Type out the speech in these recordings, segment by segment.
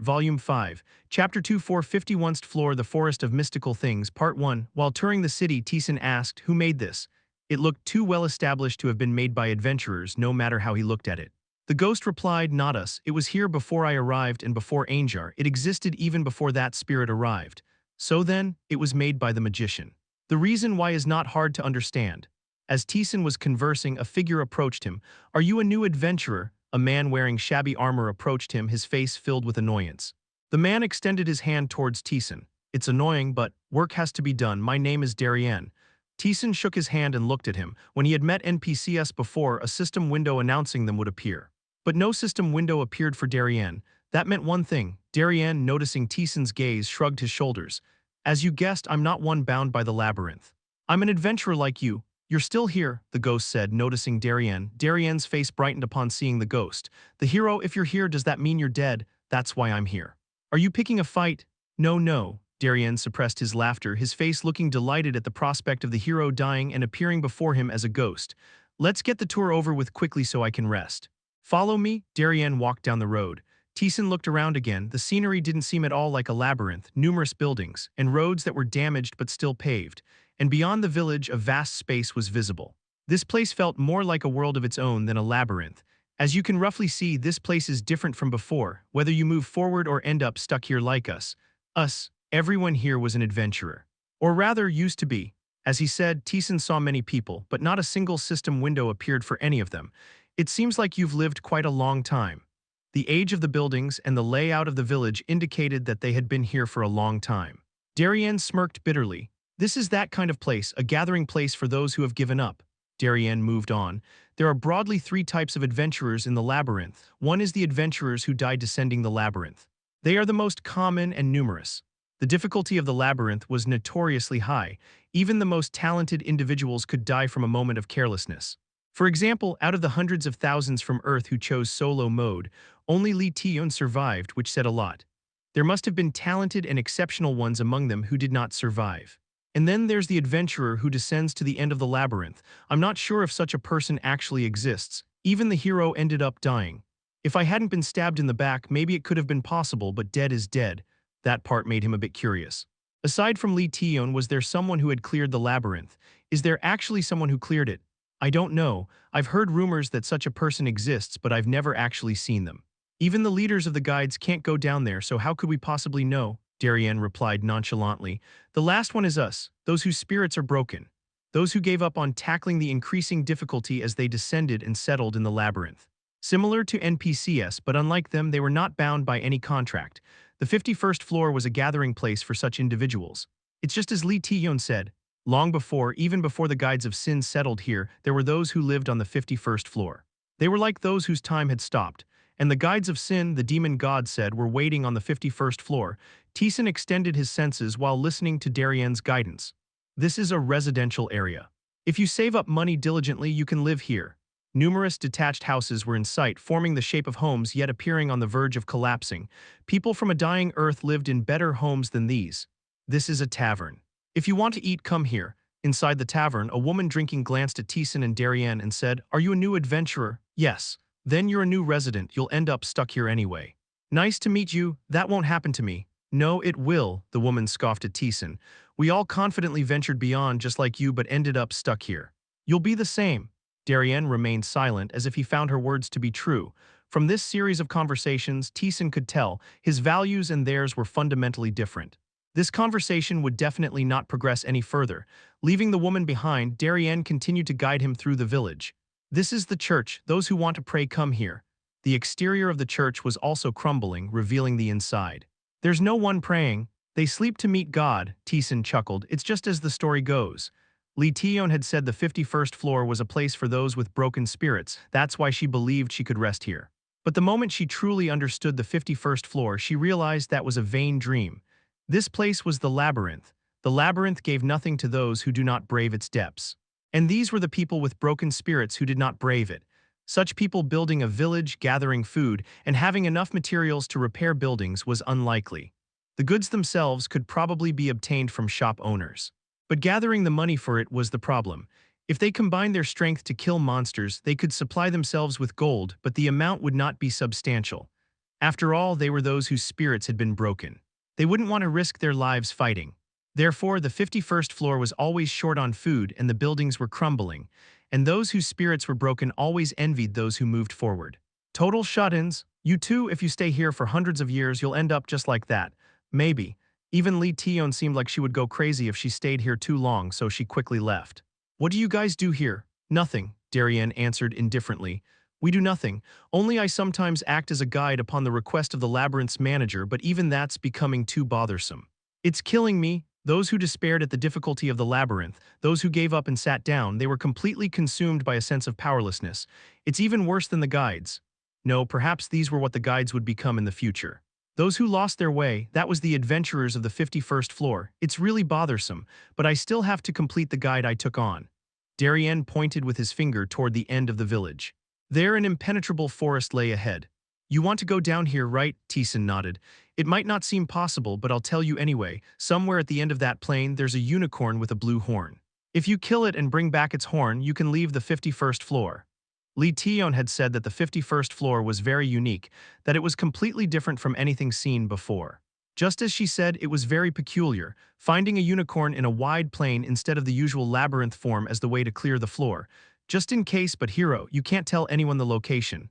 Volume 5, Chapter 2 451st Floor The Forest of Mystical Things, Part 1. While touring the city, Taesan asked, "Who made this?" It looked too well established to have been made by adventurers, no matter how he looked at it. The ghost replied, "Not us. It was here before I arrived and before Anjar. It existed even before that spirit arrived. So then, it was made by the magician." The reason why is not hard to understand. As Taesan was conversing, a figure approached him. "Are you a new adventurer?" A man wearing shabby armor approached him, his face filled with annoyance. The man extended his hand towards Taesan. "It's annoying, but work has to be done. My name is Darien." Taesan shook his hand and looked at him. When he had met NPCs before, a system window announcing them would appear. But no system window appeared for Darien. That meant one thing. Darien, noticing Taesan's gaze, shrugged his shoulders. "As you guessed, I'm not one bound by the labyrinth. I'm an adventurer like you. You're still here," the ghost said, noticing Darien. Darien's face brightened upon seeing the ghost. "The hero, if you're here, does that mean you're dead? That's why I'm here." "Are you picking a fight?" "No, no." Darien suppressed his laughter, his face looking delighted at the prospect of the hero dying and appearing before him as a ghost. "Let's get the tour over with quickly so I can rest." "Follow me." Darien walked down the road. Taesan looked around again. The scenery didn't seem at all like a labyrinth, numerous buildings, and roads that were damaged but still paved. And beyond the village, a vast space was visible. This place felt more like a world of its own than a labyrinth. As you can roughly see, this place is different from before, whether you move forward or end up stuck here like us. Everyone here was an adventurer. Or rather, used to be. As he said, Taesan saw many people, but not a single system window appeared for any of them. "It seems like you've lived quite a long time." The age of the buildings and the layout of the village indicated that they had been here for a long time. Darien smirked bitterly. "This is that kind of place, a gathering place for those who have given up." Darien moved on. "There are broadly three types of adventurers in the labyrinth. One is the adventurers who died descending the labyrinth. They are the most common and numerous. The difficulty of the labyrinth was notoriously high. Even the most talented individuals could die from a moment of carelessness. For example, out of the hundreds of thousands from Earth who chose solo mode, only Lee Taeyeon survived, which said a lot. There must have been talented and exceptional ones among them who did not survive. And then there's the adventurer who descends to the end of the labyrinth. I'm not sure if such a person actually exists. Even the hero ended up dying. If I hadn't been stabbed in the back, maybe it could have been possible, but dead is dead." That part made him a bit curious. Aside from Lee Taeyeon, was there someone who had cleared the labyrinth? Is there actually someone who cleared it? "I don't know. I've heard rumors that such a person exists, but I've never actually seen them. Even the leaders of the guides can't go down there, so how could we possibly know?" Darien replied nonchalantly. "The last one is us, those whose spirits are broken. Those who gave up on tackling the increasing difficulty as they descended and settled in the labyrinth. Similar to NPCs, but unlike them, they were not bound by any contract. The 51st floor was a gathering place for such individuals. It's just as Lee Taeyeon said. Long before, even before the Guides of Sin settled here, there were those who lived on the 51st floor. They were like those whose time had stopped. And the Guides of Sin, the demon god said, were waiting on the 51st floor." Taesan extended his senses while listening to Darien's guidance. "This is a residential area. If you save up money diligently, you can live here." Numerous detached houses were in sight, forming the shape of homes yet appearing on the verge of collapsing. People from a dying Earth lived in better homes than these. "This is a tavern. If you want to eat, come here." Inside the tavern, a woman drinking glanced at Taesan and Darien and said, "Are you a new adventurer?" "Yes." "Then you're a new resident. You'll end up stuck here anyway." "Nice to meet you. That won't happen to me." "No, it will," the woman scoffed at Taesan. "We all confidently ventured beyond just like you but ended up stuck here. You'll be the same." Darien remained silent as if he found her words to be true. From this series of conversations, Taesan could tell his values and theirs were fundamentally different. This conversation would definitely not progress any further. Leaving the woman behind, Darien continued to guide him through the village. "This is the church. Those who want to pray come here." The exterior of the church was also crumbling, revealing the inside. "There's no one praying. They sleep to meet God," Taesan chuckled. "It's just as the story goes." Lee Taeyeon had said the 51st floor was a place for those with broken spirits. That's why she believed she could rest here. But the moment she truly understood the 51st floor, she realized that was a vain dream. This place was the labyrinth. The labyrinth gave nothing to those who do not brave its depths. And these were the people with broken spirits who did not brave it. Such people building a village, gathering food, and having enough materials to repair buildings was unlikely. The goods themselves could probably be obtained from shop owners. But gathering the money for it was the problem. If they combined their strength to kill monsters, they could supply themselves with gold, but the amount would not be substantial. After all, they were those whose spirits had been broken. They wouldn't want to risk their lives fighting. Therefore, the 51st floor was always short on food and the buildings were crumbling, and those whose spirits were broken always envied those who moved forward. Total shut-ins. You too, if you stay here for hundreds of years, you'll end up just like that. Maybe. Even Lee Tion seemed like she would go crazy if she stayed here too long, so she quickly left. What do you guys do here? Nothing, Darien answered indifferently. We do nothing. Only I sometimes act as a guide upon the request of the labyrinth's manager, but even that's becoming too bothersome. It's killing me. Those who despaired at the difficulty of the labyrinth, those who gave up and sat down, they were completely consumed by a sense of powerlessness. It's even worse than the guides. No, perhaps these were what the guides would become in the future. Those who lost their way, that was the adventurers of the 51st floor. It's really bothersome, but I still have to complete the guide I took on. Darien pointed with his finger toward the end of the village. There an impenetrable forest lay ahead. You want to go down here, right? Taesan nodded. It might not seem possible, but I'll tell you anyway. Somewhere at the end of that plain, there's a unicorn with a blue horn. If you kill it and bring back its horn, you can leave the 51st floor. Lee Tion had said that the 51st floor was very unique, that it was completely different from anything seen before. Just as she said, it was very peculiar, finding a unicorn in a wide plain instead of the usual labyrinth form as the way to clear the floor. Just in case, but hero, you can't tell anyone the location.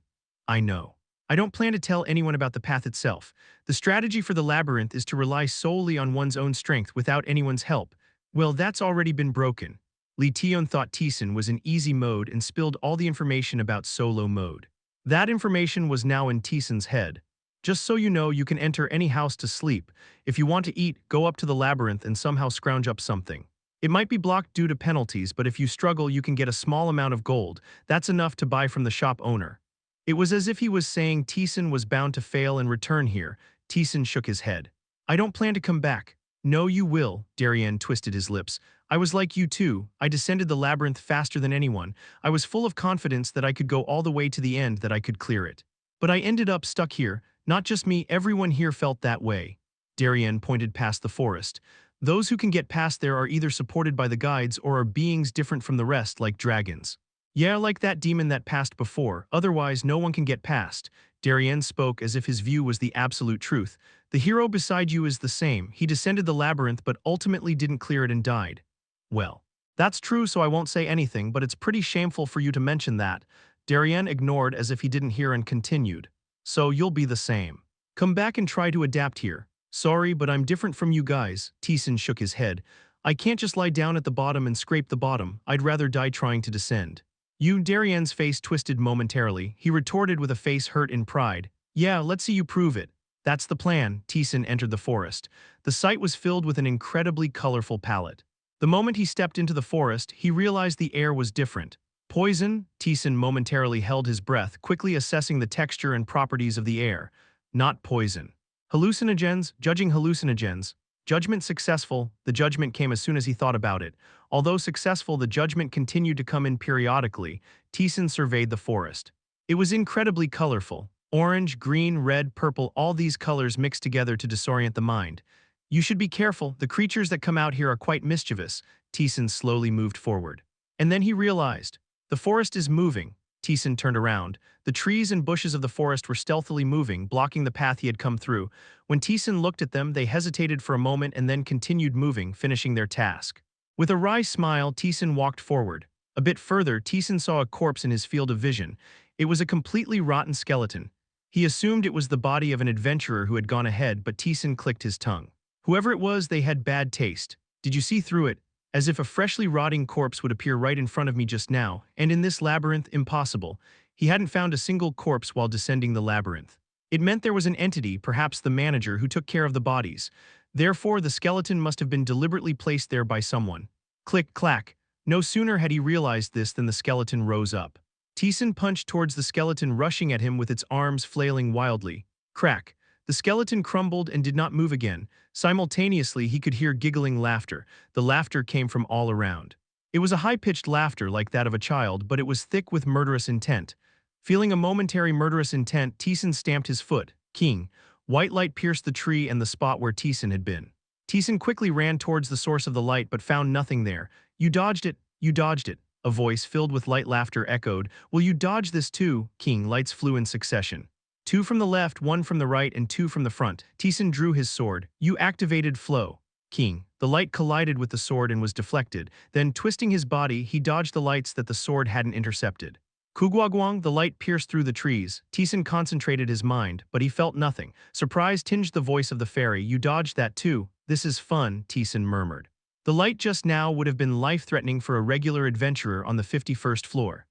I know. I don't plan to tell anyone about the path itself. The strategy for the labyrinth is to rely solely on one's own strength without anyone's help. Well, that's already been broken. Lee Tion thought Taesan was in easy mode and spilled all the information about solo mode. That information was now in Taesan's head. Just so you know, you can enter any house to sleep. If you want to eat, go up to the labyrinth and somehow scrounge up something. It might be blocked due to penalties, but if you struggle, you can get a small amount of gold. That's enough to buy from the shop owner. It was as if he was saying Taesan was bound to fail and return here. Taesan shook his head. I don't plan to come back. No, you will, Darien twisted his lips. I was like you too. I descended the labyrinth faster than anyone. I was full of confidence that I could go all the way to the end, that I could clear it. But I ended up stuck here. Not just me, everyone here felt that way. Darien pointed past the forest. Those who can get past there are either supported by the guides or are beings different from the rest, like dragons. Yeah, like that demon that passed before, otherwise no one can get past. Darien spoke as if his view was the absolute truth. The hero beside you is the same. He descended the labyrinth but ultimately didn't clear it and died. Well, that's true, so I won't say anything, but it's pretty shameful for you to mention that. Darien ignored as if he didn't hear and continued. So you'll be the same. Come back and try to adapt here. Sorry, but I'm different from you guys. Taesan shook his head. I can't just lie down at the bottom and scrape the bottom. I'd rather die trying to descend. Darien's face twisted momentarily. He retorted with a face hurt in pride. Yeah, let's see you prove it. That's the plan. Taesan entered the forest. The sight was filled with an incredibly colorful palette. The moment he stepped into the forest, he realized the air was different. Poison? Taesan momentarily held his breath, quickly assessing the texture and properties of the air. Not poison. Hallucinogens? Judging hallucinogens. Judgment successful. The judgment came as soon as he thought about it. Although successful, the judgment continued to come in periodically. Taesan surveyed the forest. It was incredibly colorful. Orange, green, red, purple, all these colors mixed together to disorient the mind. You should be careful. The creatures that come out here are quite mischievous. Taesan slowly moved forward. And then he realized. The forest is moving. Taesan turned around. The trees and bushes of the forest were stealthily moving, blocking the path he had come through. When Taesan looked at them, they hesitated for a moment and then continued moving, finishing their task. With a wry smile, Taesan walked forward. A bit further, Taesan saw a corpse in his field of vision. It was a completely rotten skeleton. He assumed it was the body of an adventurer who had gone ahead, but Taesan clicked his tongue. Whoever it was, they had bad taste. Did you see through it? As if a freshly rotting corpse would appear right in front of me just now, and in this labyrinth, impossible. He hadn't found a single corpse while descending the labyrinth. It meant there was an entity, perhaps the manager, who took care of the bodies. Therefore, the skeleton must have been deliberately placed there by someone. Click, clack. No sooner had he realized this than the skeleton rose up. Taesan punched towards the skeleton, rushing at him with its arms flailing wildly. Crack. The skeleton crumbled and did not move again. Simultaneously, he could hear giggling laughter. The laughter came from all around. It was a high-pitched laughter like that of a child, but it was thick with murderous intent. Feeling a momentary murderous intent, Taesan stamped his foot. King. White light pierced the tree and the spot where Taesan had been. Taesan quickly ran towards the source of the light but found nothing there. You dodged it. You dodged it. A voice filled with light laughter echoed. Will you dodge this too? King. Lights flew in succession. Two from the left, one from the right, and two from the front. Taesan drew his sword. You activated flow. King. The light collided with the sword and was deflected. Then, twisting his body, he dodged the lights that the sword hadn't intercepted. Kugwagwang, the light pierced through the trees. Taesan concentrated his mind, but he felt nothing. Surprise tinged the voice of the fairy. You dodged that too. This is fun, Taesan murmured. The light just now would have been life-threatening for a regular adventurer on the 51st floor.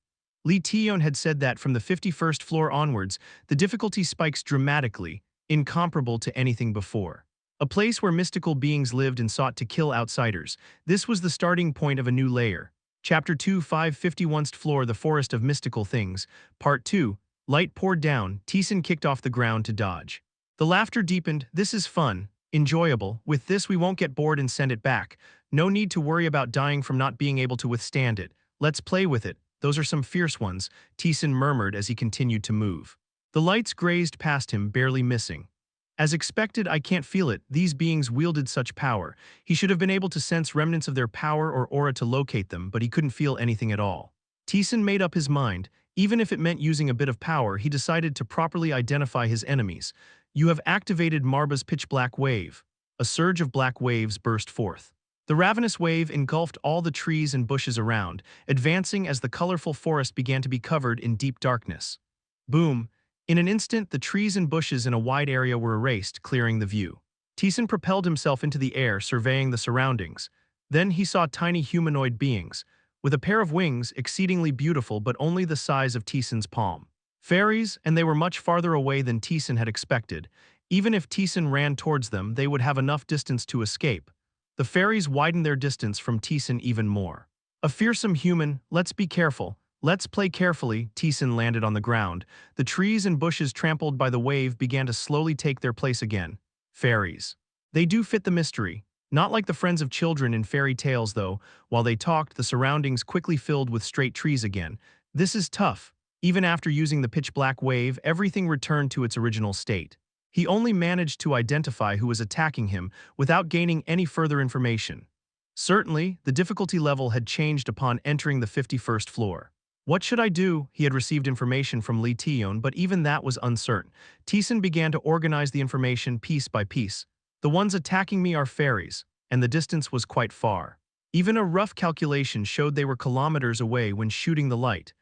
Lee Taeyeon had said that from the 51st floor onwards, the difficulty spikes dramatically, incomparable to anything before. A place where mystical beings lived and sought to kill outsiders. This was the starting point of a new layer. Chapter 2, 551st floor, the forest of mystical things. Part 2, light poured down. Taesan kicked off the ground to dodge. The laughter deepened. This is fun, enjoyable. With this we won't get bored and send it back. No need to worry about dying from not being able to withstand it. Let's play with it. Those are some fierce ones, Taesan murmured as he continued to move. The lights grazed past him, barely missing. As expected, I can't feel it. These beings wielded such power. He should have been able to sense remnants of their power or aura to locate them, but he couldn't feel anything at all. Taesan made up his mind. Even if it meant using a bit of power, he decided to properly identify his enemies. You have activated Marba's pitch-black wave. A surge of black waves burst forth. The ravenous wave engulfed all the trees and bushes around, advancing as the colorful forest began to be covered in deep darkness. Boom! In an instant, the trees and bushes in a wide area were erased, clearing the view. Taesan propelled himself into the air, surveying the surroundings. Then he saw tiny humanoid beings, with a pair of wings, exceedingly beautiful but only the size of Taesan's palm. Fairies, and they were much farther away than Taesan had expected. Even if Taesan ran towards them, they would have enough distance to escape. The fairies widened their distance from Taesan even more. A fearsome human, let's be careful. Let's play carefully. Taesan landed on the ground. The trees and bushes trampled by the wave began to slowly take their place again. Fairies. They do fit the mystery. Not like the friends of children in fairy tales though. While they talked, the surroundings quickly filled with straight trees again. This is tough. Even after using the pitch-black wave, everything returned to its original state. He only managed to identify who was attacking him without gaining any further information. Certainly, the difficulty level had changed upon entering the 51st floor. What should I do? He had received information from Lee Taeyeon, but even that was uncertain. Taesan began to organize the information piece by piece. The ones attacking me are fairies, and the distance was quite far. Even a rough calculation showed they were kilometers away when shooting the light.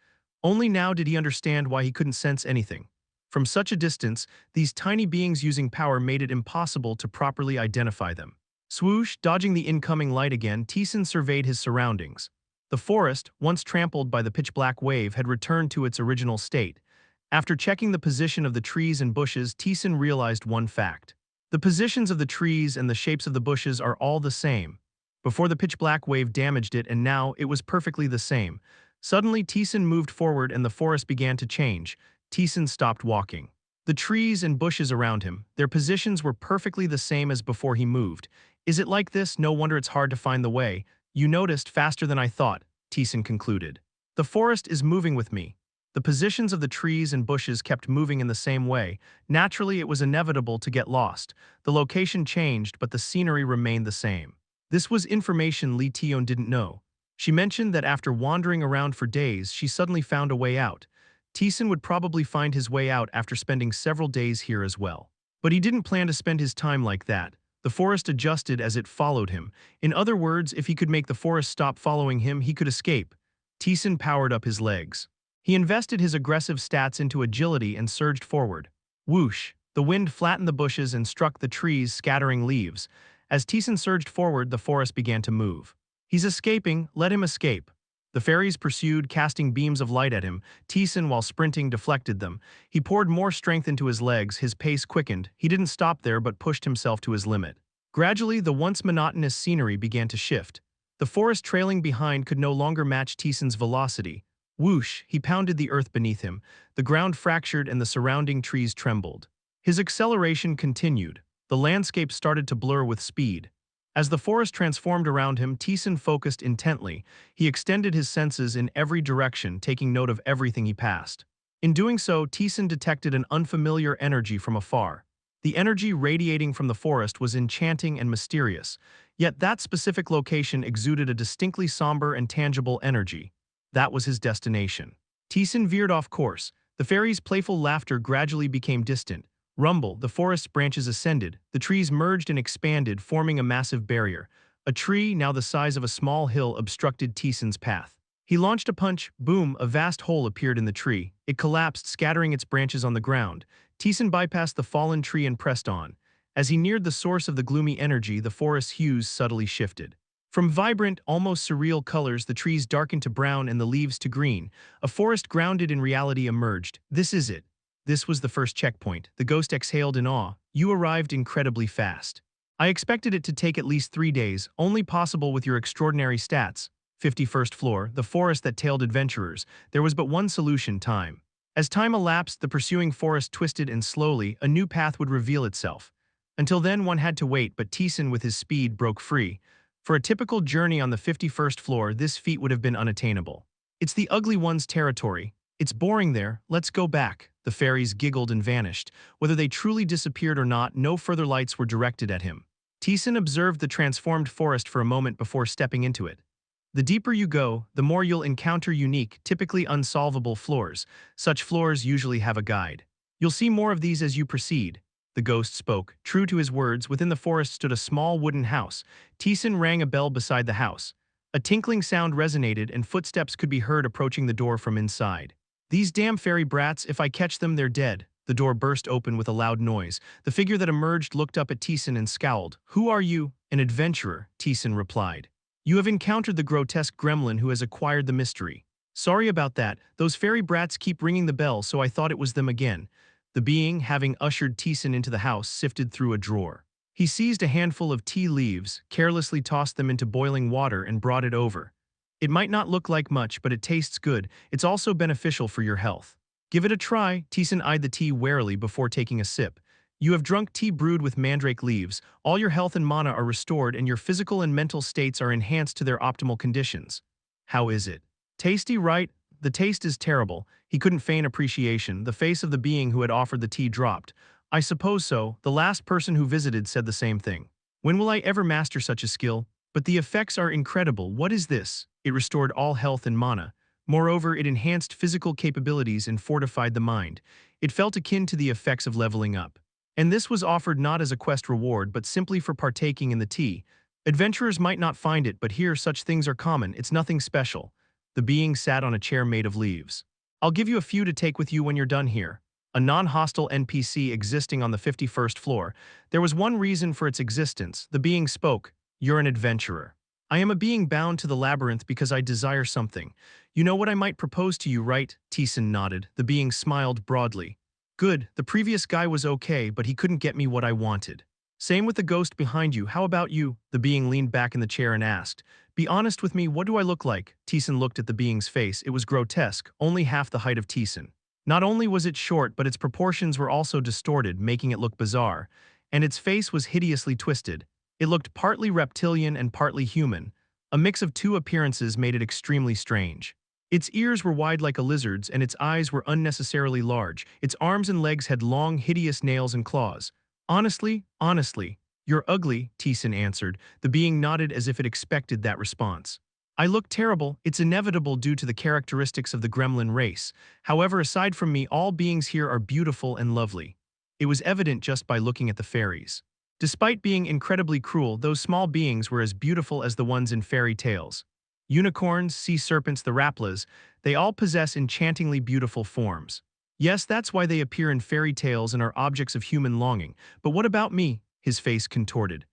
Only now did he understand why he couldn't sense anything. From such a distance, these tiny beings using power made it impossible to properly identify them. Swoosh, dodging the incoming light again, Taesan surveyed his surroundings. The forest, once trampled by the pitch-black wave, had returned to its original state. After checking the position of the trees and bushes, Taesan realized one fact. The positions of the trees and the shapes of the bushes are all the same. Before the pitch-black wave damaged it, and now it was perfectly the same. Suddenly, Taesan moved forward and the forest began to change. Taesan stopped walking. The trees and bushes around him, their positions were perfectly the same as before he moved. Is it like this? No wonder it's hard to find the way. You noticed faster than I thought, Taesan concluded. The forest is moving with me. The positions of the trees and bushes kept moving in the same way. Naturally, it was inevitable to get lost. The location changed, but the scenery remained the same. This was information Lee Taeyeon didn't know. She mentioned that after wandering around for days, she suddenly found a way out. Taesan would probably find his way out after spending several days here as well. But he didn't plan to spend his time like that. The forest adjusted as it followed him. In other words, if he could make the forest stop following him, he could escape. Taesan powered up his legs. He invested his aggressive stats into agility and surged forward. Whoosh! The wind flattened the bushes and struck the trees, scattering leaves. As Taesan surged forward, the forest began to move. He's escaping, let him escape. The fairies pursued, casting beams of light at him. Taesan, while sprinting, deflected them. He poured more strength into his legs, his pace quickened. He didn't stop there but pushed himself to his limit. Gradually, the once monotonous scenery began to shift. The forest trailing behind could no longer match Taesan's velocity. Whoosh! He pounded the earth beneath him. The ground fractured and the surrounding trees trembled. His acceleration continued. The landscape started to blur with speed. As the forest transformed around him, Taesan focused intently. He extended his senses in every direction, taking note of everything he passed. In doing so, Taesan detected an unfamiliar energy from afar. The energy radiating from the forest was enchanting and mysterious, yet that specific location exuded a distinctly somber and tangible energy. That was his destination. Taesan veered off course. The fairy's playful laughter gradually became distant. Rumble, the forest's branches ascended, the trees merged and expanded, forming a massive barrier. A tree, now the size of a small hill, obstructed Taesan's path. He launched a punch, boom, a vast hole appeared in the tree. It collapsed, scattering its branches on the ground. Taesan bypassed the fallen tree and pressed on. As he neared the source of the gloomy energy, the forest's hues subtly shifted. From vibrant, almost surreal colors, the trees darkened to brown and the leaves to green. A forest grounded in reality emerged. This is it. This was the first checkpoint. The ghost exhaled in awe. You arrived incredibly fast. I expected it to take at least 3 days, only possible with your extraordinary stats. 51st floor, the forest that tailed adventurers. There was but one solution: time. As time elapsed, the pursuing forest twisted and slowly, a new path would reveal itself. Until then, one had to wait, but Taesan with his speed broke free. For a typical journey on the 51st floor, this feat would have been unattainable. It's the ugly one's territory. It's boring there, let's go back. The fairies giggled and vanished. Whether they truly disappeared or not, no further lights were directed at him. Taesan observed the transformed forest for a moment before stepping into it. The deeper you go, the more you'll encounter unique, typically unsolvable floors. Such floors usually have a guide. You'll see more of these as you proceed. The ghost spoke. True to his words, within the forest stood a small wooden house. Taesan rang a bell beside the house. A tinkling sound resonated and footsteps could be heard approaching the door from inside. These damn fairy brats, if I catch them, they're dead. The door burst open with a loud noise. The figure that emerged looked up at Taesan and scowled. Who are you? An adventurer, Taesan replied. You have encountered the grotesque gremlin who has acquired the mystery. Sorry about that, those fairy brats keep ringing the bell, so I thought it was them again. The being, having ushered Taesan into the house, sifted through a drawer. He seized a handful of tea leaves, carelessly tossed them into boiling water and brought it over. It might not look like much, but it tastes good. It's also beneficial for your health. Give it a try. Taesan eyed the tea warily before taking a sip. You have drunk tea brewed with mandrake leaves. All your health and mana are restored and your physical and mental states are enhanced to their optimal conditions. How is it? Tasty, right? The taste is terrible. He couldn't feign appreciation. The face of the being who had offered the tea dropped. I suppose so. The last person who visited said the same thing. When will I ever master such a skill? But the effects are incredible. What is this? It restored all health and mana. Moreover, it enhanced physical capabilities and fortified the mind. It felt akin to the effects of leveling up. And this was offered not as a quest reward, but simply for partaking in the tea. Adventurers might not find it, but here such things are common. It's nothing special. The being sat on a chair made of leaves. I'll give you a few to take with you when you're done here. A non-hostile NPC existing on the 51st floor. There was one reason for its existence. The being spoke. You're an adventurer. I am a being bound to the labyrinth because I desire something. You know what I might propose to you, right? Taesan nodded. The being smiled broadly. Good, the previous guy was okay, but he couldn't get me what I wanted. Same with the ghost behind you. How about you? The being leaned back in the chair and asked. Be honest with me, what do I look like? Taesan looked at the being's face. It was grotesque, only half the height of Taesan. Not only was it short, but its proportions were also distorted, making it look bizarre. And its face was hideously twisted. It looked partly reptilian and partly human. A mix of two appearances made it extremely strange. Its ears were wide like a lizard's, and its eyes were unnecessarily large. Its arms and legs had long, hideous nails and claws. Honestly, you're ugly, Taesan answered. The being nodded as if it expected that response. I look terrible. It's inevitable due to the characteristics of the gremlin race. However, aside from me, all beings here are beautiful and lovely. It was evident just by looking at the fairies. Despite being incredibly cruel, those small beings were as beautiful as the ones in fairy tales. Unicorns, sea serpents, the raplas, they all possess enchantingly beautiful forms. Yes, that's why they appear in fairy tales and are objects of human longing. But what about me? His face contorted.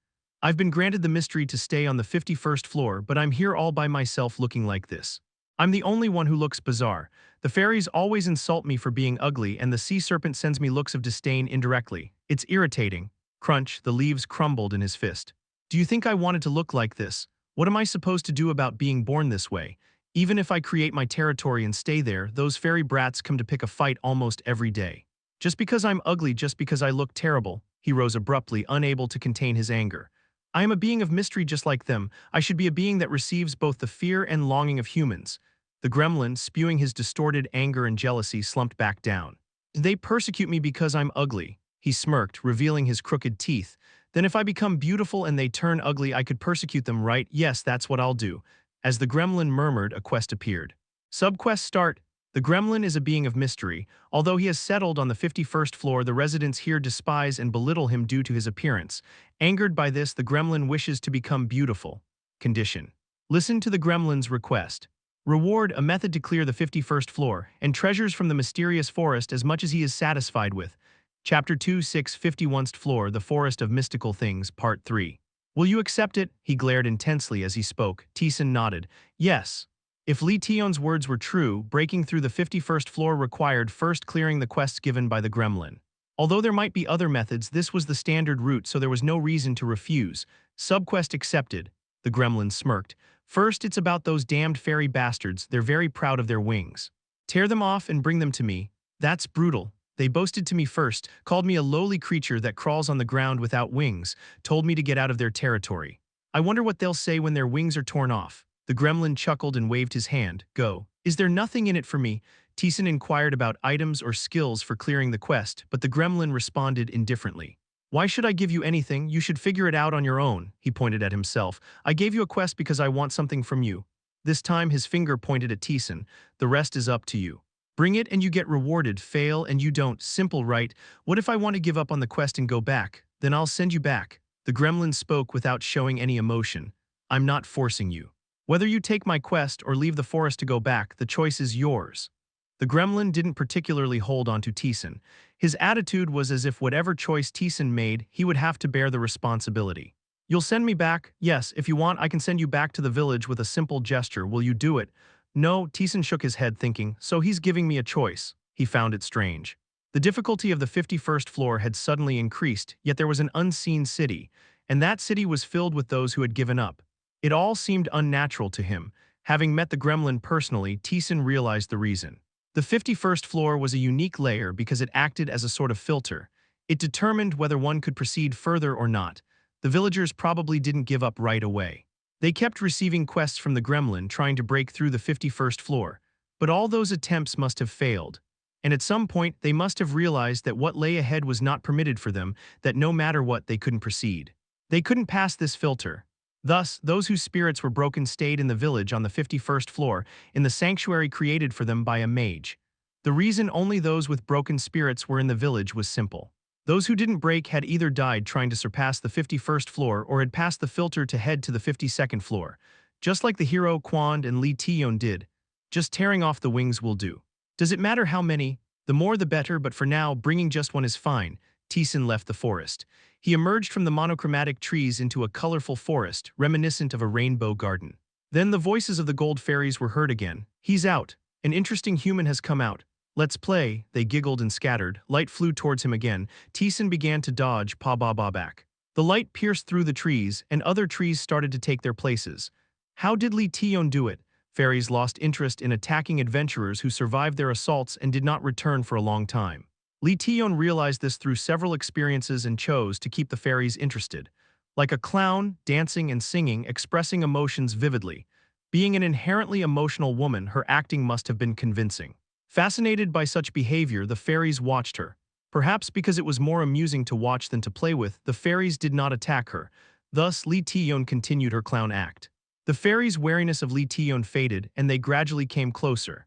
I've been granted the mystery to stay on the 51st floor, but I'm here all by myself looking like this. I'm the only one who looks bizarre. The fairies always insult me for being ugly, and the sea serpent sends me looks of disdain indirectly. It's irritating. Crunch, the leaves crumbled in his fist. Do you think I wanted to look like this? What am I supposed to do about being born this way? Even if I create my territory and stay there, those fairy brats come to pick a fight almost every day. Just because I'm ugly, just because I look terrible, he rose abruptly, unable to contain his anger. I am a being of mystery just like them. I should be a being that receives both the fear and longing of humans. The gremlin, spewing his distorted anger and jealousy, slumped back down. They persecute me because I'm ugly. He smirked, revealing his crooked teeth. Then if I become beautiful and they turn ugly, I could persecute them, right? Yes, that's what I'll do. As the gremlin murmured, a quest appeared. Subquest start. The gremlin is a being of mystery. Although he has settled on the 51st floor, the residents here despise and belittle him due to his appearance. Angered by this, the gremlin wishes to become beautiful. Condition. Listen to the gremlin's request. Reward a method to clear the 51st floor, and treasures from the mysterious forest as much as he is satisfied with. Chapter 2 651st Floor, The Forest of Mystical Things, Part 3. Will you accept it? He glared intensely as he spoke. Taesan nodded. Yes. If Lee Tion's words were true, breaking through the 51st floor required first clearing the quests given by the gremlin. Although there might be other methods, this was the standard route, so there was no reason to refuse. Subquest accepted. The gremlin smirked. First, it's about those damned fairy bastards. They're very proud of their wings. Tear them off and bring them to me. That's brutal. They boasted to me first, called me a lowly creature that crawls on the ground without wings, told me to get out of their territory. I wonder what they'll say when their wings are torn off. The gremlin chuckled and waved his hand. Go. Is there nothing in it for me? Taesan inquired about items or skills for clearing the quest, but the gremlin responded indifferently. Why should I give you anything? You should figure it out on your own, he pointed at himself. I gave you a quest because I want something from you. This time his finger pointed at Taesan. The rest is up to you. Bring it and you get rewarded. Fail and you don't. Simple, right? What if I want to give up on the quest and go back? Then I'll send you back. The gremlin spoke without showing any emotion. I'm not forcing you. Whether you take my quest or leave the forest to go back, the choice is yours. The gremlin didn't particularly hold on to Taesan. His attitude was as if whatever choice Taesan made, he would have to bear the responsibility. You'll send me back? Yes, if you want, I can send you back to the village with a simple gesture. Will you do it? No, Taesan shook his head thinking, so he's giving me a choice. He found it strange. The difficulty of the 51st floor had suddenly increased, yet there was an unseen city, and that city was filled with those who had given up. It all seemed unnatural to him. Having met the gremlin personally, Taesan realized the reason. The 51st floor was a unique layer because it acted as a sort of filter. It determined whether one could proceed further or not. The villagers probably didn't give up right away. They kept receiving quests from the gremlin trying to break through the 51st floor, but all those attempts must have failed. And at some point, they must have realized that what lay ahead was not permitted for them, that no matter what, they couldn't proceed. They couldn't pass this filter. Thus, those whose spirits were broken stayed in the village on the 51st floor, in the sanctuary created for them by a mage. The reason only those with broken spirits were in the village was simple. Those who didn't break had either died trying to surpass the 51st floor or had passed the filter to head to the 52nd floor. Just like the hero Kwon and Lee Tion did. Just tearing off the wings will do. Does it matter how many? The more the better, but for now, bringing just one is fine. Taesan left the forest. He emerged from the monochromatic trees into a colorful forest, reminiscent of a rainbow garden. Then the voices of the gold fairies were heard again. He's out. An interesting human has come out. Let's play. They giggled and scattered. Light flew towards him again. Taesan began to dodge, pa-ba-ba back. The light pierced through the trees, and other trees started to take their places. How did Lee Tion do it? Fairies lost interest in attacking adventurers who survived their assaults and did not return for a long time. Lee Tion realized this through several experiences and chose to keep the fairies interested. Like a clown, dancing and singing, expressing emotions vividly. Being an inherently emotional woman, her acting must have been convincing. Fascinated by such behavior, the fairies watched her. Perhaps because it was more amusing to watch than to play with, the fairies did not attack her. Thus, Lee Tion continued her clown act. The fairies' wariness of Lee Tion faded, and they gradually came closer.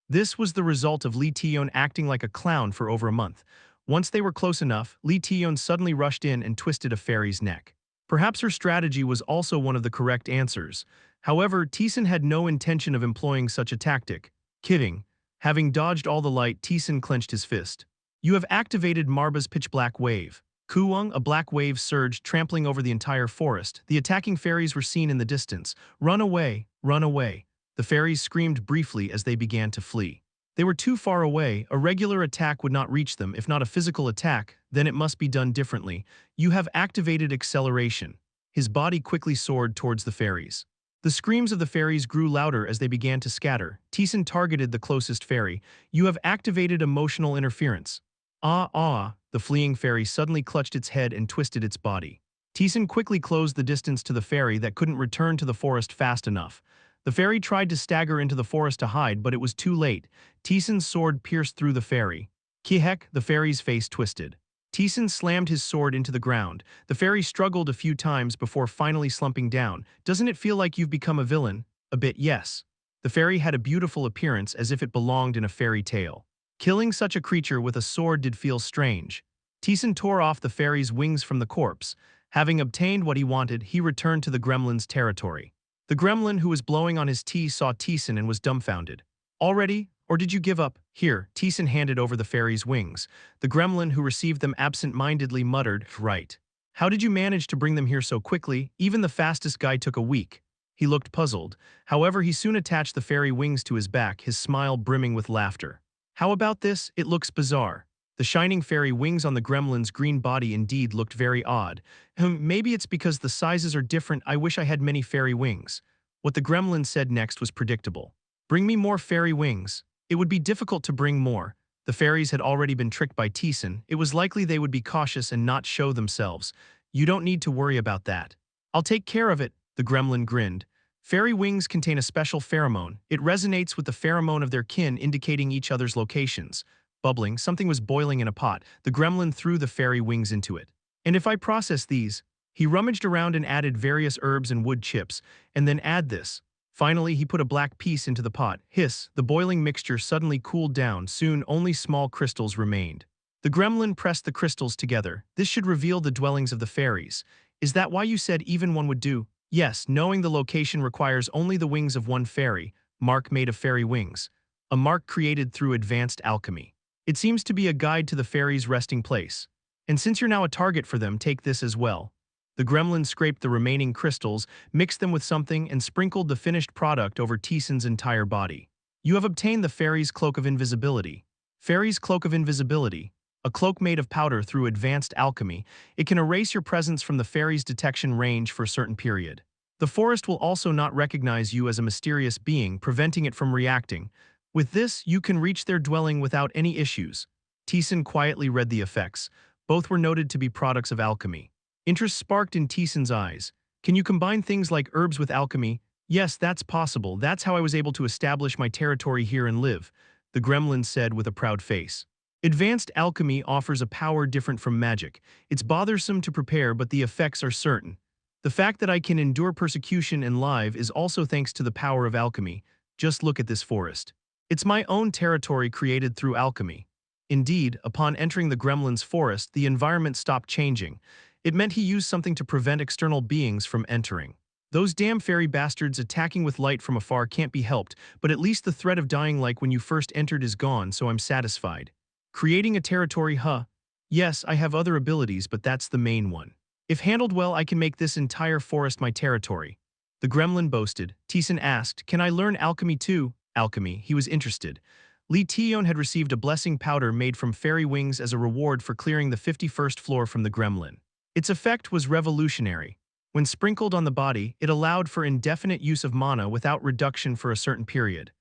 This was the result of Lee Tion acting like a clown for over a month. Once they were close enough, Lee Tion suddenly rushed in and twisted a fairy's neck. Perhaps her strategy was also one of the correct answers. However, Taesan had no intention of employing such a tactic. Kidding. Having dodged all the light, Taesan clenched his fist. You have activated Marba's pitch-black wave. Kuwung, a black wave surged, trampling over the entire forest. The attacking fairies were seen in the distance. Run away, run away. The fairies screamed briefly as they began to flee. They were too far away. A regular attack would not reach them. If not a physical attack, then it must be done differently. You have activated acceleration. His body quickly soared towards the fairies. The screams of the fairies grew louder as they began to scatter. Taesan targeted the closest fairy. You have activated emotional interference. The fleeing fairy suddenly clutched its head and twisted its body. Taesan quickly closed the distance to the fairy that couldn't return to the forest fast enough. The fairy tried to stagger into the forest to hide, but it was too late. Taesan's sword pierced through the fairy. Kihek, the fairy's face twisted. Taesan slammed his sword into the ground. The fairy struggled a few times before finally slumping down. Doesn't it feel like you've become a villain? A bit, yes. The fairy had a beautiful appearance as if it belonged in a fairy tale. Killing such a creature with a sword did feel strange. Taesan tore off the fairy's wings from the corpse. Having obtained what he wanted, he returned to the gremlin's territory. The gremlin who was blowing on his tea saw Taesan and was dumbfounded. Already? Or did you give up? Here, Taesan handed over the fairy's wings. The gremlin who received them absent-mindedly muttered, right. How did you manage to bring them here so quickly? Even the fastest guy took a week. He looked puzzled. However, he soon attached the fairy wings to his back, his smile brimming with laughter. How about this? It looks bizarre. The shining fairy wings on the gremlin's green body indeed looked very odd. Maybe it's because the sizes are different. I wish I had many fairy wings. What the gremlin said next was predictable. Bring me more fairy wings. It would be difficult to bring more. The fairies had already been tricked by Taesan. It was likely they would be cautious and not show themselves. You don't need to worry about that. I'll take care of it, the gremlin grinned. Fairy wings contain a special pheromone. It resonates with the pheromone of their kin, indicating each other's locations. Bubbling, something was boiling in a pot. The gremlin threw the fairy wings into it. And if I process these? He rummaged around and added various herbs and wood chips, and then add this. Finally, he put a black piece into the pot. Hiss, the boiling mixture suddenly cooled down. Soon, only small crystals remained. The gremlin pressed the crystals together. This should reveal the dwellings of the fairies. Is that why you said even one would do? Yes, knowing the location requires only the wings of one fairy, mark made of fairy wings. A mark created through advanced alchemy. It seems to be a guide to the fairies' resting place. And since you're now a target for them, take this as well. The gremlin scraped the remaining crystals, mixed them with something, and sprinkled the finished product over Taesan's entire body. You have obtained the fairy's cloak of invisibility. Fairy's cloak of invisibility. A cloak made of powder through advanced alchemy. It can erase your presence from the fairy's detection range for a certain period. The forest will also not recognize you as a mysterious being, preventing it from reacting. With this, you can reach their dwelling without any issues. Taesan quietly read the effects. Both were noted to be products of alchemy. Interest sparked in Taesan's eyes. Can you combine things like herbs with alchemy? Yes, that's possible. That's how I was able to establish my territory here and live, the gremlin said with a proud face. Advanced alchemy offers a power different from magic. It's bothersome to prepare, but the effects are certain. The fact that I can endure persecution and live is also thanks to the power of alchemy. Just look at this forest. It's my own territory created through alchemy. Indeed, upon entering the gremlin's forest, the environment stopped changing. It meant he used something to prevent external beings from entering. Those damn fairy bastards attacking with light from afar can't be helped, but at least the threat of dying like when you first entered is gone, so I'm satisfied. Creating a territory, huh? Yes, I have other abilities, but that's the main one. If handled well, I can make this entire forest my territory. The gremlin boasted. Taesan asked, can I learn alchemy too? Alchemy, he was interested. Lee Taeyeon had received a blessing powder made from fairy wings as a reward for clearing the 51st floor from the gremlin. Its effect was revolutionary. When sprinkled on the body, it allowed for indefinite use of mana without reduction for a certain period.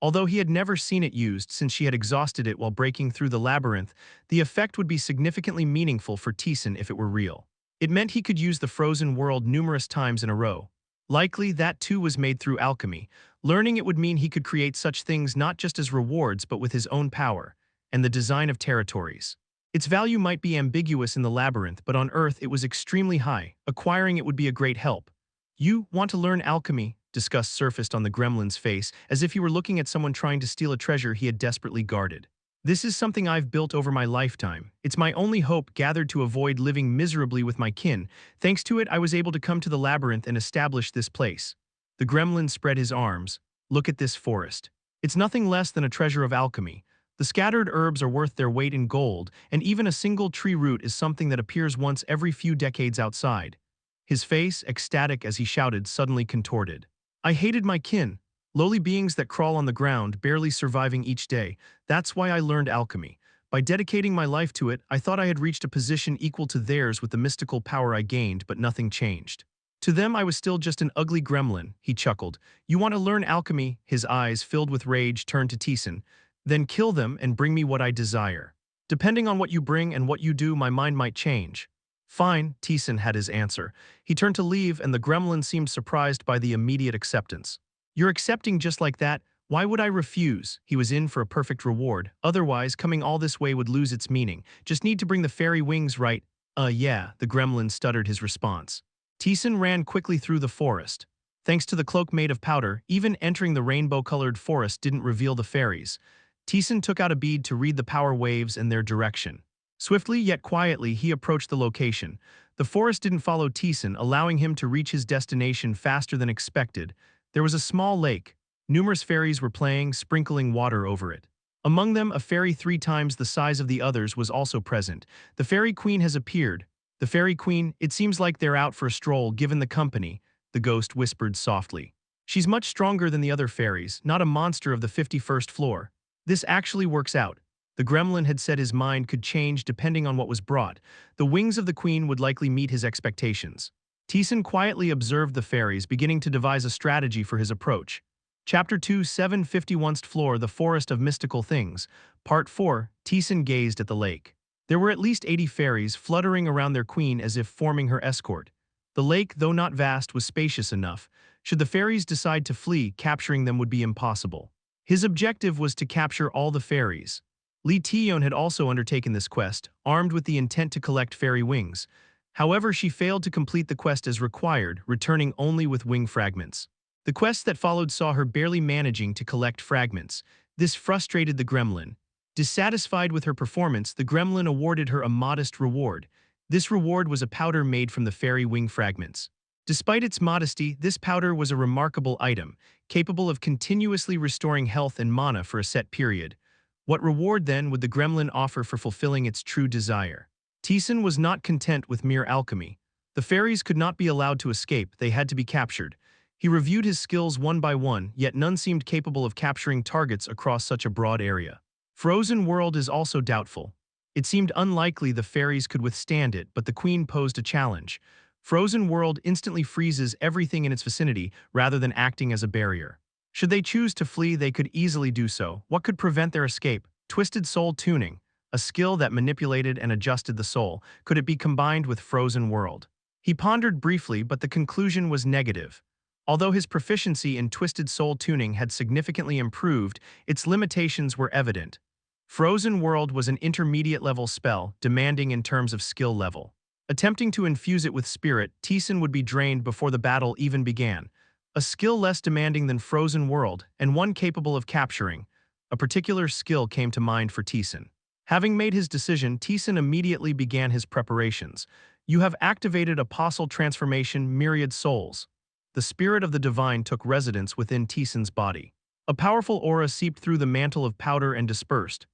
Although he had never seen it used since she had exhausted it while breaking through the labyrinth, the effect would be significantly meaningful for Taesan if it were real. It meant he could use the frozen world numerous times in a row. Likely, that too was made through alchemy. Learning it would mean he could create such things not just as rewards but with his own power, and the design of territories. Its value might be ambiguous in the labyrinth, but on Earth it was extremely high. Acquiring it would be a great help. You want to learn alchemy? Disgust surfaced on the gremlin's face, as if he were looking at someone trying to steal a treasure he had desperately guarded. This is something I've built over my lifetime. It's my only hope gathered to avoid living miserably with my kin. Thanks to it, I was able to come to the labyrinth and establish this place. The gremlin spread his arms. Look at this forest. It's nothing less than a treasure of alchemy. The scattered herbs are worth their weight in gold, and even a single tree root is something that appears once every few decades outside. His face, ecstatic as he shouted, suddenly contorted. I hated my kin. Lowly beings that crawl on the ground, barely surviving each day. That's why I learned alchemy. By dedicating my life to it, I thought I had reached a position equal to theirs with the mystical power I gained, but nothing changed. To them, I was still just an ugly gremlin, he chuckled. You want to learn alchemy? His eyes, filled with rage, turned to Taesan. Then kill them and bring me what I desire. Depending on what you bring and what you do, my mind might change. Fine, Taesan had his answer. He turned to leave, and the gremlin seemed surprised by the immediate acceptance. You're accepting just like that? Why would I refuse? He was in for a perfect reward. Otherwise, coming all this way would lose its meaning. Just need to bring the fairy wings right. Yeah, the gremlin stuttered his response. Taesan ran quickly through the forest. Thanks to the cloak made of powder, even entering the rainbow-colored forest didn't reveal the fairies. Taesan took out a bead to read the power waves and their direction. Swiftly yet quietly, he approached the location. The forest didn't follow Taesan, allowing him to reach his destination faster than expected. There was a small lake. Numerous fairies were playing, sprinkling water over it. Among them, a fairy 3 times the size of the others was also present. The fairy queen has appeared. The fairy queen, it seems like they're out for a stroll given the company, the ghost whispered softly. She's much stronger than the other fairies, not a monster of the 51st floor. This actually works out. The gremlin had said his mind could change depending on what was brought. The wings of the queen would likely meet his expectations. Taesan quietly observed the fairies, beginning to devise a strategy for his approach. Chapter 2, 751st Floor, The Forest of Mystical Things. Part 4, Taesan gazed at the lake. There were at least 80 fairies fluttering around their queen as if forming her escort. The lake, though not vast, was spacious enough. Should the fairies decide to flee, capturing them would be impossible. His objective was to capture all the fairies. Lee Taeyeon had also undertaken this quest, armed with the intent to collect fairy wings. However, she failed to complete the quest as required, returning only with wing fragments. The quest that followed saw her barely managing to collect fragments. This frustrated the gremlin. Dissatisfied with her performance, the gremlin awarded her a modest reward. This reward was a powder made from the fairy wing fragments. Despite its modesty, this powder was a remarkable item, capable of continuously restoring health and mana for a set period. What reward, then, would the gremlin offer for fulfilling its true desire? Taesan was not content with mere alchemy. The fairies could not be allowed to escape, they had to be captured. He reviewed his skills one by one, yet none seemed capable of capturing targets across such a broad area. Frozen World is also doubtful. It seemed unlikely the fairies could withstand it, but the queen posed a challenge. Frozen World instantly freezes everything in its vicinity rather than acting as a barrier. Should they choose to flee, they could easily do so. What could prevent their escape? Twisted Soul Tuning, a skill that manipulated and adjusted the soul. Could it be combined with Frozen World? He pondered briefly, but the conclusion was negative. Although his proficiency in Twisted Soul Tuning had significantly improved, its limitations were evident. Frozen World was an intermediate-level spell, demanding in terms of skill level. Attempting to infuse it with spirit, Taesan would be drained before the battle even began. A skill less demanding than Frozen World, and one capable of capturing. A particular skill came to mind for Taesan. Having made his decision, Taesan immediately began his preparations. You have activated Apostle Transformation Myriad Souls. The spirit of the divine took residence within Taesan's body. A powerful aura seeped through the mantle of powder and dispersed.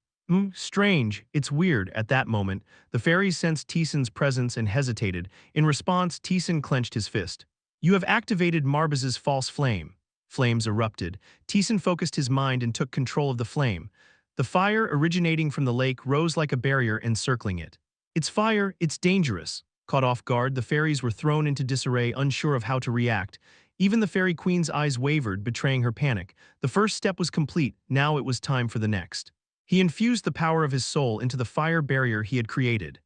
Strange, it's weird. At that moment, the fairies sensed Taesan's presence and hesitated. In response, Taesan clenched his fist. You have activated Marbaz's false flame. Flames erupted. Taesan focused his mind and took control of the flame. The fire originating from the lake rose like a barrier encircling it. It's fire, it's dangerous. Caught off guard, the fairies were thrown into disarray, unsure of how to react. Even the fairy queen's eyes wavered, betraying her panic. The first step was complete, now it was time for the next. He infused the power of his soul into the fire barrier he had created.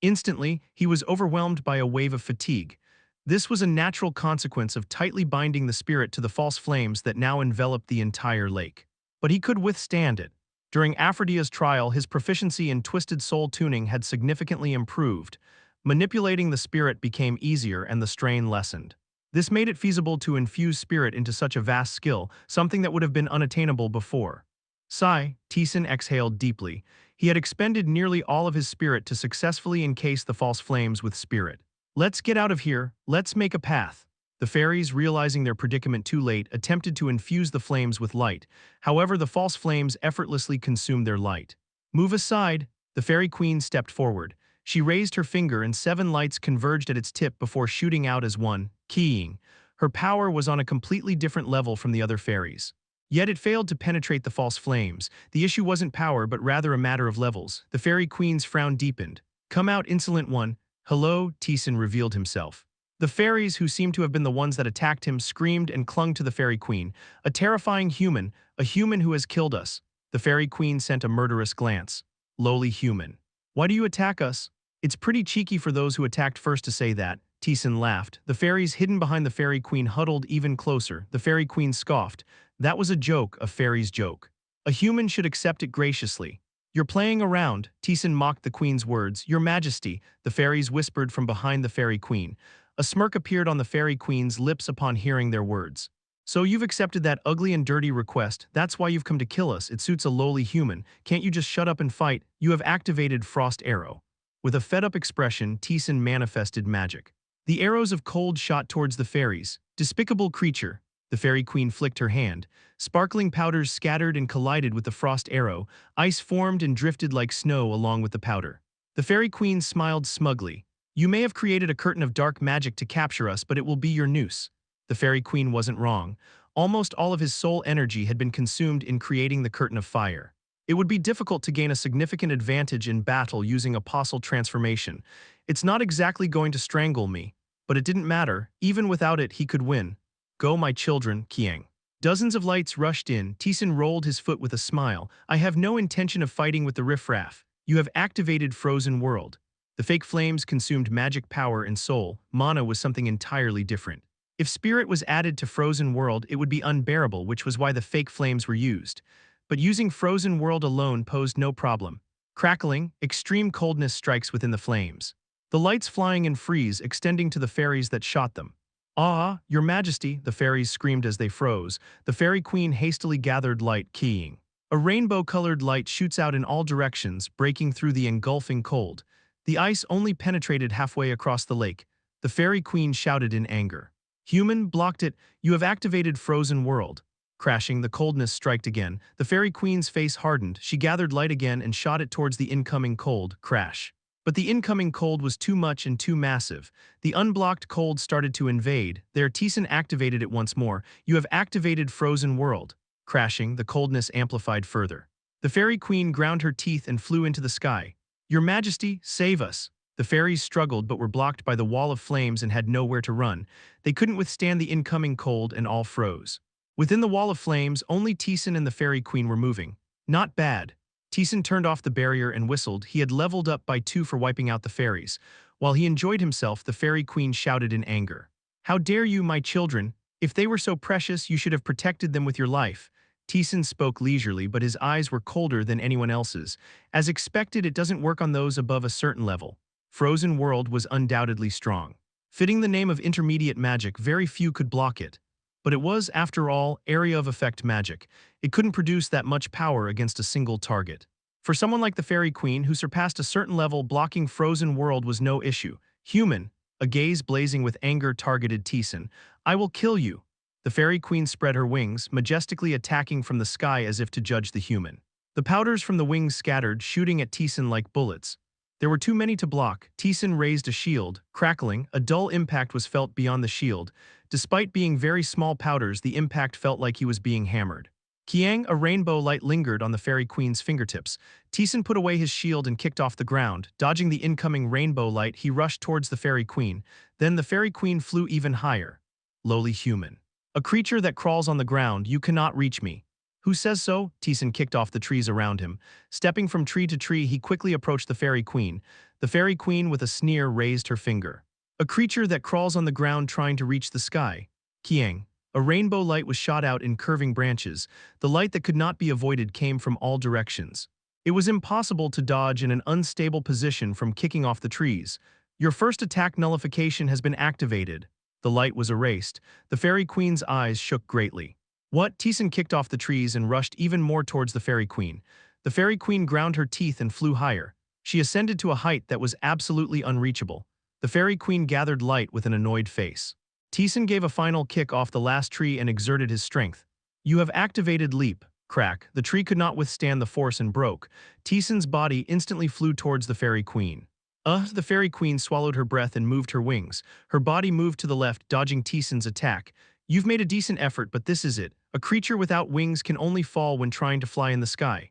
Instantly, he was overwhelmed by a wave of fatigue. This was a natural consequence of tightly binding the spirit to the false flames that now enveloped the entire lake. But he could withstand it. During Aphrodite's trial, his proficiency in Twisted Soul Tuning had significantly improved. Manipulating the spirit became easier and the strain lessened. This made it feasible to infuse spirit into such a vast skill, something that would have been unattainable before. Sigh, Taesan exhaled deeply. He had expended nearly all of his spirit to successfully encase the false flames with spirit. Let's get out of here, let's make a path. The fairies, realizing their predicament too late, attempted to infuse the flames with light. However, the false flames effortlessly consumed their light. Move aside, the fairy queen stepped forward. She raised her finger and 7 lights converged at its tip before shooting out as one, keying. Her power was on a completely different level from the other fairies. Yet it failed to penetrate the false flames. The issue wasn't power, but rather a matter of levels. The fairy queen's frown deepened. Come out, insolent one. Hello, Taesan revealed himself. The fairies, who seemed to have been the ones that attacked him, screamed and clung to the fairy queen. A terrifying human, a human who has killed us. The fairy queen sent a murderous glance. Lowly human. Why do you attack us? It's pretty cheeky for those who attacked first to say that. Taesan laughed. The fairies hidden behind the fairy queen huddled even closer. The fairy queen scoffed. That was a joke, a fairy's joke. A human should accept it graciously. You're playing around, Taesan mocked the queen's words. Your Majesty, the fairies whispered from behind the fairy queen. A smirk appeared on the Fairy Queen's lips upon hearing their words. So you've accepted that ugly and dirty request, that's why you've come to kill us, it suits a lowly human, can't you just shut up and fight? You have activated Frost Arrow. With a fed-up expression, Taesan manifested magic. The arrows of cold shot towards the fairies. Despicable creature. The Fairy Queen flicked her hand. Sparkling powders scattered and collided with the Frost Arrow. Ice formed and drifted like snow along with the powder. The Fairy Queen smiled smugly. You may have created a curtain of dark magic to capture us, but it will be your noose. The Fairy Queen wasn't wrong. Almost all of his soul energy had been consumed in creating the curtain of fire. It would be difficult to gain a significant advantage in battle using apostle transformation. It's not exactly going to strangle me, but it didn't matter. Even without it, he could win. Go, my children, Kiang. Dozens of lights rushed in. Taesan rolled his foot with a smile. I have no intention of fighting with the riffraff. You have activated Frozen World. The fake flames consumed magic power and soul. Mana was something entirely different. If spirit was added to Frozen World, it would be unbearable, which was why the fake flames were used. But using Frozen World alone posed no problem. Crackling, extreme coldness strikes within the flames. The lights flying in freeze, extending to the fairies that shot them. Ah, your majesty, the fairies screamed as they froze. The Fairy Queen hastily gathered light, keying. A rainbow-colored light shoots out in all directions, breaking through the engulfing cold. The ice only penetrated halfway across the lake. The Fairy Queen shouted in anger. Human, blocked it, you have activated Frozen World. Crashing, the coldness struck again. The Fairy Queen's face hardened. She gathered light again and shot it towards the incoming cold. Crash. But the incoming cold was too much and too massive. The unblocked cold started to invade. There, Taesan activated it once more. You have activated Frozen World. Crashing, the coldness amplified further. The Fairy Queen ground her teeth and flew into the sky. Your Majesty, save us. The fairies struggled but were blocked by the wall of flames and had nowhere to run. They couldn't withstand the incoming cold and all froze. Within the wall of flames, only Taesan and the Fairy Queen were moving. Not bad. Taesan turned off the barrier and whistled. He had leveled up by 2 for wiping out the fairies. While he enjoyed himself, the Fairy Queen shouted in anger. How dare you, my children? If they were so precious, you should have protected them with your life. Taesan spoke leisurely, but his eyes were colder than anyone else's. As expected, it doesn't work on those above a certain level. Frozen World was undoubtedly strong. Fitting the name of intermediate magic, very few could block it. But it was, after all, area of effect magic. It couldn't produce that much power against a single target. For someone like the Fairy Queen, who surpassed a certain level, blocking Frozen World was no issue. Human, a gaze blazing with anger targeted Taesan. I will kill you. The Fairy Queen spread her wings, majestically attacking from the sky as if to judge the human. The powders from the wings scattered, shooting at Taesan like bullets. There were too many to block. Taesan raised a shield. Crackling, a dull impact was felt beyond the shield. Despite being very small powders, the impact felt like he was being hammered. Kiang, a rainbow light lingered on the Fairy Queen's fingertips. Taesan put away his shield and kicked off the ground. Dodging the incoming rainbow light, he rushed towards the Fairy Queen. Then the Fairy Queen flew even higher. Lowly human. A creature that crawls on the ground, you cannot reach me. Who says so? Taesan kicked off the trees around him. Stepping from tree to tree, he quickly approached the Fairy Queen. The Fairy Queen, with a sneer, raised her finger. A creature that crawls on the ground trying to reach the sky. Kiang. A rainbow light was shot out in curving branches. The light that could not be avoided came from all directions. It was impossible to dodge in an unstable position from kicking off the trees. Your first attack nullification has been activated. The light was erased. The Fairy Queen's eyes shook greatly. What? Taesan kicked off the trees and rushed even more towards the Fairy Queen. The Fairy Queen ground her teeth and flew higher. She ascended to a height that was absolutely unreachable. The Fairy Queen gathered light with an annoyed face. Taesan gave a final kick off the last tree and exerted his strength. You have activated Leap. Crack. The tree could not withstand the force and broke. Taesan's body instantly flew towards the Fairy Queen. The Fairy Queen swallowed her breath and moved her wings. Her body moved to the left, dodging Taesan's attack. You've made a decent effort, but this is it. A creature without wings can only fall when trying to fly in the sky.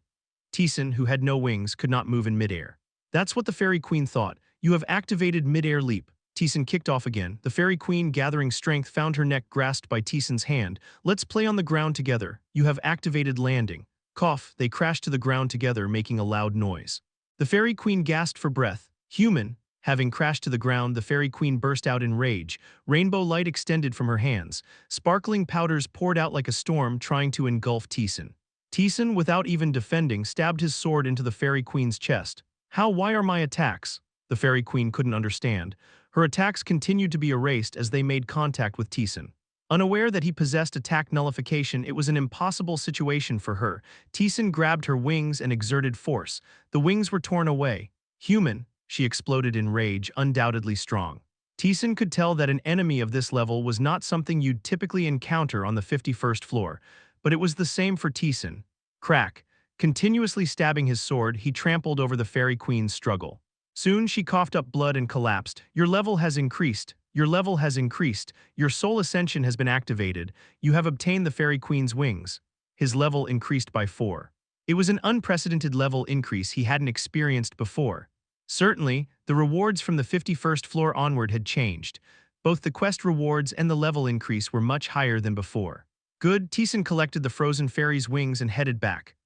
Taesan, who had no wings, could not move in midair. That's what the Fairy Queen thought. You have activated midair leap. Taesan kicked off again. The Fairy Queen, gathering strength, found her neck grasped by Taesan's hand. Let's play on the ground together. You have activated landing. Cough, they crashed to the ground together, making a loud noise. The Fairy Queen gasped for breath. Human. Having crashed to the ground, the Fairy Queen burst out in rage. Rainbow light extended from her hands. Sparkling powders poured out like a storm, trying to engulf Taesan. Taesan, without even defending, stabbed his sword into the Fairy Queen's chest. Why are my attacks? The Fairy Queen couldn't understand. Her attacks continued to be erased as they made contact with Taesan. Unaware that he possessed attack nullification, it was an impossible situation for her. Taesan grabbed her wings and exerted force. The wings were torn away. Human, she exploded in rage, undoubtedly strong. Taesan could tell that an enemy of this level was not something you'd typically encounter on the 51st floor, but it was the same for Taesan. Crack. Continuously stabbing his sword, he trampled over the Fairy Queen's struggle. Soon she coughed up blood and collapsed. Your level has increased. Your level has increased. Your soul ascension has been activated. You have obtained the Fairy Queen's wings. His level increased by 4. It was an unprecedented level increase he hadn't experienced before. Certainly, the rewards from the 51st floor onward had changed. Both the quest rewards and the level increase were much higher than before. Good, Taesan collected the frozen fairy's wings and headed back.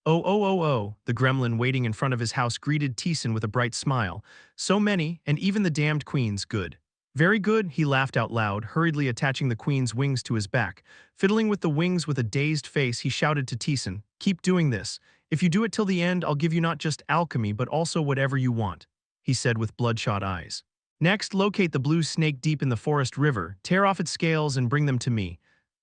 Oh, the gremlin waiting in front of his house greeted Taesan with a bright smile. So many, and even the damned queen's good. Very good, he laughed out loud, hurriedly attaching the queen's wings to his back. Fiddling with the wings with a dazed face, he shouted to Taesan, "Keep doing this. If you do it till the end, I'll give you not just alchemy but also whatever you want," he said with bloodshot eyes. Next, locate the blue snake deep in the forest river, tear off its scales and bring them to me.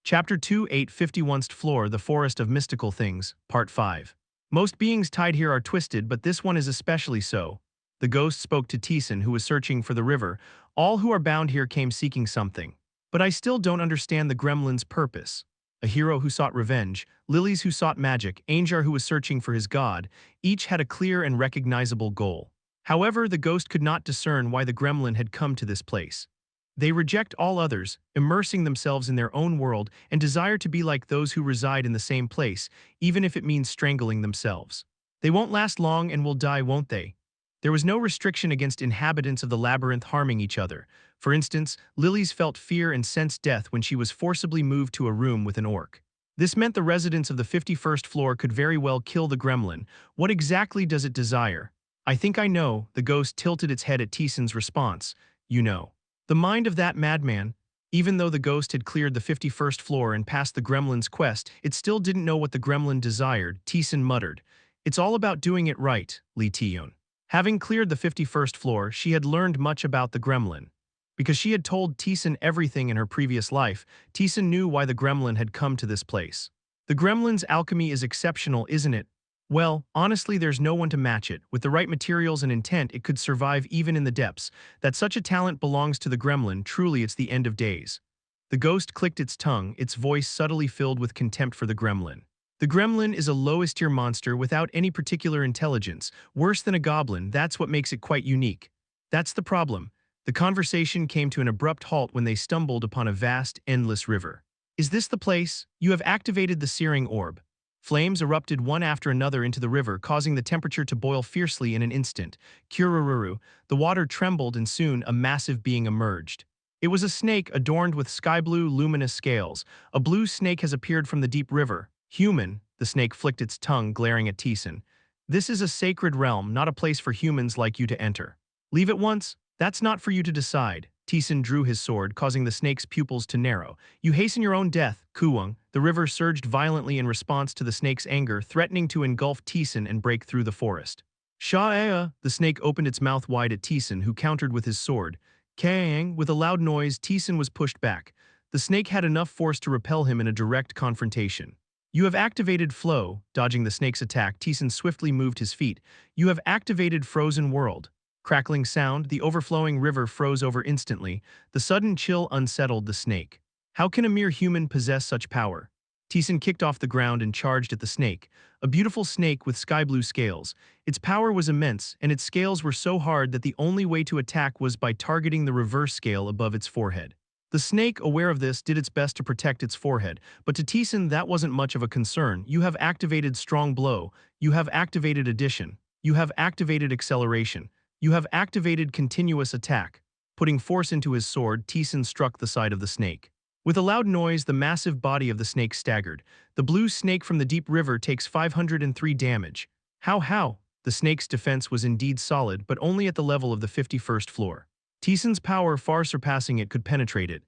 Chapter 2 851st Floor The Forest of Mystical Things, Part 5. Most beings tied here are twisted, but this one is especially so. The ghost spoke to Taesan, who was searching for the river. All who are bound here came seeking something. But I still don't understand the gremlin's purpose. A hero who sought revenge, lilies who sought magic, Anjar who was searching for his god, each had a clear and recognizable goal. However, the ghost could not discern why the gremlin had come to this place. They reject all others, immersing themselves in their own world, and desire to be like those who reside in the same place, even if it means strangling themselves. They won't last long and will die, won't they? There was no restriction against inhabitants of the labyrinth harming each other. For instance, Lilies felt fear and sensed death when she was forcibly moved to a room with an orc. This meant the residents of the 51st floor could very well kill the gremlin. What exactly does it desire? I think I know, the ghost tilted its head at Taesan's response. You know. The mind of that madman. Even though the ghost had cleared the 51st floor and passed the gremlin's quest, it still didn't know what the gremlin desired. Taesan muttered. It's all about doing it right, Lee Taeyeon. Having cleared the 51st floor, she had learned much about the gremlin. Because she had told Taesan everything in her previous life, Taesan knew why the gremlin had come to this place. The gremlin's alchemy is exceptional, isn't it? Well, honestly, there's no one to match it. With the right materials and intent, it could survive even in the depths. That such a talent belongs to the gremlin, truly it's the end of days. The ghost clicked its tongue, its voice subtly filled with contempt for the gremlin. The gremlin is a lowest-tier monster without any particular intelligence, worse than a goblin. That's what makes it quite unique. That's the problem. The conversation came to an abrupt halt when they stumbled upon a vast, endless river. Is this the place? You have activated the searing orb. Flames erupted one after another into the river, causing the temperature to boil fiercely in an instant. Kurururu, the water trembled and soon a massive being emerged. It was a snake adorned with sky-blue, luminous scales. A blue snake has appeared from the deep river. Human, the snake flicked its tongue, glaring at Taesan. This is a sacred realm, not a place for humans like you to enter. Leave at once? That's not for you to decide. Taesan drew his sword, causing the snake's pupils to narrow. You hasten your own death, Kuwang. The river surged violently in response to the snake's anger, threatening to engulf Taesan and break through the forest. Sha'ea, the snake opened its mouth wide at Taesan, who countered with his sword. Kang, with a loud noise, Taesan was pushed back. The snake had enough force to repel him in a direct confrontation. You have activated Flow. Dodging the snake's attack, Taesan swiftly moved his feet. You have activated Frozen World. Crackling sound, the overflowing river froze over instantly. The sudden chill unsettled the snake. How can a mere human possess such power? Taesan kicked off the ground and charged at the snake, a beautiful snake with sky-blue scales. Its power was immense, and its scales were so hard that the only way to attack was by targeting the reverse scale above its forehead. The snake, aware of this, did its best to protect its forehead, but to Taesan that wasn't much of a concern. You have activated Strong Blow. You have activated Addition. You have activated Acceleration. You have activated Continuous Attack. Putting force into his sword, Taesan struck the side of the snake. With a loud noise, the massive body of the snake staggered. The blue snake from the deep river takes 503 damage. How? The snake's defense was indeed solid, but only at the level of the 51st floor. Taesan's power, far surpassing it, could penetrate it.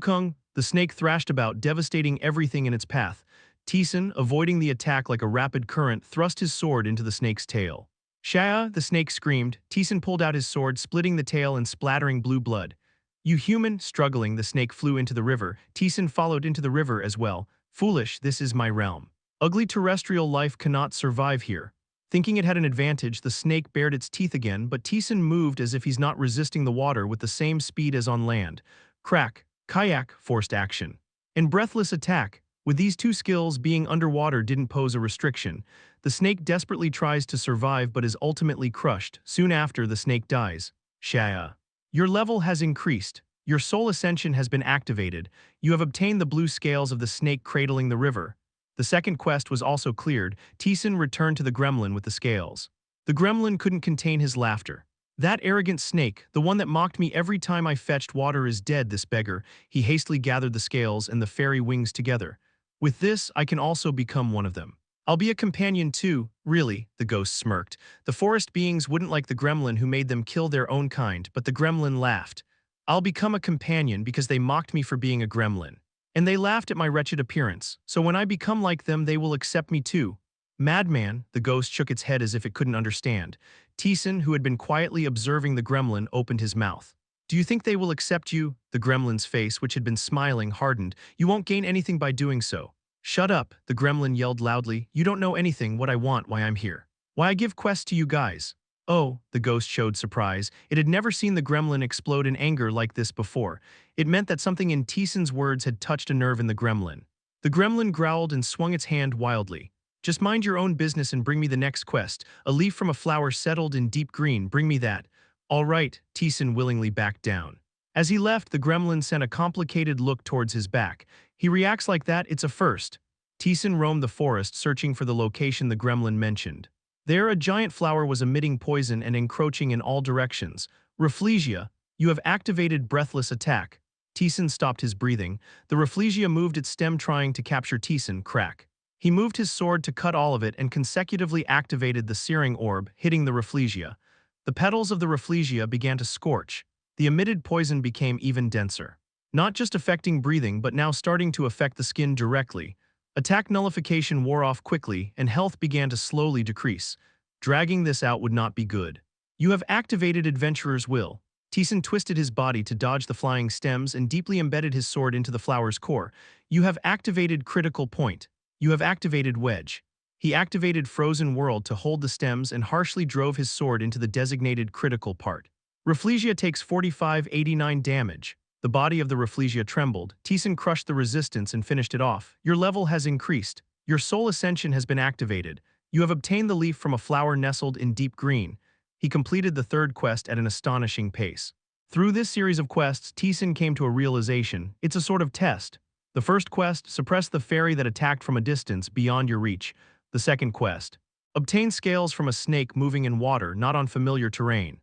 Kung, the snake thrashed about, devastating everything in its path. Taesan, avoiding the attack like a rapid current, thrust his sword into the snake's tail. Shaya, the snake screamed. Teeson pulled out his sword, splitting the tail and splattering blue blood. You human, struggling, the snake flew into the river. Teeson followed into the river as well. Foolish, this is my realm. Ugly terrestrial life cannot survive here. Thinking it had an advantage, the snake bared its teeth again, but Teeson moved as if he's not resisting the water with the same speed as on land. Crack, kayak, forced action. And breathless attack. With these two skills, being underwater didn't pose a restriction. The snake desperately tries to survive but is ultimately crushed. Soon after, the snake dies. Shaya. Your level has increased. Your soul ascension has been activated. You have obtained the blue scales of the snake cradling the river. The second quest was also cleared. Teeson returned to the gremlin with the scales. The gremlin couldn't contain his laughter. That arrogant snake, the one that mocked me every time I fetched water, is dead, this beggar. He hastily gathered the scales and the fairy wings together. With this, I can also become one of them. I'll be a companion too, really, the ghost smirked. The forest beings wouldn't like the gremlin who made them kill their own kind, but the gremlin laughed. I'll become a companion because they mocked me for being a gremlin. And they laughed at my wretched appearance, so when I become like them they will accept me too. Madman, the ghost shook its head as if it couldn't understand. Teeson, who had been quietly observing the gremlin, opened his mouth. Do you think they will accept you? The gremlin's face, which had been smiling, hardened. You won't gain anything by doing so. Shut up, the gremlin yelled loudly. You don't know anything, what I want, why I'm here. Why I give quests to you guys. Oh, the ghost showed surprise. It had never seen the gremlin explode in anger like this before. It meant that something in Teeson's words had touched a nerve in the gremlin. The gremlin growled and swung its hand wildly. Just mind your own business and bring me the next quest. A leaf from a flower settled in deep green, bring me that. All right, Teeson willingly backed down. As he left, the gremlin sent a complicated look towards his back. He reacts like that, it's a first. Teeson roamed the forest, searching for the location the gremlin mentioned. There, a giant flower was emitting poison and encroaching in all directions. Rafflesia, you have activated breathless attack. Teeson stopped his breathing. The Rafflesia moved its stem, trying to capture Teeson. Crack. He moved his sword to cut all of it and consecutively activated the searing orb, hitting the Rafflesia. The petals of the Rafflesia began to scorch. The emitted poison became even denser. Not just affecting breathing, but now starting to affect the skin directly. Attack nullification wore off quickly, and health began to slowly decrease. Dragging this out would not be good. You have activated Adventurer's Will. Teeson twisted his body to dodge the flying stems and deeply embedded his sword into the flower's core. You have activated Critical Point. You have activated Wedge. He activated Frozen World to hold the stems and harshly drove his sword into the designated critical part. Rafflesia takes 45-89 damage. The body of the Rafflesia trembled. Teeson crushed the resistance and finished it off. Your level has increased. Your soul ascension has been activated. You have obtained the leaf from a flower nestled in deep green. He completed the third quest at an astonishing pace. Through this series of quests, Teeson came to a realization. It's a sort of test. The first quest, suppress the fairy that attacked from a distance beyond your reach. The second quest, obtain scales from a snake moving in water, not on familiar terrain.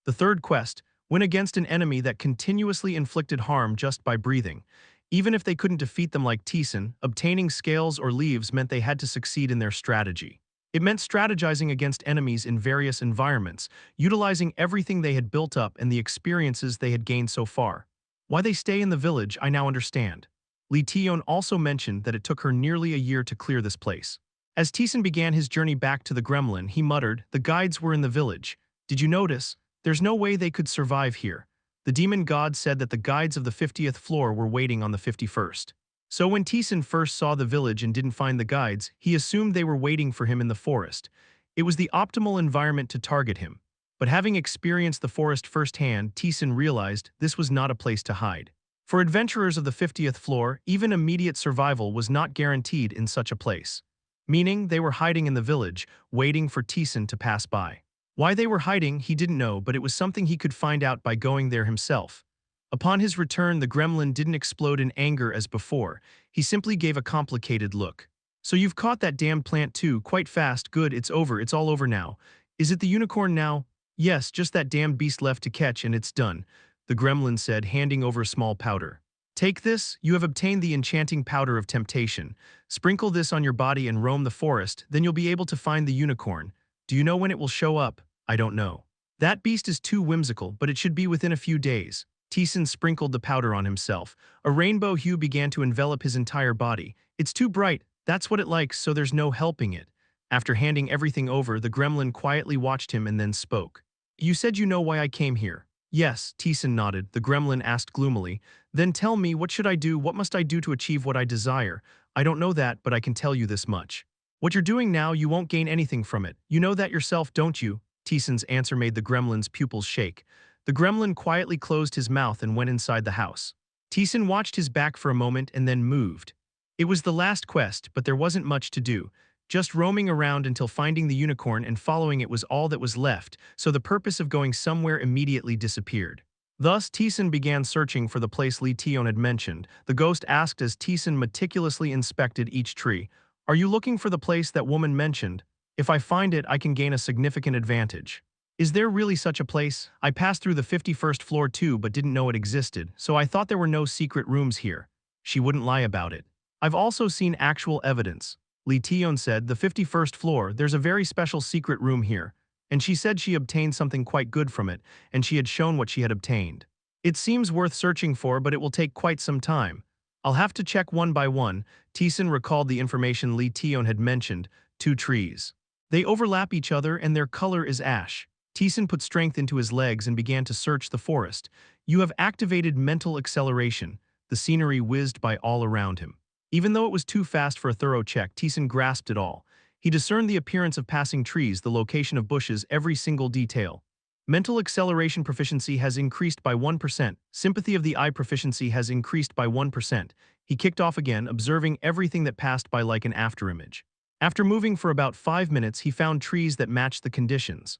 The third quest, win against an enemy that continuously inflicted harm just by breathing. Even if they couldn't defeat them like Teeson, obtaining scales or leaves meant they had to succeed in their strategy. It meant strategizing against enemies in various environments, utilizing everything they had built up and the experiences they had gained so far. Why they stay in the village, I now understand. Lee Tion also mentioned that it took her nearly a year to clear this place. As Teeson began his journey back to the gremlin, he muttered, the guides were in the village. Did you notice? There's no way they could survive here. The demon god said that the guides of the 50th floor were waiting on the 51st. So when Teeson first saw the village and didn't find the guides, he assumed they were waiting for him in the forest. It was the optimal environment to target him. But having experienced the forest firsthand, Teeson realized this was not a place to hide. For adventurers of the 50th floor, even immediate survival was not guaranteed in such a place. Meaning they were hiding in the village, waiting for Teeson to pass by. Why they were hiding, he didn't know, but it was something he could find out by going there himself. Upon his return, the gremlin didn't explode in anger as before. He simply gave a complicated look. So you've caught that damned plant too, quite fast, good, it's over, it's all over now. Is it the unicorn now? Yes, just that damned beast left to catch and it's done, the gremlin said, handing over a small powder. Take this, you have obtained the enchanting powder of temptation. Sprinkle this on your body and roam the forest, then you'll be able to find the unicorn. Do you know when it will show up? I don't know. That beast is too whimsical, but it should be within a few days. Teeson sprinkled the powder on himself. A rainbow hue began to envelop his entire body. It's too bright, that's what it likes, so there's no helping it. After handing everything over, the gremlin quietly watched him and then spoke. You said you know why I came here. Yes, Taesan nodded. The gremlin asked gloomily. Then tell me, what should I do? What must I do to achieve what I desire? I don't know that, but I can tell you this much. What you're doing now, you won't gain anything from it. You know that yourself, don't you? Taesan's answer made the gremlin's pupils shake. The gremlin quietly closed his mouth and went inside the house. Taesan watched his back for a moment and then moved. It was the last quest, but there wasn't much to do. Just roaming around until finding the unicorn and following it was all that was left, so the purpose of going somewhere immediately disappeared. Thus, Taesan began searching for the place Lee Tion had mentioned. The ghost asked as Taesan meticulously inspected each tree. Are you looking for the place that woman mentioned? If I find it, I can gain a significant advantage. Is there really such a place? I passed through the 51st floor too but didn't know it existed, so I thought there were no secret rooms here. She wouldn't lie about it. I've also seen actual evidence. Lee Tion said, the 51st floor, there's a very special secret room here. And she said she obtained something quite good from it, and she had shown what she had obtained. It seems worth searching for, but it will take quite some time. I'll have to check one by one. Taesan recalled the information Lee Tion had mentioned, 2 trees. They overlap each other and their color is ash. Taesan put strength into his legs and began to search the forest. You have activated mental acceleration. The scenery whizzed by all around him. Even though it was too fast for a thorough check, Taesan grasped it all. He discerned the appearance of passing trees, the location of bushes, every single detail. Mental acceleration proficiency has increased by 1%. Sympathy of the eye proficiency has increased by 1%. He kicked off again, observing everything that passed by like an afterimage. After moving for about 5 minutes, he found trees that matched the conditions.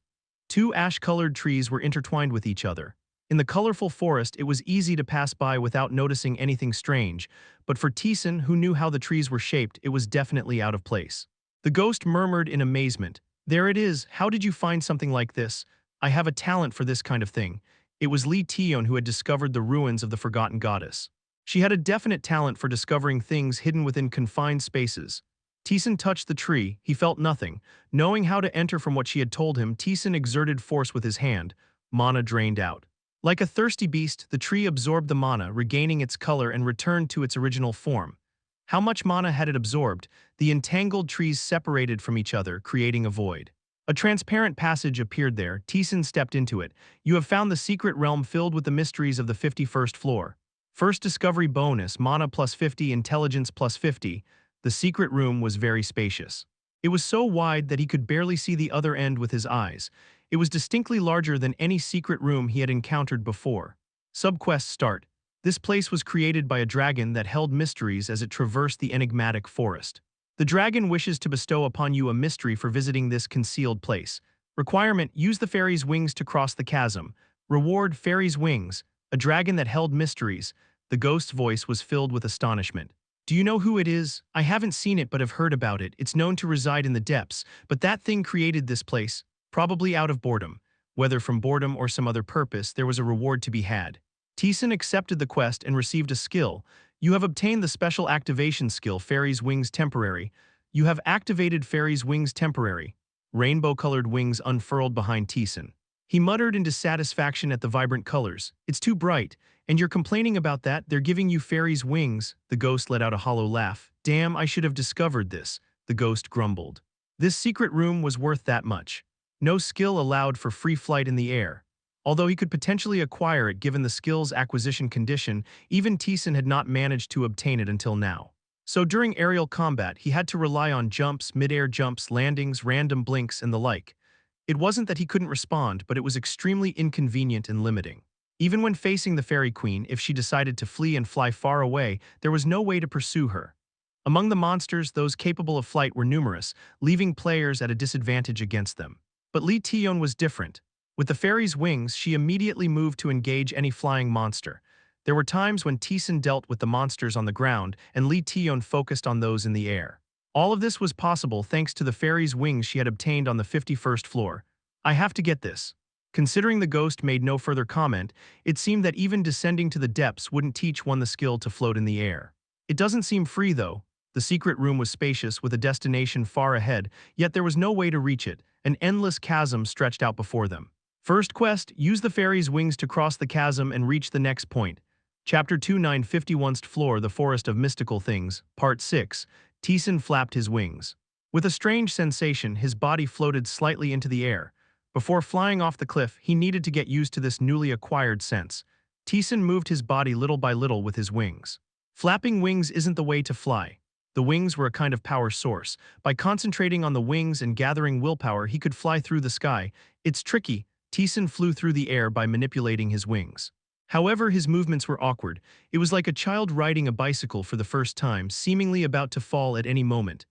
2 ash-colored trees were intertwined with each other. In the colorful forest, it was easy to pass by without noticing anything strange, but for Taesan, who knew how the trees were shaped, it was definitely out of place. The ghost murmured in amazement, "There it is, how did you find something like this? I have a talent for this kind of thing." It was Lee Tion who had discovered the ruins of the forgotten goddess. She had a definite talent for discovering things hidden within confined spaces. Taesan touched the tree, he felt nothing. Knowing how to enter from what she had told him, Taesan exerted force with his hand. Mana drained out. Like a thirsty beast, the tree absorbed the mana, regaining its color and returned to its original form. How much mana had it absorbed? The entangled trees separated from each other, creating a void. A transparent passage appeared there. Taesan stepped into it. You have found the secret realm filled with the mysteries of the 51st floor. First discovery bonus, mana plus 50, intelligence plus 50. The secret room was very spacious. It was so wide that he could barely see the other end with his eyes. It was distinctly larger than any secret room he had encountered before. Subquest start. This place was created by a dragon that held mysteries as it traversed the enigmatic forest. The dragon wishes to bestow upon you a mystery for visiting this concealed place. Requirement: use the fairy's wings to cross the chasm. Reward: fairy's wings. A dragon that held mysteries. The ghost's voice was filled with astonishment. Do you know who it is? I haven't seen it but have heard about it. It's known to reside in the depths, but that thing created this place. Probably out of boredom. Whether from boredom or some other purpose, there was a reward to be had. Taesan accepted the quest and received a skill. You have obtained the special activation skill, Fairy's Wings Temporary. You have activated Fairy's Wings Temporary. Rainbow-colored wings unfurled behind Taesan. He muttered in dissatisfaction at the vibrant colors. It's too bright, and you're complaining about that? They're giving you fairy's wings. The ghost let out a hollow laugh. Damn, I should have discovered this, the ghost grumbled. This secret room was worth that much. No skill allowed for free flight in the air. Although he could potentially acquire it given the skill's acquisition condition, even Taesan had not managed to obtain it until now. So during aerial combat, he had to rely on jumps, mid-air jumps, landings, random blinks, and the like. It wasn't that he couldn't respond, but it was extremely inconvenient and limiting. Even when facing the Fairy Queen, if she decided to flee and fly far away, there was no way to pursue her. Among the monsters, those capable of flight were numerous, leaving players at a disadvantage against them. But Lee Tion was different. With the fairy's wings, she immediately moved to engage any flying monster. There were times when Taesan dealt with the monsters on the ground, and Lee Tion focused on those in the air. All of this was possible thanks to the fairy's wings she had obtained on the 51st floor. I have to get this. Considering the ghost made no further comment, it seemed that even descending to the depths wouldn't teach one the skill to float in the air. It doesn't seem free though. The secret room was spacious with a destination far ahead, yet there was no way to reach it. An endless chasm stretched out before them. First quest, use the fairy's wings to cross the chasm and reach the next point. Chapter 2 951st Floor, The Forest of Mystical Things, Part 6. Taesan flapped his wings. With a strange sensation, his body floated slightly into the air. Before flying off the cliff, he needed to get used to this newly acquired sense. Taesan moved his body little by little with his wings. Flapping wings isn't the way to fly. The wings were a kind of power source. By concentrating on the wings and gathering willpower, he could fly through the sky. It's tricky. Taesan flew through the air by manipulating his wings. However, his movements were awkward. It was like a child riding a bicycle for the first time, seemingly about to fall at any moment.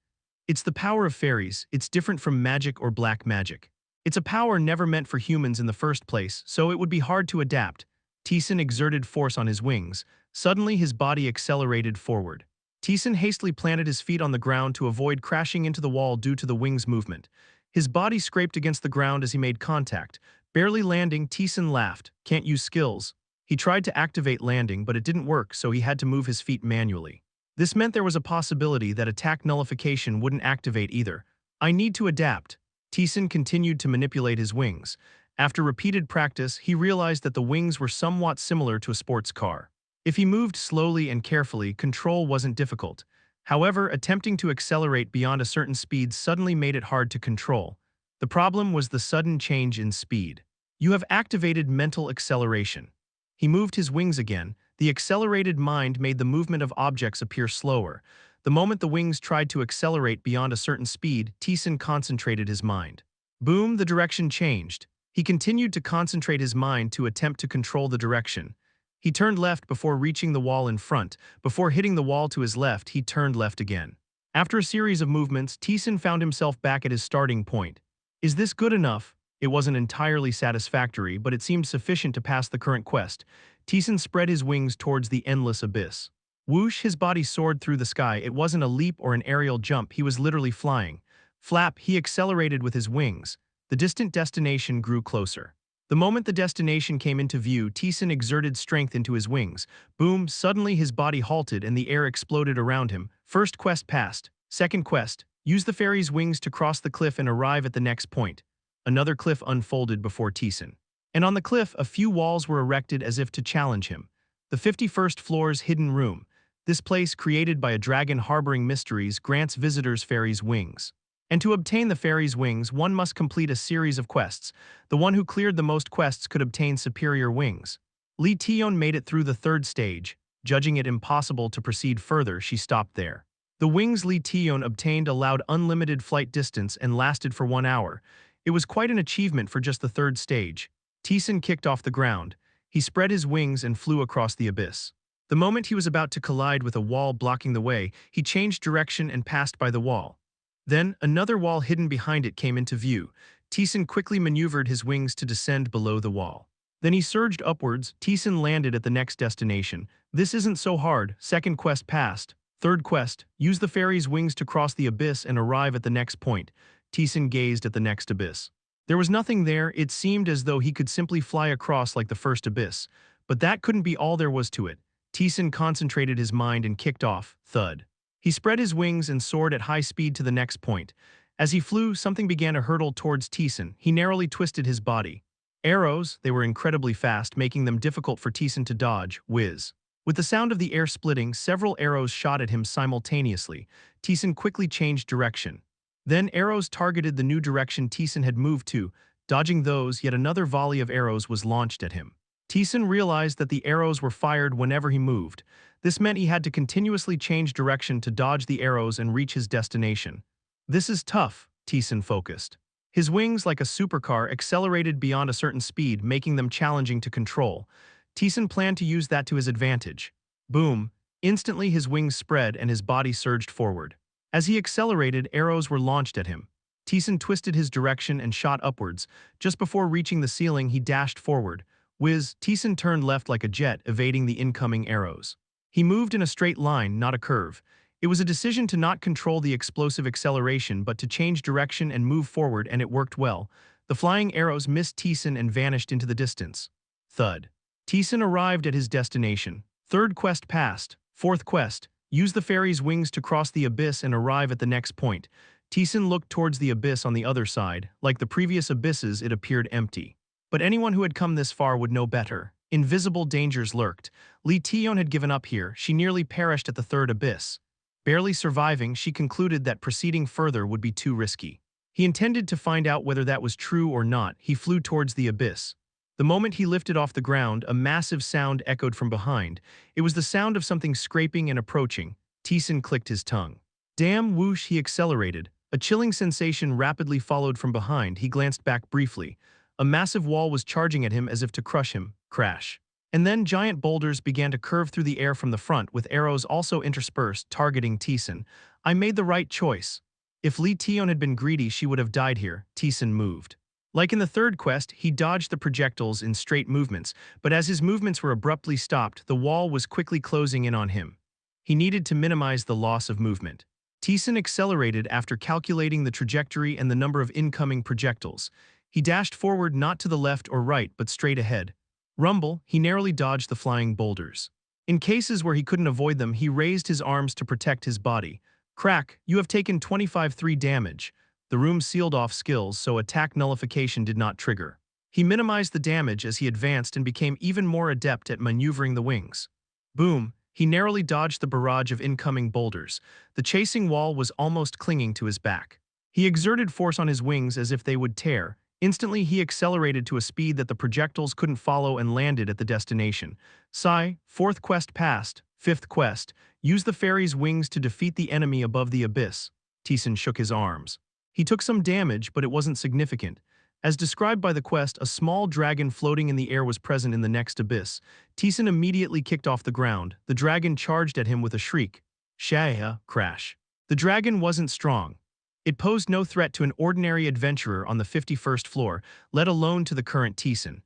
It's the power of fairies. It's different from magic or black magic. It's a power never meant for humans in the first place, so it would be hard to adapt. Taesan exerted force on his wings. Suddenly, his body accelerated forward. Taesan hastily planted his feet on the ground to avoid crashing into the wall due to the wings' movement. His body scraped against the ground as he made contact. Barely landing, Taesan laughed. Can't use skills. He tried to activate landing, but it didn't work, so he had to move his feet manually. This meant there was a possibility that attack nullification wouldn't activate either. I need to adapt. Taesan continued to manipulate his wings. After repeated practice, he realized that the wings were somewhat similar to a sports car. If he moved slowly and carefully, control wasn't difficult. However, attempting to accelerate beyond a certain speed suddenly made it hard to control. The problem was the sudden change in speed. You have activated mental acceleration. He moved his wings again. The accelerated mind made the movement of objects appear slower. The moment the wings tried to accelerate beyond a certain speed, Taesan concentrated his mind. Boom, the direction changed. He continued to concentrate his mind to attempt to control the direction. He turned left before reaching the wall in front. Before hitting the wall to his left, he turned left again. After a series of movements, Taesan found himself back at his starting point. Is this good enough? It wasn't entirely satisfactory, but it seemed sufficient to pass the current quest. Taesan spread his wings towards the endless abyss. Whoosh, his body soared through the sky. It wasn't a leap or an aerial jump, he was literally flying. Flap, he accelerated with his wings. The distant destination grew closer. The moment the destination came into view, Taesan exerted strength into his wings. Boom, suddenly his body halted and the air exploded around him. First quest passed. Second quest, use the fairy's wings to cross the cliff and arrive at the next point. Another cliff unfolded before Taesan. And on the cliff, a few walls were erected as if to challenge him. The 51st floor's hidden room. This place, created by a dragon harboring mysteries, grants visitors fairies' wings. And to obtain the fairies' wings, one must complete a series of quests. The one who cleared the most quests could obtain superior wings. Lee Taeyeon made it through the third stage. Judging it impossible to proceed further, she stopped there. The wings Lee Taeyeon obtained allowed unlimited flight distance and lasted for 1 hour. It was quite an achievement for just the third stage. Taesan kicked off the ground. He spread his wings and flew across the abyss. The moment he was about to collide with a wall blocking the way, he changed direction and passed by the wall. Then, another wall hidden behind it came into view. Taesan quickly maneuvered his wings to descend below the wall. Then he surged upwards. Taesan landed at the next destination. This isn't so hard. Second quest passed. Third quest, use the fairy's wings to cross the abyss and arrive at the next point. Taesan gazed at the next abyss. There was nothing there. It seemed as though he could simply fly across like the first abyss. But that couldn't be all there was to it. Taesan concentrated his mind and kicked off. Thud. He spread his wings and soared at high speed to the next point. As he flew, something began to hurtle towards Taesan. He narrowly twisted his body. Arrows, they were incredibly fast, making them difficult for Taesan to dodge. Whiz. With the sound of the air splitting, several arrows shot at him simultaneously. Taesan quickly changed direction. Then arrows targeted the new direction Taesan had moved to. Dodging those, yet another volley of arrows was launched at him. Taesan realized that the arrows were fired whenever he moved. This meant he had to continuously change direction to dodge the arrows and reach his destination. This is tough, Taesan focused. His wings, like a supercar, accelerated beyond a certain speed, making them challenging to control. Taesan planned to use that to his advantage. Boom! Instantly his wings spread and his body surged forward. As he accelerated, arrows were launched at him. Taesan twisted his direction and shot upwards. Just before reaching the ceiling, he dashed forward. Whiz, Taesan turned left like a jet, evading the incoming arrows. He moved in a straight line, not a curve. It was a decision to not control the explosive acceleration but to change direction and move forward, and it worked well. The flying arrows missed Taesan and vanished into the distance. Thud. Taesan arrived at his destination. Third quest passed. Fourth quest, use the fairy's wings to cross the abyss and arrive at the next point. Taesan looked towards the abyss on the other side. Like the previous abysses, it appeared empty. But anyone who had come this far would know better. Invisible dangers lurked. Lee Taeyeon had given up here. She nearly perished at the third abyss. Barely surviving, she concluded that proceeding further would be too risky. He intended to find out whether that was true or not. He flew towards the abyss. The moment he lifted off the ground, a massive sound echoed from behind. It was the sound of something scraping and approaching. Taesan clicked his tongue. Damn, whoosh, he accelerated. A chilling sensation rapidly followed from behind. He glanced back briefly. A massive wall was charging at him as if to crush him. Crash. And then giant boulders began to curve through the air from the front, with arrows also interspersed, targeting Taesan. I made the right choice. If Lee Taeyeon had been greedy, she would have died here. Taesan moved. Like in the third quest, he dodged the projectiles in straight movements, but as his movements were abruptly stopped, the wall was quickly closing in on him. He needed to minimize the loss of movement. Taesan accelerated after calculating the trajectory and the number of incoming projectiles. He dashed forward, not to the left or right, but straight ahead. Rumble, he narrowly dodged the flying boulders. In cases where he couldn't avoid them, he raised his arms to protect his body. Crack, you have taken 25-3 damage. The room sealed off skills, so attack nullification did not trigger. He minimized the damage as he advanced and became even more adept at maneuvering the wings. Boom, he narrowly dodged the barrage of incoming boulders. The chasing wall was almost clinging to his back. He exerted force on his wings as if they would tear. Instantly, he accelerated to a speed that the projectiles couldn't follow and landed at the destination. Sigh, fourth quest passed. Fifth quest, use the fairy's wings to defeat the enemy above the abyss. Taesan shook his arms. He took some damage, but it wasn't significant. As described by the quest, a small dragon floating in the air was present in the next abyss. Taesan immediately kicked off the ground. The dragon charged at him with a shriek. Shaya, crash. The dragon wasn't strong. It posed no threat to an ordinary adventurer on the 51st floor, let alone to the current Taesan.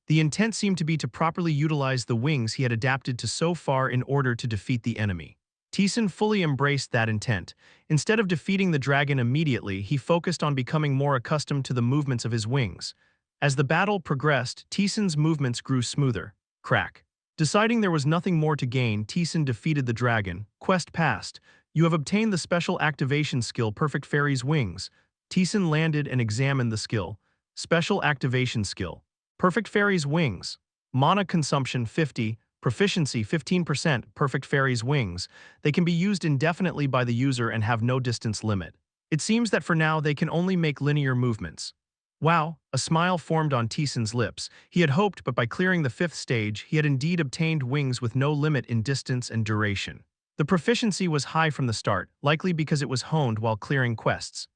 The intent seemed to be to properly utilize the wings he had adapted to so far in order to defeat the enemy. Taesan fully embraced that intent. Instead of defeating the dragon immediately, he focused on becoming more accustomed to the movements of his wings. As the battle progressed, Taesan's movements grew smoother. Crack. Deciding there was nothing more to gain, Taesan defeated the dragon. Quest passed. You have obtained the special activation skill Perfect Fairy's Wings. Taesan landed and examined the skill. Special activation skill. Perfect Fairy's Wings. Mana consumption 50. Proficiency 15%. Perfect Fairy's Wings. They can be used indefinitely by the user and have no distance limit. It seems that for now they can only make linear movements. Wow, a smile formed on Taesan's lips. He had hoped, but by clearing the 5th stage, he had indeed obtained wings with no limit in distance and duration. The proficiency was high from the start, likely because it was honed while clearing quests.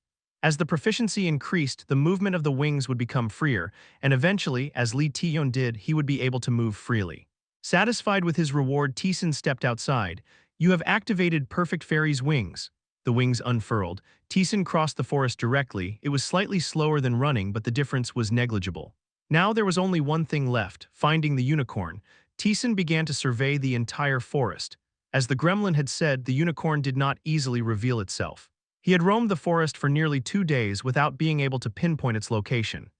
As the proficiency increased, the movement of the wings would become freer, and eventually, as Lee Taeyeon did, he would be able to move freely. Satisfied with his reward, Taesan stepped outside. You have activated Perfect Fairy's Wings. The wings unfurled. Taesan crossed the forest directly. It was slightly slower than running, but the difference was negligible. Now there was only one thing left, finding the unicorn. Taesan began to survey the entire forest. As the gremlin had said, the unicorn did not easily reveal itself. He had roamed the forest for nearly 2 days without being able to pinpoint its location.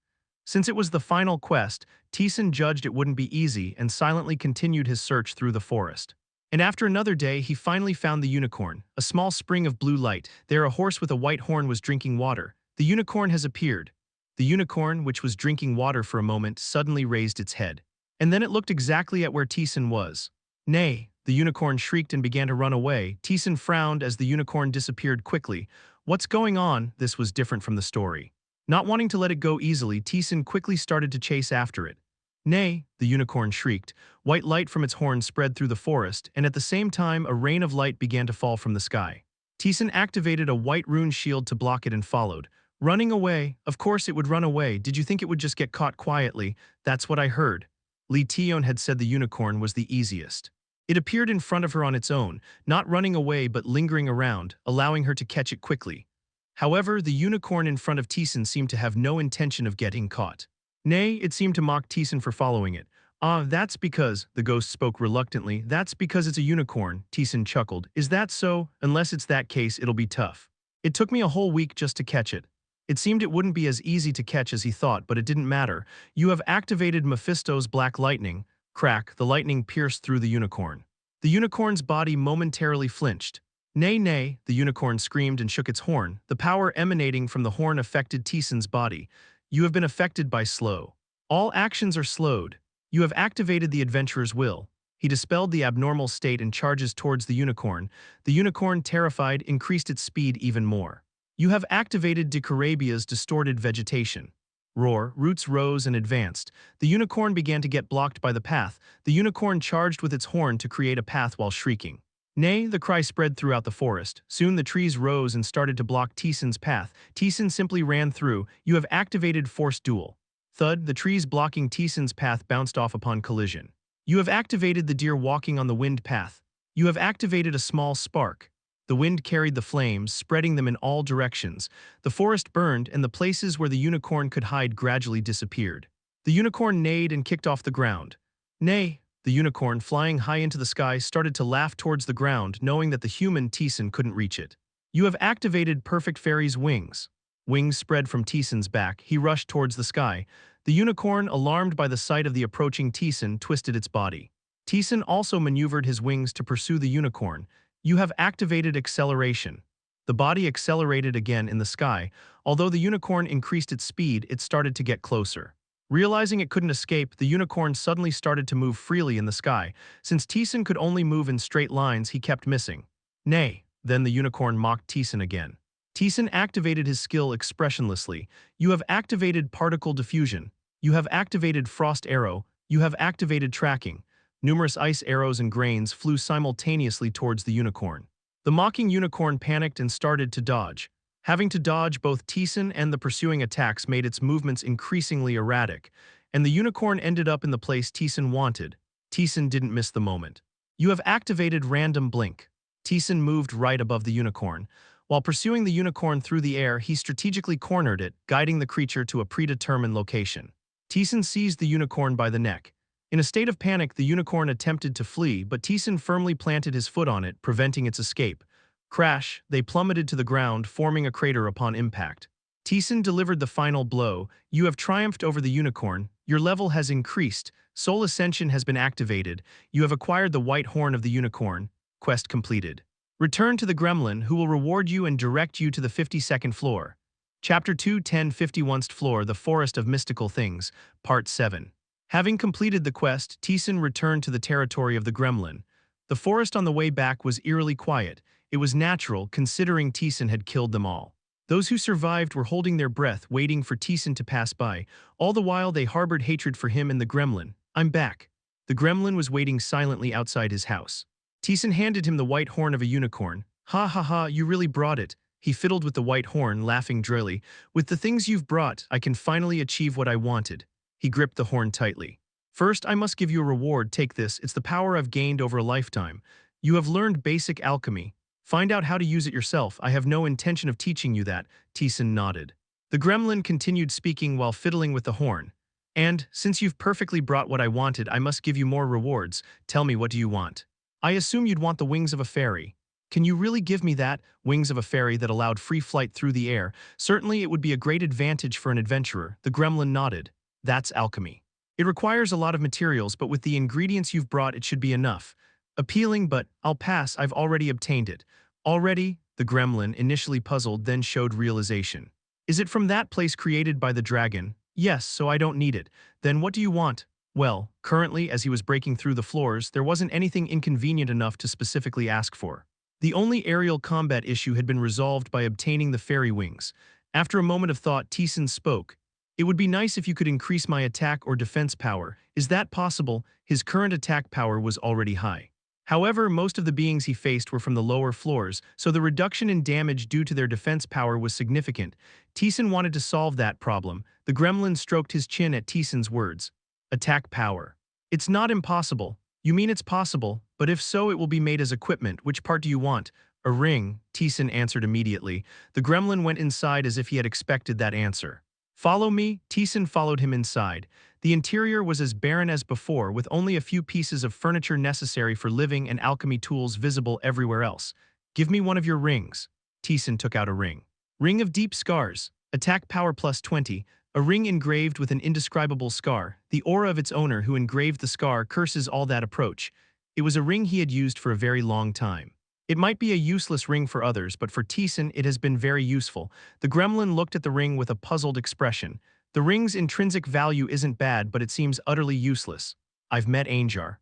Since it was the final quest, Taesan judged it wouldn't be easy and silently continued his search through the forest. And after another day, he finally found the unicorn, a small spring of blue light. There a horse with a white horn was drinking water. The unicorn has appeared. The unicorn, which was drinking water for a moment, suddenly raised its head. And then it looked exactly at where Taesan was. Nay, the unicorn shrieked and began to run away. Taesan frowned as the unicorn disappeared quickly. What's going on? This was different from the story. Not wanting to let it go easily, Taesan quickly started to chase after it. Nay, the unicorn shrieked. White light from its horn spread through the forest, and at the same time a rain of light began to fall from the sky. Taesan activated a white rune shield to block it and followed. Running away? Of course it would run away. Did you think it would just get caught quietly? That's what I heard. Lee Taeyeon had said the unicorn was the easiest. It appeared in front of her on its own, not running away but lingering around, allowing her to catch it quickly. However, the unicorn in front of Taesan seemed to have no intention of getting caught. Nay, it seemed to mock Taesan for following it. That's because, the ghost spoke reluctantly, that's because it's a unicorn, Taesan chuckled. Is that so? Unless it's that case, it'll be tough. It took me a whole week just to catch it. It seemed it wouldn't be as easy to catch as he thought, but it didn't matter. You have activated Mephisto's black lightning. Crack, the lightning pierced through the unicorn. The unicorn's body momentarily flinched. Nay, nay, the unicorn screamed and shook its horn. The power emanating from the horn affected Taesan's body. You have been affected by slow. All actions are slowed. You have activated the adventurer's will. He dispelled the abnormal state and charges towards the unicorn. The unicorn, terrified, increased its speed even more. You have activated Dicarabia's distorted vegetation. Roar, roots rose and advanced. The unicorn began to get blocked by the path. The unicorn charged with its horn to create a path while shrieking. Nay, the cry spread throughout the forest. Soon the trees rose and started to block Taesan's path. Taesan simply ran through. You have activated Force Duel. Thud, the trees blocking Taesan's path bounced off upon collision. You have activated the deer walking on the wind path. You have activated a small spark. The wind carried the flames, spreading them in all directions. The forest burned, and the places where the unicorn could hide gradually disappeared. The unicorn neighed and kicked off the ground. Nay, the unicorn, flying high into the sky, started to laugh towards the ground, knowing that the human Taesan couldn't reach it. You have activated Perfect Fairy's wings. Wings spread from Taesan's back. He rushed towards the sky. The unicorn, alarmed by the sight of the approaching Taesan, twisted its body. Taesan also maneuvered his wings to pursue the unicorn. You have activated acceleration. The body accelerated again in the sky. Although the unicorn increased its speed, it started to get closer. Realizing it couldn't escape, the unicorn suddenly started to move freely in the sky. Since Taesan could only move in straight lines, he kept missing. Nay, then the unicorn mocked Taesan again. Taesan activated his skill expressionlessly. You have activated particle diffusion. You have activated Frost Arrow. You have activated tracking. Numerous ice arrows and grains flew simultaneously towards the unicorn. The mocking unicorn panicked and started to dodge. Having to dodge both Taesan and the pursuing attacks made its movements increasingly erratic, and the unicorn ended up in the place Taesan wanted. Taesan didn't miss the moment. You have activated Random Blink. Taesan moved right above the unicorn. While pursuing the unicorn through the air, he strategically cornered it, guiding the creature to a predetermined location. Taesan seized the unicorn by the neck. In a state of panic, the unicorn attempted to flee, but Taesan firmly planted his foot on it, preventing its escape. Crash, they plummeted to the ground, forming a crater upon impact. Taesan delivered the final blow. You have triumphed over the unicorn. Your level has increased. Soul Ascension has been activated. You have acquired the white horn of the unicorn. Quest completed. Return to the gremlin, who will reward you and direct you to the 52nd floor. Chapter 2, 1051st Floor, The Forest of Mystical Things, Part 7. Having completed the quest, Taesan returned to the territory of the gremlin. The forest on the way back was eerily quiet. It was natural, considering Taesan had killed them all. Those who survived were holding their breath, waiting for Taesan to pass by. All the while they harbored hatred for him and the gremlin. I'm back. The gremlin was waiting silently outside his house. Taesan handed him the white horn of a unicorn. Ha ha ha, you really brought it. He fiddled with the white horn, laughing drily. With the things you've brought, I can finally achieve what I wanted. He gripped the horn tightly. First, I must give you a reward. Take this. It's the power I've gained over a lifetime. You have learned basic alchemy. Find out how to use it yourself. I have no intention of teaching you that. Taesan nodded. The gremlin continued speaking while fiddling with the horn. And, since you've perfectly brought what I wanted, I must give you more rewards. Tell me, what do you want? I assume you'd want the wings of a fairy. Can you really give me that? Wings of a fairy that allowed free flight through the air. Certainly it would be a great advantage for an adventurer. The gremlin nodded. That's alchemy. It requires a lot of materials, but with the ingredients you've brought, it should be enough. Appealing, but I'll pass. I've already obtained it. Already? The gremlin, initially puzzled, then showed realization. Is it from that place created by the dragon? Yes, so I don't need it. Then what do you want? Well, currently, as he was breaking through the floors, there wasn't anything inconvenient enough to specifically ask for. The only aerial combat issue had been resolved by obtaining the fairy wings. After a moment of thought, Taesan spoke. It would be nice if you could increase my attack or defense power. Is that possible? His current attack power was already high. However, most of the beings he faced were from the lower floors, so the reduction in damage due to their defense power was significant. Taesan wanted to solve that problem. The gremlin stroked his chin at Taesan's words. Attack power. It's not impossible. You mean it's possible, but if so, it will be made as equipment. Which part do you want? A ring, Taesan answered immediately. The gremlin went inside as if he had expected that answer. Follow me. Taesan followed him inside. The interior was as barren as before, with only a few pieces of furniture necessary for living and alchemy tools visible everywhere else. Give me one of your rings. Taesan took out a ring. Ring of Deep Scars. Attack power plus 20. A ring engraved with an indescribable scar. The aura of its owner who engraved the scar curses all that approach. It was a ring he had used for a very long time. It might be a useless ring for others, but for Taesan it has been very useful. The gremlin looked at the ring with a puzzled expression. The ring's intrinsic value isn't bad, but it seems utterly useless. I've met Anjar.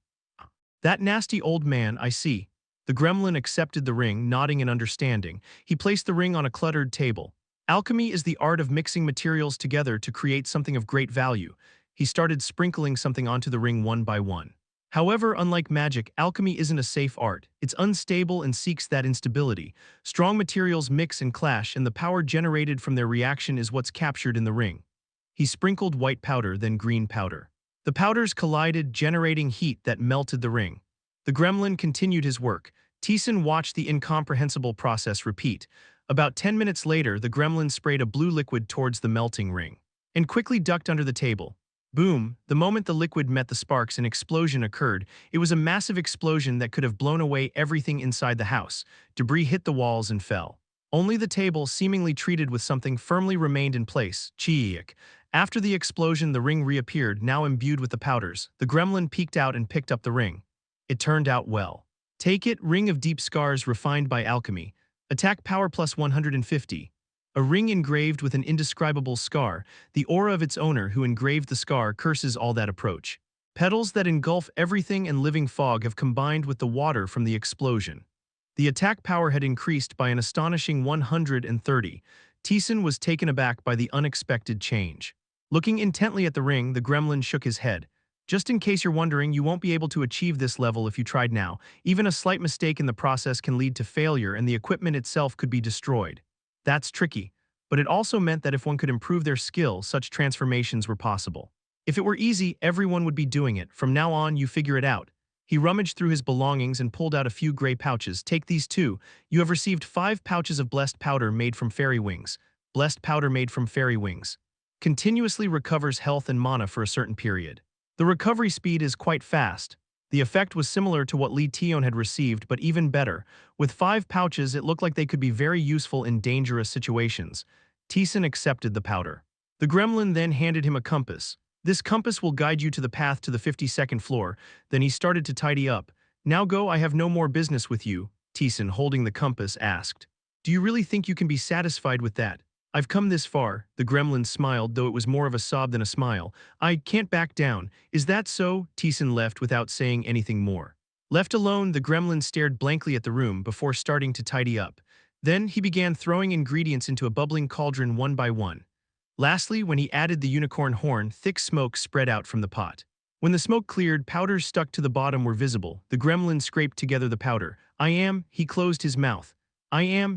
That nasty old man, I see. The gremlin accepted the ring, nodding in understanding. He placed the ring on a cluttered table. Alchemy is the art of mixing materials together to create something of great value. He started sprinkling something onto the ring one by one. However, unlike magic, alchemy isn't a safe art. It's unstable and seeks that instability. Strong materials mix and clash, and the power generated from their reaction is what's captured in the ring. He sprinkled white powder, then green powder. The powders collided, generating heat that melted the ring. The gremlin continued his work. Taesan watched the incomprehensible process repeat. About 10 minutes later, the gremlin sprayed a blue liquid towards the melting ring and quickly ducked under the table. Boom! The moment the liquid met the sparks, an explosion occurred. It was a massive explosion that could have blown away everything inside the house. Debris hit the walls and fell. Only the table, seemingly treated with something, firmly remained in place. Cheek. After the explosion, the ring reappeared, now imbued with the powders. The gremlin peeked out and picked up the ring. It turned out well. Take it, Ring of Deep Scars refined by alchemy. Attack power plus 150. A ring engraved with an indescribable scar. The aura of its owner who engraved the scar curses all that approach. Petals that engulf everything and living fog have combined with the water from the explosion. The attack power had increased by an astonishing 130. Taesan was taken aback by the unexpected change. Looking intently at the ring, the gremlin shook his head. Just in case you're wondering, you won't be able to achieve this level if you tried now. Even a slight mistake in the process can lead to failure, and the equipment itself could be destroyed. That's tricky, but it also meant that if one could improve their skill, such transformations were possible. If it were easy, everyone would be doing it. From now on, you figure it out. He rummaged through his belongings and pulled out a few gray pouches. Take these too. You have received 5 pouches of blessed powder made from fairy wings. Blessed powder made from fairy wings. Continuously recovers health and mana for a certain period. The recovery speed is quite fast. The effect was similar to what Lee Tion had received, but even better. With 5 pouches, it looked like they could be very useful in dangerous situations. Taesan accepted the powder. The gremlin then handed him a compass. This compass will guide you to the path to the 52nd floor. Then he started to tidy up. Now go, I have no more business with you, Taesan, holding the compass, asked. Do you really think you can be satisfied with that? I've come this far, the gremlin smiled, though it was more of a sob than a smile. I can't back down. Is that so? Taesan left without saying anything more. Left alone, the gremlin stared blankly at the room before starting to tidy up. Then he began throwing ingredients into a bubbling cauldron one by one. Lastly, when he added the unicorn horn, thick smoke spread out from the pot. When the smoke cleared, powders stuck to the bottom were visible. The gremlin scraped together the powder. He closed his mouth.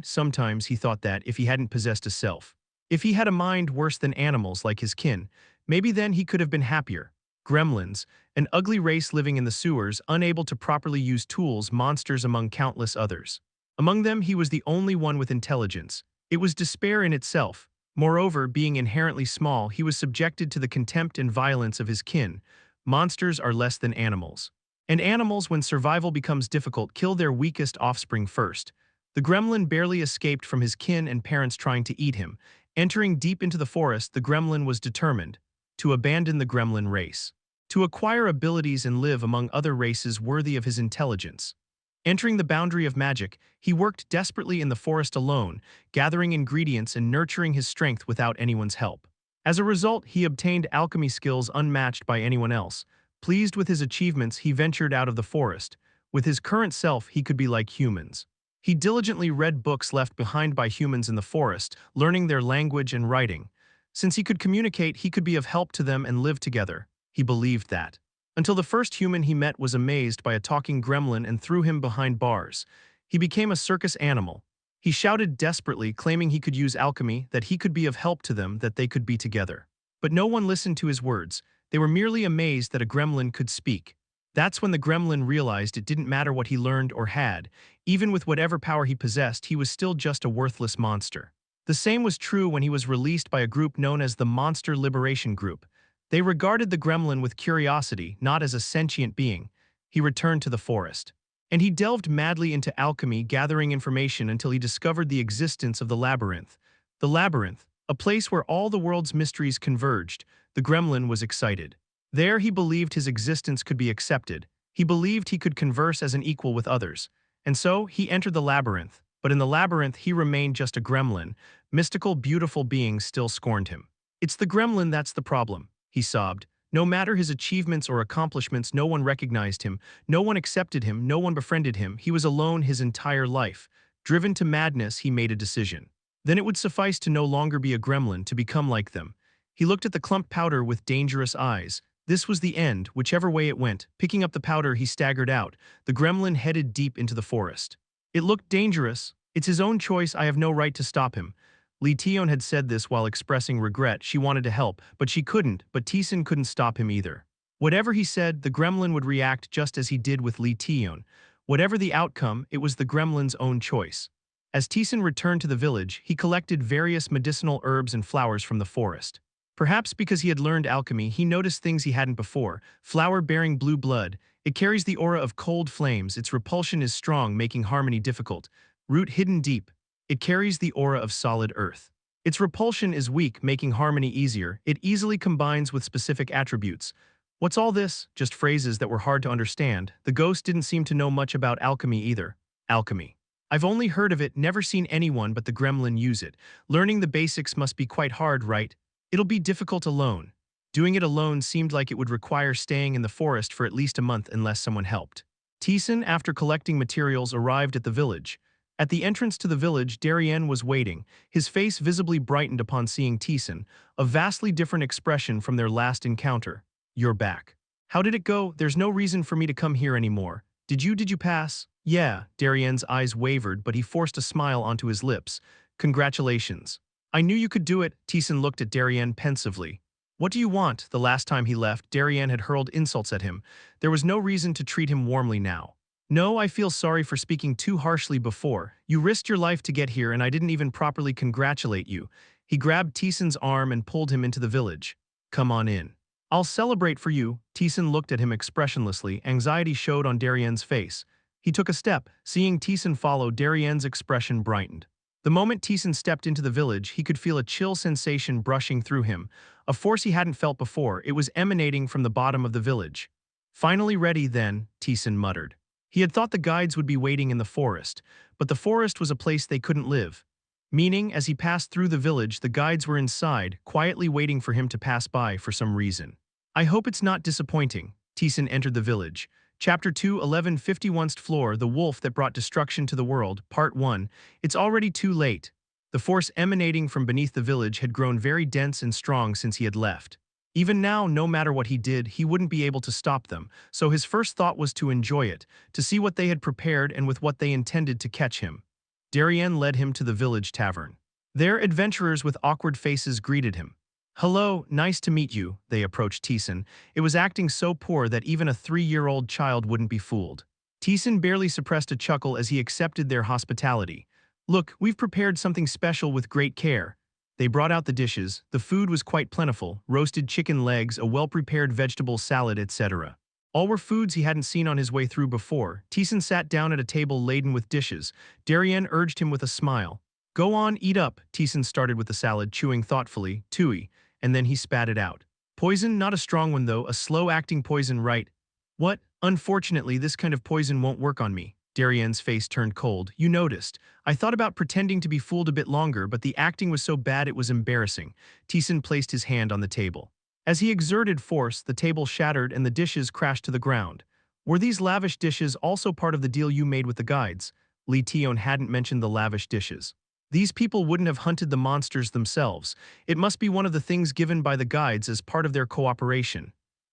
Sometimes he thought that, if he hadn't possessed a self. If he had a mind worse than animals like his kin, maybe then he could have been happier. Gremlins, an ugly race living in the sewers, unable to properly use tools, monsters among countless others. Among them, he was the only one with intelligence. It was despair in itself. Moreover, being inherently small, he was subjected to the contempt and violence of his kin. Monsters are less than animals. And animals, when survival becomes difficult, kill their weakest offspring first. The gremlin barely escaped from his kin and parents trying to eat him. Entering deep into the forest, the gremlin was determined to abandon the gremlin race, to acquire abilities and live among other races worthy of his intelligence. Entering the boundary of magic, he worked desperately in the forest alone, gathering ingredients and nurturing his strength without anyone's help. As a result, he obtained alchemy skills unmatched by anyone else. Pleased with his achievements, he ventured out of the forest. With his current self, he could be like humans. He diligently read books left behind by humans in the forest, learning their language and writing. Since he could communicate, he could be of help to them and live together. He believed that. Until the first human he met was amazed by a talking gremlin and threw him behind bars. He became a circus animal. He shouted desperately, claiming he could use alchemy, that he could be of help to them, that they could be together. But no one listened to his words. They were merely amazed that a gremlin could speak. That's when the gremlin realized it didn't matter what he learned or had. Even with whatever power he possessed, he was still just a worthless monster. The same was true when he was released by a group known as the Monster Liberation Group. They regarded the gremlin with curiosity, not as a sentient being. He returned to the forest. And he delved madly into alchemy, gathering information until he discovered the existence of the labyrinth. The labyrinth, a place where all the world's mysteries converged. The gremlin was excited. There he believed his existence could be accepted. He believed he could converse as an equal with others. And so he entered the labyrinth. But in the labyrinth he remained just a gremlin. Mystical, beautiful beings still scorned him. It's the gremlin that's the problem, he sobbed. No matter his achievements or accomplishments, no one recognized him, no one accepted him, no one befriended him. He was alone his entire life. Driven to madness, he made a decision. Then it would suffice to no longer be a gremlin, to become like them. He looked at the clumped powder with dangerous eyes. This was the end, whichever way it went. Picking up the powder, he staggered out. The gremlin headed deep into the forest. It looked dangerous. It's his own choice, I have no right to stop him. Lee Tion had said this while expressing regret. She wanted to help, but she couldn't, but Taesan couldn't stop him either. Whatever he said, the gremlin would react just as he did with Lee Tion. Whatever the outcome, it was the gremlin's own choice. As Taesan returned to the village, he collected various medicinal herbs and flowers from the forest. Perhaps because he had learned alchemy, he noticed things he hadn't before. Flower bearing blue blood. It carries the aura of cold flames. Its repulsion is strong, making harmony difficult. Root hidden deep. It carries the aura of solid earth. Its repulsion is weak, making harmony easier. It easily combines with specific attributes. What's all this? Just phrases that were hard to understand. The ghost didn't seem to know much about alchemy either. Alchemy. I've only heard of it, never seen anyone but the gremlin use it. Learning the basics must be quite hard, right? It'll be difficult alone. Doing it alone seemed like it would require staying in the forest for at least a month unless someone helped. Taesan, after collecting materials, arrived at the village. At the entrance to the village, Darien was waiting, his face visibly brightened upon seeing Taesan, a vastly different expression from their last encounter. You're back. How did it go? There's no reason for me to come here anymore. Did you pass? Yeah, Darien's eyes wavered, but he forced a smile onto his lips. Congratulations. I knew you could do it. Taesan looked at Darien pensively. What do you want? The last time he left, Darien had hurled insults at him. There was no reason to treat him warmly now. No, I feel sorry for speaking too harshly before. You risked your life to get here and I didn't even properly congratulate you. He grabbed Taesan's arm and pulled him into the village. Come on in. I'll celebrate for you. Taesan looked at him expressionlessly. Anxiety showed on Darien's face. He took a step. Seeing Taesan follow, Darien's expression brightened. The moment Taesan stepped into the village, he could feel a chill sensation brushing through him, a force he hadn't felt before. It was emanating from the bottom of the village. Finally ready then, Taesan muttered. He had thought the guides would be waiting in the forest, but the forest was a place they couldn't live. Meaning, as he passed through the village, the guides were inside, quietly waiting for him to pass by for some reason. I hope it's not disappointing. Taesan entered the village. Chapter 2, 1151st Floor, The Wolf That Brought Destruction to the World, Part 1. It's already too late. The force emanating from beneath the village had grown very dense and strong since he had left. Even now, no matter what he did, he wouldn't be able to stop them, so his first thought was to enjoy it, to see what they had prepared and with what they intended to catch him. Darien led him to the village tavern. There, adventurers with awkward faces greeted him. Hello, nice to meet you, they approached Taesan. It was acting so poor that even a 3-year-old child wouldn't be fooled. Taesan barely suppressed a chuckle as he accepted their hospitality. Look, we've prepared something special with great care. They brought out the dishes. The food was quite plentiful, roasted chicken legs, a well-prepared vegetable salad, etc. All were foods he hadn't seen on his way through before. Taesan sat down at a table laden with dishes. Darien urged him with a smile. Go on, eat up. Taesan started with the salad, chewing thoughtfully, tooey, and then he spat it out. Poison, not a strong one though, a slow-acting poison, right? What? Unfortunately, this kind of poison won't work on me. Darien's face turned cold. You noticed. I thought about pretending to be fooled a bit longer, but the acting was so bad it was embarrassing. Taesan placed his hand on the table. As he exerted force, the table shattered and the dishes crashed to the ground. Were these lavish dishes also part of the deal you made with the guides? Lee Tion hadn't mentioned the lavish dishes. These people wouldn't have hunted the monsters themselves. It must be one of the things given by the guides as part of their cooperation.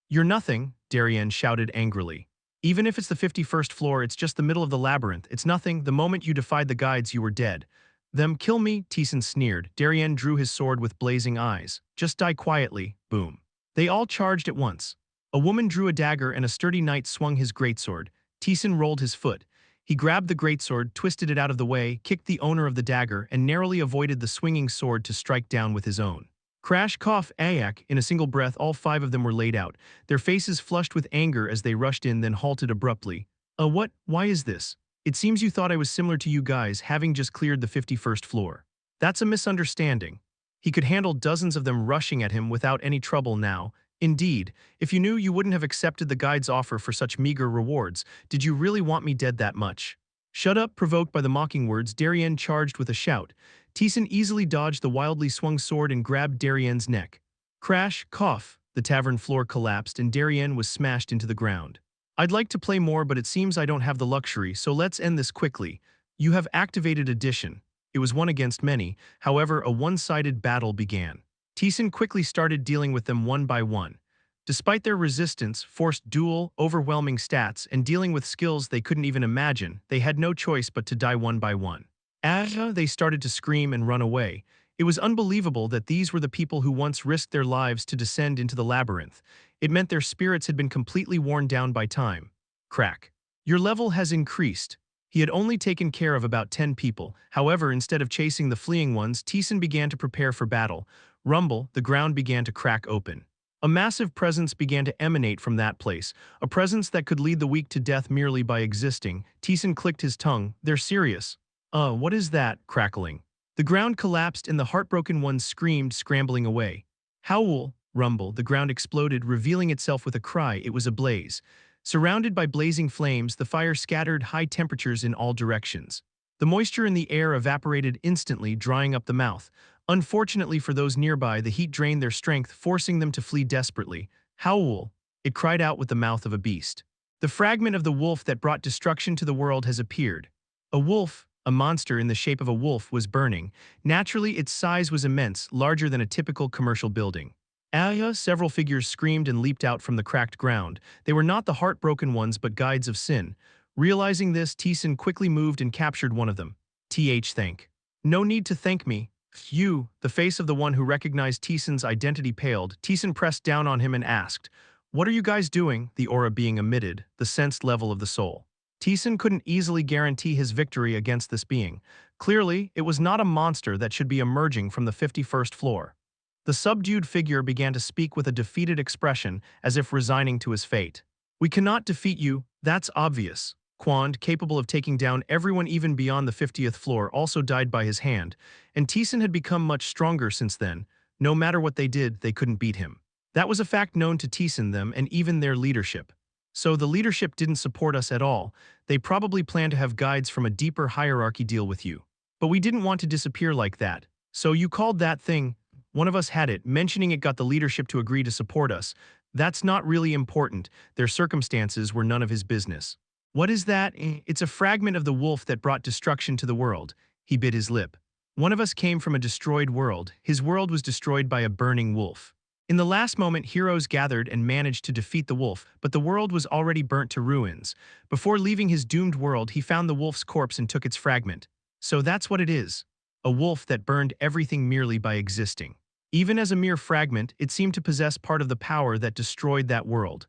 You're nothing, Darien shouted angrily. Even if it's the 51st floor, it's just the middle of the labyrinth. It's nothing. The moment you defied the guides, you were dead. Them kill me, Taesan sneered. Darien drew his sword with blazing eyes. Just die quietly. Boom. They all charged at once. A woman drew a dagger and a sturdy knight swung his greatsword. Taesan rolled his foot. He grabbed the greatsword, twisted it out of the way, kicked the owner of the dagger, and narrowly avoided the swinging sword to strike down with his own. Crash, cough, ayak, in a single breath all 5 of them were laid out, their faces flushed with anger as they rushed in then halted abruptly. What? Why is this? It seems you thought I was similar to you guys, having just cleared the 51st floor. That's a misunderstanding. He could handle dozens of them rushing at him without any trouble now. Indeed, if you knew, you wouldn't have accepted the guide's offer for such meager rewards. Did you really want me dead that much? Shut up, provoked by the mocking words, Darien charged with a shout. Taesan easily dodged the wildly swung sword and grabbed Darien's neck. Crash, cough. The tavern floor collapsed and Darien was smashed into the ground. I'd like to play more, but it seems I don't have the luxury, so let's end this quickly. You have activated addition. It was one against many, however, a one-sided battle began. Taesan quickly started dealing with them one by one. Despite their resistance, forced duel, overwhelming stats, and dealing with skills they couldn't even imagine, they had no choice but to die one by one. As they started to scream and run away, it was unbelievable that these were the people who once risked their lives to descend into the labyrinth. It meant their spirits had been completely worn down by time. Crack. Your level has increased. He had only taken care of about 10 people. However, instead of chasing the fleeing ones, Taesan began to prepare for battle. Rumble, the ground began to crack open. A massive presence began to emanate from that place, a presence that could lead the weak to death merely by existing. Taesan clicked his tongue. They're serious. What is that? Crackling. The ground collapsed and the heartbroken ones screamed, scrambling away. Howl, rumble, the ground exploded, revealing itself with a cry. It was ablaze. Surrounded by blazing flames, the fire scattered high temperatures in all directions. The moisture in the air evaporated instantly, drying up the mouth. Unfortunately for those nearby, the heat drained their strength, forcing them to flee desperately. Howl! It cried out with the mouth of a beast. The fragment of the wolf that brought destruction to the world has appeared. A wolf, a monster in the shape of a wolf, was burning. Naturally, its size was immense, larger than a typical commercial building. Several figures screamed and leaped out from the cracked ground. They were not the heartbroken ones but guides of sin. Realizing this, Taesan quickly moved and captured one of them. Thank. No need to thank me. You, the face of the one who recognized Taesan's identity paled. Taesan pressed down on him and asked, "What are you guys doing?" The aura being emitted, the sensed level of the soul. Taesan couldn't easily guarantee his victory against this being. Clearly, it was not a monster that should be emerging from the 51st floor. The subdued figure began to speak with a defeated expression, as if resigning to his fate. "We cannot defeat you, that's obvious." Quand, capable of taking down everyone even beyond the 50th floor, also died by his hand, and Taesan had become much stronger since then. No matter what they did, they couldn't beat him. That was a fact known to Taesan, them, and even their leadership. So the leadership didn't support us at all. They probably planned to have guides from a deeper hierarchy deal with you. But we didn't want to disappear like that. So you called that thing. One of us had it. Mentioning it got the leadership to agree to support us. That's not really important. Their circumstances were none of his business. What is that? It's a fragment of the wolf that brought destruction to the world. He bit his lip. One of us came from a destroyed world. His world was destroyed by a burning wolf. In the last moment, heroes gathered and managed to defeat the wolf, but the world was already burnt to ruins. Before leaving his doomed world, he found the wolf's corpse and took its fragment. So that's what it is. A wolf that burned everything merely by existing. Even as a mere fragment, it seemed to possess part of the power that destroyed that world.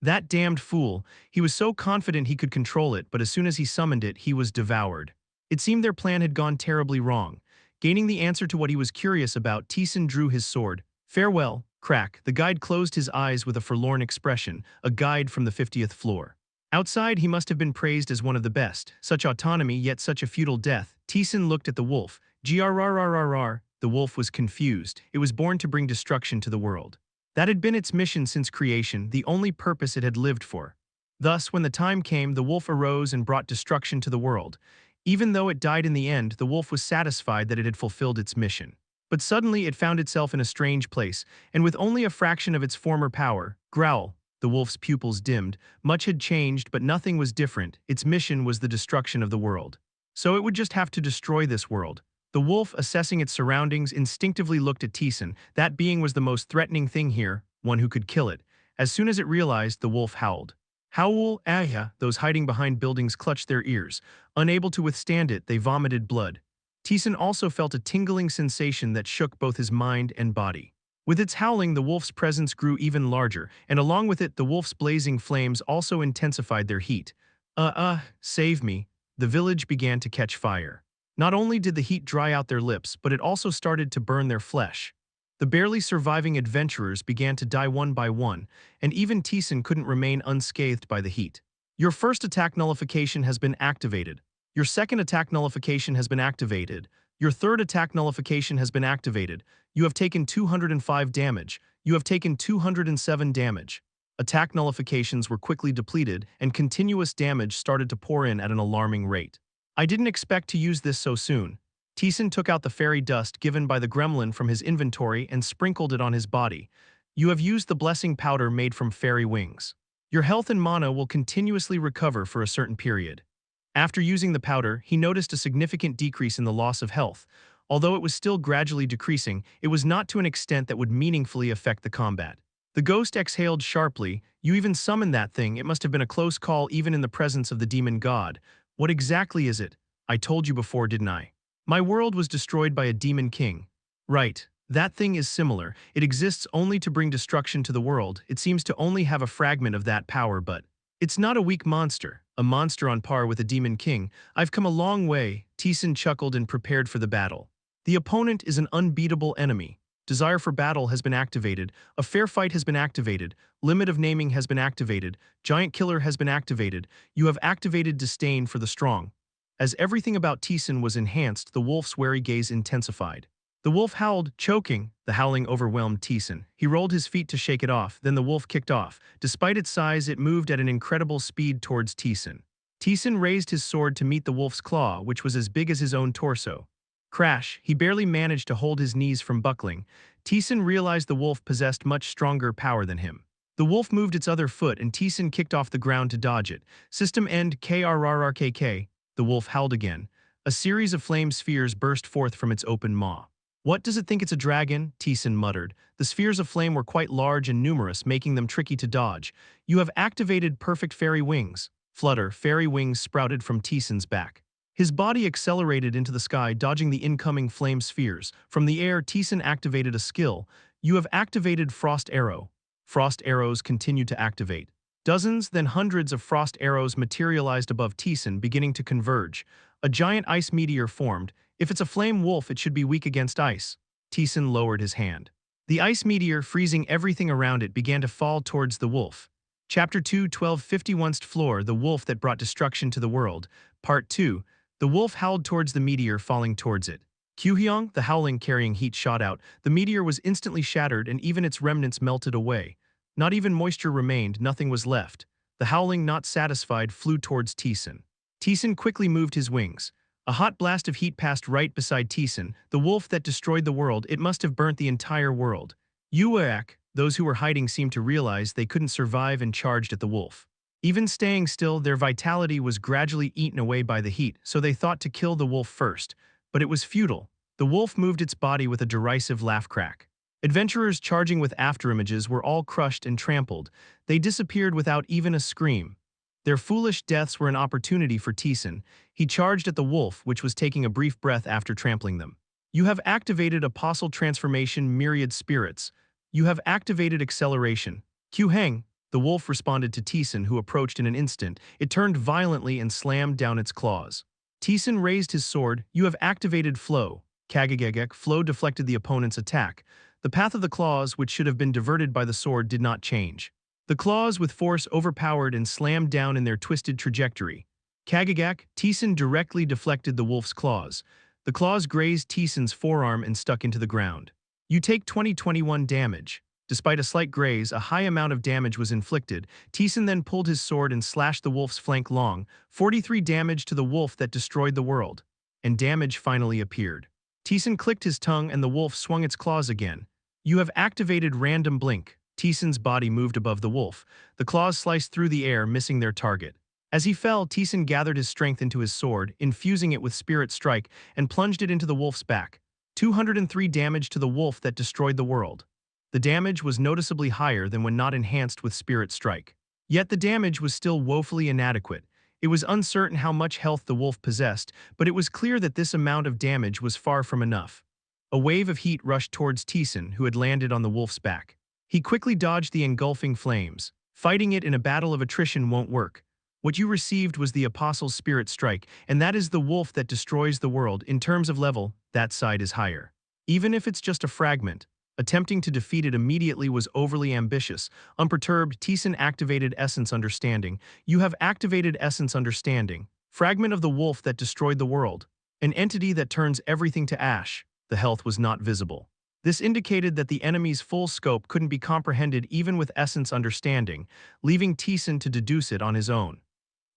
That damned fool, he was so confident he could control it, but as soon as he summoned it, he was devoured. It seemed their plan had gone terribly wrong. Gaining the answer to what he was curious about, Taesan drew his sword. Farewell, crack. The guide closed his eyes with a forlorn expression, a guide from the 50th floor. Outside, he must have been praised as one of the best. Such autonomy, yet such a futile death. Taesan looked at the wolf. Grrrrrrr. The wolf was confused. It was born to bring destruction to the world. That had been its mission since creation, the only purpose it had lived for. Thus, when the time came, the wolf arose and brought destruction to the world. Even though it died in the end, the wolf was satisfied that it had fulfilled its mission. But suddenly it found itself in a strange place, and with only a fraction of its former power. Growl. The wolf's pupils dimmed. Much had changed, but nothing was different. Its mission was the destruction of the world. So it would just have to destroy this world. The wolf, assessing its surroundings, instinctively looked at Taesan. That being was the most threatening thing here, one who could kill it. As soon as it realized, the wolf howled. Howl, ahya. Those hiding behind buildings clutched their ears. Unable to withstand it, they vomited blood. Taesan also felt a tingling sensation that shook both his mind and body. With its howling, the wolf's presence grew even larger, and along with it, the wolf's blazing flames also intensified their heat. Save me. The village began to catch fire. Not only did the heat dry out their lips, but it also started to burn their flesh. The barely surviving adventurers began to die one by one, and even Taesan couldn't remain unscathed by the heat. Your first attack nullification has been activated. Your second attack nullification has been activated. Your third attack nullification has been activated. You have taken 205 damage. You have taken 207 damage. Attack nullifications were quickly depleted, and continuous damage started to pour in at an alarming rate. I didn't expect to use this so soon. Taesan took out the fairy dust given by the gremlin from his inventory and sprinkled it on his body. You have used the blessing powder made from fairy wings. Your health and mana will continuously recover for a certain period. After using the powder, he noticed a significant decrease in the loss of health. Although it was still gradually decreasing, it was not to an extent that would meaningfully affect the combat. The ghost exhaled sharply. You even summoned that thing. It must have been a close call even in the presence of the demon god. What exactly is it? I told you before, didn't I? My world was destroyed by a demon king. Right. That thing is similar. It exists only to bring destruction to the world. It seems to only have a fragment of that power, but it's not a weak monster, a monster on par with a demon king. I've come a long way. Taesan chuckled and prepared for the battle. The opponent is an unbeatable enemy. Desire for battle has been activated. A fair fight has been activated. Limit of naming has been activated. Giant killer has been activated. You have activated disdain for the strong. As everything about Taesan was enhanced, the wolf's wary gaze intensified. The wolf howled, choking. The howling overwhelmed Taesan. He rolled his feet to shake it off, then the wolf kicked off. Despite its size, it moved at an incredible speed towards Taesan. Taesan raised his sword to meet the wolf's claw, which was as big as his own torso. Crash, he barely managed to hold his knees from buckling. Taesan realized the wolf possessed much stronger power than him. The wolf moved its other foot and Taesan kicked off the ground to dodge it. System end KRRRKK. The wolf howled again. A series of flame spheres burst forth from its open maw. What does it think it's a dragon? Taesan muttered. The spheres of flame were quite large and numerous, making them tricky to dodge. You have activated perfect fairy wings. Flutter, fairy wings sprouted from Taesan's back. His body accelerated into the sky, dodging the incoming flame spheres. From the air, Taesan activated a skill. You have activated Frost Arrow. Frost arrows continued to activate. Dozens, then hundreds of frost arrows materialized above Taesan, beginning to converge. A giant ice meteor formed. If it's a flame wolf, it should be weak against ice. Taesan lowered his hand. The ice meteor, freezing everything around it, began to fall towards the wolf. Chapter 2, 1251st Floor, The Wolf That Brought Destruction to the World. Part 2. The wolf howled towards the meteor, falling towards it. Kyuhyung, the howling carrying heat, shot out. The meteor was instantly shattered, and even its remnants melted away. Not even moisture remained, nothing was left. The howling, not satisfied, flew towards Taesan. Taesan quickly moved his wings. A hot blast of heat passed right beside Taesan, the wolf that destroyed the world. It must have burnt the entire world. Uaak, those who were hiding seemed to realize they couldn't survive and charged at the wolf. Even staying still, their vitality was gradually eaten away by the heat, so they thought to kill the wolf first. But it was futile. The wolf moved its body with a derisive laugh crack. Adventurers charging with afterimages were all crushed and trampled. They disappeared without even a scream. Their foolish deaths were an opportunity for Taesan. He charged at the wolf, which was taking a brief breath after trampling them. You have activated Apostle Transformation Myriad Spirits. You have activated Acceleration. Kyuhyung. The wolf responded to Taesan, who approached in an instant. It turned violently and slammed down its claws. Taesan raised his sword. You have activated Flow. Kagagegek. Flow deflected the opponent's attack. The path of the claws, which should have been diverted by the sword, did not change. The claws with force overpowered and slammed down in their twisted trajectory. Kagagak, Taesan directly deflected the wolf's claws. The claws grazed Taesan's forearm and stuck into the ground. You take 20/21 damage. Despite a slight graze, a high amount of damage was inflicted. Taesan then pulled his sword and slashed the wolf's flank long. 43 damage to the wolf that destroyed the world. And damage finally appeared. Taesan clicked his tongue and the wolf swung its claws again. You have activated Random Blink. Taesan's body moved above the wolf. The claws sliced through the air, missing their target. As he fell, Taesan gathered his strength into his sword, infusing it with Spirit Strike, and plunged it into the wolf's back. 203 damage to the wolf that destroyed the world. The damage was noticeably higher than when not enhanced with Spirit Strike. Yet the damage was still woefully inadequate. It was uncertain how much health the wolf possessed, but it was clear that this amount of damage was far from enough. A wave of heat rushed towards Taesan, who had landed on the wolf's back. He quickly dodged the engulfing flames. Fighting it in a battle of attrition won't work. What you received was the Apostle's Spirit Strike, and that is the wolf that destroys the world. In terms of level, that side is higher. Even if it's just a fragment, attempting to defeat it immediately was overly ambitious. Unperturbed, Taesan activated Essence Understanding. You have activated Essence Understanding. Fragment of the wolf that destroyed the world. An entity that turns everything to ash. The health was not visible. This indicated that the enemy's full scope couldn't be comprehended even with Essence Understanding, leaving Taesan to deduce it on his own.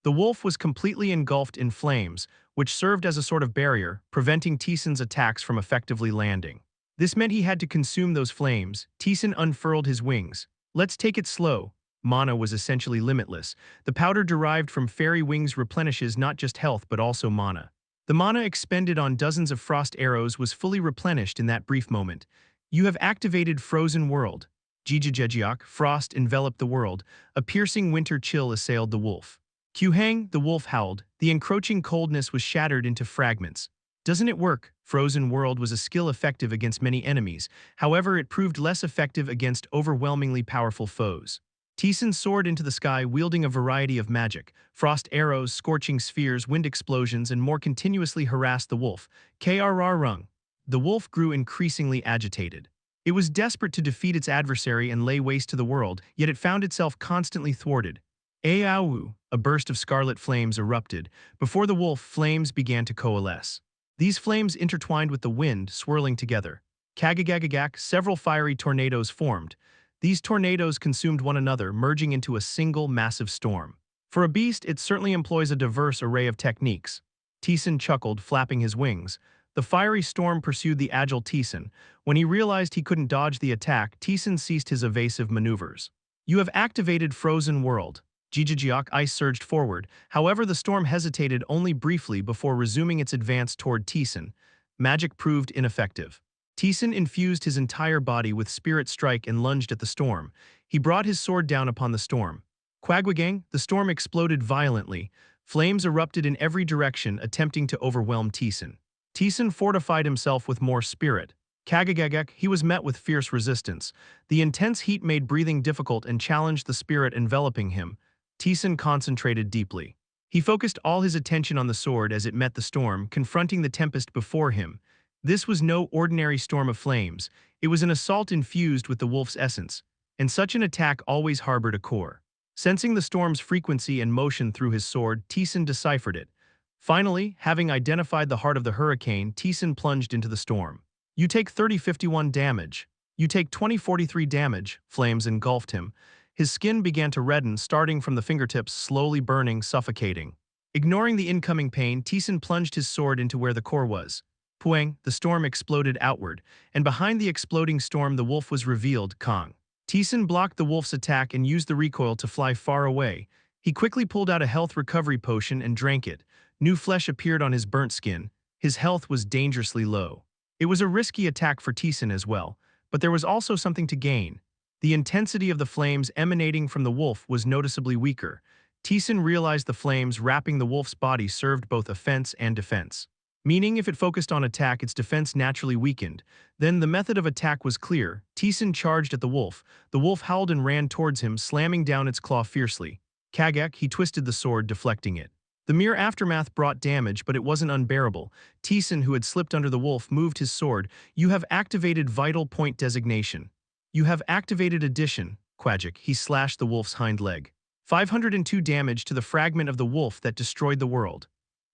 The wolf was completely engulfed in flames, which served as a sort of barrier, preventing Taesan's attacks from effectively landing. This meant he had to consume those flames. Taesan unfurled his wings. Let's take it slow. Mana was essentially limitless. The powder derived from fairy wings replenishes not just health but also mana. The mana expended on dozens of frost arrows was fully replenished in that brief moment. You have activated Frozen World. Jijijejiok, frost enveloped the world. A piercing winter chill assailed the wolf. Kyuhang, the wolf howled. The encroaching coldness was shattered into fragments. Doesn't it work? Frozen World was a skill effective against many enemies. However, it proved less effective against overwhelmingly powerful foes. Taesan soared into the sky wielding a variety of magic. Frost arrows, scorching spheres, wind explosions, and more continuously harassed the wolf. Krrrung. The wolf grew increasingly agitated. It was desperate to defeat its adversary and lay waste to the world, yet it found itself constantly thwarted. Aowu, a burst of scarlet flames erupted. Before the wolf, flames began to coalesce. These flames intertwined with the wind, swirling together. Kagagagagak, several fiery tornadoes formed. These tornadoes consumed one another, merging into a single massive storm. For a beast, it certainly employs a diverse array of techniques. Taesan chuckled, flapping his wings. The fiery storm pursued the agile Taesan. When he realized he couldn't dodge the attack, Taesan ceased his evasive maneuvers. You have activated Frozen World. Jijijiok ice surged forward. However, the storm hesitated only briefly before resuming its advance toward Taesan. Magic proved ineffective. Taesan infused his entire body with Spirit Strike and lunged at the storm. He brought his sword down upon the storm. Quagwagang, the storm exploded violently. Flames erupted in every direction, attempting to overwhelm Taesan. Taesan fortified himself with more spirit. Kagagagak, he was met with fierce resistance. The intense heat made breathing difficult and challenged the spirit enveloping him. Taesan concentrated deeply. He focused all his attention on the sword as it met the storm, confronting the tempest before him. This was no ordinary storm of flames. It was an assault infused with the wolf's essence, and such an attack always harbored a core. Sensing the storm's frequency and motion through his sword, Taesan deciphered it. Finally, having identified the heart of the hurricane, Taesan plunged into the storm. You take 30-51 damage. You take 20-43 damage. Flames engulfed him. His skin began to redden, starting from the fingertips, slowly burning, suffocating. Ignoring the incoming pain, Taesan plunged his sword into where the core was. Puang, the storm exploded outward, and behind the exploding storm the wolf was revealed, Kang. Taesan blocked the wolf's attack and used the recoil to fly far away. He quickly pulled out a health recovery potion and drank it. New flesh appeared on his burnt skin. His health was dangerously low. It was a risky attack for Taesan as well, but there was also something to gain. The intensity of the flames emanating from the wolf was noticeably weaker. Taesan realized the flames wrapping the wolf's body served both offense and defense. Meaning if it focused on attack, its defense naturally weakened. Then the method of attack was clear. Taesan charged at the wolf. The wolf howled and ran towards him, slamming down its claw fiercely. Kagak, he twisted the sword, deflecting it. The mere aftermath brought damage, but it wasn't unbearable. Taesan, who had slipped under the wolf, moved his sword. You have activated Vital Point Designation. You have activated Addition. Quajik, he slashed the wolf's hind leg. 502 damage to the fragment of the wolf that destroyed the world.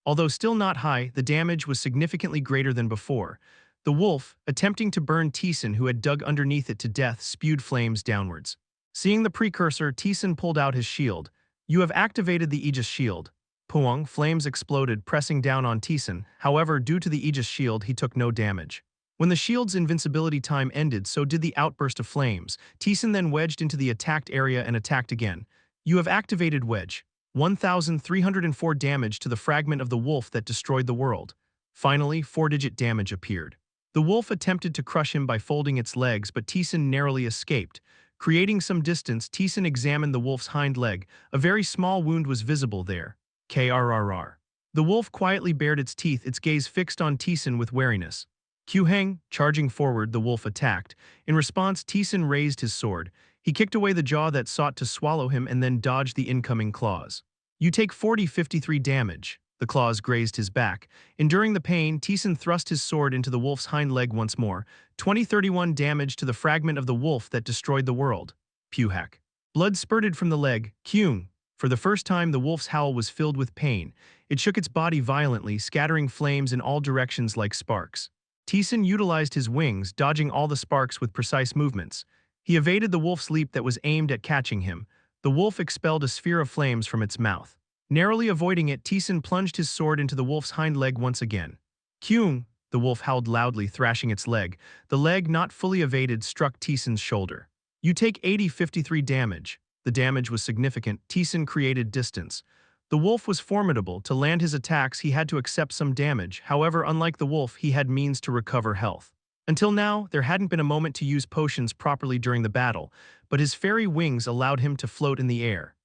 Although still not high, the damage was significantly greater than before. The wolf, attempting to burn Taesan, who had dug underneath it to death, spewed flames downwards. Seeing the precursor, Taesan pulled out his shield. You have activated the Aegis Shield. Puang, flames exploded, pressing down on Taesan. However, due to the Aegis Shield, he took no damage. When the shield's invincibility time ended, so did the outburst of flames. Taesan then wedged into the attacked area and attacked again. You have activated Wedge. 1,304 damage to the fragment of the wolf that destroyed the world. Finally, 4-digit damage appeared. The wolf attempted to crush him by folding its legs, but Taesan narrowly escaped. Creating some distance, Taesan examined the wolf's hind leg. A very small wound was visible there. Krrr. The wolf quietly bared its teeth, its gaze fixed on Taesan with wariness. Kyuhang, charging forward, the wolf attacked. In response, Taesan raised his sword. He kicked away the jaw that sought to swallow him and then dodged the incoming claws. You take 40-53 damage. The claws grazed his back. Enduring the pain, Taesan thrust his sword into the wolf's hind leg once more. 20-31 damage to the fragment of the wolf that destroyed the world. Puhak. Blood spurted from the leg. Kyung. For the first time, the wolf's howl was filled with pain. It shook its body violently, scattering flames in all directions like sparks. Taesan utilized his wings, dodging all the sparks with precise movements. He evaded the wolf's leap that was aimed at catching him. The wolf expelled a sphere of flames from its mouth. Narrowly avoiding it, Taesan plunged his sword into the wolf's hind leg once again. Kyung, The wolf howled loudly, thrashing its leg. The leg, not fully evaded, struck Taesan's shoulder. You take 53 damage. The damage was significant. Taesan created distance. The wolf was formidable. To land his attacks, he had to accept some damage. However, unlike the wolf, he had means to recover health. Until now, there hadn't been a moment to use potions properly during the battle, but his fairy wings allowed him to float in the air.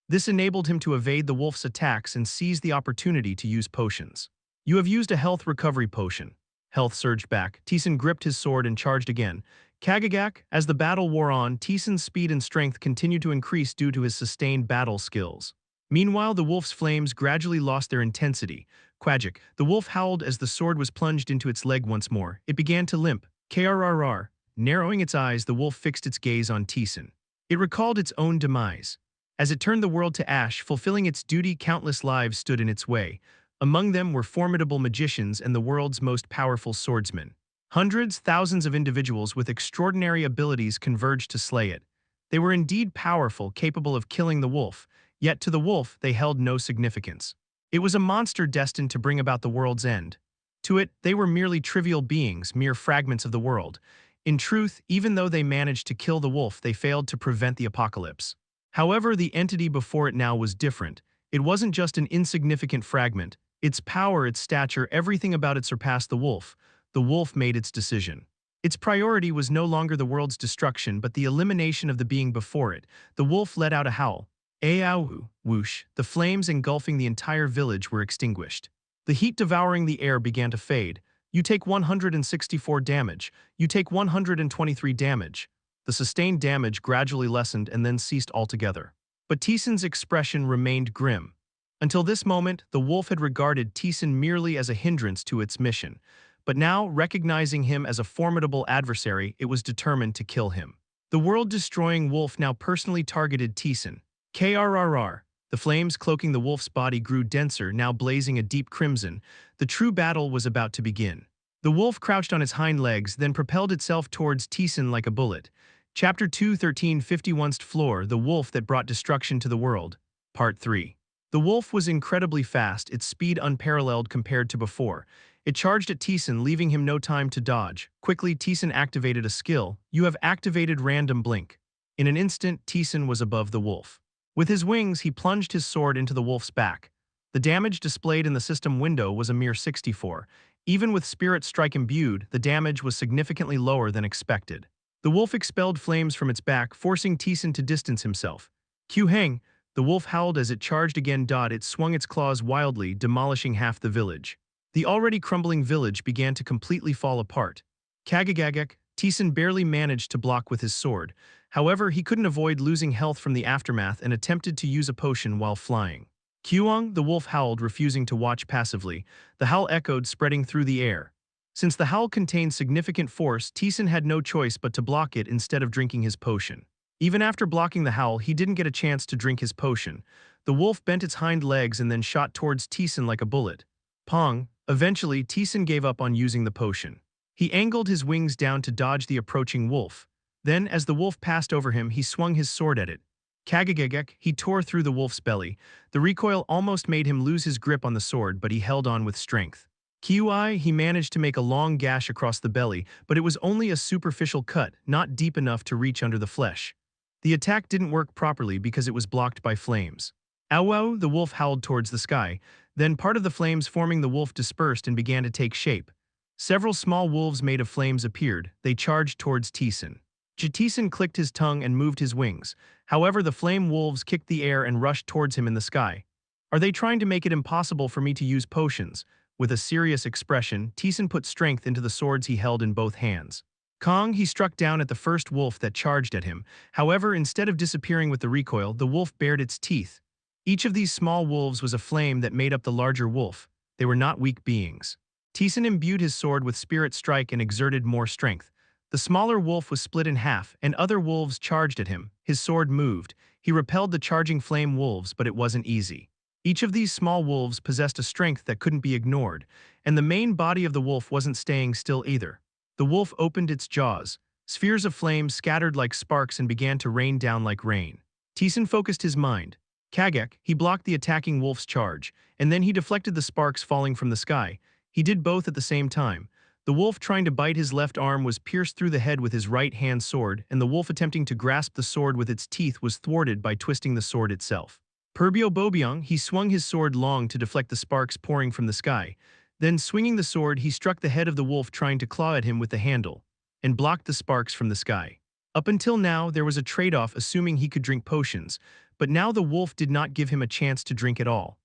This enabled him to evade the wolf's attacks and seize the opportunity to use potions. You have used a health recovery potion. Health surged back. Taesan gripped his sword and charged again. Kagagak, as the battle wore on, Taesan's speed and strength continued to increase due to his sustained battle skills. Meanwhile, the wolf's flames gradually lost their intensity. Quagic, the wolf howled as the sword was plunged into its leg once more. It began to limp. Krrr. Narrowing its eyes, the wolf fixed its gaze on Taesan. It recalled its own demise. As it turned the world to ash, fulfilling its duty, countless lives stood in its way. Among them were formidable magicians and the world's most powerful swordsmen. Hundreds, thousands of individuals with extraordinary abilities converged to slay it. They were indeed powerful, capable of killing the wolf, yet to the wolf they held no significance. It was a monster destined to bring about the world's end. To it, they were merely trivial beings, mere fragments of the world. In truth, even though they managed to kill the wolf, they failed to prevent the apocalypse. However, the entity before it now was different. It wasn't just an insignificant fragment. Its power, its stature, everything about it surpassed the wolf. The wolf made its decision. Its priority was no longer the world's destruction, but the elimination of the being before it. The wolf let out a howl. Aow, whoosh, the flames engulfing the entire village were extinguished. The heat devouring the air began to fade. You take 164 damage. You take 123 damage. The sustained damage gradually lessened and then ceased altogether. But Taesan's expression remained grim. Until this moment, the wolf had regarded Taesan merely as a hindrance to its mission. But now, recognizing him as a formidable adversary, it was determined to kill him. The world-destroying wolf now personally targeted Taesan. Krrr. The flames cloaking the wolf's body grew denser, now blazing a deep crimson. The true battle was about to begin. The wolf crouched on its hind legs, then propelled itself towards Taesan like a bullet. Chapter 2, 1351st Floor, The Wolf That Brought Destruction to the World. Part 3. The wolf was incredibly fast, its speed unparalleled compared to before. It charged at Taesan, leaving him no time to dodge. Quickly, Taesan activated a skill. You have activated Random Blink. In an instant, Taesan was above the wolf. With his wings, he plunged his sword into the wolf's back. The damage displayed in the system window was a mere 64. Even with Spirit Strike imbued, the damage was significantly lower than expected. The wolf expelled flames from its back, forcing Taesan to distance himself. Heng, the wolf howled as it charged again. It swung its claws wildly, demolishing half the village. The already crumbling village began to completely fall apart. Kagagagak, Taesan barely managed to block with his sword. However, he couldn't avoid losing health from the aftermath and attempted to use a potion while flying. Kyuong, the wolf howled, refusing to watch passively. The howl echoed, spreading through the air. Since the howl contained significant force, Taesan had no choice but to block it instead of drinking his potion. Even after blocking the howl, he didn't get a chance to drink his potion. The wolf bent its hind legs and then shot towards Taesan like a bullet. Pong! Eventually, Taesan gave up on using the potion. He angled his wings down to dodge the approaching wolf. Then, as the wolf passed over him, he swung his sword at it. Kagagagak, he tore through the wolf's belly. The recoil almost made him lose his grip on the sword, but he held on with strength. Kiui, he managed to make a long gash across the belly, but it was only a superficial cut, not deep enough to reach under the flesh. The attack didn't work properly because it was blocked by flames. Ow, the wolf howled towards the sky. Then part of the flames forming the wolf dispersed and began to take shape. Several small wolves made of flames appeared. They charged towards Taesan. Taesan clicked his tongue and moved his wings. However, the flame wolves kicked the air and rushed towards him in the sky. Are they trying to make it impossible for me to use potions? With a serious expression, Taesan put strength into the swords he held in both hands. Kong, he struck down at the first wolf that charged at him. However, instead of disappearing with the recoil, the wolf bared its teeth. Each of these small wolves was a flame that made up the larger wolf. They were not weak beings. Taesan imbued his sword with Spirit Strike and exerted more strength. The smaller wolf was split in half, and other wolves charged at him. His sword moved. He repelled the charging flame wolves, but it wasn't easy. Each of these small wolves possessed a strength that couldn't be ignored, and the main body of the wolf wasn't staying still either. The wolf opened its jaws. Spheres of flame scattered like sparks and began to rain down like rain. Taesan focused his mind. Kagak, he blocked the attacking wolf's charge, and then he deflected the sparks falling from the sky. He did both at the same time. The wolf trying to bite his left arm was pierced through the head with his right-hand sword, and the wolf attempting to grasp the sword with its teeth was thwarted by twisting the sword itself. Purbio Bobiong, he swung his sword long to deflect the sparks pouring from the sky. Then, swinging the sword, he struck the head of the wolf trying to claw at him with the handle, and blocked the sparks from the sky. Up until now, there was a trade-off assuming he could drink potions, but now the wolf did not give him a chance to drink at all.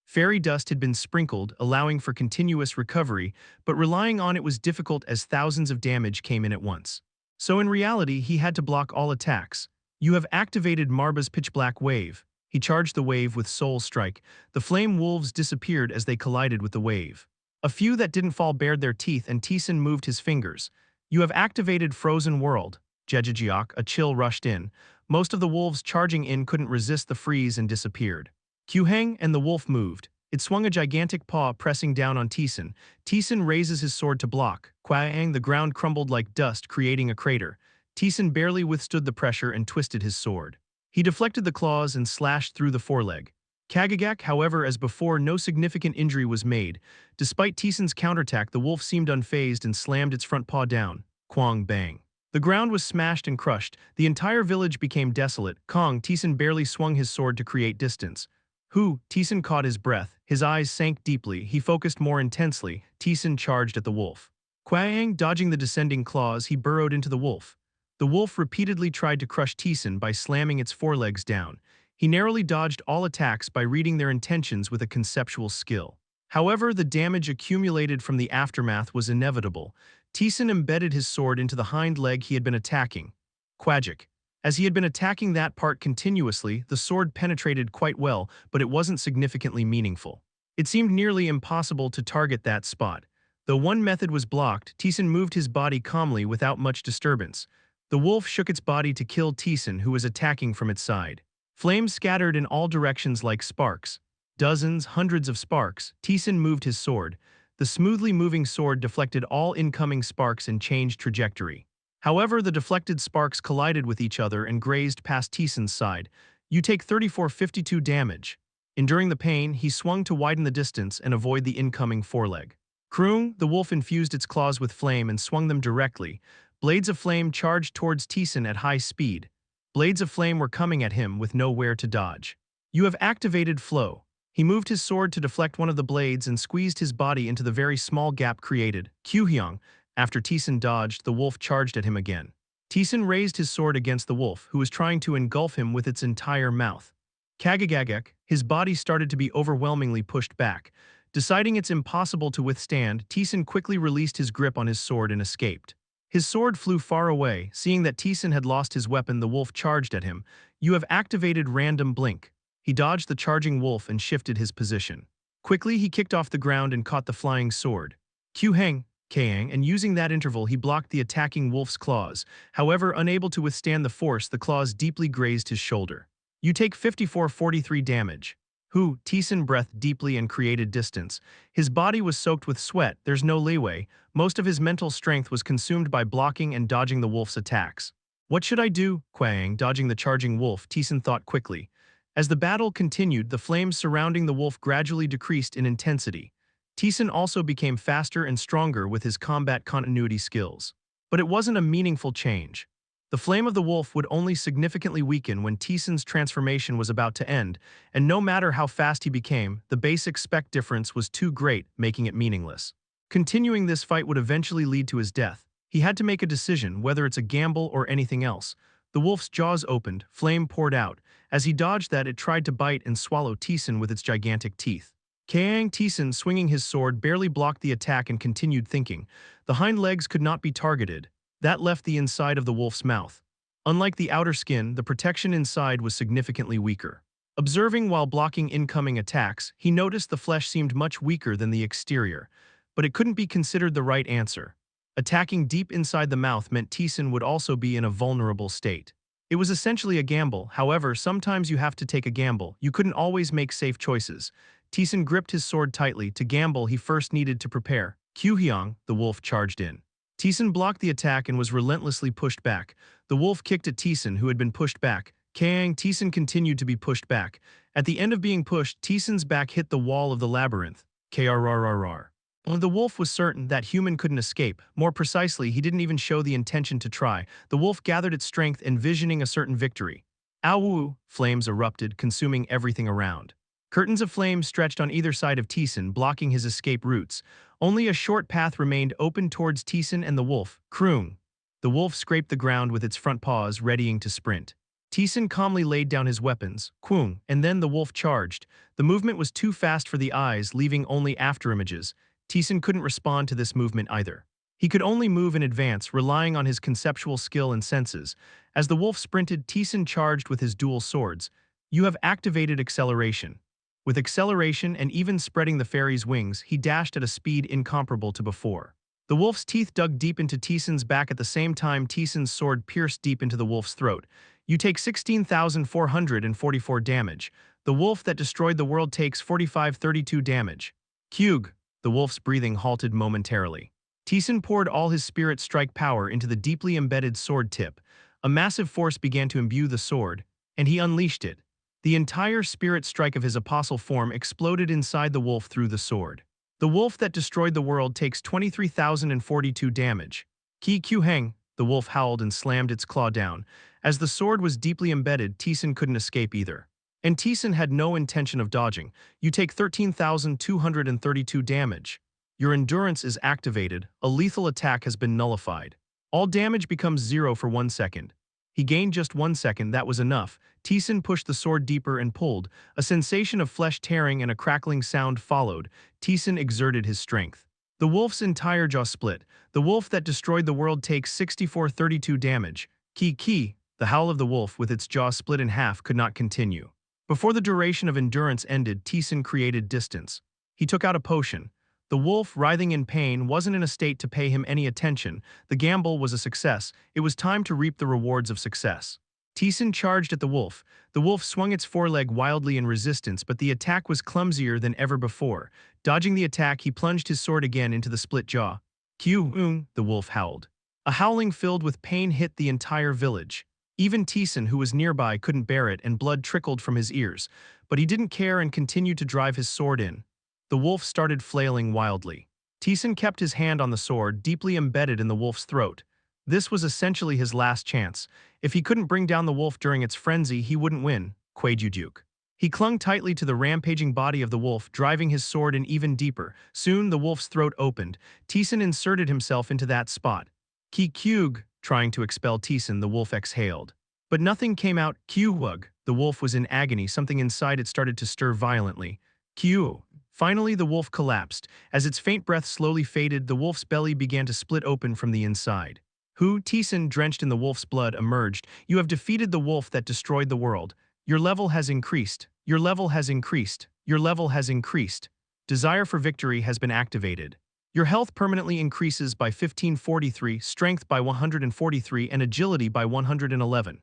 Fairy dust had been sprinkled, allowing for continuous recovery, but relying on it was difficult as thousands of damage came in at once. So in reality, he had to block all attacks. You have activated Marba's pitch-black wave. He charged the wave with Soul Strike. The flame wolves disappeared as they collided with the wave. A few that didn't fall bared their teeth, and Taesan moved his fingers. You have activated Frozen World. Jejejiok, a chill rushed in. Most of the wolves charging in couldn't resist the freeze and disappeared. Kyuheng and the wolf moved. It swung a gigantic paw pressing down on Taesan. Taesan raises his sword to block. Kwaang, the ground crumbled like dust, creating a crater. Taesan barely withstood the pressure and twisted his sword. He deflected the claws and slashed through the foreleg. Kagagak, however, as before, no significant injury was made. Despite Taesan's counterattack, the wolf seemed unfazed and slammed its front paw down. Kwang bang. The ground was smashed and crushed. The entire village became desolate. Kang Taesan barely swung his sword to create distance. Taesan caught his breath. His eyes sank deeply. He focused more intensely. Taesan charged at the wolf. Kwaang dodging the descending claws, he burrowed into the wolf. The wolf repeatedly tried to crush Taesan by slamming its forelegs down. He narrowly dodged all attacks by reading their intentions with a conceptual skill. However, the damage accumulated from the aftermath was inevitable. Taesan embedded his sword into the hind leg he had been attacking. Quajik. As he had been attacking that part continuously, the sword penetrated quite well, but it wasn't significantly meaningful. It seemed nearly impossible to target that spot. Though one method was blocked, Taesan moved his body calmly without much disturbance. The wolf shook its body to kill Taesan, who was attacking from its side. Flames scattered in all directions like sparks. Dozens, hundreds of sparks. Taesan moved his sword. The smoothly moving sword deflected all incoming sparks and changed trajectory. However, the deflected sparks collided with each other and grazed past Taesan's side. You take 3452 damage. Enduring the pain, he swung to widen the distance and avoid the incoming foreleg. Kroong, the wolf infused its claws with flame and swung them directly. Blades of flame charged towards Taesan at high speed. Blades of flame were coming at him with nowhere to dodge. You have activated Flow. He moved his sword to deflect one of the blades and squeezed his body into the very small gap created. Kyuhyang. After Taesan dodged, the wolf charged at him again. Taesan raised his sword against the wolf, who was trying to engulf him with its entire mouth. Kagagagak, his body started to be overwhelmingly pushed back. Deciding it's impossible to withstand, Taesan quickly released his grip on his sword and escaped. His sword flew far away. Seeing that Taesan had lost his weapon, the wolf charged at him. You have activated Random Blink. He dodged the charging wolf and shifted his position. Quickly, he kicked off the ground and caught the flying sword. Kyuheng, Kang, and using that interval, he blocked the attacking wolf's claws. However, unable to withstand the force, the claws deeply grazed his shoulder. You take 5443 damage. Taesan breathed deeply and created distance. His body was soaked with sweat. There's no leeway. Most of his mental strength was consumed by blocking and dodging the wolf's attacks. What should I do? Kwaang, dodging the charging wolf, Taesan thought quickly. As the battle continued, the flames surrounding the wolf gradually decreased in intensity. Taesan also became faster and stronger with his combat continuity skills. But it wasn't a meaningful change. The flame of the wolf would only significantly weaken when Taesan's transformation was about to end, and no matter how fast he became, the basic spec difference was too great, making it meaningless. Continuing this fight would eventually lead to his death. He had to make a decision, whether it's a gamble or anything else. The wolf's jaws opened, flame poured out. As he dodged that, it tried to bite and swallow Taesan with its gigantic teeth. Kang Taesan, swinging his sword, barely blocked the attack and continued thinking. The hind legs could not be targeted. That left the inside of the wolf's mouth. Unlike the outer skin, the protection inside was significantly weaker. Observing while blocking incoming attacks, he noticed the flesh seemed much weaker than the exterior. But it couldn't be considered the right answer. Attacking deep inside the mouth meant Taesan would also be in a vulnerable state. It was essentially a gamble. However, sometimes you have to take a gamble. You couldn't always make safe choices. Taesan gripped his sword tightly. To gamble, he first needed to prepare. Kyuhyang, the wolf, charged in. Taesan blocked the attack and was relentlessly pushed back. The wolf kicked at Taesan, who had been pushed back. Kang Taesan continued to be pushed back. At the end of being pushed, Taesan's back hit the wall of the labyrinth. Krrrr. The wolf was certain that human couldn't escape. More precisely, he didn't even show the intention to try. The wolf gathered its strength, envisioning a certain victory. Ow! Flames erupted, consuming everything around. Curtains of flames stretched on either side of Taesan, blocking his escape routes. Only a short path remained open towards Taesan and the wolf. Kroong! The wolf scraped the ground with its front paws, readying to sprint. Taesan calmly laid down his weapons, Kwung, and then the wolf charged. The movement was too fast for the eyes, leaving only afterimages. Taesan couldn't respond to this movement either. He could only move in advance, relying on his conceptual skill and senses. As the wolf sprinted, Taesan charged with his dual swords. You have activated acceleration. With acceleration and even spreading the fairy's wings, he dashed at a speed incomparable to before. The wolf's teeth dug deep into Taesan's back at the same time Taesan's sword pierced deep into the wolf's throat. You take 16,444 damage. The wolf that destroyed the world takes 4532 damage. Kyug! The wolf's breathing halted momentarily. Taesan poured all his spirit strike power into the deeply embedded sword tip. A massive force began to imbue the sword, and he unleashed it. The entire spirit strike of his apostle form exploded inside the wolf through the sword. The wolf that destroyed the world takes 23,042 damage. Ki Kyuheng, the wolf howled and slammed its claw down. As the sword was deeply embedded, Taesan couldn't escape either. And Taesan had no intention of dodging. You take 13,232 damage. Your endurance is activated. A lethal attack has been nullified. All damage becomes 0 for 1 second. He gained just 1 second, that was enough. Taesan pushed the sword deeper and pulled. A sensation of flesh tearing and a crackling sound followed. Taesan exerted his strength. The wolf's entire jaw split. The wolf that destroyed the world takes 6432 damage. Ki, the howl of the wolf with its jaw split in half could not continue. Before the duration of endurance ended, Taesan created distance. He took out a potion. The wolf, writhing in pain, wasn't in a state to pay him any attention. The gamble was a success. It was time to reap the rewards of success. Taesan charged at the wolf. The wolf swung its foreleg wildly in resistance, but the attack was clumsier than ever before. Dodging the attack, he plunged his sword again into the split jaw. Kyung! The wolf howled. A howling filled with pain hit the entire village. Even Taesan, who was nearby, couldn't bear it, and blood trickled from his ears. But he didn't care and continued to drive his sword in. The wolf started flailing wildly. Taesan kept his hand on the sword, deeply embedded in the wolf's throat. This was essentially his last chance. If he couldn't bring down the wolf during its frenzy, he wouldn't win. Kwaijujuk. He clung tightly to the rampaging body of the wolf, driving his sword in even deeper. Soon, the wolf's throat opened. Taesan inserted himself into that spot. Kyug! Trying to expel Taesan, the wolf exhaled. But nothing came out. Kyug! The wolf was in agony. Something inside it started to stir violently. Kyug! Finally, the wolf collapsed. As its faint breath slowly faded, the wolf's belly began to split open from the inside. Taesan, drenched in the wolf's blood, emerged. You have defeated the wolf that destroyed the world. Your level has increased. Your level has increased. Your level has increased. Desire for victory has been activated. Your health permanently increases by 1543, strength by 143, and agility by 111.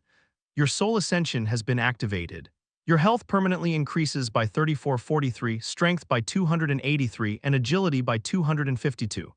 Your soul ascension has been activated. Your health permanently increases by 3443, strength by 283, and agility by 252.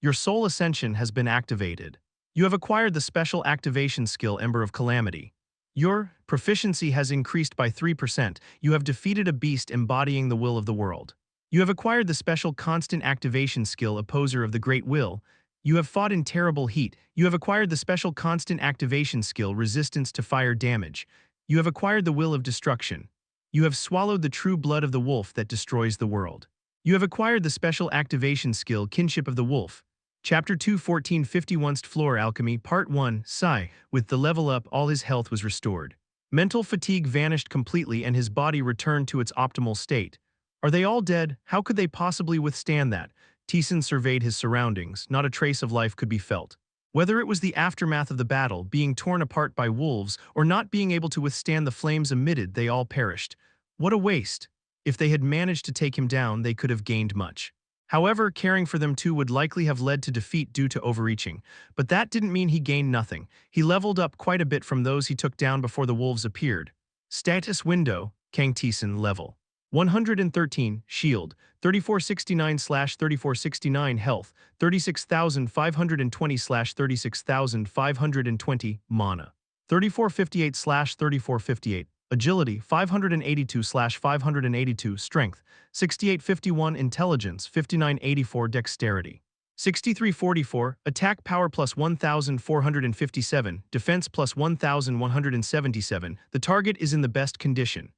Your soul ascension has been activated. You have acquired the special activation skill Ember of Calamity. Your proficiency has increased by 3%. You have defeated a beast embodying the will of the world. You have acquired the special constant activation skill Opposer of the Great Will. You have fought in terrible heat. You have acquired the special constant activation skill Resistance to Fire Damage. You have acquired the Will of Destruction. You have swallowed the true blood of the wolf that destroys the world. You have acquired the special activation skill Kinship of the Wolf. Chapter 2 1451st Floor Alchemy Part 1 Sai. With the level up, all his health was restored. Mental fatigue vanished completely and his body returned to its optimal state. Are they all dead? How could they possibly withstand that? Taesan surveyed his surroundings. Not a trace of life could be felt. Whether it was the aftermath of the battle, being torn apart by wolves, or not being able to withstand the flames emitted, they all perished. What a waste! If they had managed to take him down, they could have gained much. However, caring for them too would likely have led to defeat due to overreaching. But that didn't mean he gained nothing. He leveled up quite a bit from those he took down before the wolves appeared. Status window, Kang Taesan level 113, shield, 3469/3469 health, 36,520/36,520 mana, 3458/3458 Agility 582/582, Strength 6851, Intelligence 5984, Dexterity 6344, Attack Power plus 1457, Defense plus 1177. The target is in the best condition.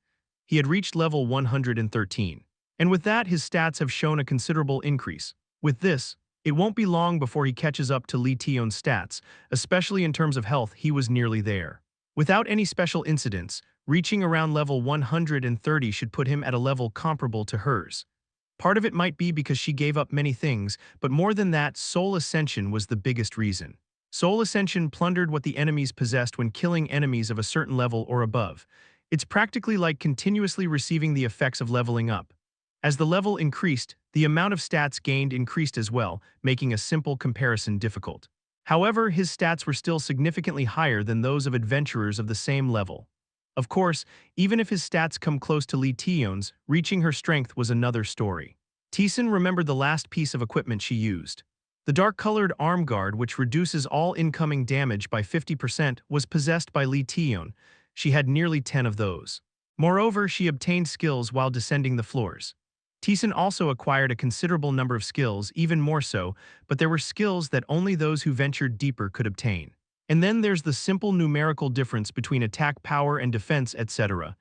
He had reached level 113. And with that, his stats have shown a considerable increase. With this, it won't be long before he catches up to Lee Tion's stats, especially in terms of health. He was nearly there. Without any special incidents, reaching around level 130 should put him at a level comparable to hers. Part of it might be because she gave up many things, but more than that, Soul Ascension was the biggest reason. Soul Ascension plundered what the enemies possessed when killing enemies of a certain level or above. It's practically like continuously receiving the effects of leveling up. As the level increased, the amount of stats gained increased as well, making a simple comparison difficult. However, his stats were still significantly higher than those of adventurers of the same level. Of course, even if his stats come close to Lee Tion's, reaching her strength was another story. Taesan remembered the last piece of equipment she used. The dark-colored arm guard, which reduces all incoming damage by 50%, was possessed by Lee Tion. She had nearly 10 of those. Moreover, she obtained skills while descending the floors. Taesan also acquired a considerable number of skills, even more so, but there were skills that only those who ventured deeper could obtain. And then there's the simple numerical difference between attack power and defense, etc.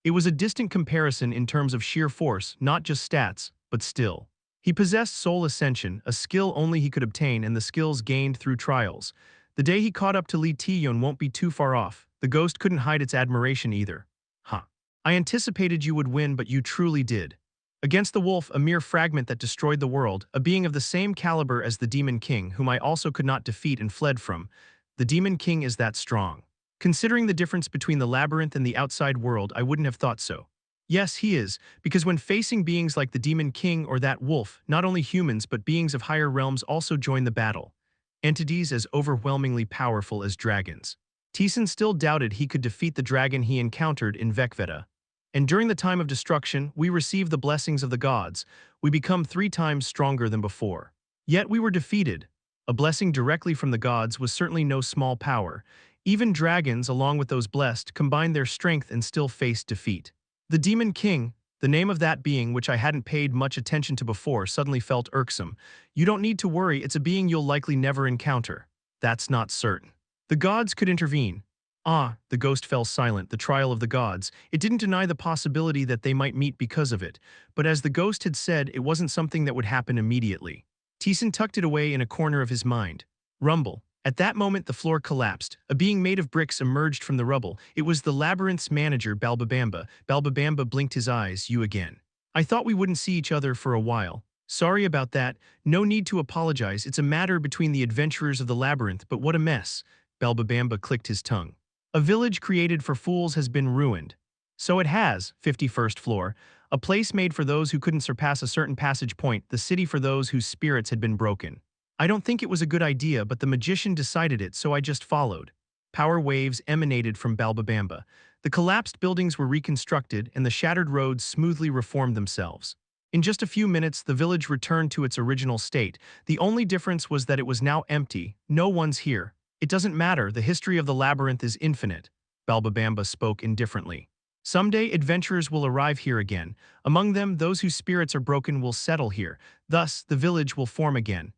It was a distant comparison in terms of sheer force, not just stats, but still. He possessed Soul Ascension, a skill only he could obtain, and the skills gained through trials. The day he caught up to Lee Tion won't be too far off. The ghost couldn't hide its admiration either. Huh. I anticipated you would win, but you truly did. Against the wolf, a mere fragment that destroyed the world, a being of the same caliber as the Demon King, whom I also could not defeat and fled from. The Demon King is that strong. Considering the difference between the labyrinth and the outside world, I wouldn't have thought so. Yes, he is, because when facing beings like the Demon King or that wolf, not only humans but beings of higher realms also join the battle. Entities as overwhelmingly powerful as dragons. Taesan still doubted he could defeat the dragon he encountered in Vekveta. And during the time of destruction, we receive the blessings of the gods. We become 3 times stronger than before. Yet we were defeated. A blessing directly from the gods was certainly no small power. Even dragons, along with those blessed, combined their strength and still faced defeat. The Demon King, the name of that being which I hadn't paid much attention to before, suddenly felt irksome. You don't need to worry, it's a being you'll likely never encounter. That's not certain. The gods could intervene. Ah, the ghost fell silent. The trial of the gods. It didn't deny the possibility that they might meet because of it. But as the ghost had said, it wasn't something that would happen immediately. Taesan tucked it away in a corner of his mind. Rumble. At that moment the floor collapsed. A being made of bricks emerged from the rubble. It was the labyrinth's manager, Balbabamba. Balbabamba blinked his eyes. You again. I thought we wouldn't see each other for a while. Sorry about that. No need to apologize. It's a matter between the adventurers of the labyrinth, but what a mess. Balbabamba clicked his tongue. A village created for fools has been ruined. So it has, 51st floor. A place made for those who couldn't surpass a certain passage point, the city for those whose spirits had been broken. I don't think it was a good idea, but the magician decided it, so I just followed. Power waves emanated from Balbabamba. The collapsed buildings were reconstructed, and the shattered roads smoothly reformed themselves. In just a few minutes, the village returned to its original state. The only difference was that it was now empty. No one's here. It doesn't matter, the history of the labyrinth is infinite. Balbabamba spoke indifferently. Someday adventurers will arrive here again. Among them, those whose spirits are broken will settle here. Thus, the village will form again.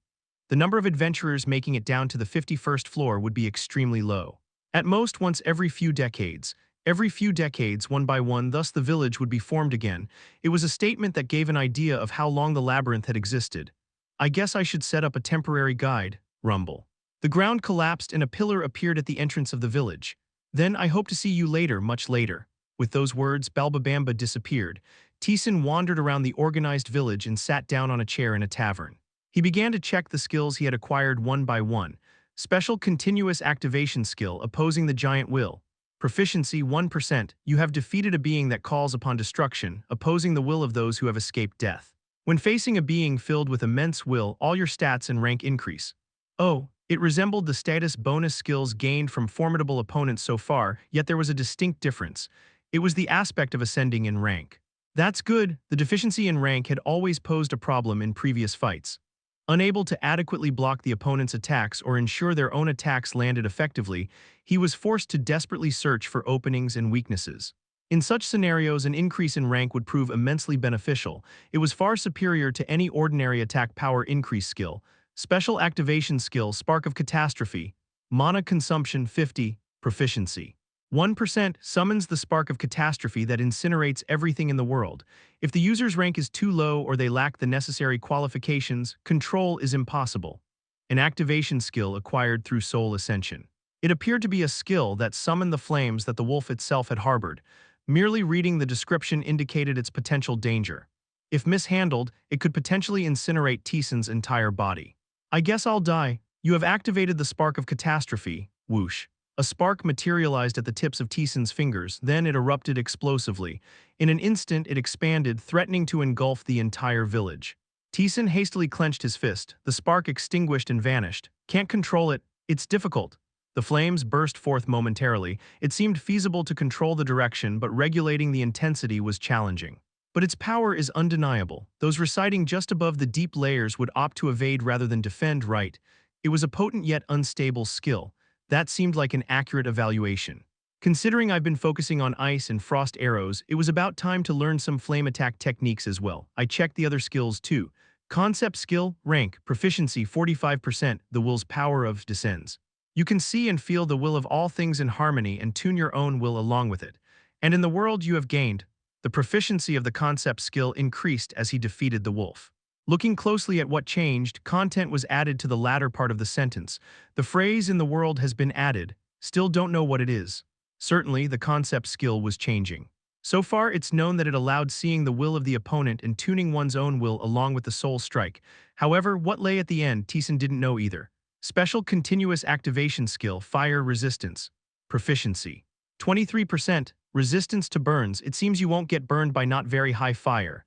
The number of adventurers making it down to the 51st floor would be extremely low. At most once every few decades. Every few decades, one by one, thus the village would be formed again. It was a statement that gave an idea of how long the labyrinth had existed. I guess I should set up a temporary guide. Rumble. The ground collapsed and a pillar appeared at the entrance of the village. Then I hope to see you later, much later. With those words, Balbabamba disappeared. Taesan wandered around the organized village and sat down on a chair in a tavern. He began to check the skills he had acquired one by one. Special continuous activation skill, opposing the giant will. Proficiency 1%, you have defeated a being that calls upon destruction, opposing the will of those who have escaped death. When facing a being filled with immense will, all your stats and rank increase. Oh, it resembled the status bonus skills gained from formidable opponents so far, yet there was a distinct difference. It was the aspect of ascending in rank. That's good, the deficiency in rank had always posed a problem in previous fights. Unable to adequately block the opponent's attacks or ensure their own attacks landed effectively, he was forced to desperately search for openings and weaknesses. In such scenarios, an increase in rank would prove immensely beneficial. It was far superior to any ordinary attack power increase skill. Special activation skill, Spark of Catastrophe. Mana consumption 50, proficiency. 1% summons the Spark of Catastrophe that incinerates everything in the world. If the user's rank is too low or they lack the necessary qualifications, control is impossible. An activation skill acquired through Soul Ascension. It appeared to be a skill that summoned the flames that the wolf itself had harbored. Merely reading the description indicated its potential danger. If mishandled, it could potentially incinerate Taesan's entire body. I guess I'll die. You have activated the Spark of Catastrophe. Whoosh. A spark materialized at the tips of Taesan's fingers, then it erupted explosively. In an instant, it expanded, threatening to engulf the entire village. Taesan hastily clenched his fist. The spark extinguished and vanished. Can't control it. It's difficult. The flames burst forth momentarily. It seemed feasible to control the direction, but regulating the intensity was challenging. But its power is undeniable. Those residing just above the deep layers would opt to evade rather than defend right. It was a potent yet unstable skill. That seemed like an accurate evaluation. Considering I've been focusing on ice and frost arrows, it was about time to learn some flame attack techniques as well. I checked the other skills too. Concept skill, rank, proficiency 45%, the will's power of descends. You can see and feel the will of all things in harmony and tune your own will along with it. And in the world you have gained, the proficiency of the concept skill increased as he defeated the wolf. Looking closely at what changed, content was added to the latter part of the sentence. The phrase "in the world has been added," still don't know what it is. Certainly, the concept skill was changing. So far, it's known that it allowed seeing the will of the opponent and tuning one's own will along with the soul strike. However, what lay at the end, Taesan didn't know either. Special continuous activation skill, fire resistance. Proficiency. 23%, resistance to burns. It seems you won't get burned by not very high fire.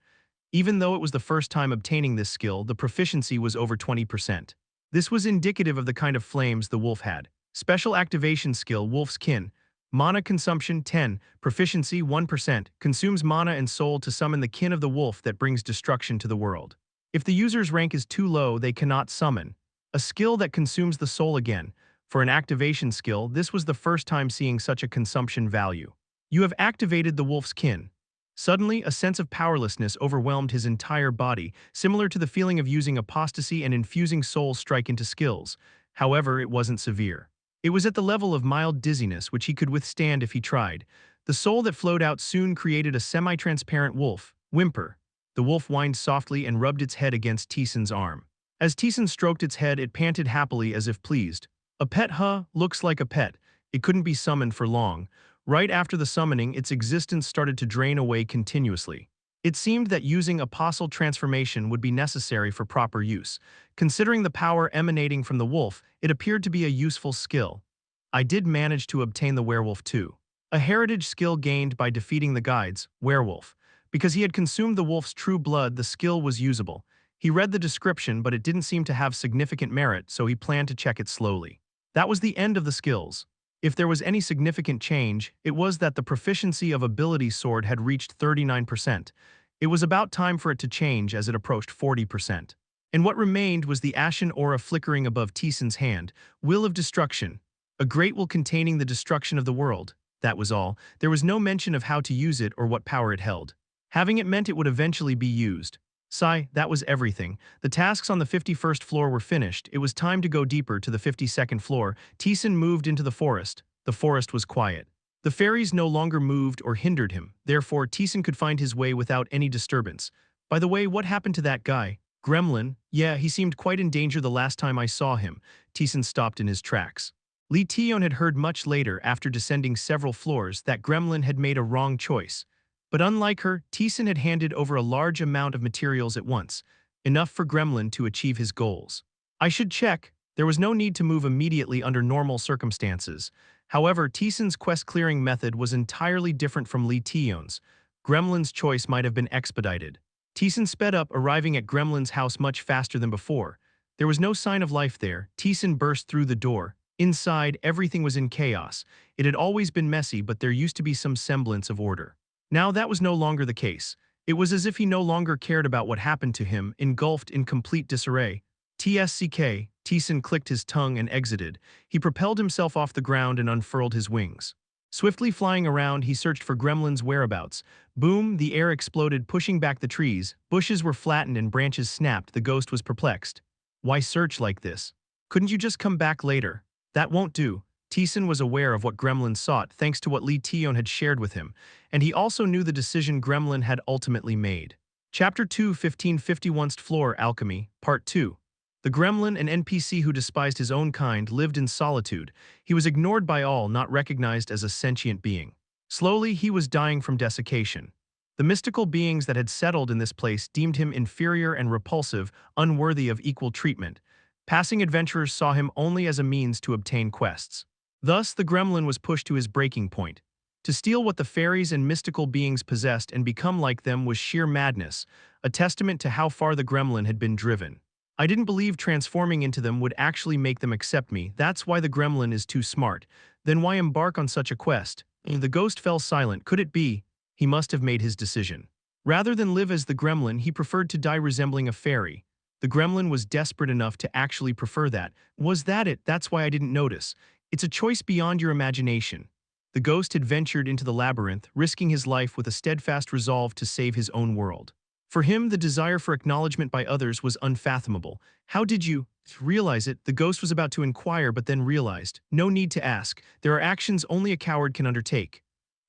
Even though it was the first time obtaining this skill, the proficiency was over 20%. This was indicative of the kind of flames the wolf had. Special activation skill, Wolf's Kin. Mana consumption 10, proficiency 1%, consumes mana and soul to summon the kin of the wolf that brings destruction to the world. If the user's rank is too low, they cannot summon. A skill that consumes the soul again. For an activation skill, this was the first time seeing such a consumption value. You have activated the Wolf's Kin. Suddenly, a sense of powerlessness overwhelmed his entire body, similar to the feeling of using apostasy and infusing soul strike into skills. However, it wasn't severe. It was at the level of mild dizziness, which he could withstand if he tried. The soul that flowed out soon created a semi-transparent wolf. Whimper. The wolf whined softly and rubbed its head against Taesan's arm. As Taesan stroked its head, it panted happily as if pleased. A pet, huh? Looks like a pet. It couldn't be summoned for long. Right after the summoning, its existence started to drain away continuously. It seemed that using apostle transformation would be necessary for proper use. Considering the power emanating from the wolf, it appeared to be a useful skill. I did manage to obtain the werewolf too. A heritage skill gained by defeating the guides, werewolf. Because he had consumed the wolf's true blood, the skill was usable. He read the description, but it didn't seem to have significant merit, so he planned to check it slowly. That was the end of the skills. If there was any significant change, it was that the proficiency of ability sword had reached 39%. It was about time for it to change as it approached 40%. And what remained was the ashen aura flickering above Taesan's hand, will of destruction. A great will containing the destruction of the world. That was all. There was no mention of how to use it or what power it held. Having it meant it would eventually be used. Sigh, that was everything. The tasks on the 51st floor were finished. It was time to go deeper to the 52nd floor. Taesan moved into the forest. The forest was quiet. The fairies no longer moved or hindered him. Therefore, Taesan could find his way without any disturbance. By the way, what happened to that guy? Gremlin? Yeah, he seemed quite in danger the last time I saw him. Taesan stopped in his tracks. Lee Tion had heard much later, after descending several floors, that Gremlin had made a wrong choice. But unlike her, Taesan had handed over a large amount of materials at once, enough for Gremlin to achieve his goals. I should check. There was no need to move immediately under normal circumstances. However, Taesan's quest-clearing method was entirely different from Lee Tion's. Gremlin's choice might have been expedited. Taesan sped up, arriving at Gremlin's house much faster than before. There was no sign of life there. Taesan burst through the door. Inside, everything was in chaos. It had always been messy, but there used to be some semblance of order. Now that was no longer the case. It was as if he no longer cared about what happened to him, engulfed in complete disarray. TSCK, Taesan clicked his tongue and exited. He propelled himself off the ground and unfurled his wings. Swiftly flying around, he searched for Gremlin's whereabouts. Boom, the air exploded, pushing back the trees. Bushes were flattened and branches snapped. The ghost was perplexed. Why search like this? Couldn't you just come back later? That won't do. Taesan was aware of what Gremlin sought thanks to what Lee Tion had shared with him, and he also knew the decision Gremlin had ultimately made. Chapter 2 1551st Floor Alchemy, Part 2. The Gremlin, an NPC who despised his own kind, lived in solitude. He was ignored by all, not recognized as a sentient being. Slowly, he was dying from desiccation. The mystical beings that had settled in this place deemed him inferior and repulsive, unworthy of equal treatment. Passing adventurers saw him only as a means to obtain quests. Thus, the Gremlin was pushed to his breaking point. To steal what the fairies and mystical beings possessed and become like them was sheer madness, a testament to how far the Gremlin had been driven. I didn't believe transforming into them would actually make them accept me. That's why the Gremlin is too smart. Then why embark on such a quest? The ghost fell silent. Could it be? He must have made his decision. Rather than live as the Gremlin, he preferred to die resembling a fairy. The Gremlin was desperate enough to actually prefer that. Was that it? That's why I didn't notice. It's a choice beyond your imagination. The ghost had ventured into the labyrinth, risking his life with a steadfast resolve to save his own world. For him, the desire for acknowledgement by others was unfathomable. How did you realize it? The ghost was about to inquire but then realized. No need to ask. There are actions only a coward can undertake.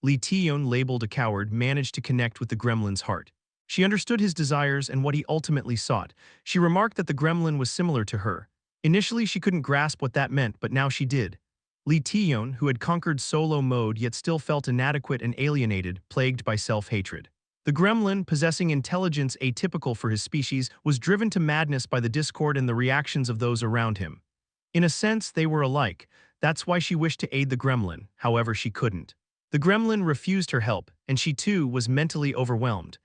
Lee Tion, labeled a coward, managed to connect with the Gremlin's heart. She understood his desires and what he ultimately sought. She remarked that the Gremlin was similar to her. Initially, she couldn't grasp what that meant, but now she did. Lee Tion, who had conquered solo mode yet still felt inadequate and alienated, plagued by self-hatred. The Gremlin, possessing intelligence atypical for his species, was driven to madness by the discord and the reactions of those around him. In a sense, they were alike. That's why she wished to aid the Gremlin, however she couldn't. The Gremlin refused her help, and she too was mentally overwhelmed.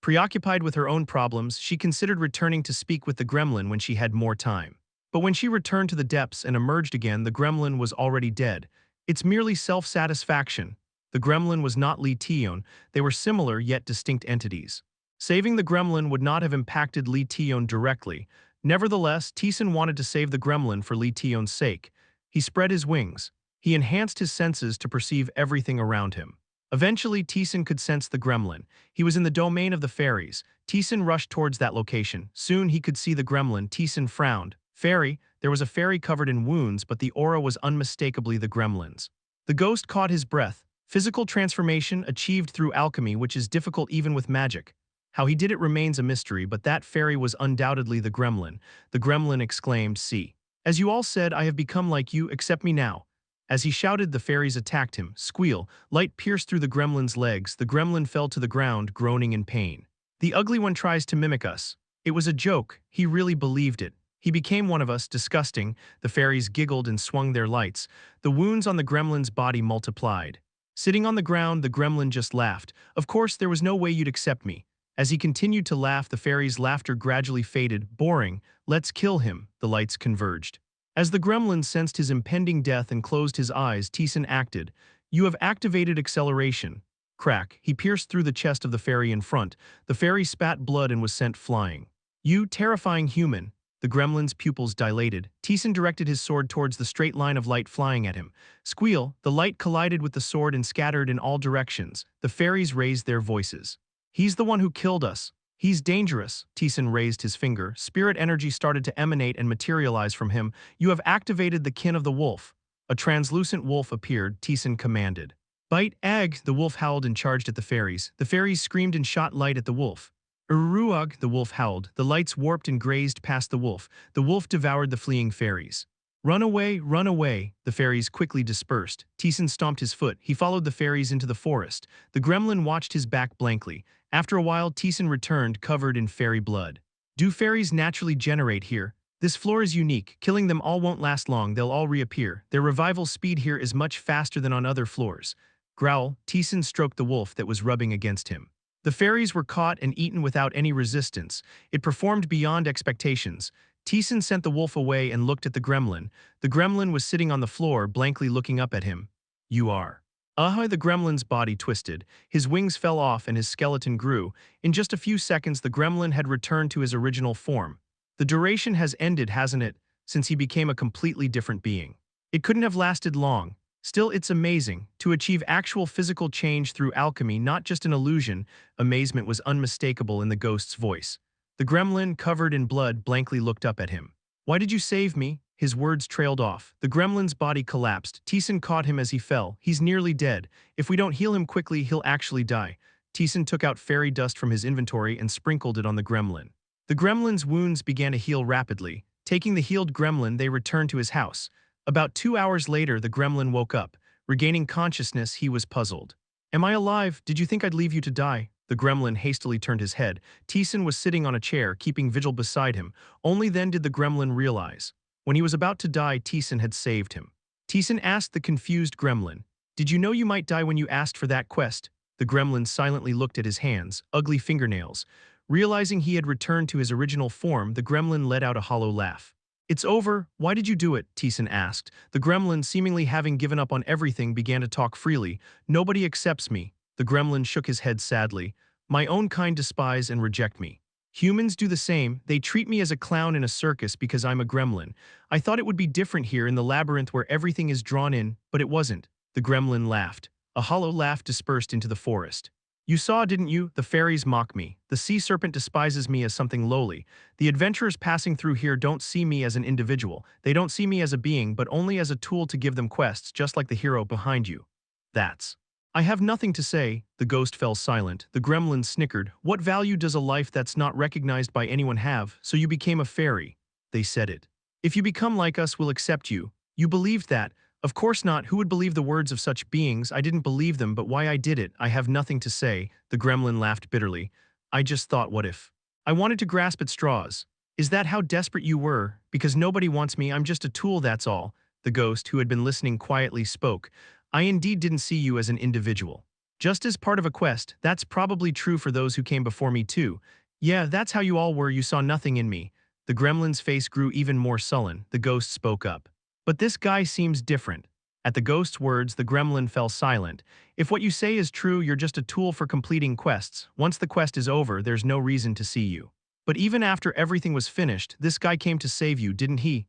Preoccupied with her own problems, she considered returning to speak with the Gremlin when she had more time. But when she returned to the depths and emerged again, the Gremlin was already dead. It's merely self-satisfaction. The Gremlin was not Lee Tion. They were similar yet distinct entities. Saving the Gremlin would not have impacted Lee Tion directly. Nevertheless, Taesan wanted to save the Gremlin for Lee Tion's sake. He spread his wings. He enhanced his senses to perceive everything around him. Eventually, Taesan could sense the Gremlin. He was in the domain of the fairies. Taesan rushed towards that location. Soon he could see the Gremlin. Taesan frowned. Fairy? There was a fairy covered in wounds, but the aura was unmistakably the Gremlin's. The ghost caught his breath. Physical transformation achieved through alchemy, which is difficult even with magic. How he did it remains a mystery, but that fairy was undoubtedly the Gremlin. The Gremlin exclaimed, "See. As you all said, I have become like you, accept me now." As he shouted, the fairies attacked him. Squeal. Light pierced through the Gremlin's legs. The Gremlin fell to the ground, groaning in pain. The ugly one tries to mimic us. It was a joke. He really believed it. He became one of us, disgusting. The fairies giggled and swung their lights. The wounds on the Gremlin's body multiplied. Sitting on the ground, the Gremlin just laughed. Of course, there was no way you'd accept me. As he continued to laugh, the fairies' laughter gradually faded. Boring. Let's kill him. The lights converged. As the Gremlin sensed his impending death and closed his eyes, Taesan acted. You have activated acceleration. Crack. He pierced through the chest of the fairy in front. The fairy spat blood and was sent flying. You terrifying human. The Gremlin's pupils dilated. Taesan directed his sword towards the straight line of light flying at him. Squeal. The light collided with the sword and scattered in all directions. The fairies raised their voices. He's the one who killed us. He's dangerous. Taesan raised his finger. Spirit energy started to emanate and materialize from him. You have activated the kin of the wolf. A translucent wolf appeared. Taesan commanded. Bite, egg. The wolf howled and charged at the fairies. The fairies screamed and shot light at the wolf. Uruag, the wolf howled. The lights warped and grazed past the wolf. The wolf devoured the fleeing fairies. Run away, run away. The fairies quickly dispersed. Taesan stomped his foot. He followed the fairies into the forest. The Gremlin watched his back blankly. After a while, Taesan returned, covered in fairy blood. Do fairies naturally generate here? This floor is unique. Killing them all won't last long. They'll all reappear. Their revival speed here is much faster than on other floors. Growl. Taesan stroked the wolf that was rubbing against him. The fairies were caught and eaten without any resistance. It performed beyond expectations. Taesan sent the wolf away and looked at the Gremlin. The Gremlin was sitting on the floor, blankly looking up at him. You are. The Gremlin's body twisted. His wings fell off and his skeleton grew. In just a few seconds, the Gremlin had returned to his original form. The duration has ended, hasn't it, since he became a completely different being. It couldn't have lasted long. Still, it's amazing. To achieve actual physical change through alchemy, not just an illusion, amazement was unmistakable in the ghost's voice. The gremlin, covered in blood, blankly looked up at him. Why did you save me? His words trailed off. The gremlin's body collapsed. Taesan caught him as he fell. He's nearly dead. If we don't heal him quickly, he'll actually die. Taesan took out fairy dust from his inventory and sprinkled it on the gremlin. The gremlin's wounds began to heal rapidly. Taking the healed gremlin, they returned to his house. About 2 hours later, the gremlin woke up. Regaining consciousness, he was puzzled. Am I alive? Did you think I'd leave you to die? The gremlin hastily turned his head. Taesan was sitting on a chair, keeping vigil beside him. Only then did the gremlin realize. When he was about to die, Taesan had saved him. Taesan asked the confused gremlin, "Did you know you might die when you asked for that quest?" The gremlin silently looked at his hands, ugly fingernails. Realizing he had returned to his original form, the gremlin let out a hollow laugh. "It's over. Why did you do it?" Taesan asked. The gremlin, seemingly having given up on everything, began to talk freely. "Nobody accepts me." The gremlin shook his head sadly. "My own kind despise and reject me. Humans do the same. They treat me as a clown in a circus because I'm a gremlin. I thought it would be different here in the labyrinth where everything is drawn in, but it wasn't." The gremlin laughed. A hollow laugh dispersed into the forest. "You saw, didn't you? The fairies mock me. The sea serpent despises me as something lowly. The adventurers passing through here don't see me as an individual. They don't see me as a being, but only as a tool to give them quests, just like the hero behind you. That's. I have nothing to say." The ghost fell silent. The gremlin snickered. "What value does a life that's not recognized by anyone have? So you became a fairy." They said it. "If you become like us, we'll accept you." "You believed that?" "Of course not. Who would believe the words of such beings? I didn't believe them, but why I did it, I have nothing to say." The gremlin laughed bitterly. "I just thought, what if? I wanted to grasp at straws." "Is that how desperate you were? Because nobody wants me, I'm just a tool, that's all." The ghost, who had been listening quietly, spoke. "I indeed didn't see you as an individual. Just as part of a quest. That's probably true for those who came before me too. Yeah, that's how you all were, you saw nothing in me." The gremlin's face grew even more sullen. The ghost spoke up. "But this guy seems different." At the ghost's words, the gremlin fell silent. "If what you say is true, you're just a tool for completing quests. Once the quest is over, there's no reason to see you. But even after everything was finished, this guy came to save you, didn't he?"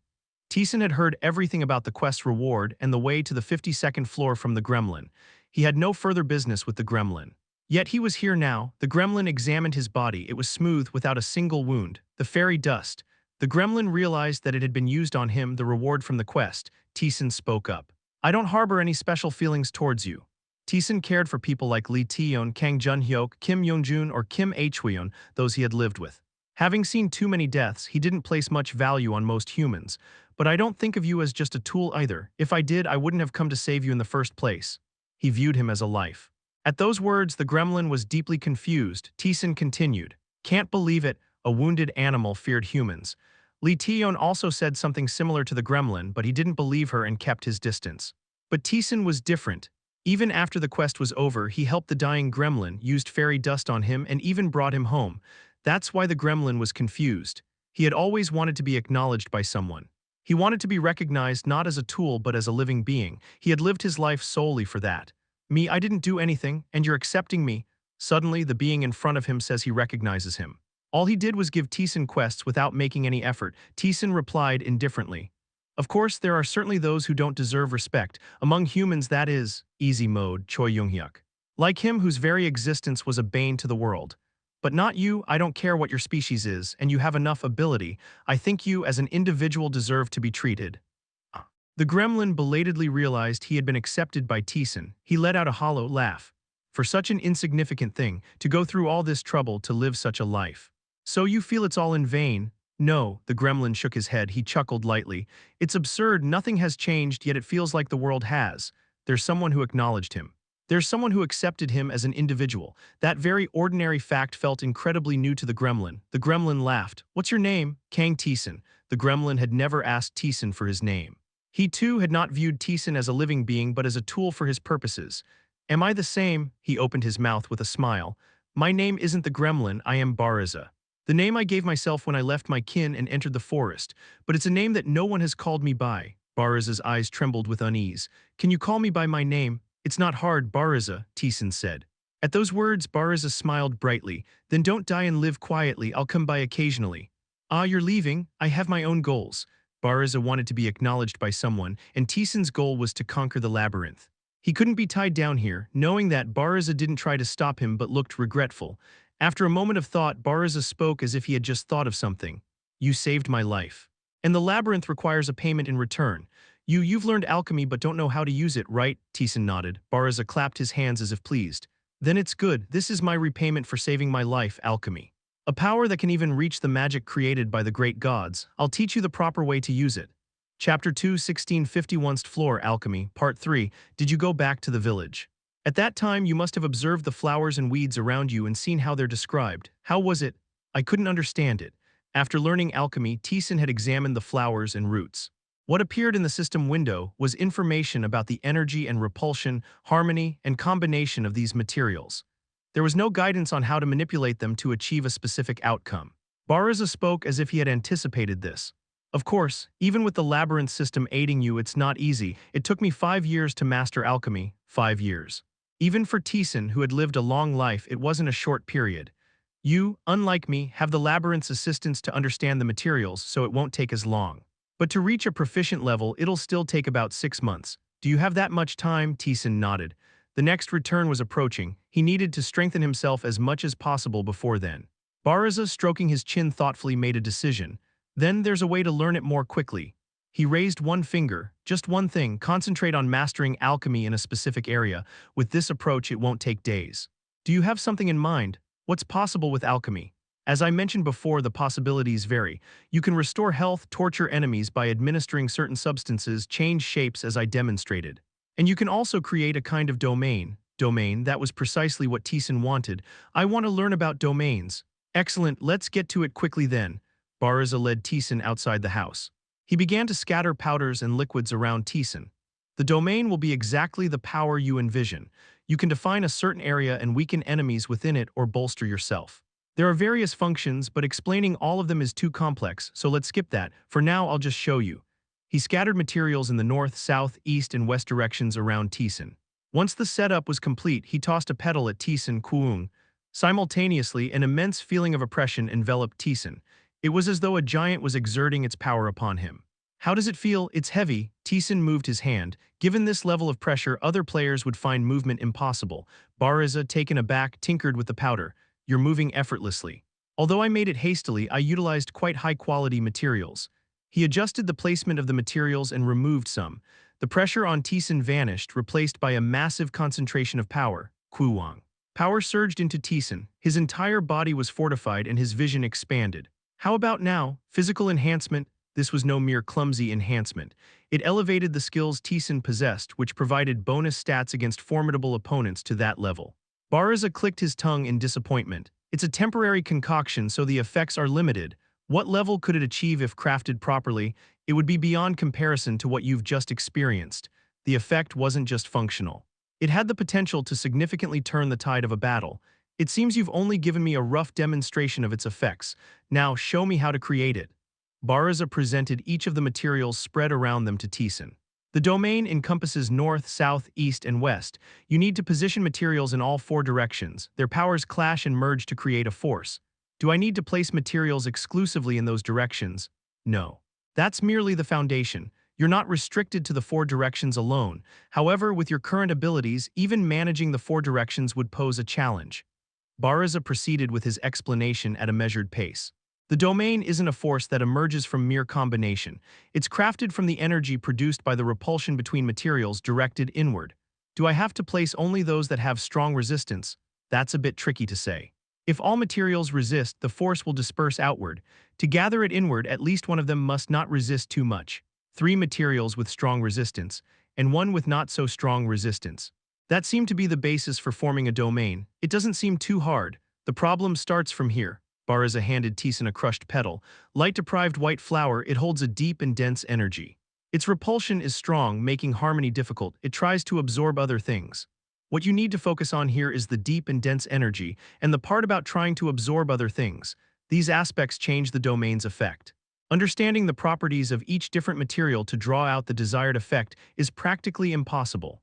Taesan had heard everything about the quest's reward and the way to the 52nd floor from the gremlin. He had no further business with the gremlin. Yet he was here now. The gremlin examined his body. It was smooth, without a single wound. The fairy dust. The gremlin realized that it had been used on him, the reward from the quest. Taesan spoke up. "I don't harbor any special feelings towards you." Taesan cared for people like Lee Taeyeon, Kang Junhyuk, Kim Yongjun, or Kim Hweon, those he had lived with. Having seen too many deaths, he didn't place much value on most humans. "But I don't think of you as just a tool either. If I did, I wouldn't have come to save you in the first place." He viewed him as a life. At those words, the gremlin was deeply confused. Taesan continued. "Can't believe it. A wounded animal feared humans." Lee Taeyeon also said something similar to the gremlin, but he didn't believe her and kept his distance. But Taesan was different. Even after the quest was over, he helped the dying gremlin, used fairy dust on him, and even brought him home. That's why the gremlin was confused. He had always wanted to be acknowledged by someone. He wanted to be recognized not as a tool but as a living being. He had lived his life solely for that. "Me, I didn't do anything, and you're accepting me." Suddenly, the being in front of him says he recognizes him. All he did was give Taesan quests without making any effort. Taesan replied indifferently. "Of course, there are certainly those who don't deserve respect. Among humans, that is, easy mode, Choi Young-hyuk. Like him whose very existence was a bane to the world. But not you. I don't care what your species is, and you have enough ability. I think you, as an individual, deserve to be treated." The gremlin belatedly realized he had been accepted by Taesan. He let out a hollow laugh. For such an insignificant thing, to go through all this trouble to live such a life. "So you feel it's all in vain?" "No," the gremlin shook his head. He chuckled lightly. "It's absurd. Nothing has changed, yet it feels like the world has. There's someone who acknowledged him. There's someone who accepted him as an individual." That very ordinary fact felt incredibly new to the gremlin. The gremlin laughed. "What's your name?" "Kang Taesan." The gremlin had never asked Taesan for his name. He too had not viewed Taesan as a living being but as a tool for his purposes. "Am I the same?" He opened his mouth with a smile. "My name isn't the gremlin, I am Baraza. The name I gave myself when I left my kin and entered the forest, but it's a name that no one has called me by." Baraza's eyes trembled with unease. "Can you call me by my name?" "It's not hard, Baraza," Taesan said. At those words, Baraza smiled brightly. "Then don't die and live quietly, I'll come by occasionally." "Ah, you're leaving? I have my own goals." Baraza wanted to be acknowledged by someone, and Taesan's goal was to conquer the labyrinth. He couldn't be tied down here, knowing that Baraza didn't try to stop him but looked regretful. After a moment of thought, Baraza spoke as if he had just thought of something. You saved my life. And the labyrinth requires a payment in return. You've learned alchemy but don't know how to use it, right? Taesan nodded. Baraza clapped his hands as if pleased. Then it's good. This is my repayment for saving my life, alchemy. A power that can even reach the magic created by the great gods. I'll teach you the proper way to use it. Chapter 2, 1651st Floor, Alchemy, Part 3. Did you go back to the village? At that time you must have observed the flowers and weeds around you and seen how they're described. How was it? I couldn't understand it. After learning alchemy, Taesan had examined the flowers and roots. What appeared in the system window was information about the energy and repulsion, harmony, and combination of these materials. There was no guidance on how to manipulate them to achieve a specific outcome. Baraza spoke as if he had anticipated this. Of course, even with the labyrinth system aiding you, it's not easy. It took me 5 years to master alchemy, 5 years. Even for Taesan, who had lived a long life, it wasn't a short period. You, unlike me, have the labyrinth's assistance to understand the materials, so it won't take as long. But to reach a proficient level, it'll still take about 6 months. Do you have that much time? Taesan nodded. The next return was approaching. He needed to strengthen himself as much as possible before then. Baraza, stroking his chin thoughtfully, made a decision. Then there's a way to learn it more quickly. He raised one finger, just one thing, concentrate on mastering alchemy in a specific area. With this approach, it won't take days. Do you have something in mind? What's possible with alchemy? As I mentioned before, the possibilities vary. You can restore health, torture enemies by administering certain substances, change shapes as I demonstrated. And you can also create a kind of domain. That was precisely what Taesan wanted. I want to learn about domains. Excellent, let's get to it quickly then. Baraza led Taesan outside the house. He began to scatter powders and liquids around Taesan. The domain will be exactly the power you envision. You can define a certain area and weaken enemies within it or bolster yourself. There are various functions, but explaining all of them is too complex, so let's skip that. For now, I'll just show you. He scattered materials in the north, south, east, and west directions around Taesan. Once the setup was complete, he tossed a petal at Taesan Kuung. Simultaneously, an immense feeling of oppression enveloped Taesan. It was as though a giant was exerting its power upon him. How does it feel? It's heavy. Taesan moved his hand. Given this level of pressure, other players would find movement impossible. Baraza, taken aback, tinkered with the powder. You're moving effortlessly. Although I made it hastily, I utilized quite high-quality materials. He adjusted the placement of the materials and removed some. The pressure on Taesan vanished, replaced by a massive concentration of power. Kuwang. Power surged into Taesan. His entire body was fortified and his vision expanded. How about now? Physical enhancement? This was no mere clumsy enhancement. It elevated the skills Taesan possessed, which provided bonus stats against formidable opponents to that level. Baraza clicked his tongue in disappointment. It's a temporary concoction, so the effects are limited. What level could it achieve if crafted properly? It would be beyond comparison to what you've just experienced. The effect wasn't just functional. It had the potential to significantly turn the tide of a battle. It seems you've only given me a rough demonstration of its effects. Now show me how to create it. Baraza presented each of the materials spread around them to Taesan. The domain encompasses north, south, east, and west. You need to position materials in all 4 directions. Their powers clash and merge to create a force. Do I need to place materials exclusively in those directions? No. That's merely the foundation. You're not restricted to the 4 directions alone. However, with your current abilities, even managing the 4 directions would pose a challenge. Baraza proceeded with his explanation at a measured pace. The domain isn't a force that emerges from mere combination. It's crafted from the energy produced by the repulsion between materials directed inward. Do I have to place only those that have strong resistance? That's a bit tricky to say. If all materials resist, the force will disperse outward. To gather it inward, at least one of them must not resist too much. 3 materials with strong resistance, and 1 with not so strong resistance. That seemed to be the basis for forming a domain. It doesn't seem too hard. The problem starts from here. Baraza handed Taesan a crushed petal. Light-deprived white flower, it holds a deep and dense energy. Its repulsion is strong, making harmony difficult. It tries to absorb other things. What you need to focus on here is the deep and dense energy, and the part about trying to absorb other things. These aspects change the domain's effect. Understanding the properties of each different material to draw out the desired effect is practically impossible.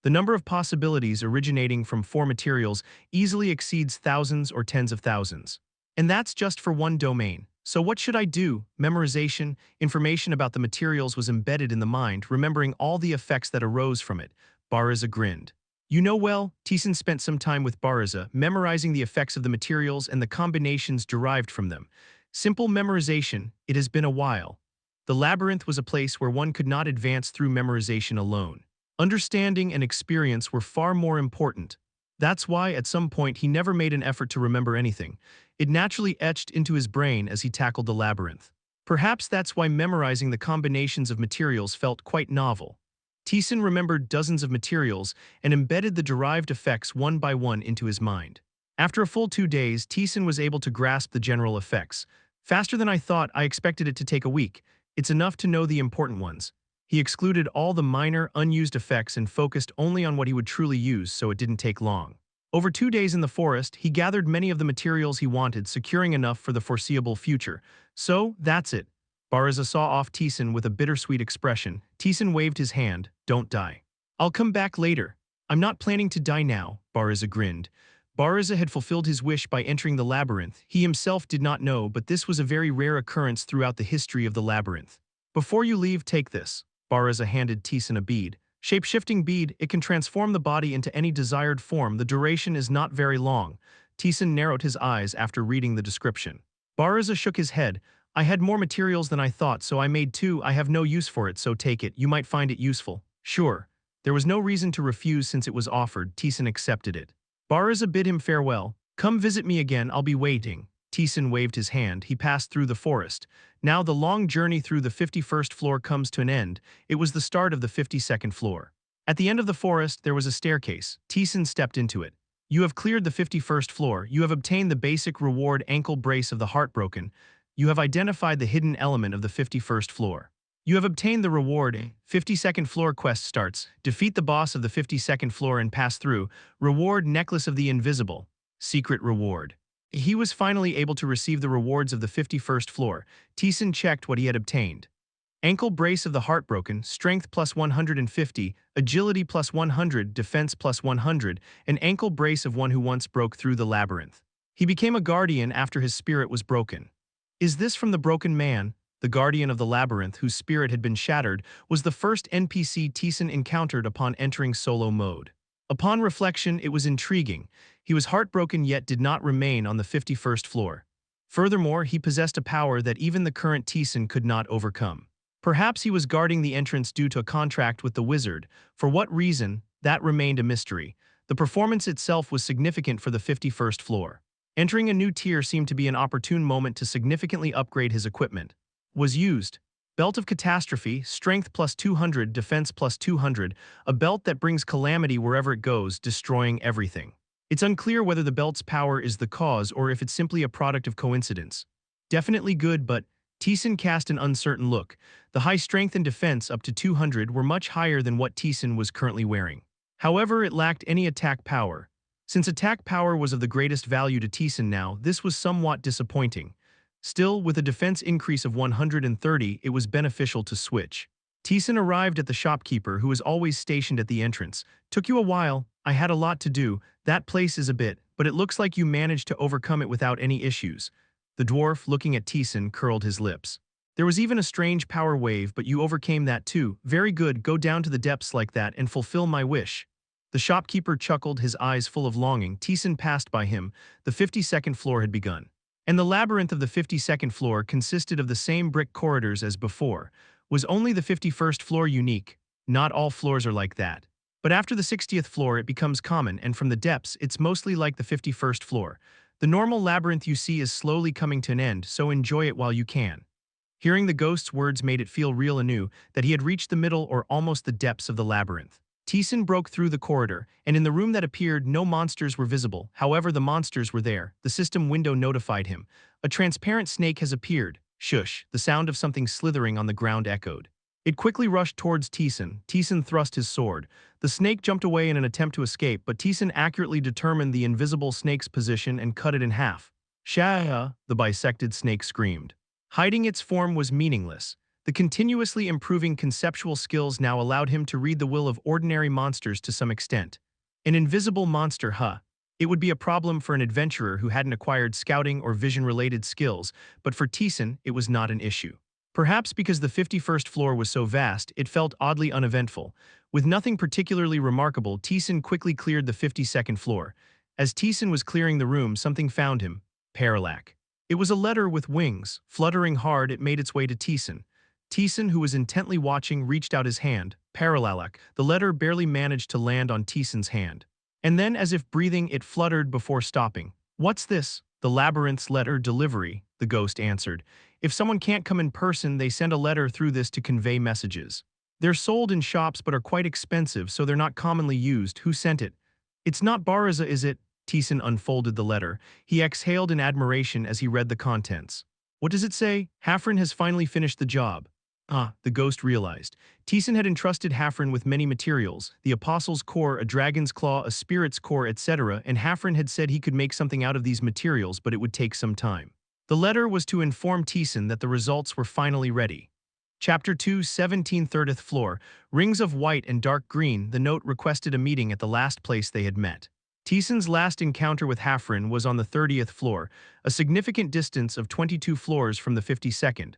The number of possibilities originating from 4 materials easily exceeds thousands or tens of thousands. And that's just for one domain. So what should I do? Memorization, information about the materials was embedded in the mind, remembering all the effects that arose from it. Baraza grinned. You know well, Teeson spent some time with Baraza, memorizing the effects of the materials and the combinations derived from them. Simple memorization, it has been a while. The labyrinth was a place where one could not advance through memorization alone. Understanding and experience were far more important. That's why, at some point, he never made an effort to remember anything. It naturally etched into his brain as he tackled the labyrinth. Perhaps that's why memorizing the combinations of materials felt quite novel. Teeson remembered dozens of materials and embedded the derived effects one by one into his mind. After a full 2 days, Teeson was able to grasp the general effects. Faster than I thought. I expected it to take a week. It's enough to know the important ones. He excluded all the minor, unused effects and focused only on what he would truly use, so it didn't take long. Over 2 days in the forest, he gathered many of the materials he wanted, securing enough for the foreseeable future. So, that's it. Baraza saw off Teeson with a bittersweet expression. Teeson waved his hand. Don't die. I'll come back later. I'm not planning to die now, Baraza grinned. Baraza had fulfilled his wish by entering the labyrinth. He himself did not know, but this was a very rare occurrence throughout the history of the labyrinth. Before you leave, take this. Baraza handed Teeson a bead. Shape-shifting bead, it can transform the body into any desired form. The duration is not very long. Teeson narrowed his eyes after reading the description. Baraza shook his head. I had more materials than I thought, so I made two. I have no use for it, so take it. You might find it useful. Sure. There was no reason to refuse since it was offered. Teeson accepted it. Baraza bid him farewell. Come visit me again, I'll be waiting. Teeson waved his hand. He passed through the forest. Now the long journey through the 51st floor comes to an end. It was the start of the 52nd floor. At the end of the forest, there was a staircase. Teeson stepped into it. You have cleared the 51st floor. You have obtained the basic reward ankle brace of the heartbroken. You have identified the hidden element of the 51st floor. You have obtained the reward. 52nd floor quest starts. Defeat the boss of the 52nd floor and pass through. Reward necklace of the invisible. Secret reward. He was finally able to receive the rewards of the 51st floor. Teeson checked what he had obtained. Ankle brace of the heartbroken, strength plus 150, agility plus 100, defense plus 100, an ankle brace of one who once broke through the labyrinth. He became a guardian after his spirit was broken. Is this from the broken man? The guardian of the labyrinth, whose spirit had been shattered, was the first NPC Teeson encountered upon entering solo mode. Upon reflection, it was intriguing. He was heartbroken yet did not remain on the 51st floor. Furthermore, he possessed a power that even the current Teeson could not overcome. Perhaps he was guarding the entrance due to a contract with the wizard. For what reason, that remained a mystery. The performance itself was significant for the 51st floor. Entering a new tier seemed to be an opportune moment to significantly upgrade his equipment. Was used. Belt of Catastrophe, strength plus 200, defense plus 200, a belt that brings calamity wherever it goes, destroying everything. It's unclear whether the belt's power is the cause or if it's simply a product of coincidence. Definitely good, but Teeson cast an uncertain look. The high strength and defense up to 200 were much higher than what Teeson was currently wearing. However, it lacked any attack power. Since attack power was of the greatest value to Teeson now, this was somewhat disappointing. Still, with a defense increase of 130, it was beneficial to switch. Teeson arrived at the shopkeeper, who was always stationed at the entrance. Took you a while. I had a lot to do. That place is a bit, but it looks like you managed to overcome it without any issues. The dwarf, looking at Teeson, curled his lips. There was even a strange power wave, but you overcame that too. Very good, go down to the depths like that and fulfill my wish. The shopkeeper chuckled, his eyes full of longing. Teeson passed by him. The 52nd floor had begun. And the labyrinth of the 52nd floor consisted of the same brick corridors as before. Was only the 51st floor unique? Not all floors are like that. But after the 60th floor it becomes common, and from the depths it's mostly like the 51st floor. The normal labyrinth you see is slowly coming to an end, so enjoy it while you can. Hearing the ghost's words made it feel real anew that he had reached the middle or almost the depths of the labyrinth. Teeson broke through the corridor, and in the room that appeared, no monsters were visible. However, the monsters were there. The system window notified him. A transparent snake has appeared. Shush, the sound of something slithering on the ground echoed. It quickly rushed towards Teeson. Teeson thrust his sword. The snake jumped away in an attempt to escape, but Teeson accurately determined the invisible snake's position and cut it in half. Shah! The bisected snake screamed. Hiding its form was meaningless. The continuously improving conceptual skills now allowed him to read the will of ordinary monsters to some extent. An invisible monster, huh? It would be a problem for an adventurer who hadn't acquired scouting or vision-related skills, but for Taesan, it was not an issue. Perhaps because the 51st floor was so vast, it felt oddly uneventful. With nothing particularly remarkable, Taesan quickly cleared the 52nd floor. As Taesan was clearing the room, something found him. Parallax. It was a letter with wings. Fluttering hard, it made its way to Taesan. Taesan, who was intently watching, reached out his hand. Parallax. The letter barely managed to land on Taesan's hand. And then, as if breathing, it fluttered before stopping. "What's this?" "The labyrinth's letter delivery," the ghost answered. "If someone can't come in person, they send a letter through this to convey messages. They're sold in shops but are quite expensive, so they're not commonly used. Who sent it?" "It's not Baraza, is it?" Taesan unfolded the letter. He exhaled in admiration as he read the contents. "What does it say?" "Hafren has finally finished the job." Ah, the ghost realized. Taesan had entrusted Hafren with many materials, the Apostle's Core, a Dragon's Claw, a Spirit's Core, etc., and Hafren had said he could make something out of these materials, but it would take some time. The letter was to inform Taesan that the results were finally ready. Chapter 2, 1730th floor, Rings of White and Dark Green. The note requested a meeting at the last place they had met. Taesan's last encounter with Hafren was on the 30th floor, a significant distance of 22 floors from the 52nd.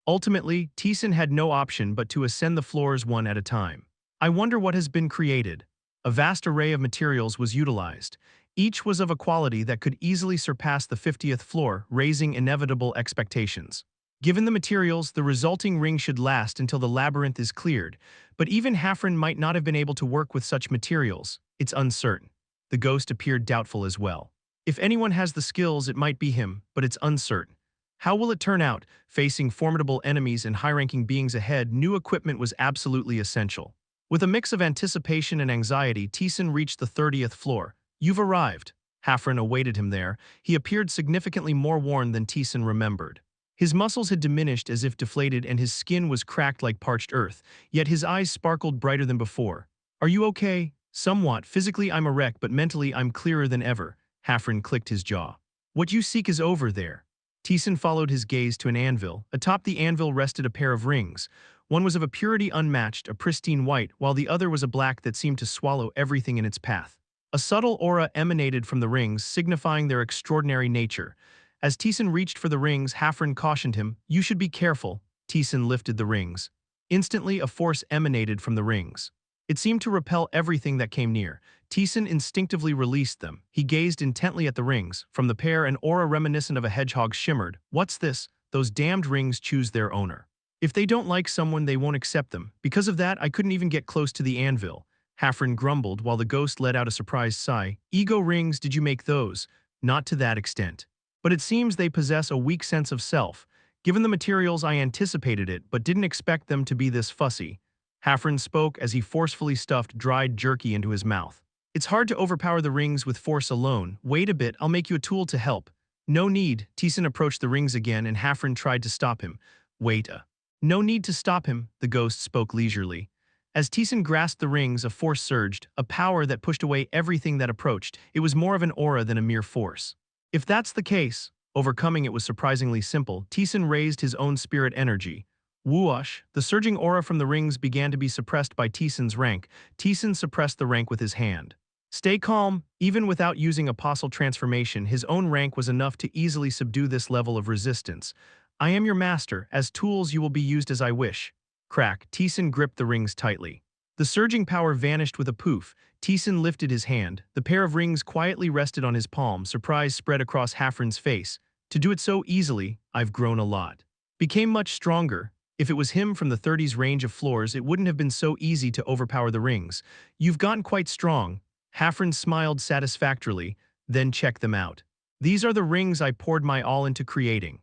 Ultimately, Taesan had no option but to ascend the floors one at a time. "I wonder what has been created." A vast array of materials was utilized. Each was of a quality that could easily surpass the 50th floor, raising inevitable expectations. Given the materials, the resulting ring should last until the labyrinth is cleared, but even Hafren might not have been able to work with such materials. It's uncertain. The ghost appeared doubtful as well. If anyone has the skills, it might be him, but it's uncertain. How will it turn out? Facing formidable enemies and high-ranking beings ahead, new equipment was absolutely essential. With a mix of anticipation and anxiety, Taesan reached the 30th floor. "You've arrived." Hafren awaited him there. He appeared significantly more worn than Taesan remembered. His muscles had diminished as if deflated, and his skin was cracked like parched earth, yet his eyes sparkled brighter than before. "Are you okay?" "Somewhat. Physically I'm a wreck, but mentally I'm clearer than ever." Hafren clicked his jaw. "What you seek is over there." Taesan followed his gaze to an anvil. Atop the anvil rested a pair of rings. One was of a purity unmatched, a pristine white, while the other was a black that seemed to swallow everything in its path. A subtle aura emanated from the rings, signifying their extraordinary nature. As Taesan reached for the rings, Hafren cautioned him, "You should be careful." Taesan lifted the rings. Instantly, a force emanated from the rings. It seemed to repel everything that came near. Taesan instinctively released them. He gazed intently at the rings. From the pair, an aura reminiscent of a hedgehog shimmered. "What's this?" "Those damned rings choose their owner. If they don't like someone, they won't accept them. Because of that, I couldn't even get close to the anvil." Hafren grumbled while the ghost let out a surprised sigh. "Ego rings, did you make those?" "Not to that extent. But it seems they possess a weak sense of self. Given the materials, I anticipated it, but didn't expect them to be this fussy." Hafren spoke as he forcefully stuffed dried jerky into his mouth. "It's hard to overpower the rings with force alone. Wait a bit, I'll make you a tool to help." "No need." Taesan approached the rings again, and Hafren tried to stop him. "Wait a." "No need to stop him," the ghost spoke leisurely. As Taesan grasped the rings, a force surged, a power that pushed away everything that approached. It was more of an aura than a mere force. If that's the case, overcoming it was surprisingly simple. Taesan raised his own spirit energy. Whoosh! The surging aura from the rings began to be suppressed by Taesan's rank. Taesan suppressed the rank with his hand. "Stay calm." Even without using apostle transformation, his own rank was enough to easily subdue this level of resistance. "I am your master. As tools you will be used as I wish." Crack! Taesan gripped the rings tightly. The surging power vanished with a poof. Taesan lifted his hand. The pair of rings quietly rested on his palm. Surprise spread across Hafren's face. "To do it so easily, I've grown a lot." Became much stronger. If it was him from the 30s range of floors, it wouldn't have been so easy to overpower the rings. "You've gotten quite strong." Hafren smiled satisfactorily, then checked them out. "These are the rings I poured my all into creating."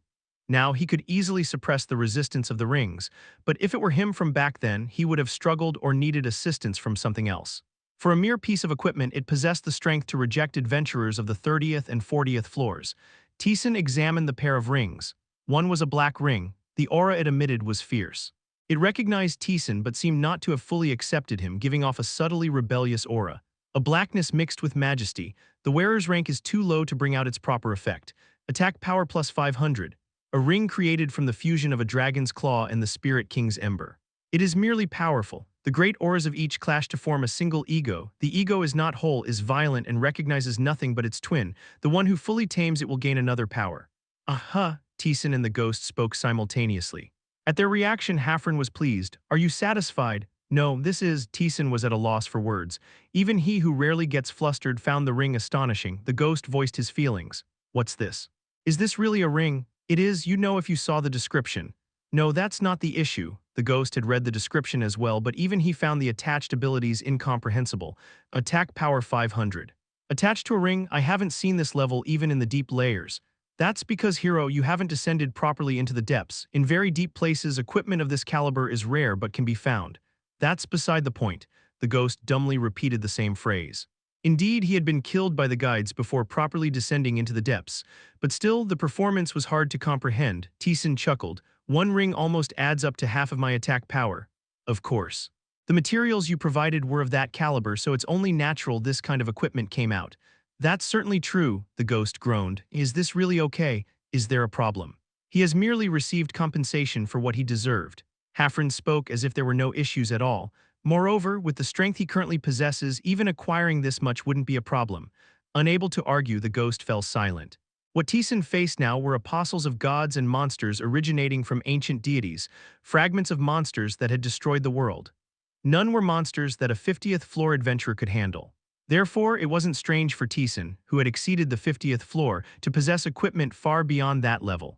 Now he could easily suppress the resistance of the rings, but if it were him from back then, he would have struggled or needed assistance from something else. For a mere piece of equipment, it possessed the strength to reject adventurers of the 30th and 40th floors. Taesan examined the pair of rings. One was a black ring. The aura it emitted was fierce. It recognized Taesan but seemed not to have fully accepted him, giving off a subtly rebellious aura. A blackness mixed with majesty. The wearer's rank is too low to bring out its proper effect. Attack power plus 500. A ring created from the fusion of a dragon's claw and the spirit king's ember. It is merely powerful. The The great auras of each clash to form a single ego. The ego is not whole, is violent, and recognizes nothing but its twin. The one who fully tames it will gain another power. Aha, Taesan and the ghost spoke simultaneously. At their reaction, Hafren was pleased. Are you satisfied? No, this is. Taesan was at a loss for words. Even he who rarely gets flustered found the ring astonishing. The ghost voiced his feelings. What's this? Is this really a ring? It is, you know if you saw the description. No, that's not the issue. The ghost had read the description as well, but even he found the attached abilities incomprehensible. Attack power 500. Attached to a ring, I haven't seen this level even in the deep layers. That's because, hero, you haven't descended properly into the depths. In very deep places, equipment of this caliber is rare but can be found. That's beside the point. The ghost dumbly repeated the same phrase. Indeed, he had been killed by the guides before properly descending into the depths, but still, the performance was hard to comprehend. Taesan chuckled. One ring almost adds up to half of my attack power. Of course. The materials you provided were of that caliber, so it's only natural this kind of equipment came out. That's certainly true, the ghost groaned. Is this really okay? Is there a problem? He has merely received compensation for what he deserved. Hafren spoke as if there were no issues at all. Moreover, with the strength he currently possesses, even acquiring this much wouldn't be a problem. Unable to argue, the ghost fell silent. What Taesan faced now were apostles of gods and monsters originating from ancient deities, fragments of monsters that had destroyed the world. None were monsters that a 50th floor adventurer could handle. Therefore, it wasn't strange for Taesan, who had exceeded the 50th floor, to possess equipment far beyond that level.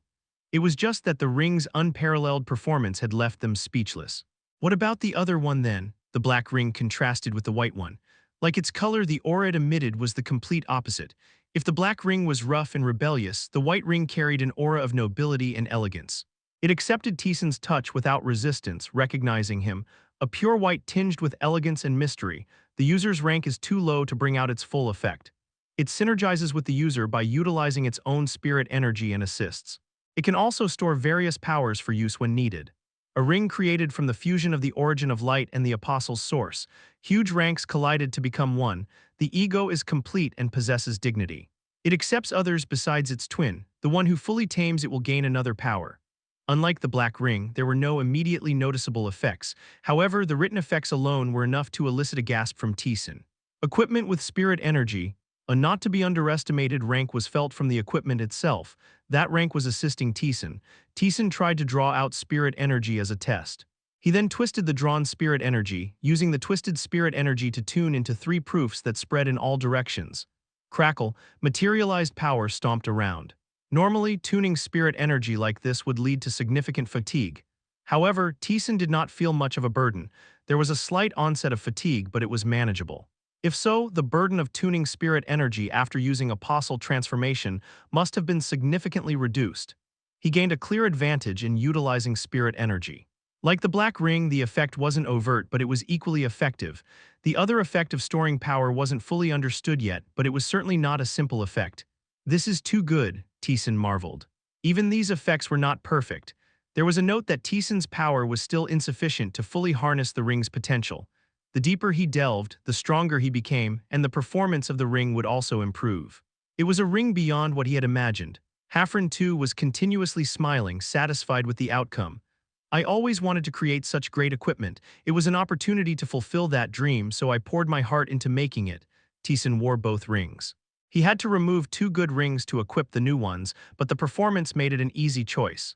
It was just that the ring's unparalleled performance had left them speechless. What about the other one then? The black ring contrasted with the white one. Like its color, the aura it emitted was the complete opposite. If the black ring was rough and rebellious, the white ring carried an aura of nobility and elegance. It accepted Taesan's touch without resistance, recognizing him, a pure white tinged with elegance and mystery. The user's rank is too low to bring out its full effect. It synergizes with the user by utilizing its own spirit energy and assists. It can also store various powers for use when needed. A ring created from the fusion of the origin of light and the apostle's source. Huge ranks collided to become one. The ego is complete and possesses dignity. It accepts others besides its twin. The one who fully tames it will gain another power. Unlike the black ring, there were no immediately noticeable effects. However, the written effects alone were enough to elicit a gasp from Taesan. Equipment with spirit energy. A not to be underestimated rank was felt from the equipment itself. That rank was assisting Taesan. Taesan tried to draw out spirit energy as a test. He then twisted the drawn spirit energy, using the twisted spirit energy to tune into 3 proofs that spread in all directions. Crackle, materialized power stomped around. Normally, tuning spirit energy like this would lead to significant fatigue. However, Taesan did not feel much of a burden. There was a slight onset of fatigue, but it was manageable. If so, the burden of tuning spirit energy after using apostle transformation must have been significantly reduced. He gained a clear advantage in utilizing spirit energy. Like the black ring, the effect wasn't overt, but it was equally effective. The other effect of storing power wasn't fully understood yet, but it was certainly not a simple effect. This is too good, Taesan marveled. Even these effects were not perfect. There was a note that Taesan's power was still insufficient to fully harness the ring's potential. The deeper he delved, the stronger he became, and the performance of the ring would also improve. It was a ring beyond what he had imagined. Hafren too was continuously smiling, satisfied with the outcome. I always wanted to create such great equipment. It was an opportunity to fulfill that dream, so I poured my heart into making it. Taesan wore both rings. He had to remove 2 good rings to equip the new ones, but the performance made it an easy choice.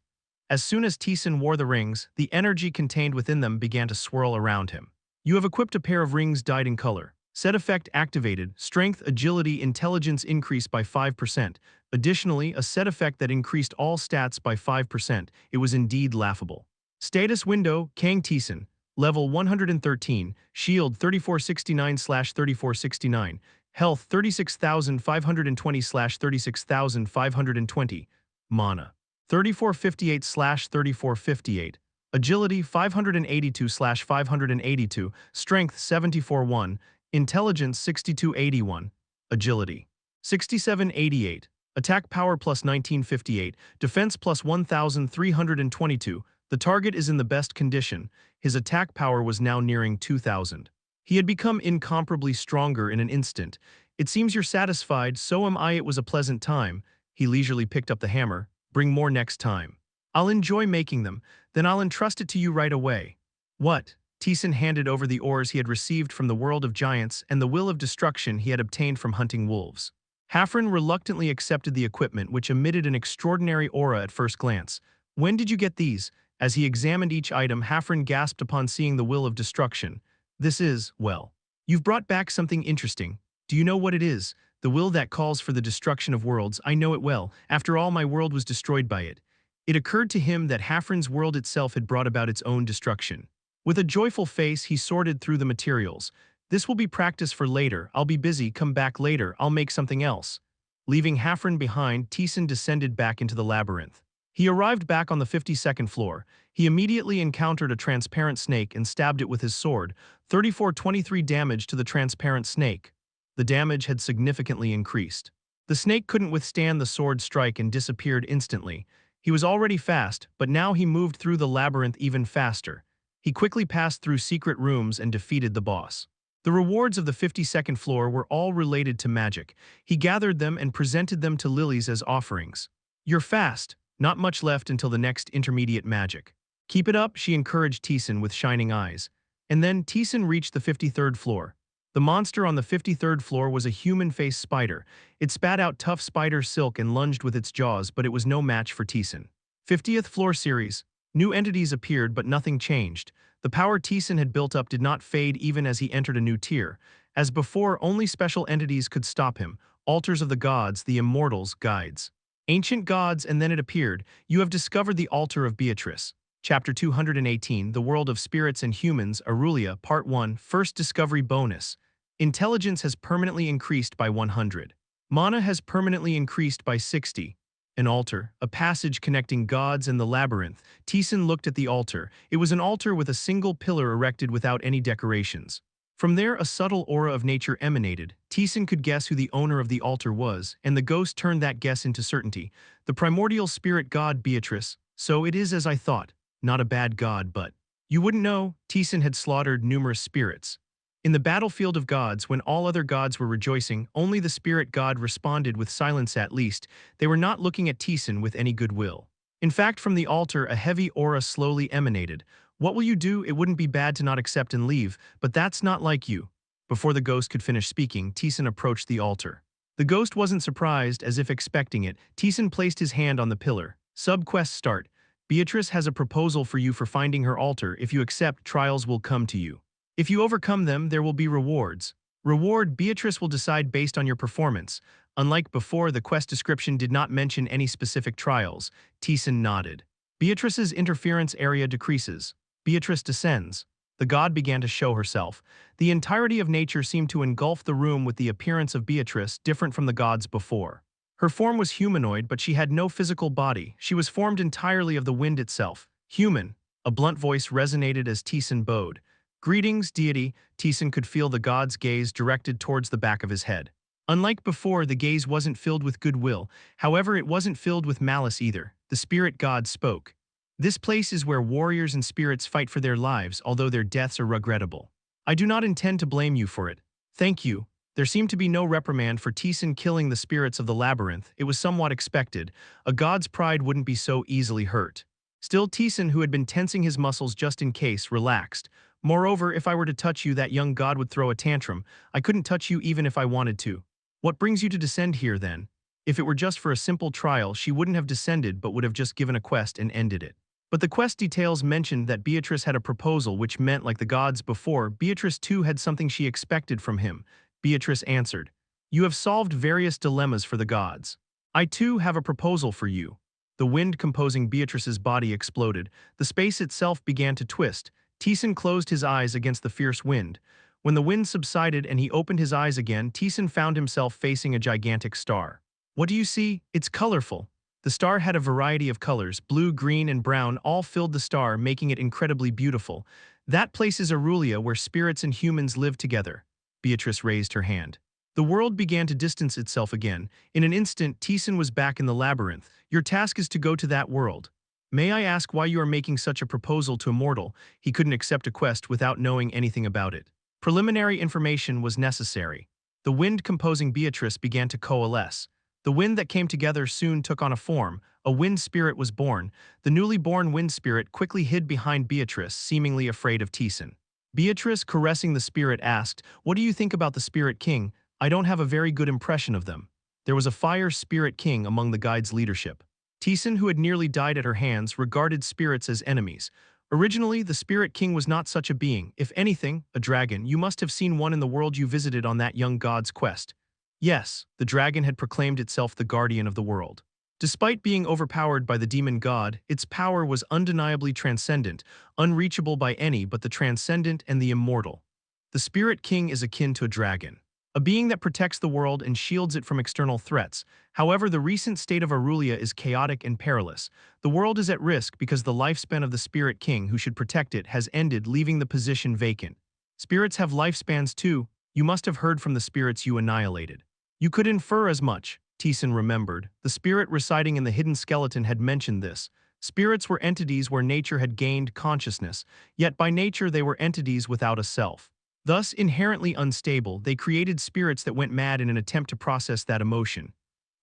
As soon as Taesan wore the rings, the energy contained within them began to swirl around him. You have equipped a pair of rings dyed in color. Set effect activated. Strength, agility, intelligence increased by 5%. Additionally, a set effect that increased all stats by 5%. It was indeed laughable. Status window, Kang Taesan. Level 113. Shield 3469/3469. Health 36,520/36,520. Mana 3458/3458. Agility 582/582, Strength 74-1, Intelligence 6281, Agility 6788, Attack Power plus 1958, Defense plus 1322. The target is in the best condition. His attack power was now nearing 2000. He had become incomparably stronger in an instant. It seems you're satisfied, so am I. It was a pleasant time. He leisurely picked up the hammer. Bring more next time. I'll enjoy making them, then I'll entrust it to you right away. What? Taesan handed over the ores he had received from the world of giants and the will of destruction he had obtained from hunting wolves. Hafren reluctantly accepted the equipment, which emitted an extraordinary aura at first glance. "When did you get these?" As he examined each item, Hafren gasped upon seeing the will of destruction. "This is, well, you've brought back something interesting. Do you know what it is? The will that calls for the destruction of worlds. I know it well. After all, my world was destroyed by it." It occurred to him that Hafren's world itself had brought about its own destruction. With a joyful face, he sorted through the materials. "This will be practice for later. I'll be busy. Come back later. I'll make something else." Leaving Hafren behind, Taesan descended back into the labyrinth. He arrived back on the 52nd floor. He immediately encountered a transparent snake and stabbed it with his sword. 34-23 damage to the transparent snake. The damage had significantly increased. The snake couldn't withstand the sword strike and disappeared instantly. He was already fast, but now he moved through the labyrinth even faster. He quickly passed through secret rooms and defeated the boss. The rewards of the 52nd floor were all related to magic. He gathered them and presented them to lilies as offerings. "You're fast. Not much left until the next intermediate magic." "Keep it up," she encouraged Taesan with shining eyes. And then Taesan reached the 53rd floor. The monster on the 53rd floor was a human-faced spider. It spat out tough spider silk and lunged with its jaws, but it was no match for Taesan. 50th floor series. New entities appeared, but nothing changed. The power Taesan had built up did not fade even as he entered a new tier. As before, only special entities could stop him. Altars of the gods, the immortals, guides. Ancient gods, and then it appeared. "You have discovered the altar of Beatrice." Chapter 218, The World of Spirits and Humans, Aurelia, Part 1, First Discovery Bonus. Intelligence has permanently increased by 100. Mana has permanently increased by 60. An altar, a passage connecting gods and the labyrinth. Taesan looked at the altar. It was an altar with a single pillar erected without any decorations. From there, a subtle aura of nature emanated. Taesan could guess who the owner of the altar was, and the ghost turned that guess into certainty. "The primordial spirit god Beatrice. So it is as I thought. Not a bad god, but..." "You wouldn't know." Taesan had slaughtered numerous spirits. In the battlefield of gods, when all other gods were rejoicing, only the spirit god responded with silence. At least, they were not looking at Taesan with any goodwill. In fact, from the altar, a heavy aura slowly emanated. "What will you do? It wouldn't be bad to not accept and leave, but that's not like you." Before the ghost could finish speaking, Taesan approached the altar. The ghost wasn't surprised, as if expecting it. Taesan placed his hand on the pillar. Sub-quest start. "Beatrice has a proposal for you for finding her altar. If you accept, trials will come to you. If you overcome them, there will be rewards. Reward: Beatrice will decide based on your performance." Unlike before, the quest description did not mention any specific trials. Taesan nodded. Beatrice's interference area decreases. Beatrice descends. The god began to show herself. The entirety of nature seemed to engulf the room with the appearance of Beatrice, different from the gods before. Her form was humanoid, but she had no physical body. She was formed entirely of the wind itself. "Human." A blunt voice resonated as Taesan bowed. "Greetings, deity." Taesan could feel the god's gaze directed towards the back of his head. Unlike before, the gaze wasn't filled with goodwill. However, it wasn't filled with malice either. The spirit god spoke. "This place is where warriors and spirits fight for their lives, although their deaths are regrettable. I do not intend to blame you for it. Thank you." There seemed to be no reprimand for Taesan killing the spirits of the labyrinth. It was somewhat expected. A god's pride wouldn't be so easily hurt. Still, Taesan, who had been tensing his muscles just in case, relaxed. "Moreover, if I were to touch you, that young god would throw a tantrum. I couldn't touch you even if I wanted to." "What brings you to descend here, then?" If it were just for a simple trial, she wouldn't have descended but would have just given a quest and ended it. But the quest details mentioned that Beatrice had a proposal, which meant, like the gods before, Beatrice too had something she expected from him. Beatrice answered, "You have solved various dilemmas for the gods. I too have a proposal for you." The wind composing Beatrice's body exploded. The space itself began to twist. Taesan closed his eyes against the fierce wind. When the wind subsided and he opened his eyes again, Taesan found himself facing a gigantic star. "What do you see? It's colorful." The star had a variety of colors. Blue, green, and brown all filled the star, making it incredibly beautiful. "That place is Aurelia, where spirits and humans live together." Beatrice raised her hand. The world began to distance itself again. In an instant, Taesan was back in the labyrinth. "Your task is to go to that world. May I ask why you are making such a proposal to a mortal?" He couldn't accept a quest without knowing anything about it. Preliminary information was necessary. The wind composing Beatrice began to coalesce. The wind that came together soon took on a form. A wind spirit was born. The newly born wind spirit quickly hid behind Beatrice, seemingly afraid of Taesan. Beatrice, caressing the spirit, asked, "What do you think about the Spirit King? I don't have a very good impression of them." There was a fire spirit king among the guide's leadership. Taesan, who had nearly died at her hands, regarded spirits as enemies. Originally, the Spirit King was not such a being. If anything, a dragon. You must have seen one in the world you visited on that young god's quest. Yes, the dragon had proclaimed itself the guardian of the world. Despite being overpowered by the demon god, its power was undeniably transcendent, unreachable by any but the transcendent and the immortal. The Spirit King is akin to a dragon, a being that protects the world and shields it from external threats. However, the recent state of Aurelia is chaotic and perilous. The world is at risk because the lifespan of the Spirit King who should protect it has ended, leaving the position vacant. Spirits have lifespans too. You must have heard from the spirits you annihilated. You could infer as much. Taesan remembered. The spirit residing in the hidden skeleton had mentioned this. Spirits were entities where nature had gained consciousness, yet by nature they were entities without a self. Thus, inherently unstable, they created spirits that went mad in an attempt to process that emotion.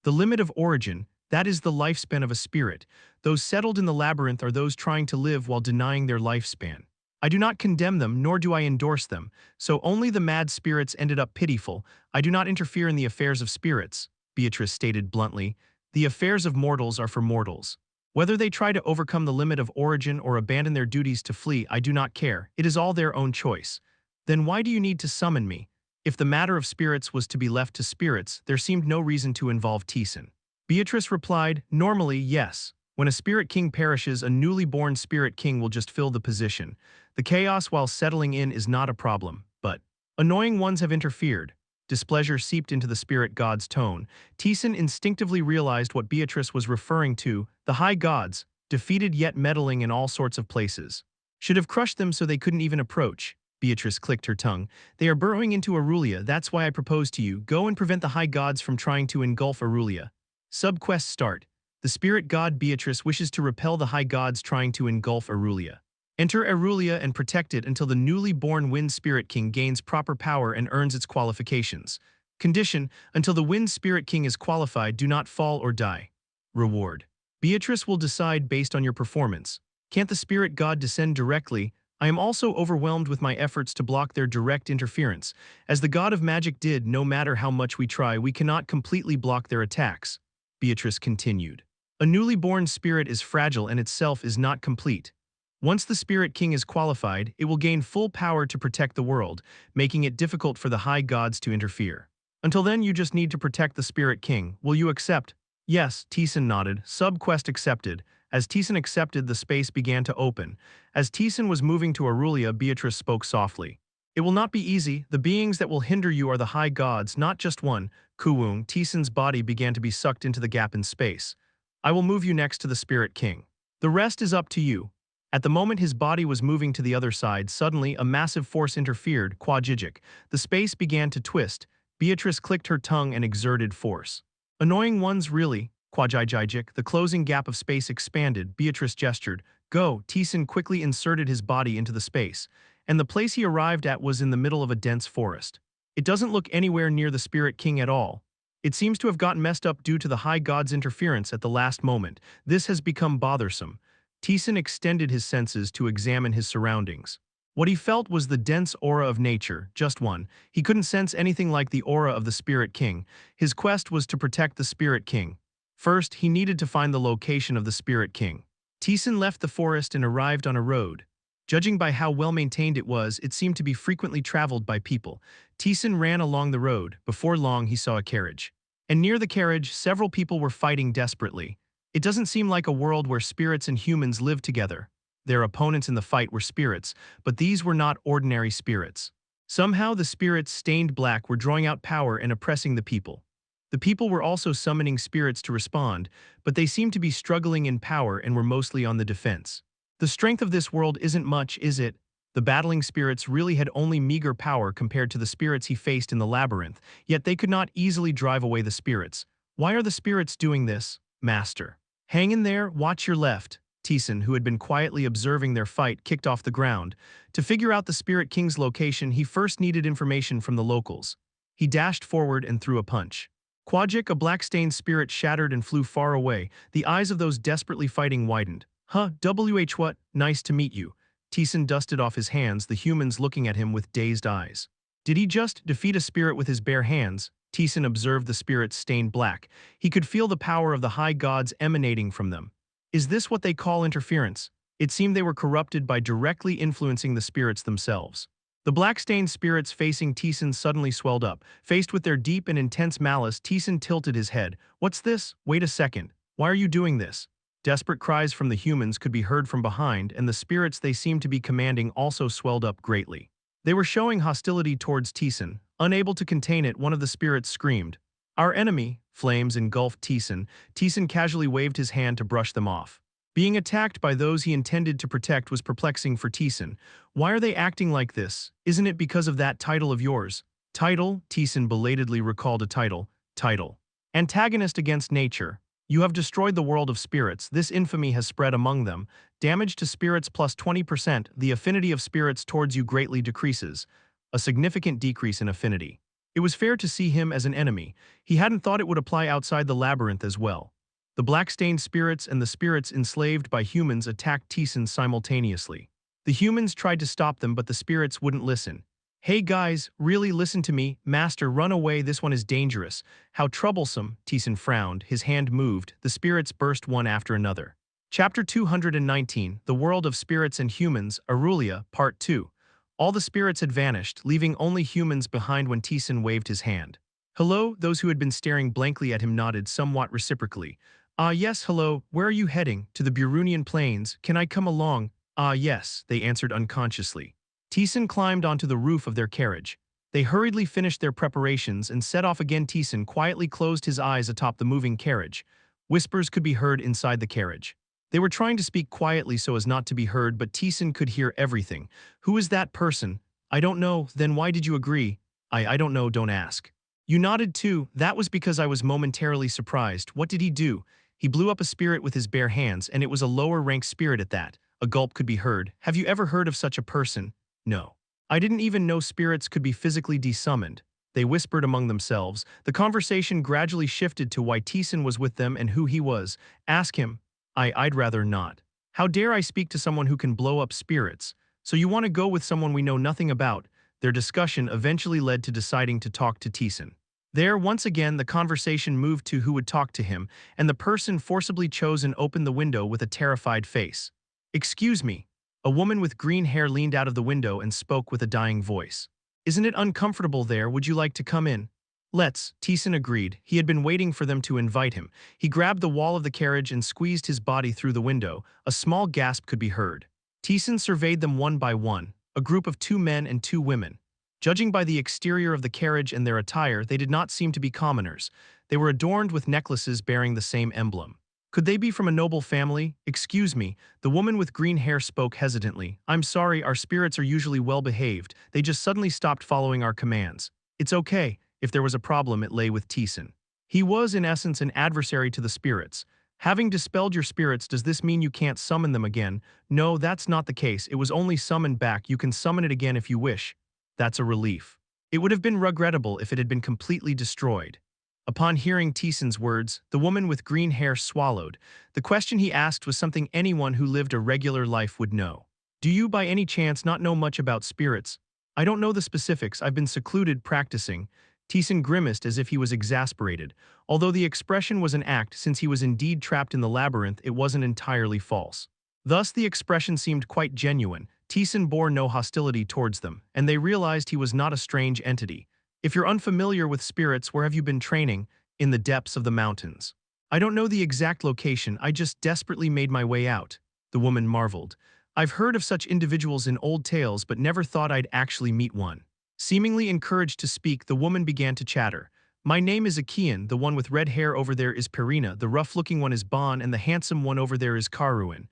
The limit of origin, that is the lifespan of a spirit. Those settled in the labyrinth are those trying to live while denying their lifespan. I do not condemn them, nor do I endorse them, so only the mad spirits ended up pitiful. I do not interfere in the affairs of spirits, Beatrice stated bluntly. The affairs of mortals are for mortals. Whether they try to overcome the limit of origin or abandon their duties to flee, I do not care. It is all their own choice. Then why do you need to summon me? If the matter of spirits was to be left to spirits, there seemed no reason to involve Taesan. Beatrice replied, "Normally, yes. When a Spirit King perishes, a newly born Spirit King will just fill the position. The chaos while settling in is not a problem, but annoying ones have interfered." Displeasure seeped into the spirit god's tone. Taesan instinctively realized what Beatrice was referring to. The high gods, defeated yet meddling in all sorts of places. Should have crushed them so they couldn't even approach. Beatrice clicked her tongue. They are burrowing into Aurelia, that's why I propose to you. Go and prevent the high gods from trying to engulf Aurelia. Subquest start. The spirit god Beatrice wishes to repel the high gods trying to engulf Aurelia. Enter Aurelia and protect it until the newly born Wind Spirit King gains proper power and earns its qualifications. Condition: until the Wind Spirit King is qualified, do not fall or die. Reward: Beatrice will decide based on your performance. Can't the spirit god descend directly? I am also overwhelmed with my efforts to block their direct interference. As the god of magic did, no matter how much we try, we cannot completely block their attacks. Beatrice continued. A newly born spirit is fragile and itself is not complete. Once the Spirit King is qualified, it will gain full power to protect the world, making it difficult for the high gods to interfere. Until then, you just need to protect the Spirit King. Will you accept? Yes, Taesan nodded. Subquest accepted. As Taesan accepted, the space began to open. As Taesan was moving to Aurelia, Beatrice spoke softly. It will not be easy. The beings that will hinder you are the high gods, not just one. Kuwung, Taesan's body began to be sucked into the gap in space. I will move you next to the Spirit King. The rest is up to you. At the moment his body was moving to the other side, suddenly a massive force interfered, Quajijic. The space began to twist. Beatrice clicked her tongue and exerted force. Annoying ones, really. Quajijic. The closing gap of space expanded. Beatrice gestured. Go. Taesan quickly inserted his body into the space, and the place he arrived at was in the middle of a dense forest. It doesn't look anywhere near the Spirit King at all. It seems to have gotten messed up due to the high god's interference at the last moment. This has become bothersome. Taesan extended his senses to examine his surroundings. What he felt was the dense aura of nature, just one. He couldn't sense anything like the aura of the Spirit King. His quest was to protect the Spirit King. First, he needed to find the location of the Spirit King. Taesan left the forest and arrived on a road. Judging by how well-maintained it was, it seemed to be frequently traveled by people. Taesan ran along the road. Before long, he saw a carriage. And near the carriage, several people were fighting desperately. It doesn't seem like a world where spirits and humans live together. Their opponents in the fight were spirits, but these were not ordinary spirits. Somehow the spirits, stained black, were drawing out power and oppressing the people. The people were also summoning spirits to respond, but they seemed to be struggling in power and were mostly on the defense. The strength of this world isn't much, is it? The battling spirits really had only meager power compared to the spirits he faced in the labyrinth, yet they could not easily drive away the spirits. Why are the spirits doing this, Master? Hang in there, watch your left. Taesan, who had been quietly observing their fight, kicked off the ground. To figure out the Spirit King's location, he first needed information from the locals. He dashed forward and threw a punch. Quajic, a black-stained spirit, shattered and flew far away. The eyes of those desperately fighting widened. Huh, WH what? Nice to meet you. Taesan dusted off his hands, the humans looking at him with dazed eyes. Did he just defeat a spirit with his bare hands? Taesan observed the spirits stained black. He could feel the power of the high gods emanating from them. Is this what they call interference? It seemed they were corrupted by directly influencing the spirits themselves. The black-stained spirits facing Taesan suddenly swelled up. Faced with their deep and intense malice, Taesan tilted his head. What's this? Wait a second. Why are you doing this? Desperate cries from the humans could be heard from behind, and the spirits they seemed to be commanding also swelled up greatly. They were showing hostility towards Taesan. Unable to contain it, one of the spirits screamed, "Our enemy!" Flames engulfed Taesan. Taesan casually waved his hand to brush them off. Being attacked by those he intended to protect was perplexing for Taesan. Why are they acting like this? Isn't it because of that title of yours? Title? Taesan belatedly recalled a title. Title. Antagonist against nature. You have destroyed the world of spirits. This infamy has spread among them. Damage to spirits plus 20%. The affinity of spirits towards you greatly decreases. A significant decrease in affinity. It was fair to see him as an enemy. He hadn't thought it would apply outside the labyrinth as well. The black-stained spirits and the spirits enslaved by humans attacked Taesan simultaneously. The humans tried to stop them, but the spirits wouldn't listen. "Hey guys, really listen to me. Master, run away, this one is dangerous." "How troublesome," Taesan frowned, his hand moved, the spirits burst one after another. Chapter 219, The World of Spirits and Humans, Aurelia, Part 2. All the spirits had vanished, leaving only humans behind when Taesan waved his hand. "Hello," those who had been staring blankly at him nodded somewhat reciprocally. "Ah yes, hello, where are you heading? To the Burunian Plains, can I come along?" "Ah yes," they answered unconsciously. Taesan climbed onto the roof of their carriage. They hurriedly finished their preparations and set off again. Taesan quietly closed his eyes atop the moving carriage. Whispers could be heard inside the carriage. They were trying to speak quietly so as not to be heard, but Taesan could hear everything. "Who is that person?" "I don't know." "Then why did you agree?" I don't know, don't ask." "You nodded too." "That was because I was momentarily surprised." "What did he do?" "He blew up a spirit with his bare hands, and it was a lower-ranked spirit at that." A gulp could be heard. "Have you ever heard of such a person?" "No. I didn't even know spirits could be physically desummoned." They whispered among themselves. The conversation gradually shifted to why Taesan was with them and who he was. "Ask him." I'd rather not." "How dare I speak to someone who can blow up spirits?" "So you want to go with someone we know nothing about?" Their discussion eventually led to deciding to talk to Taesan. There, once again, the conversation moved to who would talk to him, and the person forcibly chosen opened the window with a terrified face. "Excuse me." A woman with green hair leaned out of the window and spoke with a dying voice. "Isn't it uncomfortable there? Would you like to come in?" "Let's," Taesan agreed. He had been waiting for them to invite him. He grabbed the wall of the carriage and squeezed his body through the window. A small gasp could be heard. Taesan surveyed them one by one, a group of 2 men and 2 women. Judging by the exterior of the carriage and their attire, they did not seem to be commoners. They were adorned with necklaces bearing the same emblem. Could they be from a noble family? "Excuse me." The woman with green hair spoke hesitantly. "I'm sorry, our spirits are usually well-behaved. They just suddenly stopped following our commands." "It's okay." If there was a problem, it lay with Taesan. He was, in essence, an adversary to the spirits. "Having dispelled your spirits, does this mean you can't summon them again?" "No, that's not the case. It was only summoned back. You can summon it again if you wish." "That's a relief. It would have been regrettable if it had been completely destroyed." Upon hearing Taesan's words, the woman with green hair swallowed. The question he asked was something anyone who lived a regular life would know. "Do you by any chance not know much about spirits?" "I don't know the specifics. I've been secluded practicing." Taesan grimaced as if he was exasperated. Although the expression was an act, since he was indeed trapped in the labyrinth, it wasn't entirely false. Thus the expression seemed quite genuine. Taesan bore no hostility towards them, and they realized he was not a strange entity. "If you're unfamiliar with spirits, where have you been training?" "In the depths of the mountains." "I don't know the exact location, I just desperately made my way out." The woman marveled. "I've heard of such individuals in old tales, but never thought I'd actually meet one." Seemingly encouraged to speak, the woman began to chatter. "My name is Akian, the one with red hair over there is Perina, the rough-looking one is Bon, and the handsome one over there is Karuin.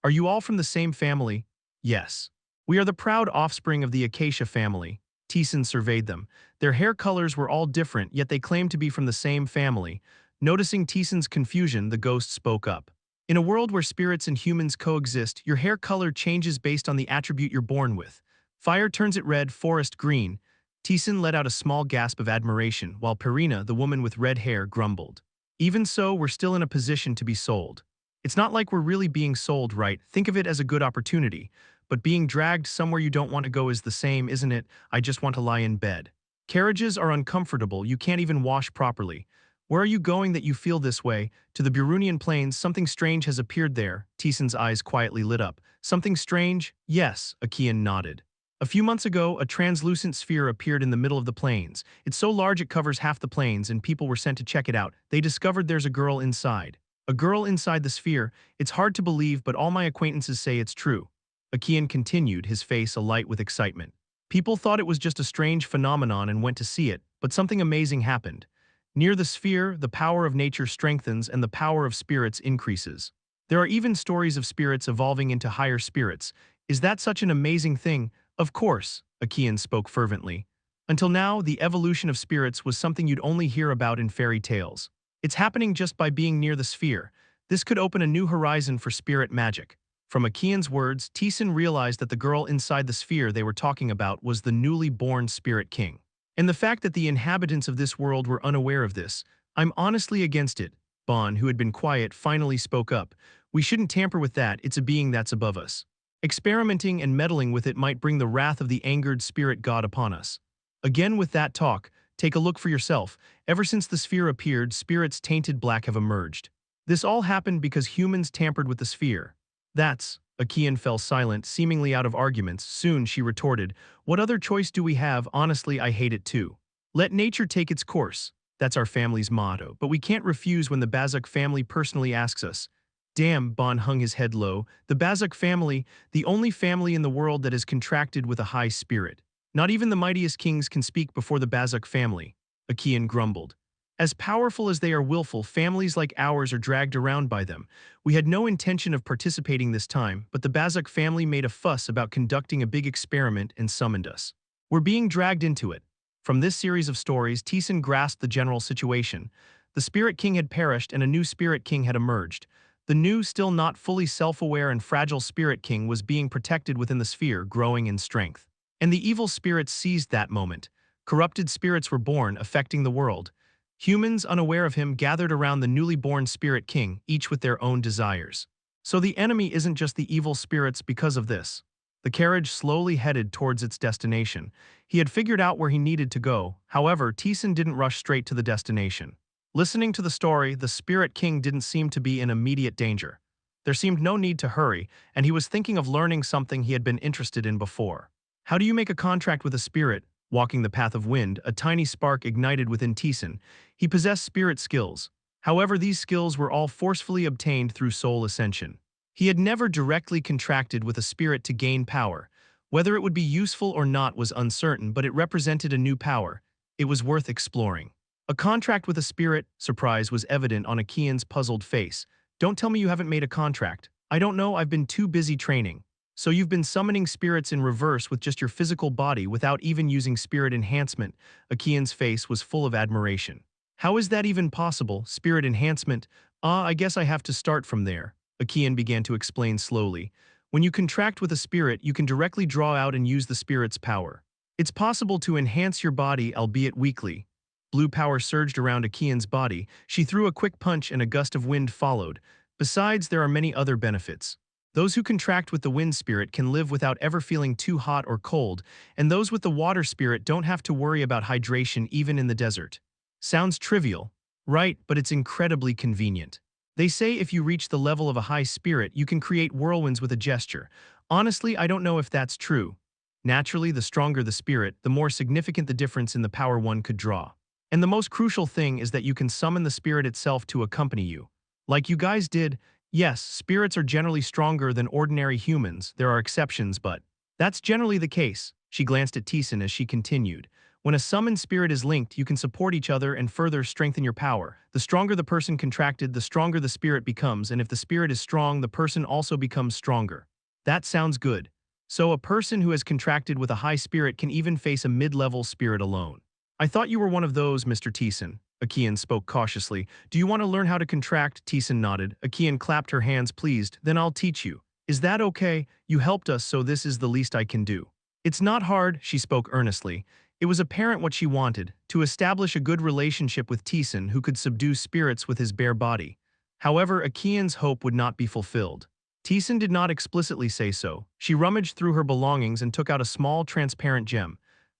Are you all from the same family?" "Yes. We are the proud offspring of the Acacia family." Taesan surveyed them. Their hair colors were all different, yet they claimed to be from the same family. Noticing Taesan's confusion, the ghost spoke up. "In a world where spirits and humans coexist, your hair color changes based on the attribute you're born with. Fire turns it red, forest green." Taesan let out a small gasp of admiration, while Perina, the woman with red hair, grumbled. "Even so, we're still in a position to be sold. It's not like we're really being sold, right? Think of it as a good opportunity." but being dragged somewhere you don't want to go is the same, isn't it? I just want to lie in bed. Carriages are uncomfortable, you can't even wash properly. Where are you going that you feel this way? To the Burundian plains, something strange has appeared there. Taesan's eyes quietly lit up. Something strange? Yes, Akian nodded. A few months ago, a translucent sphere appeared in the middle of the plains. It's so large it covers half the plains, and people were sent to check it out. They discovered there's a girl inside. A girl inside the sphere. It's hard to believe, but all my acquaintances say it's true. Akian continued, his face alight with excitement. People thought it was just a strange phenomenon and went to see it, but something amazing happened. Near the sphere, the power of nature strengthens and the power of spirits increases. There are even stories of spirits evolving into higher spirits. Is that such an amazing thing? Of course, Akian spoke fervently. Until now, the evolution of spirits was something you'd only hear about in fairy tales. It's happening just by being near the sphere. This could open a new horizon for spirit magic. From Akian's words, Taesan realized that the girl inside the sphere they were talking about was the newly born Spirit King. And the fact that the inhabitants of this world were unaware of this, I'm honestly against it. Bon, who had been quiet, finally spoke up. We shouldn't tamper with that, it's a being that's above us. Experimenting and meddling with it might bring the wrath of the angered spirit god upon us. Again with that talk, take a look for yourself. Ever since the sphere appeared, spirits tainted black have emerged. This all happened because humans tampered with the sphere. That's… Akian fell silent, seemingly out of arguments. Soon she retorted, what other choice do we have? Honestly, I hate it too. Let nature take its course. That's our family's motto, but we can't refuse when the Bazuk family personally asks us. Damn, Bon hung his head low. The Bazuk family, the only family in the world that is contracted with a high spirit. Not even the mightiest kings can speak before the Bazuk family. Akian grumbled. As powerful as they are willful, families like ours are dragged around by them. We had no intention of participating this time, but the Bazuk family made a fuss about conducting a big experiment and summoned us. We're being dragged into it. From this series of stories, Taesan grasped the general situation. The Spirit King had perished and a new Spirit King had emerged. The new, still not fully self-aware and fragile Spirit King was being protected within the sphere, growing in strength. And the evil spirits seized that moment. Corrupted spirits were born, affecting the world. Humans, unaware of him, gathered around the newly born Spirit King, each with their own desires. So the enemy isn't just the evil spirits because of this. The carriage slowly headed towards its destination. He had figured out where he needed to go. However, Taesan didn't rush straight to the destination. Listening to the story, the Spirit King didn't seem to be in immediate danger. There seemed no need to hurry, and he was thinking of learning something he had been interested in before. How do you make a contract with a spirit? Walking the path of wind, a tiny spark ignited within Taesan. He possessed spirit skills. However, these skills were all forcefully obtained through soul ascension. He had never directly contracted with a spirit to gain power. Whether it would be useful or not was uncertain, but it represented a new power. It was worth exploring. A contract with a spirit, surprise was evident on Akian's puzzled face. Don't tell me you haven't made a contract. I don't know, I've been too busy training. So you've been summoning spirits in reverse with just your physical body without even using spirit enhancement. Akian's face was full of admiration. How is that even possible? Spirit enhancement? I guess I have to start from there. Akian began to explain slowly. When you contract with a spirit, you can directly draw out and use the spirit's power. It's possible to enhance your body, albeit weakly. Blue power surged around Akian's body. She threw a quick punch and a gust of wind followed. Besides, there are many other benefits. Those who contract with the wind spirit can live without ever feeling too hot or cold, and those with the water spirit don't have to worry about hydration even in the desert. Sounds trivial, right? But it's incredibly convenient. They say if you reach the level of a high spirit, you can create whirlwinds with a gesture. Honestly, I don't know if that's true. Naturally, the stronger the spirit, the more significant the difference in the power one could draw. And the most crucial thing is that you can summon the spirit itself to accompany you. Like you guys did. Yes, spirits are generally stronger than ordinary humans, there are exceptions, but that's generally the case. She glanced at Taesan as she continued. When a summoned spirit is linked, you can support each other and further strengthen your power. The stronger the person contracted, the stronger the spirit becomes, and if the spirit is strong, the person also becomes stronger. That sounds good. So a person who has contracted with a high spirit can even face a mid-level spirit alone. I thought you were one of those, Mr. Taesan. Akian spoke cautiously. Do you want to learn how to contract? Taesan nodded. Akian clapped her hands pleased. Then I'll teach you. Is that okay? You helped us, so this is the least I can do. It's not hard, she spoke earnestly. It was apparent what she wanted, to establish a good relationship with Taesan who could subdue spirits with his bare body. However, Akian's hope would not be fulfilled. Teeson did not explicitly say so. She rummaged through her belongings and took out a small, transparent gem.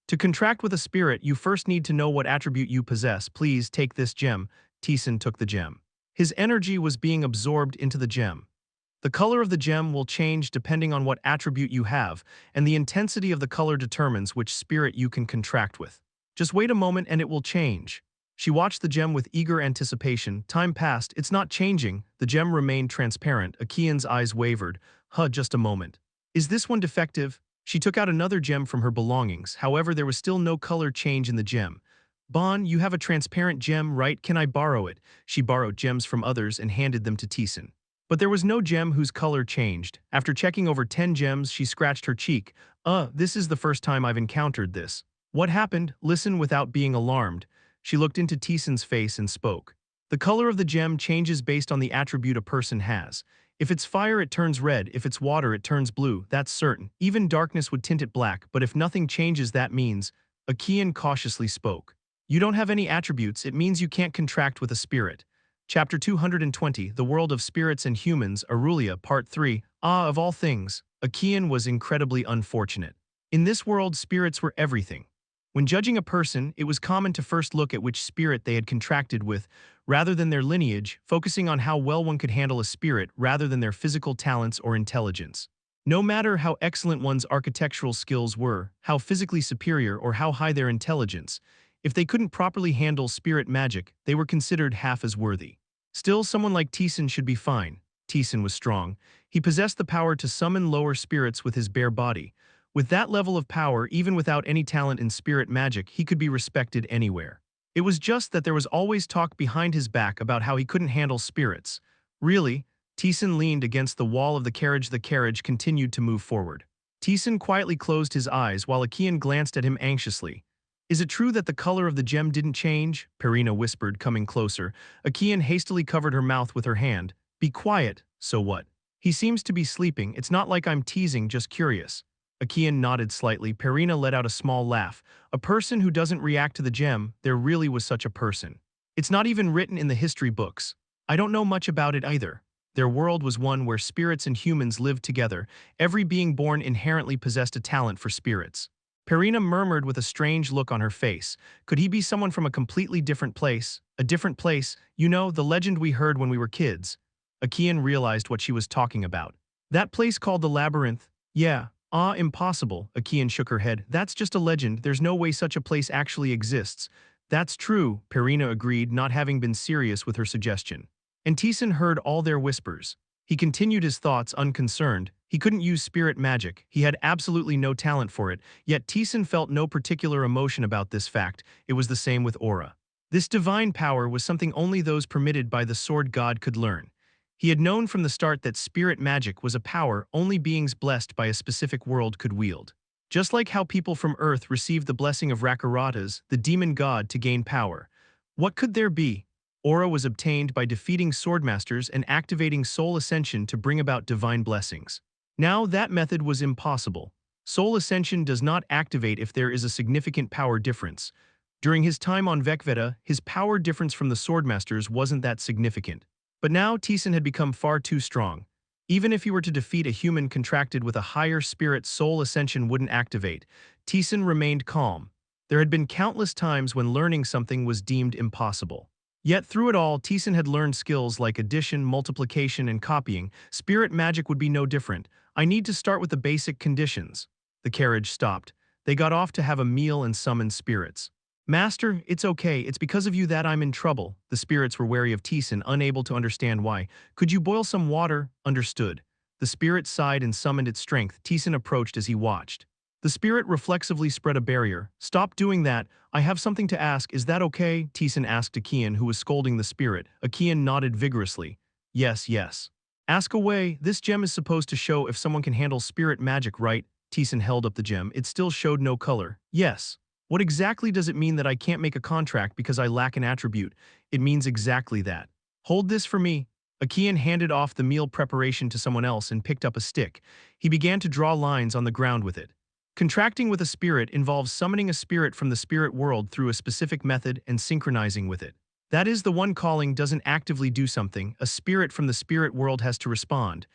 To contract with a spirit, you first need to know what attribute you possess. Please take this gem. Teeson took the gem. His energy was being absorbed into the gem. The color of the gem will change depending on what attribute you have, and the intensity of the color determines which spirit you can contract with. Just wait a moment and it will change. She watched the gem with eager anticipation. Time passed. It's not changing. The gem remained transparent. Akian's eyes wavered. Just a moment. Is this one defective? She took out another gem from her belongings. However, there was still no color change in the gem. Bon, you have a transparent gem, right? Can I borrow it? She borrowed gems from others and handed them to Teeson. But there was no gem whose color changed. After checking over 10 gems, she scratched her cheek. This is the first time I've encountered this. What happened? Listen without being alarmed. She looked into Teeson's face and spoke. The color of the gem changes based on the attribute a person has. If it's fire, it turns red. If it's water, it turns blue. That's certain. Even darkness would tint it black, but if nothing changes, that means… Akian cautiously spoke. You don't have any attributes. It means you can't contract with a spirit. Chapter 220, The World of Spirits and Humans, Aurelia, Part 3. Of all things, Akian was incredibly unfortunate. In this world, spirits were everything. When judging a person, it was common to first look at which spirit they had contracted with, rather than their lineage, focusing on how well one could handle a spirit rather than their physical talents or intelligence. No matter how excellent one's architectural skills were, how physically superior or how high their intelligence, if they couldn't properly handle spirit magic, they were considered half as worthy. Still, someone like Teeson should be fine. Teeson was strong. He possessed the power to summon lower spirits with his bare body. With that level of power, even without any talent in spirit magic, he could be respected anywhere. It was just that there was always talk behind his back about how he couldn't handle spirits. Really? Teeson leaned against the wall of the carriage. The carriage continued to move forward. Teeson quietly closed his eyes while Akian glanced at him anxiously. Is it true that the color of the gem didn't change? Perina whispered, coming closer. Akian hastily covered her mouth with her hand. Be quiet. So what? He seems to be sleeping. It's not like I'm teasing, just curious. Akian nodded slightly. Perina let out a small laugh. A person who doesn't react to the gem, there really was such a person. It's not even written in the history books. I don't know much about it either. Their world was one where spirits and humans lived together. Every being born inherently possessed a talent for spirits. Perina murmured with a strange look on her face. Could he be someone from a completely different place? A different place? You know, the legend we heard when we were kids. Akian realized what she was talking about. That place called the labyrinth? Yeah. Impossible. Akian shook her head. That's just a legend. There's no way such a place actually exists. That's true, Perina agreed, not having been serious with her suggestion. And Teeson heard all their whispers. He continued his thoughts unconcerned. He couldn't use spirit magic. He had absolutely no talent for it, yet Teeson felt no particular emotion about this fact. It was the same with Aura. This divine power was something only those permitted by the sword god could learn. He had known from the start that spirit magic was a power only beings blessed by a specific world could wield. Just like how people from Earth received the blessing of Rakuratas, the demon god, to gain power. What could there be? Aura was obtained by defeating swordmasters and activating soul ascension to bring about divine blessings. Now that method was impossible. Soul ascension does not activate if there is a significant power difference. During his time on Vekveta, his power difference from the swordmasters wasn't that significant. But now Teeson had become far too strong. Even if he were to defeat a human contracted with a higher spirit, soul ascension wouldn't activate. Teeson remained calm. There had been countless times when learning something was deemed impossible. Yet through it all, Teeson had learned skills like addition, multiplication, and copying. Spirit magic would be no different. I need to start with the basic conditions. The carriage stopped. They got off to have a meal and summon spirits. Master, it's okay. It's because of you that I'm in trouble. The spirits were wary of Teeson, unable to understand why. Could you boil some water? Understood. The spirit sighed and summoned its strength. Teeson approached as he watched. The spirit reflexively spread a barrier. Stop doing that. I have something to ask. Is that okay? Teeson asked Akian, who was scolding the spirit. Akian nodded vigorously. Yes, yes. Ask away. This gem is supposed to show if someone can handle spirit magic, right? Teeson held up the gem. It still showed no color. Yes. What exactly does it mean that I can't make a contract because I lack an attribute? It means exactly that. Hold this for me. Akian handed off the meal preparation to someone else and picked up a stick. He began to draw lines on the ground with it. Contracting with a spirit involves summoning a spirit from the spirit world through a specific method and synchronizing with it. That is, the one calling doesn't actively do something, a spirit from the spirit world has to respond.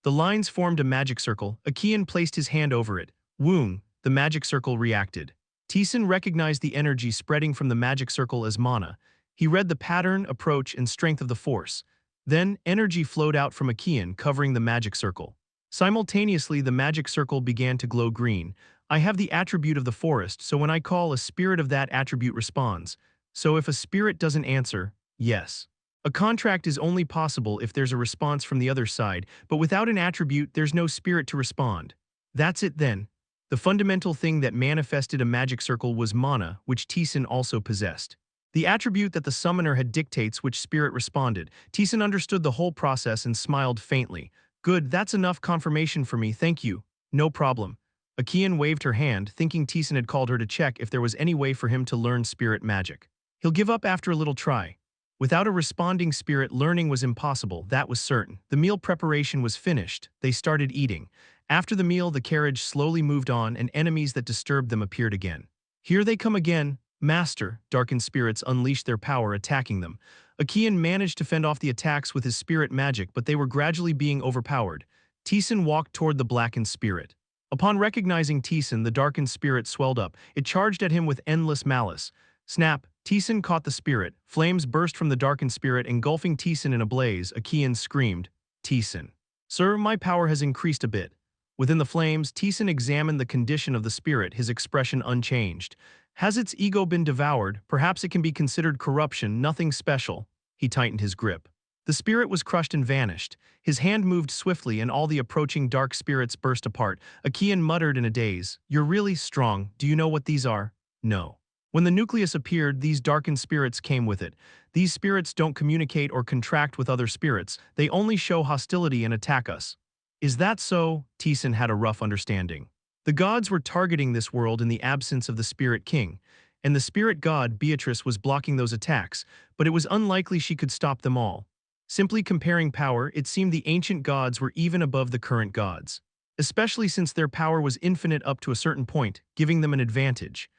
The lines formed a magic circle. Akian placed his hand over it. Woong, the magic circle reacted. Taesan recognized the energy spreading from the magic circle as mana. He read the pattern, approach, and strength of the force. Then, energy flowed out from Akian, covering the magic circle. Simultaneously, the magic circle began to glow green. I have the attribute of the forest, so when I call, a spirit of that attribute responds. So if a spirit doesn't answer, yes. A contract is only possible if there's a response from the other side, but without an attribute, there's no spirit to respond. That's it then. The fundamental thing that manifested a magic circle was mana, which Taesan also possessed. The attribute that the summoner had dictates which spirit responded. Taesan understood the whole process and smiled faintly. Good, that's enough confirmation for me, thank you. No problem. Akian waved her hand, thinking Taesan had called her to check if there was any way for him to learn spirit magic. He'll give up after a little try. Without a responding spirit, learning was impossible, that was certain. The meal preparation was finished. They started eating. After the meal, the carriage slowly moved on, and enemies that disturbed them appeared again. Here they come again. Master, darkened spirits unleashed their power, attacking them. Akian managed to fend off the attacks with his spirit magic, but they were gradually being overpowered. Taesan walked toward the blackened spirit. Upon recognizing Taesan, the darkened spirit swelled up. It charged at him with endless malice. Snap! Taesan caught the spirit. Flames burst from the darkened spirit, engulfing Taesan in a blaze. Akian screamed, Taesan. Sir, my power has increased a bit. Within the flames, Taesan examined the condition of the spirit, his expression unchanged. Has its ego been devoured? Perhaps it can be considered corruption, nothing special. He tightened his grip. The spirit was crushed and vanished. His hand moved swiftly and all the approaching dark spirits burst apart. Akian muttered in a daze, You're really strong. Do you know what these are? No. When the nucleus appeared, these darkened spirits came with it. These spirits don't communicate or contract with other spirits. They only show hostility and attack us. Is that so? Taesan had a rough understanding. The gods were targeting this world in the absence of the spirit king, and the spirit god, Beatrice, was blocking those attacks, but it was unlikely she could stop them all. Simply comparing power, it seemed the ancient gods were even above the current gods, especially since their power was infinite up to a certain point, giving them an advantage.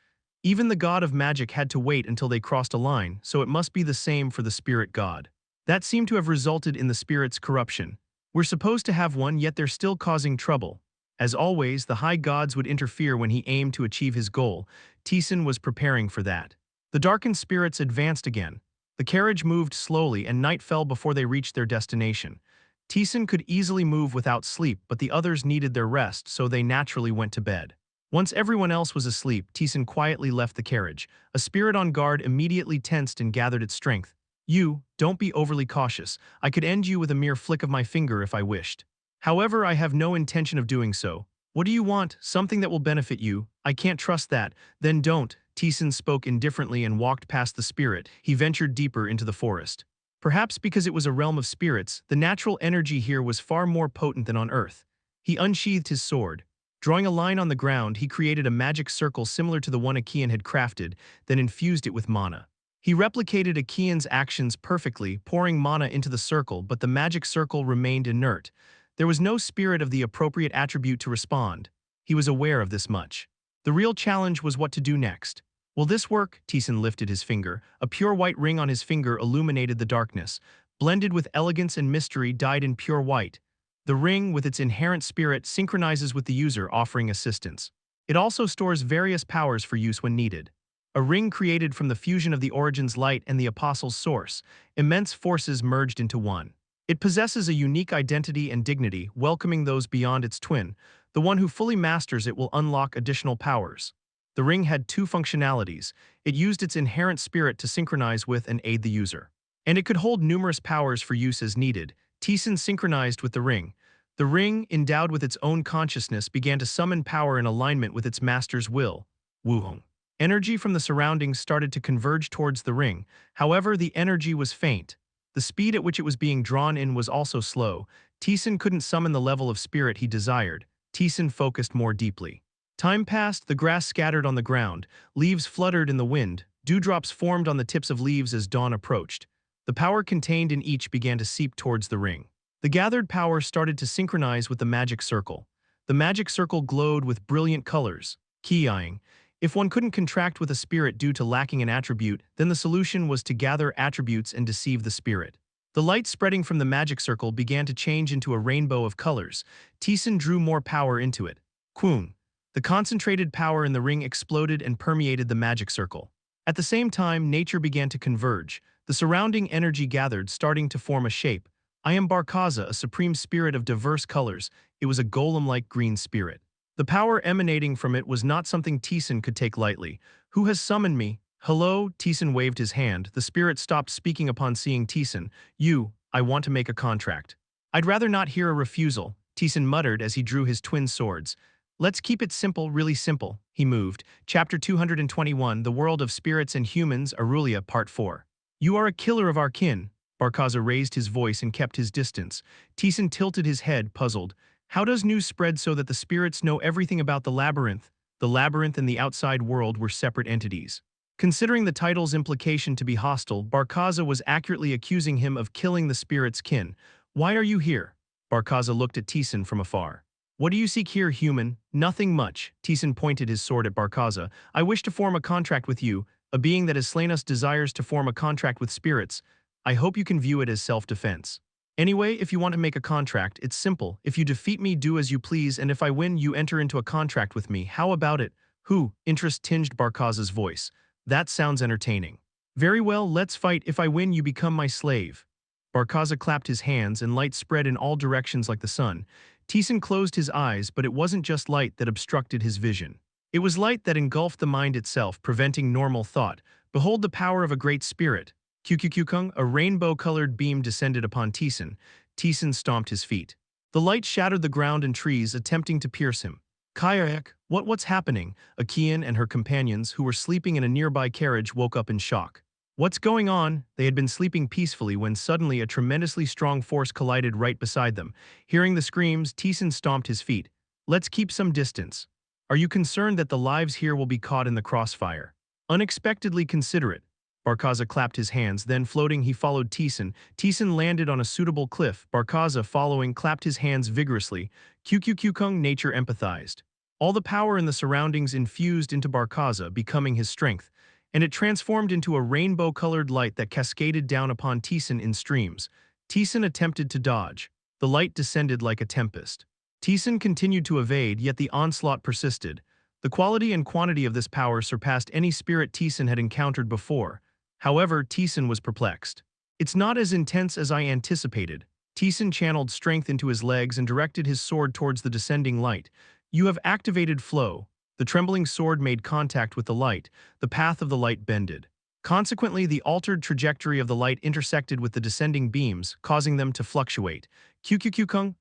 Even the god of magic had to wait until they crossed a line, so it must be the same for the spirit god. That seemed to have resulted in the spirit's corruption. We're supposed to have one, yet they're still causing trouble. As always, the high gods would interfere when he aimed to achieve his goal. Taesan was preparing for that. The darkened spirits advanced again. The carriage moved slowly and night fell before they reached their destination. Taesan could easily move without sleep, but the others needed their rest, so they naturally went to bed. Once everyone else was asleep, Taesan quietly left the carriage. A spirit on guard immediately tensed and gathered its strength. You, don't be overly cautious. I could end you with a mere flick of my finger if I wished. However, I have no intention of doing so. What do you want? Something that will benefit you. I can't trust that. Then don't. Taesan spoke indifferently and walked past the spirit. He ventured deeper into the forest. Perhaps because it was a realm of spirits, the natural energy here was far more potent than on Earth. He unsheathed his sword. Drawing a line on the ground, he created a magic circle similar to the one Akian had crafted, then infused it with mana. He replicated Akian's actions perfectly, pouring mana into the circle, but the magic circle remained inert. There was no spirit of the appropriate attribute to respond. He was aware of this much. The real challenge was what to do next. Will this work? Taesan lifted his finger. A pure white ring on his finger illuminated the darkness. Blended with elegance and mystery, dyed in pure white. The ring, with its inherent spirit, synchronizes with the user, offering assistance. It also stores various powers for use when needed. A ring created from the fusion of the Origin's light and the Apostle's source. Immense forces merged into one. It possesses a unique identity and dignity, welcoming those beyond its twin. The one who fully masters it will unlock additional powers. The ring had two functionalities. It used its inherent spirit to synchronize with and aid the user. And it could hold numerous powers for use as needed. Taesan synchronized with the ring. The ring, endowed with its own consciousness, began to summon power in alignment with its master's will. Wuhong. Energy from the surroundings started to converge towards the ring. However, the energy was faint. The speed at which it was being drawn in was also slow. Taesan couldn't summon the level of spirit he desired. Taesan focused more deeply. Time passed, the grass scattered on the ground, leaves fluttered in the wind, dewdrops formed on the tips of leaves as dawn approached. The power contained in each began to seep towards the ring. The gathered power started to synchronize with the magic circle. The magic circle glowed with brilliant colors. Keying. If one couldn't contract with a spirit due to lacking an attribute, then the solution was to gather attributes and deceive the spirit. The light spreading from the magic circle began to change into a rainbow of colors. Taesan drew more power into it. Kwun. The concentrated power in the ring exploded and permeated the magic circle. At the same time, nature began to converge. The surrounding energy gathered, starting to form a shape. I am Barkaza, a supreme spirit of diverse colors. It was a golem-like green spirit. The power emanating from it was not something Taesan could take lightly. Who has summoned me? Hello? Taesan waved his hand. The spirit stopped speaking upon seeing Taesan. I want to make a contract. I'd rather not hear a refusal, Taesan muttered as he drew his twin swords. Let's keep it simple, really simple. He moved. Chapter 221, The World of Spirits and Humans, Aurelia, Part 4. You are a killer of our kin. Barkaza raised his voice and kept his distance. Taesan tilted his head, puzzled. How does news spread so that the spirits know everything about the labyrinth? The labyrinth and the outside world were separate entities. Considering the title's implication to be hostile, Barkaza was accurately accusing him of killing the spirit's kin. Why are you here? Barkaza looked at Taesan from afar. What do you seek here, human? Nothing much. Taesan pointed his sword at Barkaza. I wish to form a contract with you. A being that has slain us desires to form a contract with spirits. I hope you can view it as self-defense. Anyway, if you want to make a contract, it's simple. If you defeat me, do as you please, and if I win, you enter into a contract with me. How about it? Interest tinged Barkaza's voice. That sounds entertaining. Very well, let's fight. If I win, you become my slave. Barkaza clapped his hands and light spread in all directions like the sun. Taesan closed his eyes, but it wasn't just light that obstructed his vision. It was light that engulfed the mind itself, preventing normal thought. Behold the power of a great spirit. Kung, a rainbow-colored beam descended upon Taesan. Taesan stomped his feet. The light shattered the ground and trees, attempting to pierce him. Kayak, what's happening? Akian and her companions, who were sleeping in a nearby carriage, woke up in shock. What's going on? They had been sleeping peacefully when suddenly a tremendously strong force collided right beside them. Hearing the screams, Taesan stomped his feet. Let's keep some distance. Are you concerned that the lives here will be caught in the crossfire? Unexpectedly considerate. Barkaza clapped his hands, then floating he followed Taesan. Taesan landed on a suitable cliff. Barkaza, following, clapped his hands vigorously. Kung, nature empathized. All the power in the surroundings infused into Barkaza, becoming his strength, and it transformed into a rainbow-colored light that cascaded down upon Taesan in streams. Taesan attempted to dodge. The light descended like a tempest. Taesan continued to evade, yet the onslaught persisted. The quality and quantity of this power surpassed any spirit Taesan had encountered before. However, Taesan was perplexed. It's not as intense as I anticipated. Taesan channeled strength into his legs and directed his sword towards the descending light. You have activated flow. The trembling sword made contact with the light. The path of the light bended. Consequently, the altered trajectory of the light intersected with the descending beams, causing them to fluctuate. Kung,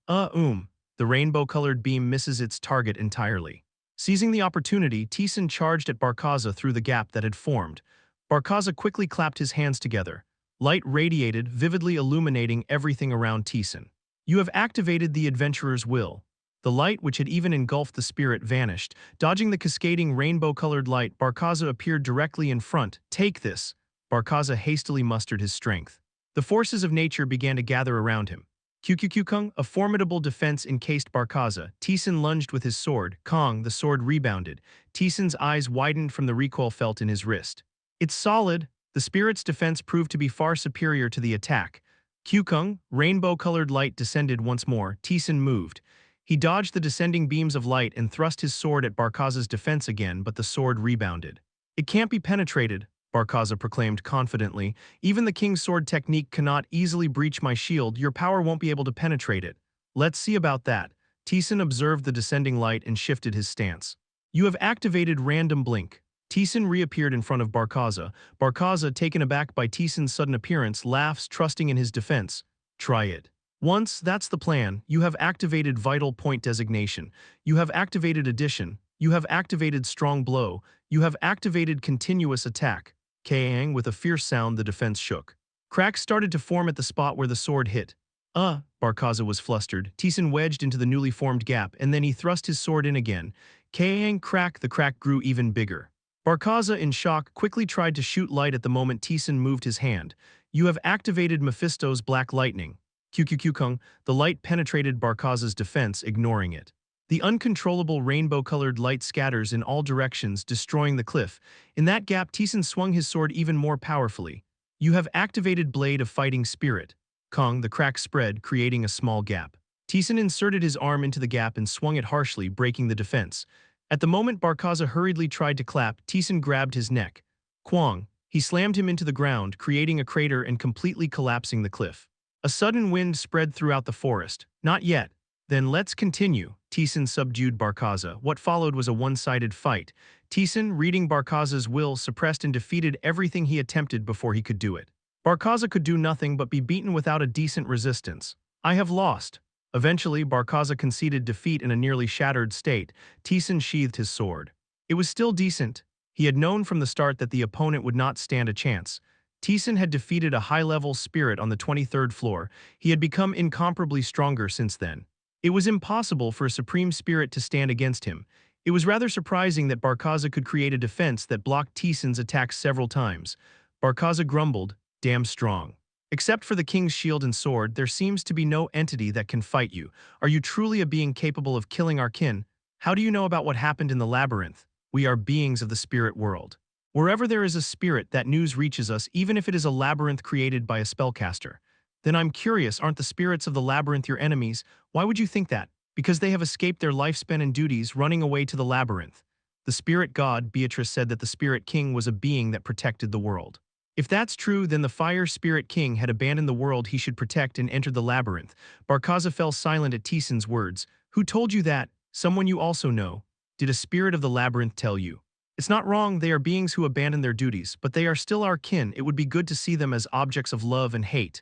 the rainbow-colored beam misses its target entirely. Seizing the opportunity, Taesan charged at Barkaza through the gap that had formed. Barkaza quickly clapped his hands together. Light radiated, vividly illuminating everything around Taesan. You have activated the adventurer's will. The light, which had even engulfed the spirit, vanished. Dodging the cascading rainbow-colored light, Barkaza appeared directly in front. Take this. Barkaza hastily mustered his strength. The forces of nature began to gather around him. Kung, a formidable defense encased Barkaza. Taesan lunged with his sword. Kang, the sword rebounded. Taesan's eyes widened from the recoil felt in his wrist. It's solid. The spirit's defense proved to be far superior to the attack. Kung, rainbow-colored light descended once more. Taesan moved. He dodged the descending beams of light and thrust his sword at Barkaza's defense again, but the sword rebounded. It can't be penetrated, Barkaza proclaimed confidently. Even the king's sword technique cannot easily breach my shield. Your power won't be able to penetrate it. Let's see about that. Taesan observed the descending light and shifted his stance. You have activated random blink. Taesan reappeared in front of Barkaza. Barkaza, taken aback by Taesan's sudden appearance, laughs, trusting in his defense. Try it. Once, that's the plan. You have activated vital point designation. You have activated addition. You have activated strong blow. You have activated continuous attack. Kang, with a fierce sound, the defense shook. Cracks started to form at the spot where the sword hit. Barkaza was flustered. Taesan wedged into the newly formed gap, and then he thrust his sword in again. Kang, crack, the crack grew even bigger. Barkaza, in shock, quickly tried to shoot light at the moment Taesan moved his hand. You have activated Mephisto's black lightning. Kung, the light penetrated Barkaza's defense, ignoring it. The uncontrollable rainbow-colored light scatters in all directions, destroying the cliff. In that gap, Taesan swung his sword even more powerfully. You have activated Blade of Fighting Spirit. Kong, the crack spread, creating a small gap. Taesan inserted his arm into the gap and swung it harshly, breaking the defense. At the moment Barkaza hurriedly tried to clap, Taesan grabbed his neck. Kwang, he slammed him into the ground, creating a crater and completely collapsing the cliff. A sudden wind spread throughout the forest. Not yet. Then let's continue. Taesan subdued Barkaza. What followed was a one-sided fight. Taesan, reading Barkaza's will, suppressed and defeated everything he attempted before he could do it. Barkaza could do nothing but be beaten without a decent resistance. I have lost. Eventually, Barkaza conceded defeat in a nearly shattered state. Taesan sheathed his sword. It was still decent. He had known from the start that the opponent would not stand a chance. Taesan had defeated a high-level spirit on the 23rd floor. He had become incomparably stronger since then. It was impossible for a supreme spirit to stand against him. It was rather surprising that Barkaza could create a defense that blocked Taesan's attacks several times. Barkaza grumbled, "Damn strong. Except for the king's shield and sword, there seems to be no entity that can fight you. Are you truly a being capable of killing our kin? How do you know about what happened in the labyrinth? We are beings of the spirit world. Wherever there is a spirit, that news reaches us, even if it is a labyrinth created by a spellcaster. Then I'm curious, aren't the spirits of the labyrinth your enemies? Why would you think that? Because they have escaped their lifespan and duties, running away to the labyrinth." The spirit god, Beatrice, said that the spirit king was a being that protected the world. If that's true, then the fire spirit king had abandoned the world he should protect and entered the labyrinth. Barkaza fell silent at Taesan's words. "Who told you that? Someone you also know. Did a spirit of the labyrinth tell you?" "It's not wrong, they are beings who abandon their duties, but they are still our kin. It would be good to see them as objects of love and hate."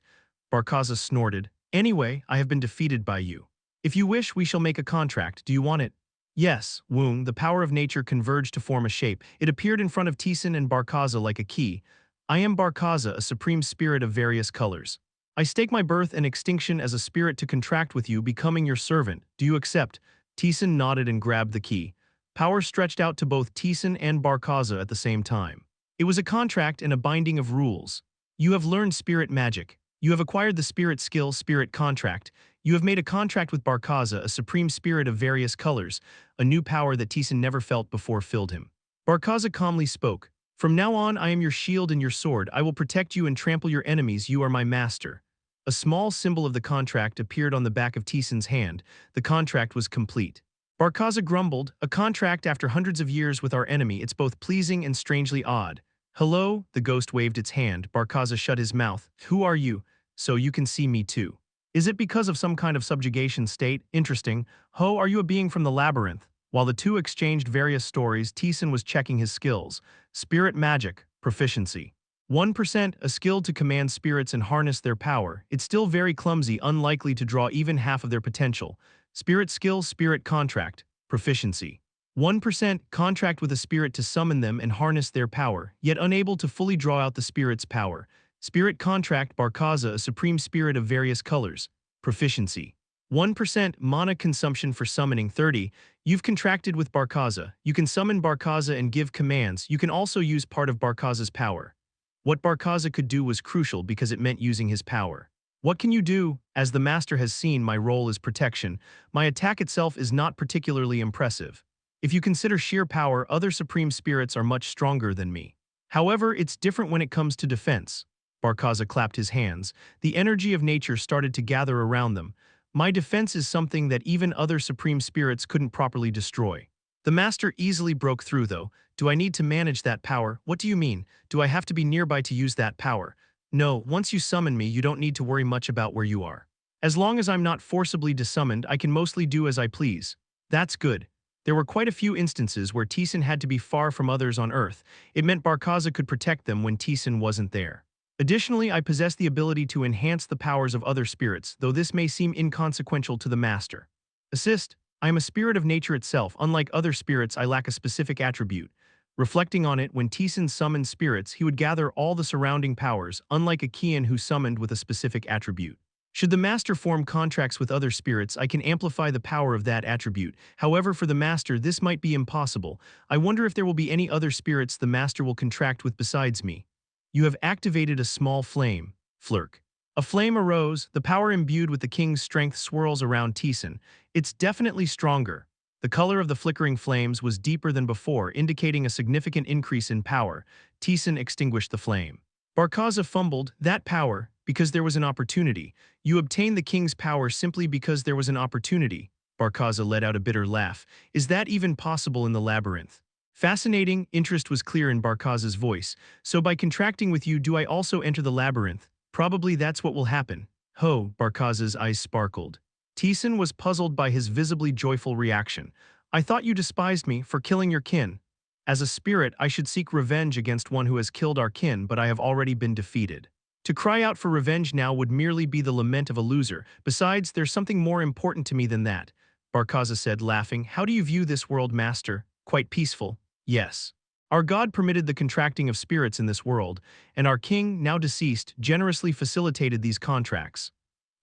Barkaza snorted. "Anyway, I have been defeated by you. If you wish, we shall make a contract. Do you want it?" "Yes." Woong, the power of nature converged to form a shape. It appeared in front of Taesan and Barkaza like a key. "I am Barkaza, a supreme spirit of various colors. I stake my birth and extinction as a spirit to contract with you, becoming your servant. Do you accept?" Taesan nodded and grabbed the key. Power stretched out to both Taesan and Barkaza at the same time. It was a contract and a binding of rules. "You have learned spirit magic. You have acquired the spirit skill, spirit contract. You have made a contract with Barkaza, a supreme spirit of various colors." A new power that Taesan never felt before filled him. Barkaza calmly spoke. "From now on, I am your shield and your sword. I will protect you and trample your enemies. You are my master." A small symbol of the contract appeared on the back of Taesan's hand. The contract was complete. Barkaza grumbled, "A contract after hundreds of years with our enemy. It's both pleasing and strangely odd." "Hello?" The ghost waved its hand. Barkaza shut his mouth. "Who are you? So you can see me too. Is it because of some kind of subjugation state? Interesting. Ho, are you a being from the labyrinth?" While the two exchanged various stories, Taesan was checking his skills. Spirit magic, proficiency. 1%, a skill to command spirits and harness their power. It's still very clumsy, unlikely to draw even half of their potential. Spirit skill, spirit contract, proficiency. 1%, contract with a spirit to summon them and harness their power, yet unable to fully draw out the spirit's power. Spirit contract, Barkaza, a supreme spirit of various colors, proficiency. 1%, mana consumption for summoning. 30, you've contracted with Barkaza. You can summon Barkaza and give commands. You can also use part of Barkaza's power. What Barkaza could do was crucial because it meant using his power. "What can you do? As the master has seen, my role is protection. My attack itself is not particularly impressive. If you consider sheer power, other supreme spirits are much stronger than me. However, it's different when it comes to defense." Barkaza clapped his hands. The energy of nature started to gather around them. "My defense is something that even other supreme spirits couldn't properly destroy." The master easily broke through, though. "Do I need to manage that power?" "What do you mean? Do I have to be nearby to use that power?" "No, once you summon me, you don't need to worry much about where you are. As long as I'm not forcibly desummoned, I can mostly do as I please." "That's good." There were quite a few instances where Taesan had to be far from others on Earth. It meant Barkaza could protect them when Taesan wasn't there. "Additionally, I possess the ability to enhance the powers of other spirits, though this may seem inconsequential to the master." "Assist. I am a spirit of nature itself. Unlike other spirits, I lack a specific attribute." Reflecting on it, when Taesan summoned spirits, he would gather all the surrounding powers, unlike a Kian who summoned with a specific attribute. "Should the master form contracts with other spirits, I can amplify the power of that attribute. However, for the master, this might be impossible. I wonder if there will be any other spirits the master will contract with besides me." "You have activated a small flame." Flirk. A flame arose. The power imbued with the king's strength swirls around Taesan. "It's definitely stronger." The color of the flickering flames was deeper than before, indicating a significant increase in power. Taesan extinguished the flame. Barkaza fumbled. "That power, Because there was an opportunity. You obtained the king's power simply because there was an opportunity. Barkaza let out a bitter laugh. Is that even possible in the labyrinth? Fascinating, interest was clear in Barkaza's voice. So by contracting with you, do I also enter the labyrinth? Probably that's what will happen. Ho, Barkaza's eyes sparkled. Taesan was puzzled by his visibly joyful reaction. I thought you despised me for killing your kin. As a spirit, I should seek revenge against one who has killed our kin, but I have already been defeated. To cry out for revenge now would merely be the lament of a loser. Besides, there's something more important to me than that. Barkaza said, laughing. How do you view this world, master? Quite peaceful. Yes. Our god permitted the contracting of spirits in this world, and our king, now deceased, generously facilitated these contracts.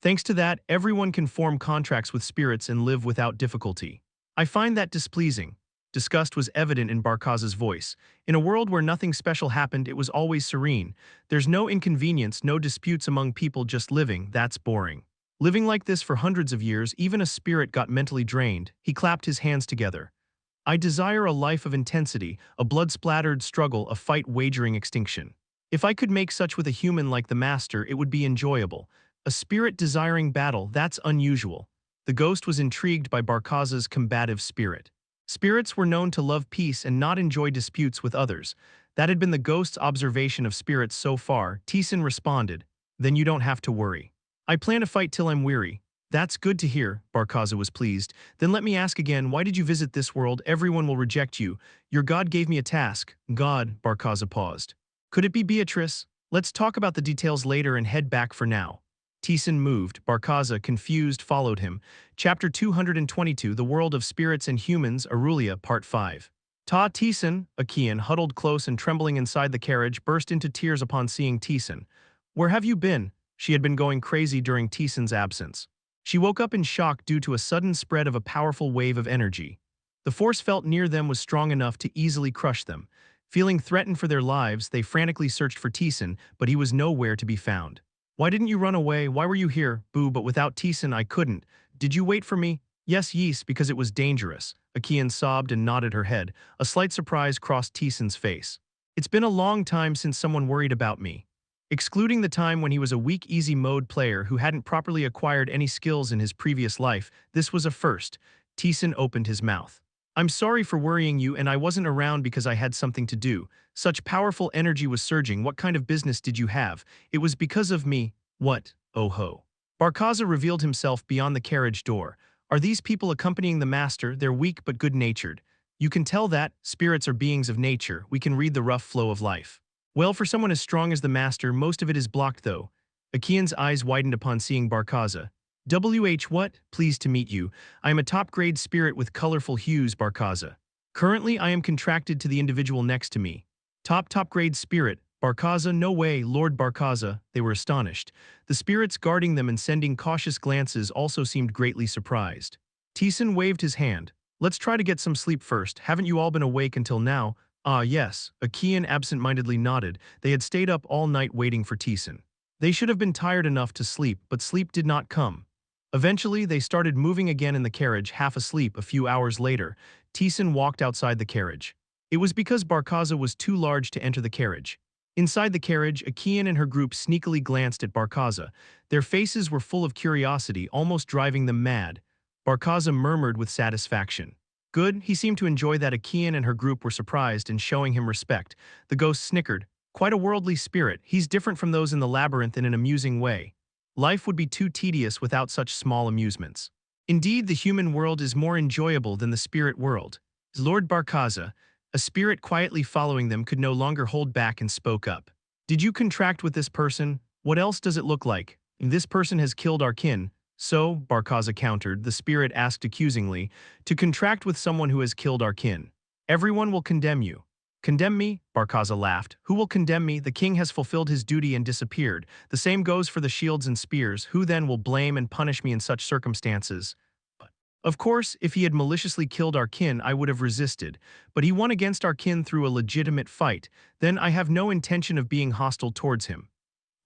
Thanks to that, everyone can form contracts with spirits and live without difficulty. I find that displeasing. Disgust was evident in Barkaza's voice. In a world where nothing special happened, it was always serene. There's no inconvenience, no disputes among people just living. That's boring. Living like this for hundreds of years, even a spirit got mentally drained. He clapped his hands together. I desire a life of intensity, a blood-splattered struggle, a fight wagering extinction. If I could make such with a human like the master, it would be enjoyable. A spirit desiring battle, that's unusual. The ghost was intrigued by Barkaza's combative spirit. Spirits were known to love peace and not enjoy disputes with others. That had been the ghost's observation of spirits so far. Taesan responded, then you don't have to worry. I plan to fight till I'm weary. That's good to hear, Barkaza was pleased. Then let me ask again, why did you visit this world? Everyone will reject you. Your god gave me a task. God, Barkaza paused. Could it be Beatrice? Let's talk about the details later and head back for now. Taesan moved. Barkaza, confused, followed him. Chapter 222, The World of Spirits and Humans, Aurelia, Part 5. Taesan, Akian, huddled close and trembling inside the carriage, burst into tears upon seeing Taesan. Where have you been? She had been going crazy during Taesan's absence. She woke up in shock due to a sudden spread of a powerful wave of energy. The force felt near them was strong enough to easily crush them. Feeling threatened for their lives, they frantically searched for Taesan, but he was nowhere to be found. Why didn't you run away? Why were you here? Boo, but without Taesan I couldn't. Did you wait for me? Yes, because it was dangerous. Akian sobbed and nodded her head. A slight surprise crossed Taesan's face. It's been a long time since someone worried about me. Excluding the time when he was a weak easy mode player who hadn't properly acquired any skills in his previous life, this was a first. Taesan opened his mouth. I'm sorry for worrying you, and I wasn't around because I had something to do. Such powerful energy was surging. What kind of business did you have? It was because of me. What? Oh ho. Barkaza revealed himself beyond the carriage door. Are these people accompanying the master? They're weak but good-natured. You can tell that. Spirits are beings of nature. We can read the rough flow of life. Well, for someone as strong as the master, most of it is blocked though. Akian's eyes widened upon seeing Barkaza. What? Pleased to meet you. I am a top-grade spirit with colorful hues, Barkaza. Currently, I am contracted to the individual next to me. Top-grade spirit. Barkaza, no way, Lord Barkaza. They were astonished. The spirits guarding them and sending cautious glances also seemed greatly surprised. Taesan waved his hand. Let's try to get some sleep first. Haven't you all been awake until now? Ah, yes. Akian absent-mindedly nodded. They had stayed up all night waiting for Taesan. They should have been tired enough to sleep, but sleep did not come. Eventually, they started moving again in the carriage, half asleep. A few hours later, Taesan walked outside the carriage. It was because Barkaza was too large to enter the carriage. Inside the carriage, Akian and her group sneakily glanced at Barkaza. Their faces were full of curiosity, almost driving them mad. Barkaza murmured with satisfaction. Good, he seemed to enjoy that Akian and her group were surprised and showing him respect. The ghost snickered. Quite a worldly spirit. He's different from those in the labyrinth in an amusing way. Life would be too tedious without such small amusements. Indeed, the human world is more enjoyable than the spirit world. Lord Barkaza, a spirit quietly following them, could no longer hold back and spoke up. Did you contract with this person? What else does it look like? This person has killed our kin. So, Barkaza countered, the spirit asked accusingly, to contract with someone who has killed our kin. Everyone will condemn you. Condemn me? Barkaza laughed. Who will condemn me? The king has fulfilled his duty and disappeared. The same goes for the shields and spears. Who then will blame and punish me in such circumstances? Of course, if he had maliciously killed our kin, I would have resisted. But he won against our kin through a legitimate fight. Then I have no intention of being hostile towards him.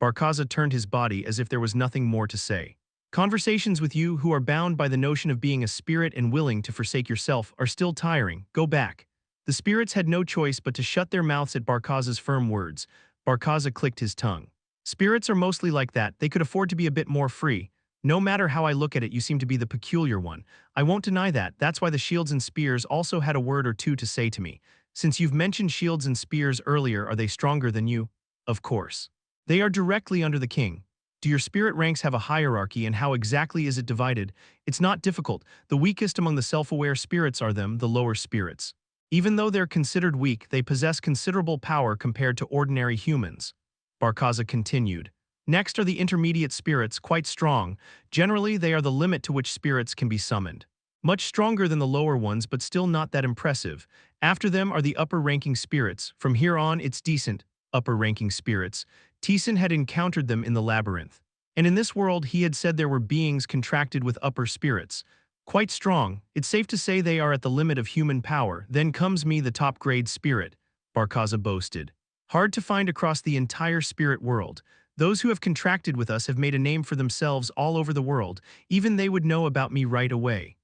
Barkaza turned his body as if there was nothing more to say. Conversations with you who are bound by the notion of being a spirit and willing to forsake yourself are still tiring. Go back. The spirits had no choice but to shut their mouths at Barkaza's firm words. Barkaza clicked his tongue. Spirits are mostly like that, they could afford to be a bit more free. No matter how I look at it, you seem to be the peculiar one. I won't deny that, that's why the shields and spears also had a word or two to say to me. Since you've mentioned shields and spears earlier, are they stronger than you? Of course. They are directly under the king. Do your spirit ranks have a hierarchy, and how exactly is it divided? It's not difficult. The weakest among the self-aware spirits are the lower spirits. Even though they're considered weak, they possess considerable power compared to ordinary humans. Barkaza continued. Next are the intermediate spirits, quite strong. Generally, they are the limit to which spirits can be summoned. Much stronger than the lower ones, but still not that impressive. After them are the upper-ranking spirits. From here on, it's decent. Upper-ranking spirits. Taesan had encountered them in the labyrinth. And in this world, he had said there were beings contracted with upper spirits. Quite strong. It's safe to say they are at the limit of human power. Then comes me, the top-grade spirit, Barkaza boasted. Hard to find across the entire spirit world. Those who have contracted with us have made a name for themselves all over the world. Even they would know about me right away.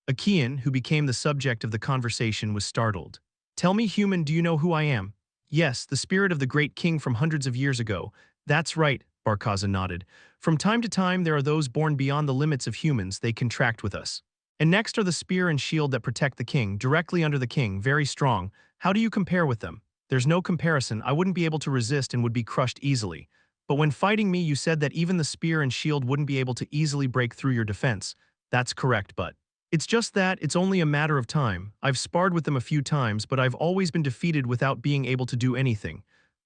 Achaean, who became the subject of the conversation, was startled. Tell me, human, do you know who I am? Yes, the spirit of the great king from hundreds of years ago. That's right, Barkaza nodded. From time to time there are those born beyond the limits of humans, they contract with us. And next are the spear and shield that protect the king, directly under the king, very strong. How do you compare with them? There's no comparison, I wouldn't be able to resist and would be crushed easily. But when fighting me, you said that even the spear and shield wouldn't be able to easily break through your defense. That's correct, but it's just that it's only a matter of time. I've sparred with them a few times, but I've always been defeated without being able to do anything.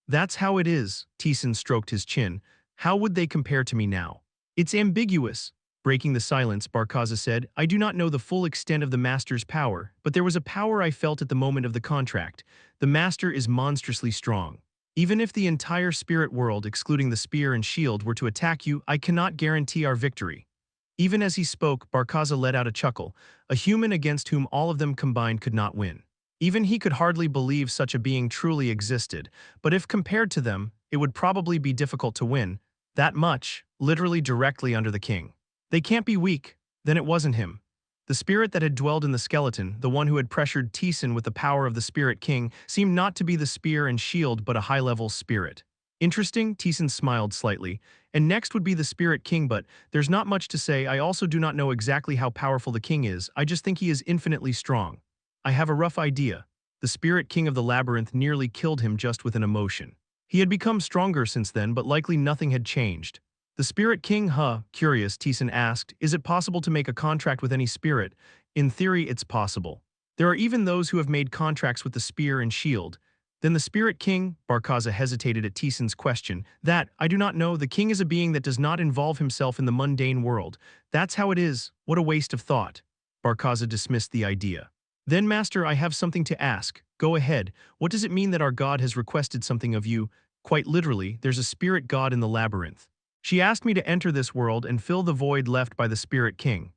That's how it is, Taesan stroked his chin. How would they compare to me now? It's ambiguous. Breaking the silence, Barkaza said, I do not know the full extent of the Master's power, but there was a power I felt at the moment of the contract. The Master is monstrously strong. Even if the entire spirit world, excluding the spear and shield, were to attack you, I cannot guarantee our victory. Even as he spoke, Barkaza let out a chuckle. A human against whom all of them combined could not win. Even he could hardly believe such a being truly existed, but if compared to them, it would probably be difficult to win. That much, literally directly under the king. They can't be weak. Then it wasn't him. The spirit that had dwelled in the skeleton, the one who had pressured Taesan with the power of the Spirit King, seemed not to be the spear and shield but a high-level spirit. Interesting, Taesan smiled slightly. And next would be the Spirit King, but there's not much to say. I also do not know exactly how powerful the king is, I just think he is infinitely strong. I have a rough idea. The Spirit King of the Labyrinth nearly killed him just with an emotion. He had become stronger since then, but likely nothing had changed. The Spirit King, curious, Taesan asked, is it possible to make a contract with any spirit? In theory, it's possible. There are even those who have made contracts with the spear and shield. Then the Spirit King, Barkaza hesitated at Taesan's question. That, I do not know, the king is a being that does not involve himself in the mundane world. That's how it is, what a waste of thought. Barkaza dismissed the idea. Then, Master, I have something to ask. Go ahead. What does it mean that our god has requested something of you? Quite literally, there's a spirit god in the labyrinth. She asked me to enter this world and fill the void left by the Spirit King.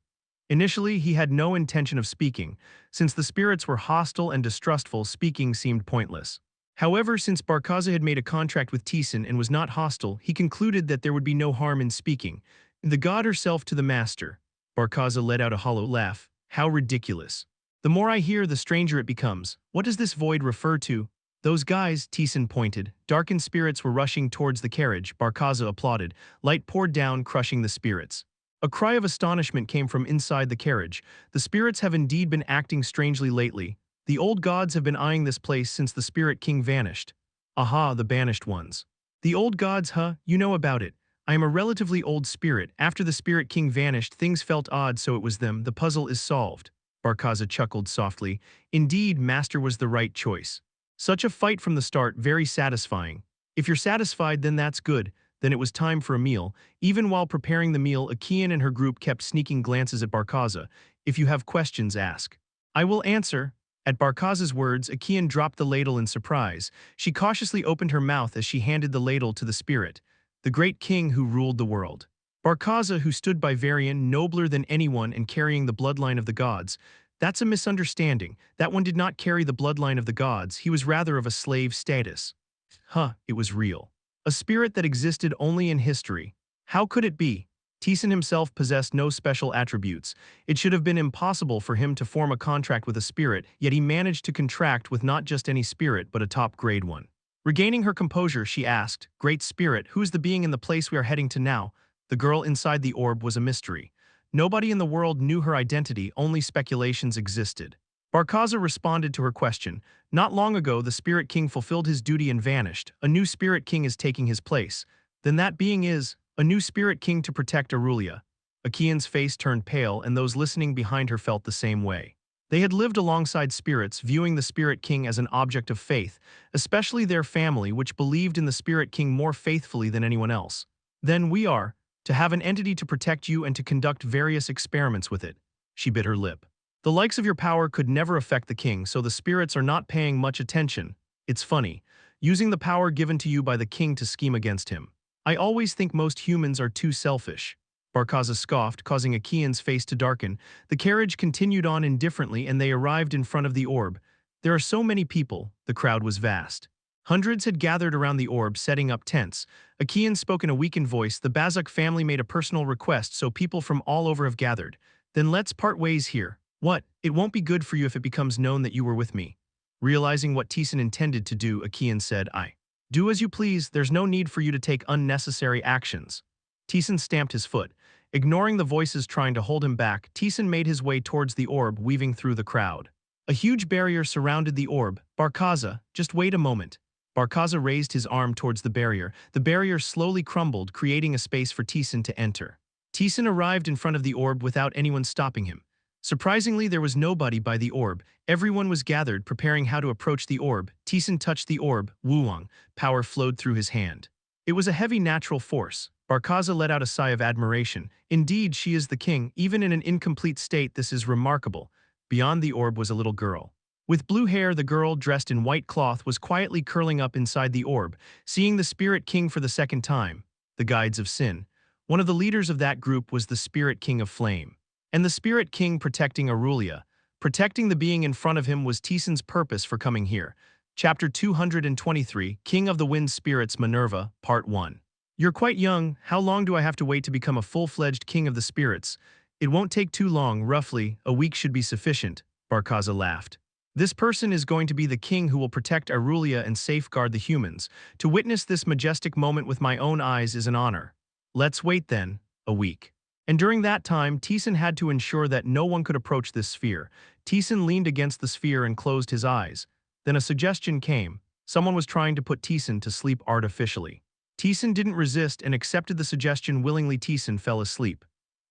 Initially, he had no intention of speaking. Since the spirits were hostile and distrustful, speaking seemed pointless. However, since Barkaza had made a contract with Taesan and was not hostile, he concluded that there would be no harm in speaking. The god herself to the master. Barkaza let out a hollow laugh. How ridiculous. The more I hear, the stranger it becomes. What does this void refer to? Those guys, Taesan pointed. Darkened spirits were rushing towards the carriage. Barkaza applauded. Light poured down, crushing the spirits. A cry of astonishment came from inside the carriage. The spirits have indeed been acting strangely lately. The old gods have been eyeing this place since the Spirit King vanished. Aha, the banished ones. The old gods, you know about it. I am a relatively old spirit. After the Spirit King vanished, things felt odd, so it was them. The puzzle is solved. Barkaza chuckled softly. Indeed, Master was the right choice. Such a fight from the start, very satisfying. If you're satisfied, then that's good. Then it was time for a meal. Even while preparing the meal, Achaean and her group kept sneaking glances at Barkaza. If you have questions, ask. I will answer. At Barkaza's words, Achaean dropped the ladle in surprise. She cautiously opened her mouth as she handed the ladle to the spirit, the great king who ruled the world. Barkaza, who stood by Varian, nobler than anyone and carrying the bloodline of the gods. That's a misunderstanding. That one did not carry the bloodline of the gods, he was rather of a slave status. It was real. A spirit that existed only in history. How could it be? Taesan himself possessed no special attributes. It should have been impossible for him to form a contract with a spirit, yet he managed to contract with not just any spirit but a top-grade one. Regaining her composure, she asked, "Great Spirit, who's the being in the place we are heading to now?" The girl inside the orb was a mystery. Nobody in the world knew her identity, only speculations existed. Barkaza responded to her question. "Not long ago, the Spirit King fulfilled his duty and vanished. A new Spirit King is taking his place. Then that being is a new Spirit King to protect Aurelia." Akian's face turned pale, and those listening behind her felt the same way. They had lived alongside spirits, viewing the Spirit King as an object of faith, especially their family, which believed in the Spirit King more faithfully than anyone else. "Then we are to have an entity to protect you and to conduct various experiments with it." She bit her lip. "The likes of your power could never affect the king, so the spirits are not paying much attention. It's funny, using the power given to you by the king to scheme against him. I always think most humans are too selfish." Barkaza scoffed, causing Akian's face to darken. The carriage continued on indifferently, and they arrived in front of the orb. There are so many people. The crowd was vast. Hundreds had gathered around the orb, setting up tents. Akian spoke in a weakened voice. "The Bazuk family made a personal request, so people from all over have gathered. Then let's part ways here." "What? It won't be good for you if it becomes known that you were with me." Realizing what Taesan intended to do, Akian said, "I do as you please. There's no need for you to take unnecessary actions." Taesan stamped his foot. Ignoring the voices trying to hold him back, Taesan made his way towards the orb, weaving through the crowd. A huge barrier surrounded the orb. "Barkaza, just wait a moment." Barkaza raised his arm towards the barrier. The barrier slowly crumbled, creating a space for Taesan to enter. Taesan arrived in front of the orb without anyone stopping him. Surprisingly, there was nobody by the orb. Everyone was gathered, preparing how to approach the orb. Taesan touched the orb. Wuwang. Power flowed through his hand. It was a heavy natural force. Barkaza let out a sigh of admiration. "Indeed, she is the king. Even in an incomplete state, this is remarkable." Beyond the orb was a little girl. With blue hair, the girl, dressed in white cloth, was quietly curling up inside the orb, seeing the Spirit King for the second time. The Guides of Sin. One of the leaders of that group was the Spirit King of Flame. And the Spirit King protecting Aurelia. Protecting the being in front of him was Taesan's purpose for coming here. Chapter 223, King of the Wind Spirits Minerva, Part 1. "You're quite young. How long do I have to wait to become a full-fledged King of the Spirits?" "It won't take too long, roughly. A week should be sufficient," Barkaza laughed. "This person is going to be the king who will protect Aurelia and safeguard the humans. To witness this majestic moment with my own eyes is an honor." "Let's wait then, a week." And during that time, Taesan had to ensure that no one could approach this sphere. Taesan leaned against the sphere and closed his eyes. Then a suggestion came. Someone was trying to put Taesan to sleep artificially. Taesan didn't resist and accepted the suggestion willingly. Taesan fell asleep.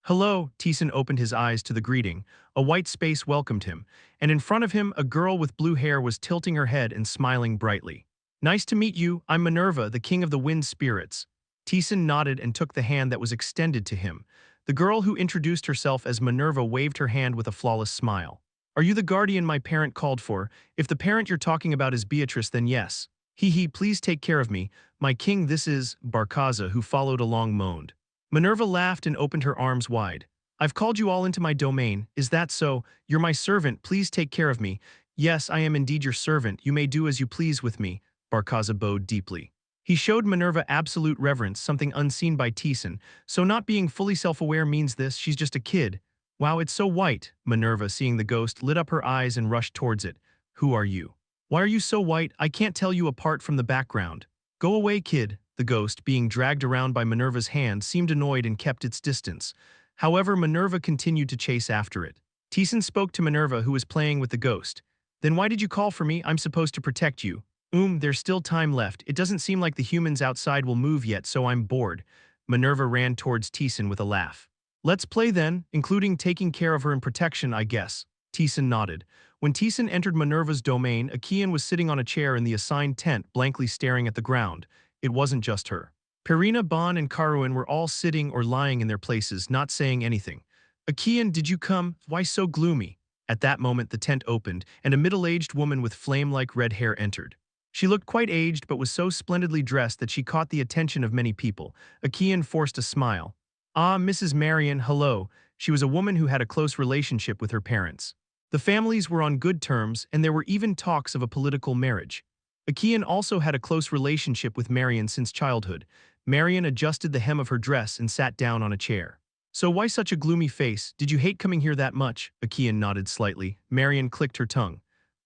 "Hello," Taesan opened his eyes to the greeting. A white space welcomed him, and in front of him a girl with blue hair was tilting her head and smiling brightly. "Nice to meet you. I'm Minerva, the king of the wind spirits." Taesan nodded and took the hand that was extended to him. The girl who introduced herself as Minerva waved her hand with a flawless smile. "Are you the guardian my parent called for? If the parent you're talking about is Beatrice, then yes." "Hee, please take care of me. My king, this is," Barkaza, who followed along, moaned. Minerva laughed and opened her arms wide. "I've called you all into my domain. Is that so? You're my servant. Please take care of me." "Yes, I am indeed your servant. You may do as you please with me." Barkaza bowed deeply. He showed Minerva absolute reverence, something unseen by Taesan. So not being fully self-aware means this, she's just a kid. "Wow, it's so white." Minerva, seeing the ghost, lit up her eyes and rushed towards it. "Who are you? Why are you so white? I can't tell you apart from the background." "Go away, kid." The ghost, being dragged around by Minerva's hand, seemed annoyed and kept its distance. However, Minerva continued to chase after it. Taesan spoke to Minerva, who was playing with the ghost. "Then why did you call for me? I'm supposed to protect you." There's still time left. It doesn't seem like the humans outside will move yet, so I'm bored." Minerva ran towards Taesan with a laugh. "Let's play then, including taking care of her and protection, I guess." Taesan nodded. When Taesan entered Minerva's domain, Akian was sitting on a chair in the assigned tent, blankly staring at the ground. It wasn't just her. Perina, Bon, and Karuan were all sitting or lying in their places, not saying anything. "Akian, did you come? Why so gloomy?" At that moment, the tent opened, and a middle-aged woman with flame-like red hair entered. She looked quite aged but was so splendidly dressed that she caught the attention of many people. Akian forced a smile. "Ah, Mrs. Marion, hello." She was a woman who had a close relationship with her parents. The families were on good terms, and there were even talks of a political marriage. Akian also had a close relationship with Marion since childhood. Marion adjusted the hem of her dress and sat down on a chair. "So why such a gloomy face? Did you hate coming here that much?" Akian nodded slightly. Marion clicked her tongue.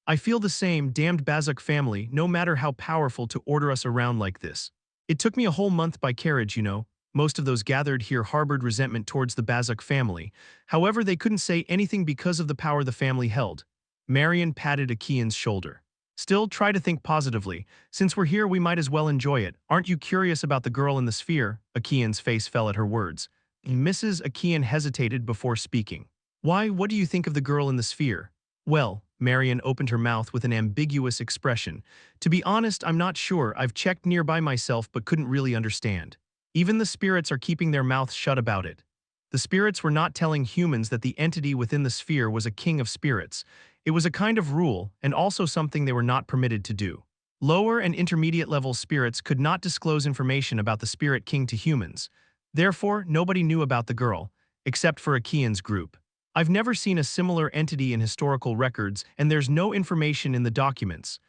I feel the same, damned Bazuk family, no matter how powerful, to order us around like this. It took me a whole month by carriage, you know. Most of those gathered here harbored resentment towards the Bazuk family. However, they couldn't say anything because of the power the family held. Marion patted Akian's shoulder. Still, try to think positively. Since we're here, we might as well enjoy it. Aren't you curious about the girl in the sphere? Akian's face fell at her words. Mrs. Akian hesitated before speaking. Why, what do you think of the girl in the sphere? Well, Marion opened her mouth with an ambiguous expression. To be honest, I'm not sure. I've checked nearby myself but couldn't really understand. Even the spirits are keeping their mouths shut about it. The spirits were not telling humans that the entity within the sphere was a king of spirits. It was a kind of rule, and also something they were not permitted to do. Lower and intermediate level spirits could not disclose information about the spirit king to humans. Therefore, nobody knew about the girl, except for Akian's group. I've never seen a similar entity in historical records, and there's no information in the documents.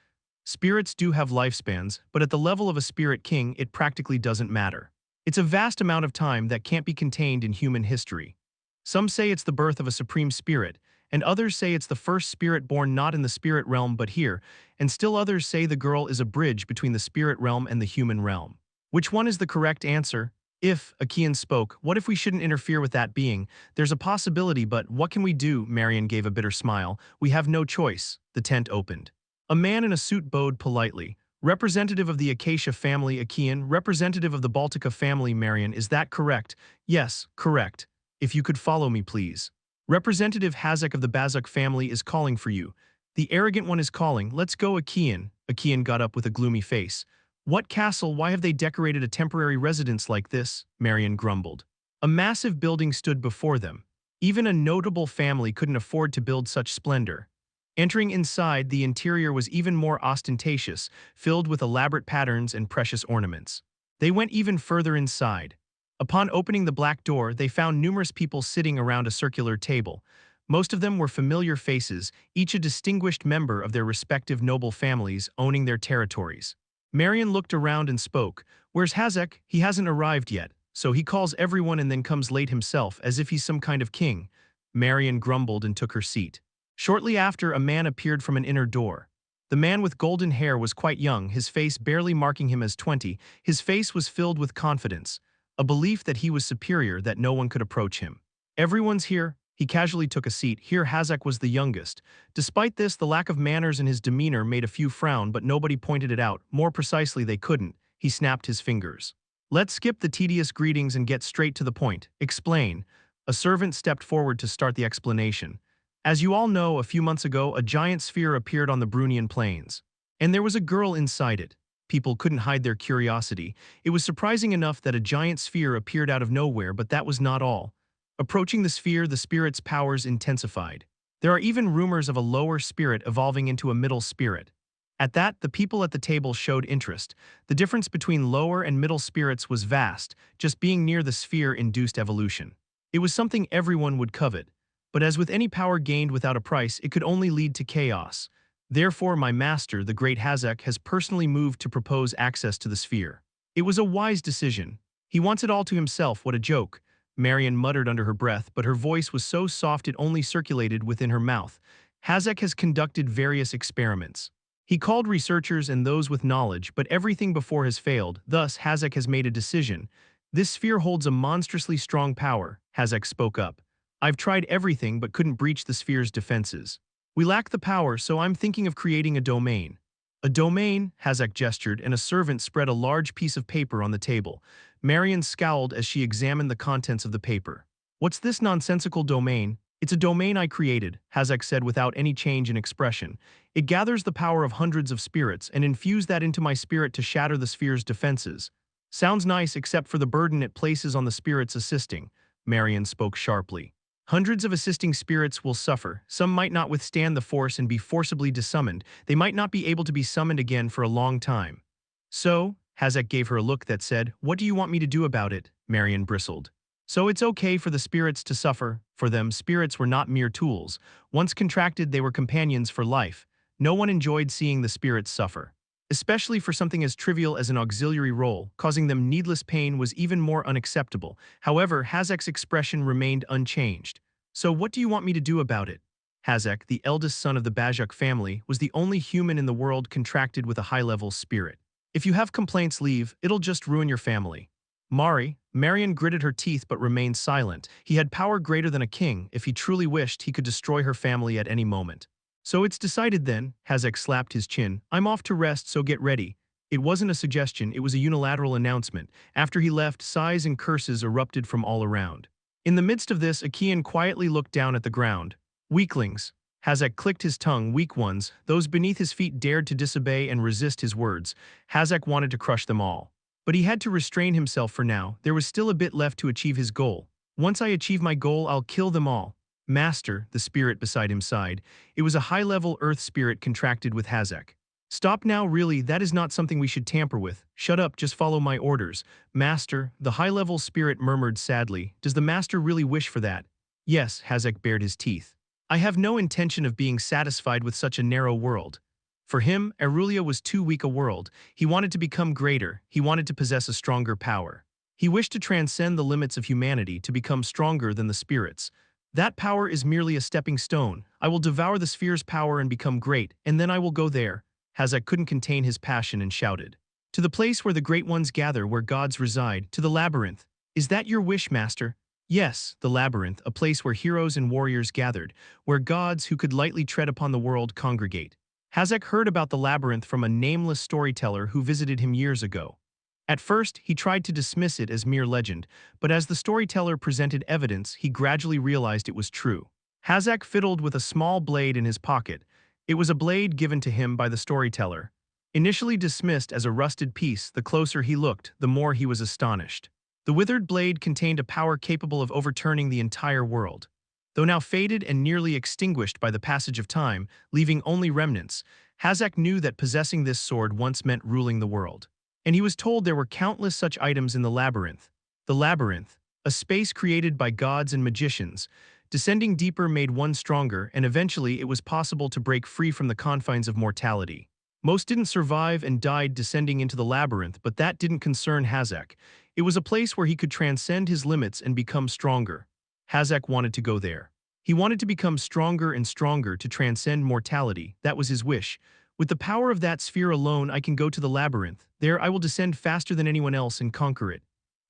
Spirits do have lifespans, but at the level of a spirit king, it practically doesn't matter. It's a vast amount of time that can't be contained in human history. Some say it's the birth of a supreme spirit, and others say it's the first spirit born not in the spirit realm but here, and still others say the girl is a bridge between the spirit realm and the human realm. Which one is the correct answer? If, Akian spoke, what if we shouldn't interfere with that being? There's a possibility, but what can we do? Marion gave a bitter smile. We have no choice. The tent opened. A man in a suit bowed politely. Representative of the Acacia family, Akian. Representative of the Baltica family, Marion. Is that correct? Yes, correct. If you could follow me, please. Representative Hazek of the Bazuk family is calling for you. The arrogant one is calling. Let's go, Akian. Akian got up with a gloomy face. What castle? Why have they decorated a temporary residence like this? Marion grumbled. A massive building stood before them. Even a notable family couldn't afford to build such splendor. Entering inside, the interior was even more ostentatious, filled with elaborate patterns and precious ornaments. They went even further inside. Upon opening the black door, they found numerous people sitting around a circular table. Most of them were familiar faces, each a distinguished member of their respective noble families owning their territories. Marion looked around and spoke. Where's Hazek? He hasn't arrived yet, so he calls everyone and then comes late himself, as if he's some kind of king. Marion grumbled and took her seat. Shortly after, a man appeared from an inner door. The man with golden hair was quite young, his face barely marking him as 20. His face was filled with confidence, a belief that he was superior, that no one could approach him. Everyone's here. He casually took a seat. Here Hazek was the youngest. Despite this, the lack of manners in his demeanor made a few frown, but nobody pointed it out. More precisely, they couldn't. He snapped his fingers. Let's skip the tedious greetings and get straight to the point. Explain. A servant stepped forward to start the explanation. As you all know, a few months ago, a giant sphere appeared on the Brunian plains. And there was a girl inside it. People couldn't hide their curiosity. It was surprising enough that a giant sphere appeared out of nowhere, but that was not all. Approaching the sphere, the spirit's powers intensified. There are even rumors of a lower spirit evolving into a middle spirit. At that, the people at the table showed interest. The difference between lower and middle spirits was vast. Just being near the sphere induced evolution. It was something everyone would covet. But as with any power gained without a price, it could only lead to chaos. Therefore, my master, the great Hazek, has personally moved to propose access to the sphere. It was a wise decision. He wants it all to himself. What a joke. Marion muttered under her breath, but her voice was so soft it only circulated within her mouth. Hazek has conducted various experiments. He called researchers and those with knowledge, but everything before has failed. Thus, Hazek has made a decision. This sphere holds a monstrously strong power, Hazek spoke up. I've tried everything but couldn't breach the sphere's defenses. We lack the power, so I'm thinking of creating a domain. A domain, Hazek gestured, and a servant spread a large piece of paper on the table. Marion scowled as she examined the contents of the paper. What's this nonsensical domain? It's a domain I created, Hazek said without any change in expression. It gathers the power of hundreds of spirits and infuse that into my spirit to shatter the sphere's defenses. Sounds nice except for the burden it places on the spirits assisting, Marion spoke sharply. Hundreds of assisting spirits will suffer. Some might not withstand the force and be forcibly desummoned. They might not be able to be summoned again for a long time. So, Hazek gave her a look that said, "What do you want me to do about it?" Marion bristled. So it's okay for the spirits to suffer. For them, spirits were not mere tools. Once contracted, they were companions for life. No one enjoyed seeing the spirits suffer. Especially for something as trivial as an auxiliary role, causing them needless pain was even more unacceptable. However, Hazek's expression remained unchanged. So what do you want me to do about it? Hazak, the eldest son of the Bajak family, was the only human in the world contracted with a high-level spirit. If you have complaints, leave, it'll just ruin your family. Marion gritted her teeth but remained silent. He had power greater than a king. If he truly wished, he could destroy her family at any moment. So it's decided then, Hazak slapped his chin. I'm off to rest, so get ready. It wasn't a suggestion, it was a unilateral announcement. After he left, sighs and curses erupted from all around. In the midst of this, Achaean quietly looked down at the ground. Weaklings. Hazak clicked his tongue. Weak ones, those beneath his feet dared to disobey and resist his words. Hazak wanted to crush them all. But he had to restrain himself for now. There was still a bit left to achieve his goal. Once I achieve my goal, I'll kill them all. Master, the spirit beside him sighed. It was a high-level earth spirit contracted with Hazak. Stop now, really, that is not something we should tamper with. Shut up, just follow my orders. Master, the high-level spirit murmured sadly. Does the master really wish for that? Yes, Hazak bared his teeth. I have no intention of being satisfied with such a narrow world. For him, Arulia was too weak a world. He wanted to become greater. He wanted to possess a stronger power. He wished to transcend the limits of humanity, to become stronger than the spirits. That power is merely a stepping stone. I will devour the sphere's power and become great, and then I will go there. Hazak couldn't contain his passion and shouted. To the place where the great ones gather, where gods reside, to the labyrinth. Is that your wish, master? Yes, the labyrinth, a place where heroes and warriors gathered, where gods who could lightly tread upon the world congregate. Hazak heard about the labyrinth from a nameless storyteller who visited him years ago. At first, he tried to dismiss it as mere legend, but as the storyteller presented evidence, he gradually realized it was true. Hazak fiddled with a small blade in his pocket. It was a blade given to him by the storyteller. Initially dismissed as a rusted piece, the closer he looked, the more he was astonished. The withered blade contained a power capable of overturning the entire world. Though now faded and nearly extinguished by the passage of time, leaving only remnants, Hazak knew that possessing this sword once meant ruling the world. And he was told there were countless such items in the labyrinth. The labyrinth, a space created by gods and magicians, descending deeper made one stronger, and eventually it was possible to break free from the confines of mortality. Most didn't survive and died descending into the labyrinth, but that didn't concern Hazak. It was a place where he could transcend his limits and become stronger. Hazak wanted to go there. He wanted to become stronger and stronger to transcend mortality. That was his wish. With the power of that sphere alone, I can go to the labyrinth. There I will descend faster than anyone else and conquer it.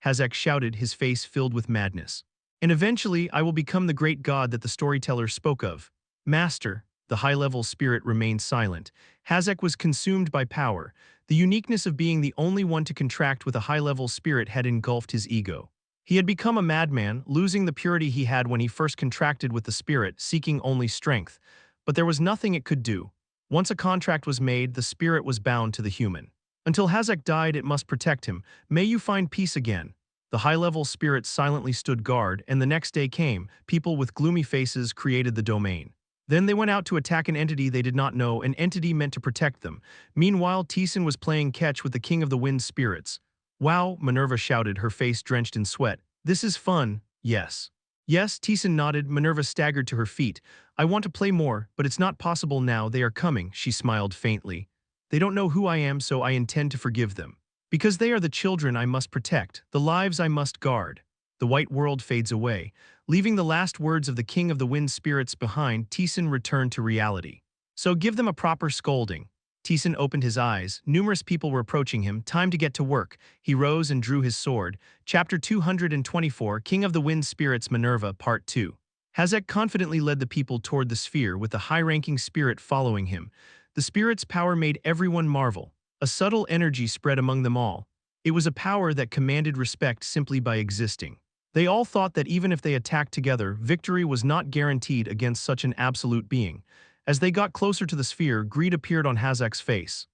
Hazak shouted, his face filled with madness. And eventually, I will become the great god that the storyteller spoke of. Master, the high-level spirit remained silent. Hazak was consumed by power. The uniqueness of being the only one to contract with a high-level spirit had engulfed his ego. He had become a madman, losing the purity he had when he first contracted with the spirit, seeking only strength. But there was nothing it could do. Once a contract was made, the spirit was bound to the human. Until Hazak died, it must protect him. May you find peace again. The high-level spirit silently stood guard, and the next day came. People with gloomy faces created the domain. Then they went out to attack an entity they did not know, an entity meant to protect them. Meanwhile, Taesan was playing catch with the king of the wind spirits. Wow, Minerva shouted, her face drenched in sweat. This is fun. Yes. Yes, Taesan nodded. Minerva staggered to her feet. I want to play more, but it's not possible now. They are coming, she smiled faintly. They don't know who I am, so I intend to forgive them. Because they are the children I must protect, the lives I must guard. The white world fades away. Leaving the last words of the king of the wind spirits behind, Taesan returned to reality. So give them a proper scolding. Taesan opened his eyes. Numerous people were approaching him. Time to get to work. He rose and drew his sword. Chapter 224, King of the Wind Spirits Minerva, Part 2. Hazak confidently led the people toward the sphere, with the high-ranking spirit following him. The spirit's power made everyone marvel. A subtle energy spread among them all. It was a power that commanded respect simply by existing. They all thought that even if they attacked together, victory was not guaranteed against such an absolute being. As they got closer to the sphere, greed appeared on Hazak's face.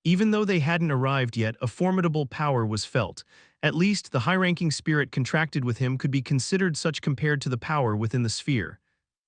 Even though they hadn't arrived yet, a formidable power was felt. At least, the high-ranking spirit contracted with him could be considered such compared to the power within the sphere.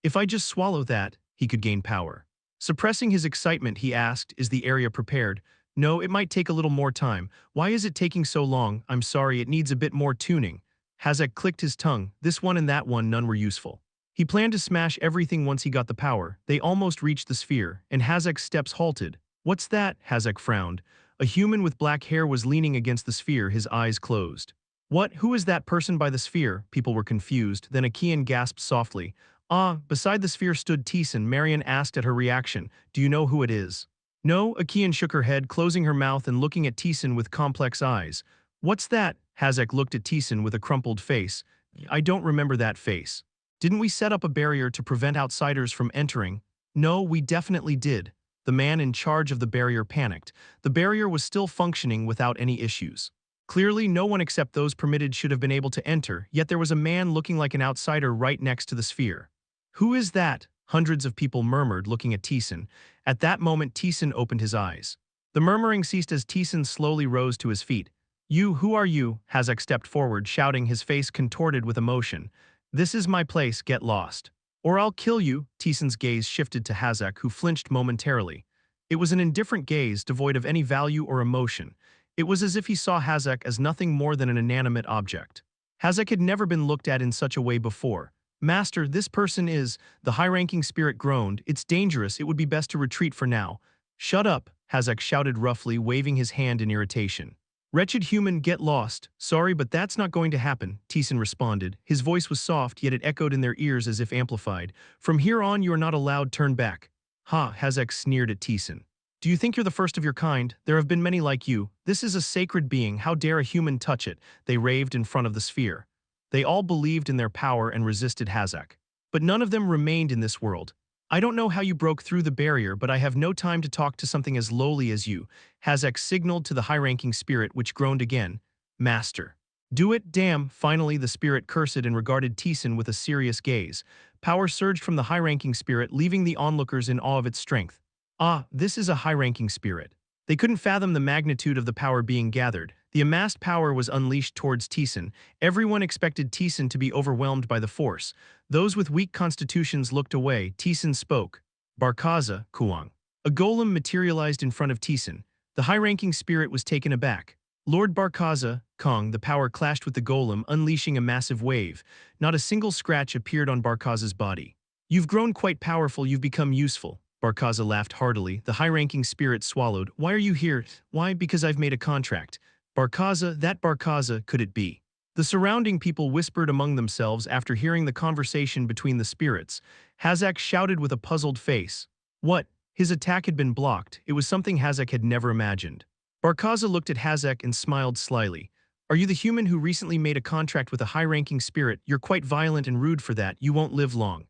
If I just swallow that, he could gain power. Suppressing his excitement, he asked, is the area prepared? No, it might take a little more time. Why is it taking so long? I'm sorry, it needs a bit more tuning. Hazak clicked his tongue. This one and that one, none were useful. He planned to smash everything once he got the power. They almost reached the sphere, and Hazak's steps halted. What's that? Hazak frowned. A human with black hair was leaning against the sphere, his eyes closed. What? Who is that person by the sphere? People were confused. Then Achaean gasped softly. Ah, beside the sphere stood Teeson. Marion asked at her reaction, "Do you know who it is?" No, Akian shook her head, closing her mouth and looking at Teeson with complex eyes. What's that? Hazek looked at Teeson with a crumpled face. I don't remember that face. Didn't we set up a barrier to prevent outsiders from entering? No, we definitely did. The man in charge of the barrier panicked. The barrier was still functioning without any issues. Clearly, no one except those permitted should have been able to enter, yet there was a man looking like an outsider right next to the sphere. Who is that? Hundreds of people murmured, looking at Teeson. At that moment, Teeson opened his eyes. The murmuring ceased as Teeson slowly rose to his feet. Who are you? Hazek stepped forward, shouting, his face contorted with emotion. This is my place, get lost. Or I'll kill you. Teeson's gaze shifted to Hazek, who flinched momentarily. It was an indifferent gaze, devoid of any value or emotion. It was as if he saw Hazek as nothing more than an inanimate object. Hazek had never been looked at in such a way before. Master, this person is, the high-ranking spirit groaned. It's dangerous, it would be best to retreat for now. Shut up, Hazek shouted roughly, waving his hand in irritation. Wretched human, get lost. Sorry, but that's not going to happen, Teeson responded. His voice was soft, yet it echoed in their ears as if amplified. From here on, you are not allowed, turn back. Ha, Hazek sneered at Teeson. Do you think you're the first of your kind? There have been many like you. This is a sacred being, how dare a human touch it? They raved in front of the sphere. They all believed in their power and resisted Hazek. But none of them remained in this world. I don't know how you broke through the barrier, but I have no time to talk to something as lowly as you. Hazek signaled to the high-ranking spirit, which groaned again. Master. Do it, damn. Finally, the spirit cursed and regarded Teeson with a serious gaze. Power surged from the high-ranking spirit, leaving the onlookers in awe of its strength. Ah, this is a high-ranking spirit. They couldn't fathom the magnitude of the power being gathered. The amassed power was unleashed towards Teeson. Everyone expected Teeson to be overwhelmed by the force. Those with weak constitutions looked away. Teeson spoke. Barkaza, Kuang. A golem materialized in front of Teeson. The high-ranking spirit was taken aback. Lord Barkaza, Kang, the power clashed with the golem, unleashing a massive wave. Not a single scratch appeared on Barkaza's body. You've grown quite powerful, you've become useful. Barkaza laughed heartily. The high-ranking spirit swallowed. Why are you here? Why? Because I've made a contract. Barkaza, that Barkaza, could it be? The surrounding people whispered among themselves after hearing the conversation between the spirits. Hazek shouted with a puzzled face. What? His attack had been blocked. It was something Hazek had never imagined. Barkaza looked at Hazek and smiled slyly. Are you the human who recently made a contract with a high-ranking spirit? You're quite violent and rude for that. You won't live long.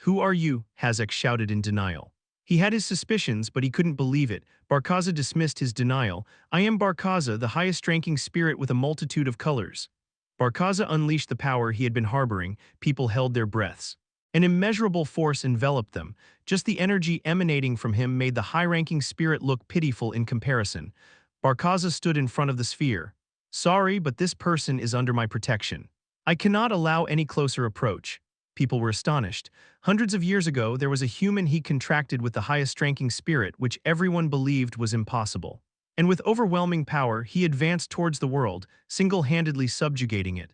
Who are you? Hazek shouted in denial. He had his suspicions, but he couldn't believe it. Barkaza dismissed his denial. I am Barkaza, the highest-ranking spirit with a multitude of colors. Barkaza unleashed the power he had been harboring. People held their breaths. An immeasurable force enveloped them. Just the energy emanating from him made the high-ranking spirit look pitiful in comparison. Barkaza stood in front of the sphere. Sorry, but this person is under my protection. I cannot allow any closer approach. People were astonished. Hundreds of years ago, there was a human he contracted with the highest-ranking spirit, which everyone believed was impossible. And with overwhelming power, he advanced towards the world, single-handedly subjugating it.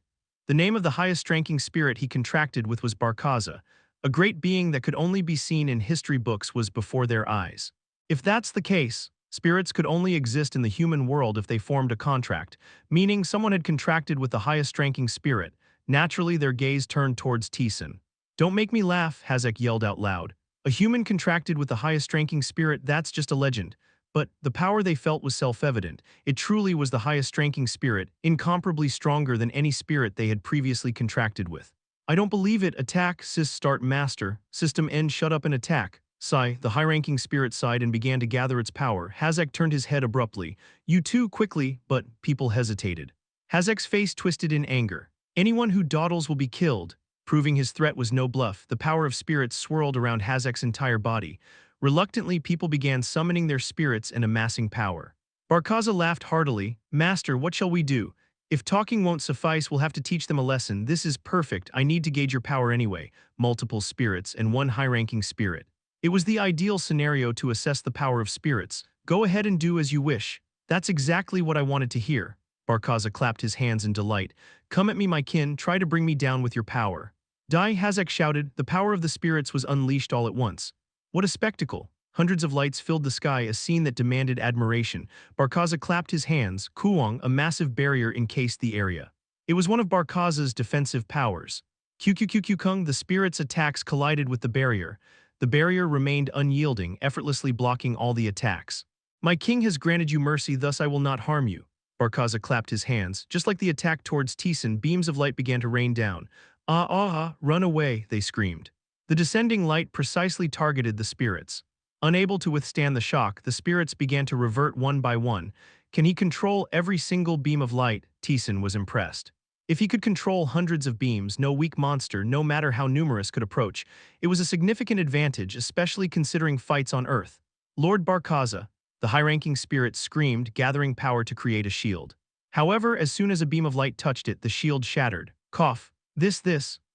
The name of the highest-ranking spirit he contracted with was Barkaza. A great being that could only be seen in history books was before their eyes. If that's the case, spirits could only exist in the human world if they formed a contract, meaning someone had contracted with the highest-ranking spirit. Naturally, their gaze turned towards Teeson. Don't make me laugh, Hazek yelled out loud. A human contracted with the highest-ranking spirit, that's just a legend. But the power they felt was self-evident. It truly was the highest-ranking spirit, incomparably stronger than any spirit they had previously contracted with. I don't believe it. Attack, sys start master. System end shut up and attack. Sigh, the high-ranking spirit sighed and began to gather its power. Hazek turned his head abruptly. You too, quickly, but people hesitated. Hazek's face twisted in anger. Anyone who dawdles will be killed. Proving his threat was no bluff, the power of spirits swirled around Hazek's entire body. Reluctantly, people began summoning their spirits and amassing power. Barkaza laughed heartily. Master, what shall we do? If talking won't suffice, we'll have to teach them a lesson. This is perfect. I need to gauge your power anyway. Multiple spirits and one high-ranking spirit. It was the ideal scenario to assess the power of spirits. Go ahead and do as you wish. That's exactly what I wanted to hear. Barkaza clapped his hands in delight. Come at me, my kin, try to bring me down with your power. Die, Hazek shouted. The power of the spirits was unleashed all at once. What a spectacle! Hundreds of lights filled the sky, a scene that demanded admiration. Barkaza clapped his hands. Kuang, a massive barrier encased the area. It was one of Barkaza's defensive powers. Kung, the spirit's attacks collided with the barrier. The barrier remained unyielding, effortlessly blocking all the attacks. My king has granted you mercy, thus I will not harm you. Barkaza clapped his hands. Just like the attack towards Taesan, beams of light began to rain down. Ah, ah, ah, run away, they screamed. The descending light precisely targeted the spirits. Unable to withstand the shock, the spirits began to revert one by one. Can he control every single beam of light? Taesan was impressed. If he could control hundreds of beams, no weak monster, no matter how numerous, could approach. It was a significant advantage, especially considering fights on Earth. Lord Barkaza, the high-ranking spirit, screamed, gathering power to create a shield. However, as soon as a beam of light touched it, the shield shattered. Cough. This.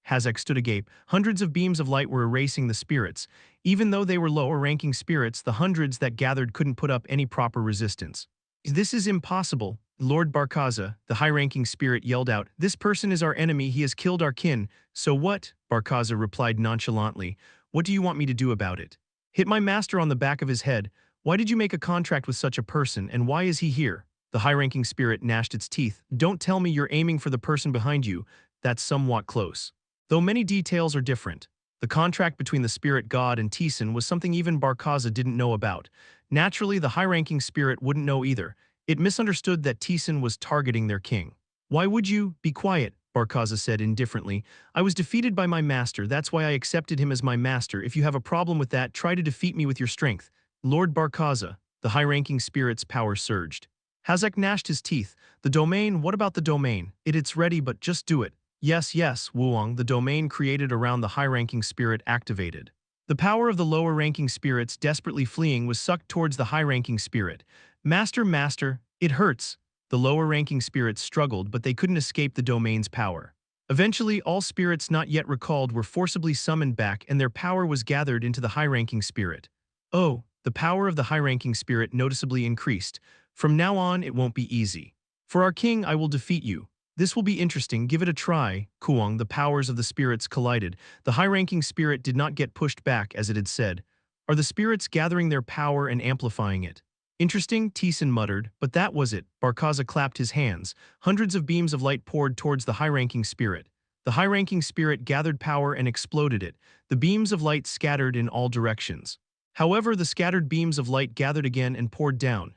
Hazek stood agape. Hundreds of beams of light were erasing the spirits. Even though they were lower-ranking spirits, the hundreds that gathered couldn't put up any proper resistance. This is impossible. Lord Barkaza, the high-ranking spirit, yelled out, "This person is our enemy, he has killed our kin." "So what?" Barkaza replied nonchalantly. "What do you want me to do about it?" "Hit my master on the back of his head. Why did you make a contract with such a person, and why is he here?" The high-ranking spirit gnashed its teeth. "Don't tell me you're aiming for the person behind you. That's somewhat close. Though many details are different. The contract between the spirit god and Taesan was something even Barkaza didn't know about. Naturally, the high-ranking spirit wouldn't know either. It misunderstood that Taesan was targeting their king. "Why would you? Be quiet," Barkaza said indifferently. "I was defeated by my master, that's why I accepted him as my master. If you have a problem with that, try to defeat me with your strength." Lord Barkaza, the high-ranking spirit's power surged. Hazek gnashed his teeth. "The domain, what about the domain? It's ready, but just do it." Yes, Wuong, the domain created around the high-ranking spirit activated. The power of the lower-ranking spirits desperately fleeing was sucked towards the high-ranking spirit. Master, it hurts." The lower-ranking spirits struggled, but they couldn't escape the domain's power. Eventually, all spirits not yet recalled were forcibly summoned back, and their power was gathered into the high-ranking spirit. Oh, the power of the high-ranking spirit noticeably increased. "From now on, it won't be easy. For our king, I will defeat you. This will be interesting, give it a try." Kuang, the powers of the spirits collided. The high-ranking spirit did not get pushed back, as it had said. Are the spirits gathering their power and amplifying it? "Interesting," Taesan muttered, "but that was it." Barkaza clapped his hands. Hundreds of beams of light poured towards the high-ranking spirit. The high-ranking spirit gathered power and exploded it. The beams of light scattered in all directions. However, the scattered beams of light gathered again and poured down.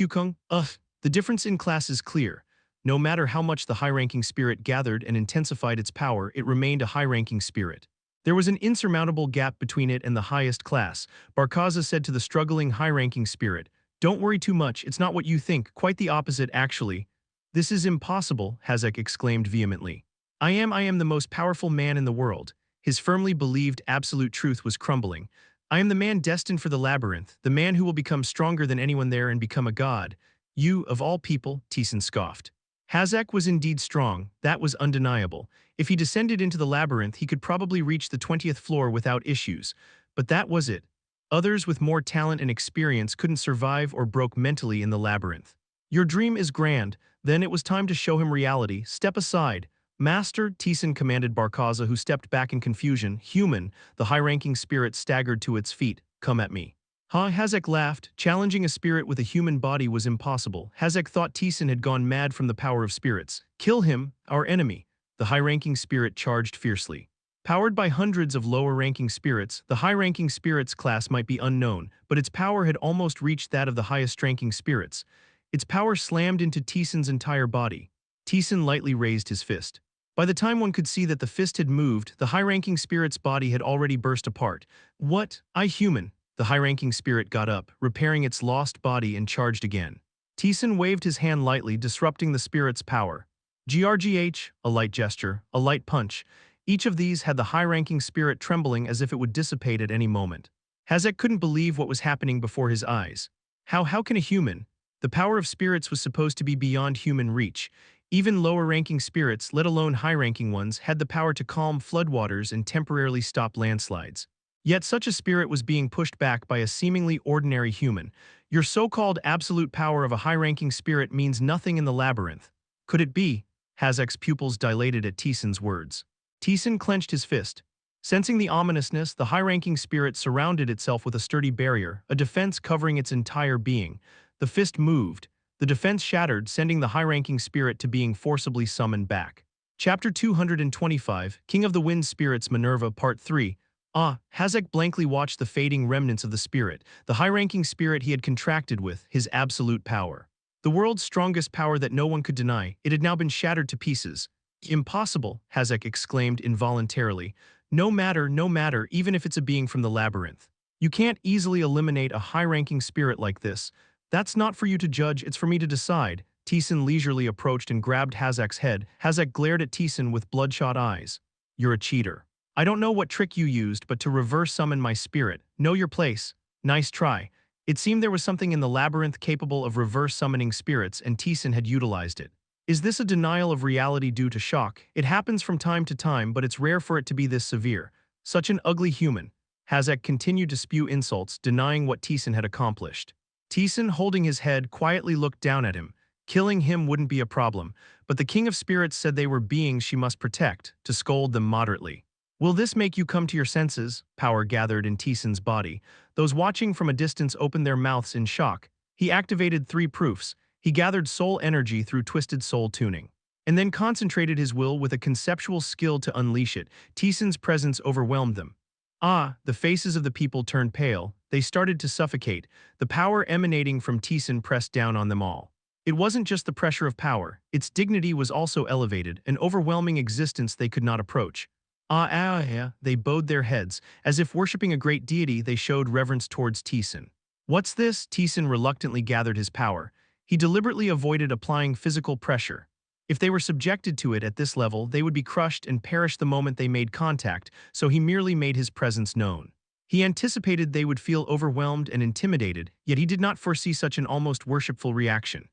Kung, the difference in class is clear. No matter how much the high-ranking spirit gathered and intensified its power, it remained a high-ranking spirit. There was an insurmountable gap between it and the highest class. Barkaza said to the struggling high-ranking spirit, "Don't worry too much, it's not what you think, quite the opposite actually." "This is impossible," Hazek exclaimed vehemently. I am the most powerful man in the world." His firmly believed absolute truth was crumbling. "I am the man destined for the labyrinth, the man who will become stronger than anyone there and become a god." "You, of all people," Taesan scoffed. Hazek was indeed strong, that was undeniable. If he descended into the labyrinth, he could probably reach the 20th floor without issues. But that was it. Others with more talent and experience couldn't survive or broke mentally in the labyrinth. "Your dream is grand." Then it was time to show him reality. "Step aside." "Master," Taesan commanded Barkaza, who stepped back in confusion. "Human," the high-ranking spirit staggered to its feet. "Come at me." Hazek laughed. Challenging a spirit with a human body was impossible. Hazek thought Taesan had gone mad from the power of spirits. "Kill him, our enemy." The high-ranking spirit charged fiercely. Powered by hundreds of lower-ranking spirits, the high-ranking spirits class might be unknown, but its power had almost reached that of the highest-ranking spirits. Its power slammed into Taesan's entire body. Taesan lightly raised his fist. By the time one could see that the fist had moved, the high-ranking spirit's body had already burst apart. "What? I human." The high-ranking spirit got up, repairing its lost body, and charged again. Taesan waved his hand lightly, disrupting the spirit's power. Grgh, a light gesture, a light punch. Each of these had the high-ranking spirit trembling as if it would dissipate at any moment. Hazek couldn't believe what was happening before his eyes. How can a human? The power of spirits was supposed to be beyond human reach. Even lower-ranking spirits, let alone high-ranking ones, had the power to calm floodwaters and temporarily stop landslides. Yet such a spirit was being pushed back by a seemingly ordinary human. Your so-called absolute power of a high-ranking spirit means nothing in the labyrinth. Could it be? Hazek's pupils dilated at Taesan's words. Taesan clenched his fist. Sensing the ominousness, the high-ranking spirit surrounded itself with a sturdy barrier, a defense covering its entire being. The fist moved. The defense shattered, sending the high-ranking spirit to being forcibly summoned back. Chapter 225, King of the Wind Spirits Minerva Part 3. Hazek blankly watched the fading remnants of the spirit, the high-ranking spirit he had contracted with, his absolute power. The world's strongest power that no one could deny, it had now been shattered to pieces. Impossible, Hazek exclaimed involuntarily. No matter, no matter, even if it's a being from the labyrinth. You can't easily eliminate a high-ranking spirit like this. That's not for you to judge, it's for me to decide. Taesan leisurely approached and grabbed Hazek's head. Hazek glared at Taesan with bloodshot eyes. You're a cheater. I don't know what trick you used, but to reverse summon my spirit. Know your place. Nice try. It seemed there was something in the labyrinth capable of reverse summoning spirits, and Taesan had utilized it. Is this a denial of reality due to shock? It happens from time to time, but it's rare for it to be this severe. Such an ugly human. Hazek continued to spew insults, denying what Taesan had accomplished. Taesan, holding his head, quietly looked down at him. Killing him wouldn't be a problem, but the King of Spirits said they were beings she must protect, to scold them moderately. Will this make you come to your senses? Power gathered in Taesan's body. Those watching from a distance opened their mouths in shock. He activated 3 proofs. He gathered soul energy through twisted soul tuning, and then concentrated his will with a conceptual skill to unleash it. Taesan's presence overwhelmed them. The faces of the people turned pale. They started to suffocate. The power emanating from Taesan pressed down on them all. It wasn't just the pressure of power, its dignity was also elevated, an overwhelming existence they could not approach. They bowed their heads. As if worshipping a great deity, they showed reverence towards Taesan. What's this? Taesan reluctantly gathered his power. He deliberately avoided applying physical pressure. If they were subjected to it at this level, they would be crushed and perish the moment they made contact, so he merely made his presence known. He anticipated they would feel overwhelmed and intimidated, yet he did not foresee such an almost worshipful reaction.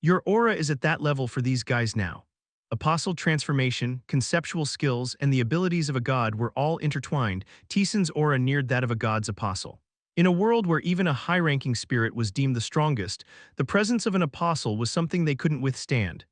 Your aura is at that level for these guys now. Apostle transformation, conceptual skills, and the abilities of a god were all intertwined. Taesan's aura neared that of a god's apostle. In a world where even a high-ranking spirit was deemed the strongest, the presence of an apostle was something they couldn't withstand.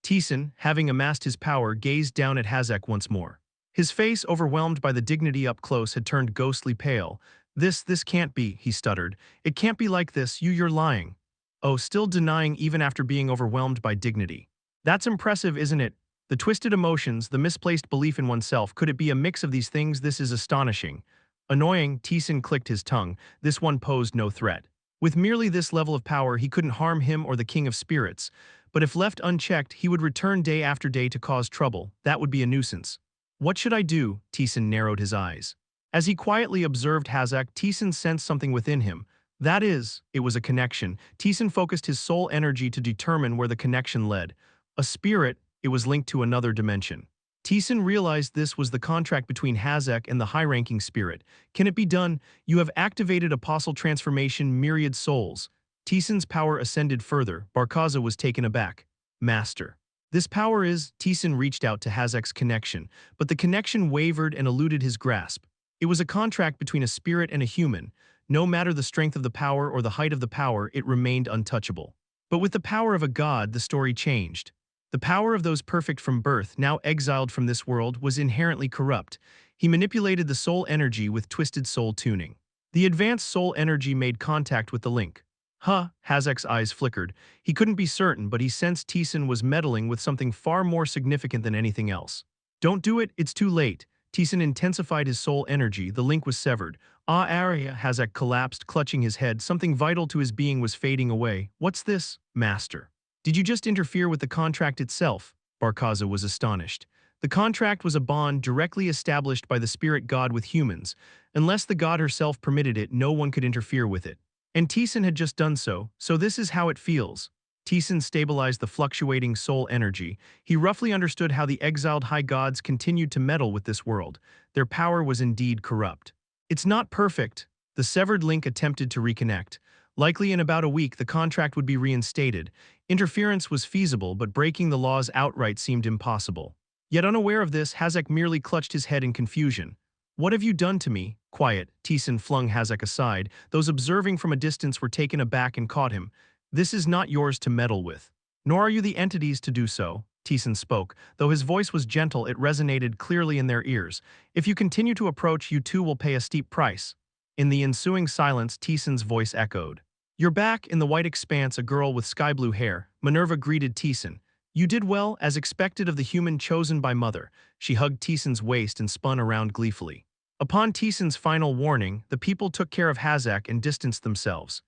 Taesan, having amassed his power, gazed down at Hazek once more. His face, overwhelmed by the dignity up close, had turned ghostly pale. This can't be, he stuttered. It can't be like this, you're lying. Oh, still denying even after being overwhelmed by dignity. That's impressive, isn't it? The twisted emotions, the misplaced belief in oneself, could it be a mix of these things? This is astonishing. Annoying, Taesan clicked his tongue. This one posed no threat. With merely this level of power, he couldn't harm him or the King of Spirits. But if left unchecked, he would return day after day to cause trouble. That would be a nuisance. What should I do? Taesan narrowed his eyes. As he quietly observed Hazek, Taesan sensed something within him. That is, it was a connection. Taesan focused his soul energy to determine where the connection led. A spirit, it was linked to another dimension. Taesan realized this was the contract between Hazek and the high-ranking spirit. Can it be done? You have activated apostle transformation, myriad souls. Taesan's power ascended further. Barkaza was taken aback. Master. This power is… Taesan reached out to Hazek's connection, but the connection wavered and eluded his grasp. It was a contract between a spirit and a human. No matter the strength of the power or the height of the power, it remained untouchable. But with the power of a god, the story changed. The power of those perfect from birth, now exiled from this world, was inherently corrupt. He manipulated the soul energy with twisted soul tuning. The advanced soul energy made contact with the link. Hazek's eyes flickered. He couldn't be certain, but he sensed Taesan was meddling with something far more significant than anything else. Don't do it, it's too late. Taesan intensified his soul energy. The link was severed. Hazek collapsed, clutching his head. Something vital to his being was fading away. What's this, Master? Did you just interfere with the contract itself? Barkaza was astonished. The contract was a bond directly established by the spirit god with humans. Unless the god herself permitted it, no one could interfere with it. And Taesan had just done so this is how it feels. Taesan stabilized the fluctuating soul energy. He roughly understood how the exiled high gods continued to meddle with this world. Their power was indeed corrupt. It's not perfect. The severed link attempted to reconnect. Likely in about a week, the contract would be reinstated. Interference was feasible, but breaking the laws outright seemed impossible. Yet unaware of this, Hazek merely clutched his head in confusion. What have you done to me? Quiet, Taesan flung Hazek aside. Those observing from a distance were taken aback and caught him. This is not yours to meddle with. Nor are you the entities to do so. Taesan spoke. Though his voice was gentle, it resonated clearly in their ears. If you continue to approach, you too will pay a steep price. In the ensuing silence, Taesan's voice echoed. You're back. In the white expanse, a girl with sky-blue hair. Minerva greeted Taesan. You did well, as expected of the human chosen by Mother. She hugged Teesan's waist and spun around gleefully. Upon Teesan's final warning, the people took care of Hazak and distanced themselves.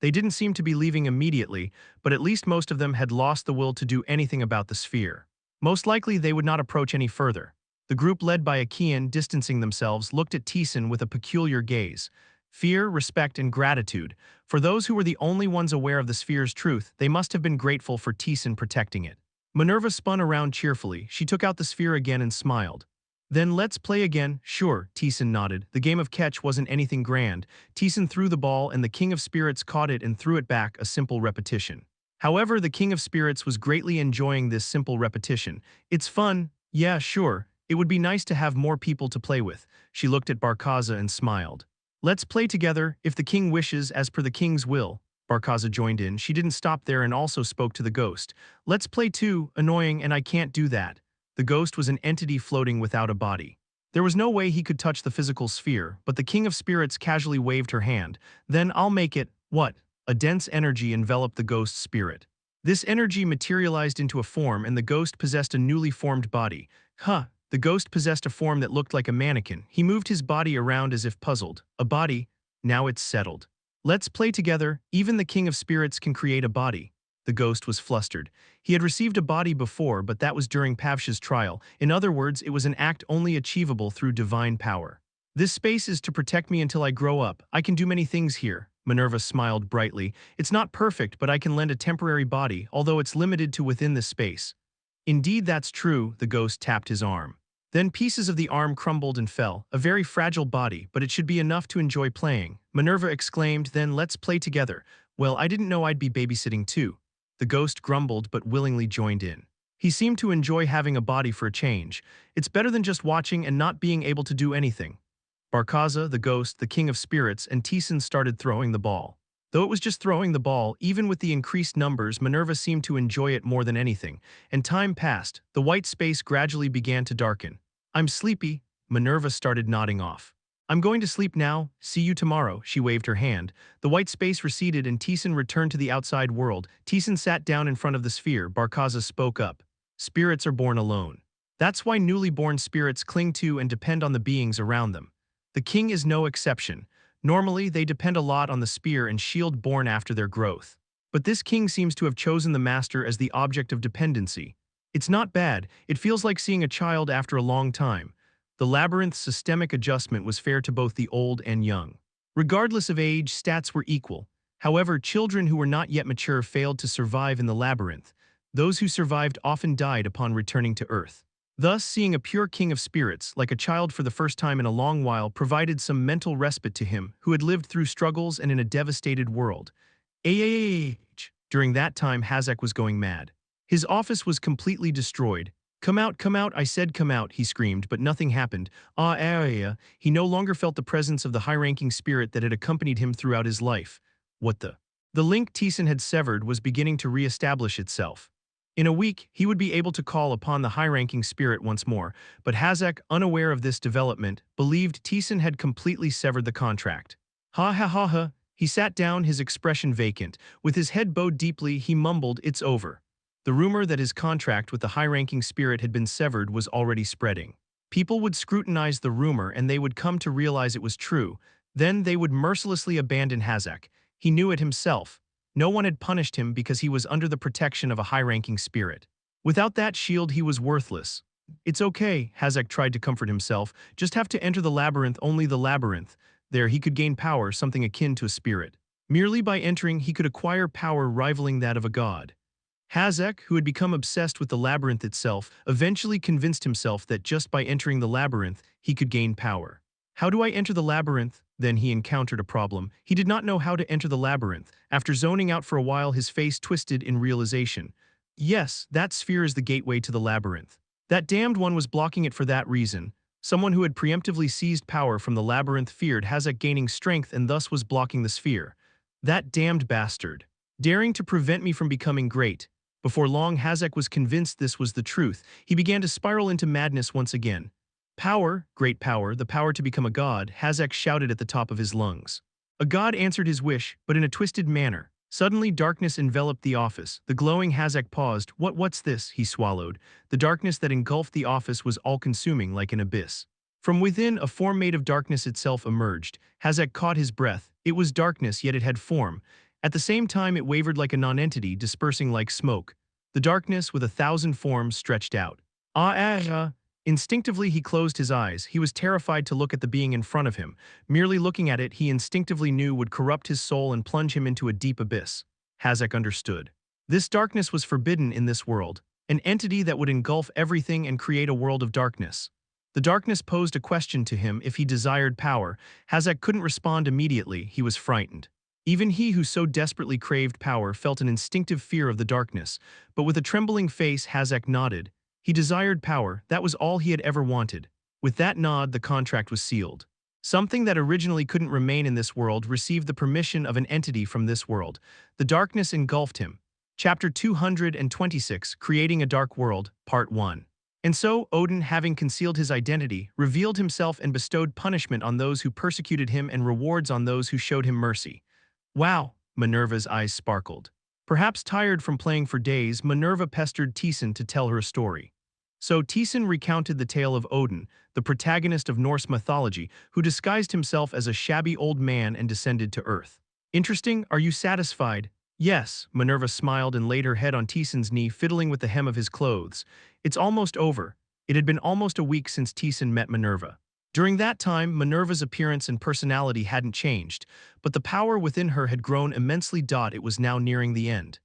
They didn't seem to be leaving immediately, but at least most of them had lost the will to do anything about the sphere. Most likely they would not approach any further. The group led by Achaean, distancing themselves, looked at Teesan with a peculiar gaze. Fear, respect, and gratitude. For those who were the only ones aware of the sphere's truth, they must have been grateful for Teesan protecting it. Minerva spun around cheerfully. She took out the sphere again and smiled. Then let's play again. Sure, Teesan nodded. The game of catch wasn't anything grand. Teesan threw the ball and the King of Spirits caught it and threw it back, a simple repetition. However, the King of Spirits was greatly enjoying this simple repetition. It's fun. Yeah, sure. It would be nice to have more people to play with. She looked at Barkaza and smiled. Let's play together, if the king wishes, as per the king's will. Barkaza joined in. She didn't stop there and also spoke to the ghost. Let's play too. Annoying, and I can't do that. The ghost was an entity floating without a body. There was no way he could touch the physical sphere, but the King of Spirits casually waved her hand. Then I'll make it. What? A dense energy enveloped the ghost's spirit. This energy materialized into a form and the ghost possessed a newly formed body. Huh. The ghost possessed a form that looked like a mannequin. He moved his body around as if puzzled. A body? Now it's settled. Let's play together. Even the King of Spirits can create a body. The ghost was flustered. He had received a body before, but that was during Pavsha's trial. In other words, it was an act only achievable through divine power. This space is to protect me until I grow up. I can do many things here. Minerva smiled brightly. It's not perfect, but I can lend a temporary body, although it's limited to within this space. Indeed, that's true, the ghost tapped his arm. Then pieces of the arm crumbled and fell, a very fragile body, but it should be enough to enjoy playing. Minerva exclaimed, then let's play together. Well, I didn't know I'd be babysitting too. The ghost grumbled but willingly joined in. He seemed to enjoy having a body for a change. It's better than just watching and not being able to do anything. Barkaza, the ghost, the King of Spirits, and Teesan started throwing the ball. Though it was just throwing the ball, even with the increased numbers, Minerva seemed to enjoy it more than anything, and time passed. The white space gradually began to darken. I'm sleepy. Minerva started nodding off. I'm going to sleep now. See you tomorrow. She waved her hand. The white space receded and Teesan returned to the outside world. Teesan sat down in front of the sphere. Barkaza spoke up. Spirits are born alone. That's why newly born spirits cling to and depend on the beings around them. The king is no exception. Normally, they depend a lot on the spear and shield born after their growth. But this king seems to have chosen the master as the object of dependency. It's not bad. It feels like seeing a child after a long time. The labyrinth's systemic adjustment was fair to both the old and young. Regardless of age, stats were equal. However, children who were not yet mature failed to survive in the labyrinth. Those who survived often died upon returning to Earth. Thus, seeing a pure king of spirits, like a child for the first time in a long while, provided some mental respite to him, who had lived through struggles and in a devastated world. During that time, Hazak was going mad. His office was completely destroyed. Come out, I said come out, he screamed, but nothing happened. He no longer felt the presence of the high-ranking spirit that had accompanied him throughout his life. What the? The link Teesan had severed was beginning to re-establish itself. In a week, he would be able to call upon the high-ranking spirit once more, but Hazak, unaware of this development, believed Teesan had completely severed the contract. Ha ha ha ha. He sat down, his expression vacant. With his head bowed deeply, he mumbled, it's over. The rumor that his contract with the high-ranking spirit had been severed was already spreading. People would scrutinize the rumor and they would come to realize it was true. Then they would mercilessly abandon Hazak. He knew it himself. No one had punished him because he was under the protection of a high-ranking spirit. Without that shield, he was worthless. It's okay, Hazak tried to comfort himself. Just have to enter the labyrinth, only the labyrinth. There he could gain power, something akin to a spirit. Merely by entering, he could acquire power rivaling that of a god. Hazak, who had become obsessed with the labyrinth itself, eventually convinced himself that just by entering the labyrinth, he could gain power. How do I enter the labyrinth? Then he encountered a problem. He did not know how to enter the labyrinth. After zoning out for a while, his face twisted in realization. Yes, that sphere is the gateway to the labyrinth. That damned one was blocking it for that reason. Someone who had preemptively seized power from the labyrinth feared Hazak gaining strength and thus was blocking the sphere. That damned bastard. Daring to prevent me from becoming great. Before long, Hazak was convinced this was the truth. He began to spiral into madness once again. Power, great power, the power to become a god, Hazak shouted at the top of his lungs. A god answered his wish, but in a twisted manner. Suddenly, darkness enveloped the office. The glowing Hazak paused. What's this? He swallowed. The darkness that engulfed the office was all-consuming like an abyss. From within, a form made of darkness itself emerged. Hazak caught his breath. It was darkness, yet it had form. At the same time, it wavered like a nonentity, dispersing like smoke. The darkness, with 1,000 forms, stretched out. Instinctively, he closed his eyes. He was terrified to look at the being in front of him. Merely looking at it, he instinctively knew would corrupt his soul and plunge him into a deep abyss. Hazak understood. This darkness was forbidden in this world, an entity that would engulf everything and create a world of darkness. The darkness posed a question to him if he desired power. Hazak couldn't respond immediately. He was frightened. Even he who so desperately craved power felt an instinctive fear of the darkness, but with a trembling face, Hazak nodded. He desired power, that was all he had ever wanted. With that nod, the contract was sealed. Something that originally couldn't remain in this world received the permission of an entity from this world. The darkness engulfed him. Chapter 226, Creating a Dark World, Part 1. And so, Odin, having concealed his identity, revealed himself and bestowed punishment on those who persecuted him and rewards on those who showed him mercy. Wow, Minerva's eyes sparkled. Perhaps tired from playing for days, Minerva pestered Taesan to tell her a story. So Taesan recounted the tale of Odin, the protagonist of Norse mythology, who disguised himself as a shabby old man and descended to Earth. Interesting, are you satisfied? Yes, Minerva smiled and laid her head on Taesan's knee, fiddling with the hem of his clothes. It's almost over. It had been almost a week since Taesan met Minerva. During that time, Minerva's appearance and personality hadn't changed, but the power within her had grown immensely. It was now nearing the end.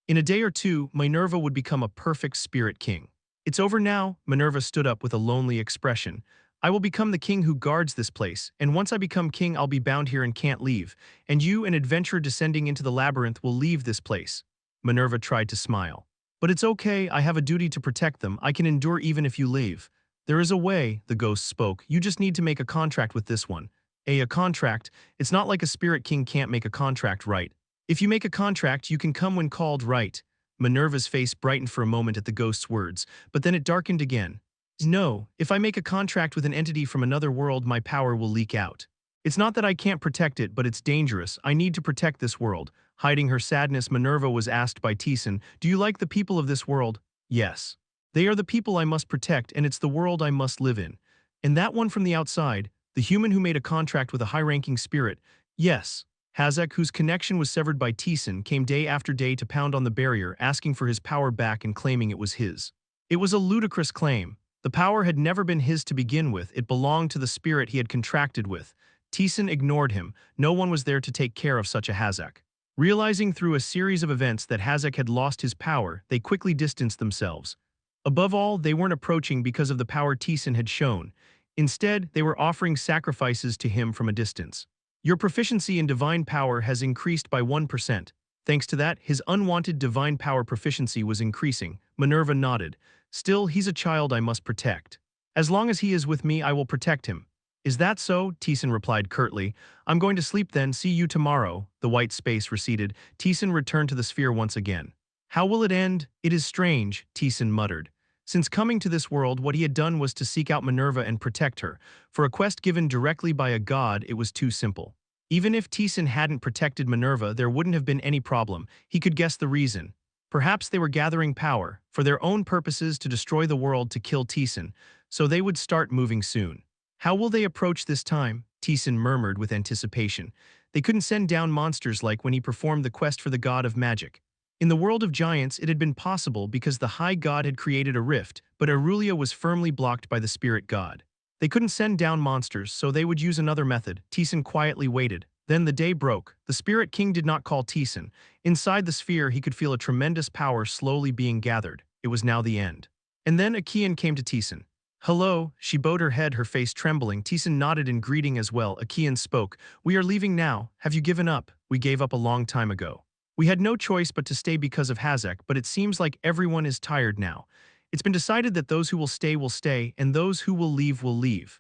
In a day or two, Minerva would become a perfect spirit king. It's over now, Minerva stood up with a lonely expression. I will become the king who guards this place, and once I become king I'll be bound here and can't leave, and you, an adventurer descending into the labyrinth, will leave this place. Minerva tried to smile. But it's okay, I have a duty to protect them, I can endure even if you leave. There is a way, the ghost spoke, you just need to make a contract with this one. A contract? It's not like a spirit king can't make a contract, right? If you make a contract, you can come when called, right? Minerva's face brightened for a moment at the ghost's words, but then it darkened again. No, if I make a contract with an entity from another world, my power will leak out. It's not that I can't protect it, but it's dangerous. I need to protect this world. Hiding her sadness, Minerva was asked by Taesan, do you like the people of this world? Yes. They are the people I must protect, and it's the world I must live in. And that one from the outside, the human who made a contract with a high-ranking spirit, yes. Hazak, whose connection was severed by Taesan, came day after day to pound on the barrier, asking for his power back and claiming it was his. It was a ludicrous claim. The power had never been his to begin with, it belonged to the spirit he had contracted with. Taesan ignored him, no one was there to take care of such a Hazak. Realizing through a series of events that Hazak had lost his power, they quickly distanced themselves. Above all, they weren't approaching because of the power Taesan had shown. Instead, they were offering sacrifices to him from a distance. Your proficiency in divine power has increased by 1%. Thanks to that, his unwanted divine power proficiency was increasing. Minerva nodded. Still, he's a child I must protect. As long as he is with me, I will protect him. Is that so? Taesan replied curtly. I'm going to sleep then, see you tomorrow. The white space receded. Taesan returned to the sphere once again. How will it end? It is strange, Taesan muttered. Since coming to this world, what he had done was to seek out Minerva and protect her. For a quest given directly by a god, it was too simple. Even if Taesan hadn't protected Minerva, there wouldn't have been any problem. He could guess the reason. Perhaps they were gathering power, for their own purposes, to destroy the world, to kill Taesan, so they would start moving soon. How will they approach this time? Taesan murmured with anticipation. They couldn't send down monsters like when he performed the quest for the god of magic. In the world of giants, it had been possible because the high god had created a rift, but Aurelia was firmly blocked by the spirit god. They couldn't send down monsters, so they would use another method. Taesan quietly waited. Then the day broke. The spirit king did not call Taesan. Inside the sphere, he could feel a tremendous power slowly being gathered. It was now the end. And then Achaean came to Taesan. Hello, she bowed her head, her face trembling. Taesan nodded in greeting as well. Achaean spoke. We are leaving now. Have you given up? We gave up a long time ago. We had no choice but to stay because of Hazak, but it seems like everyone is tired now. It's been decided that those who will stay, and those who will leave will leave.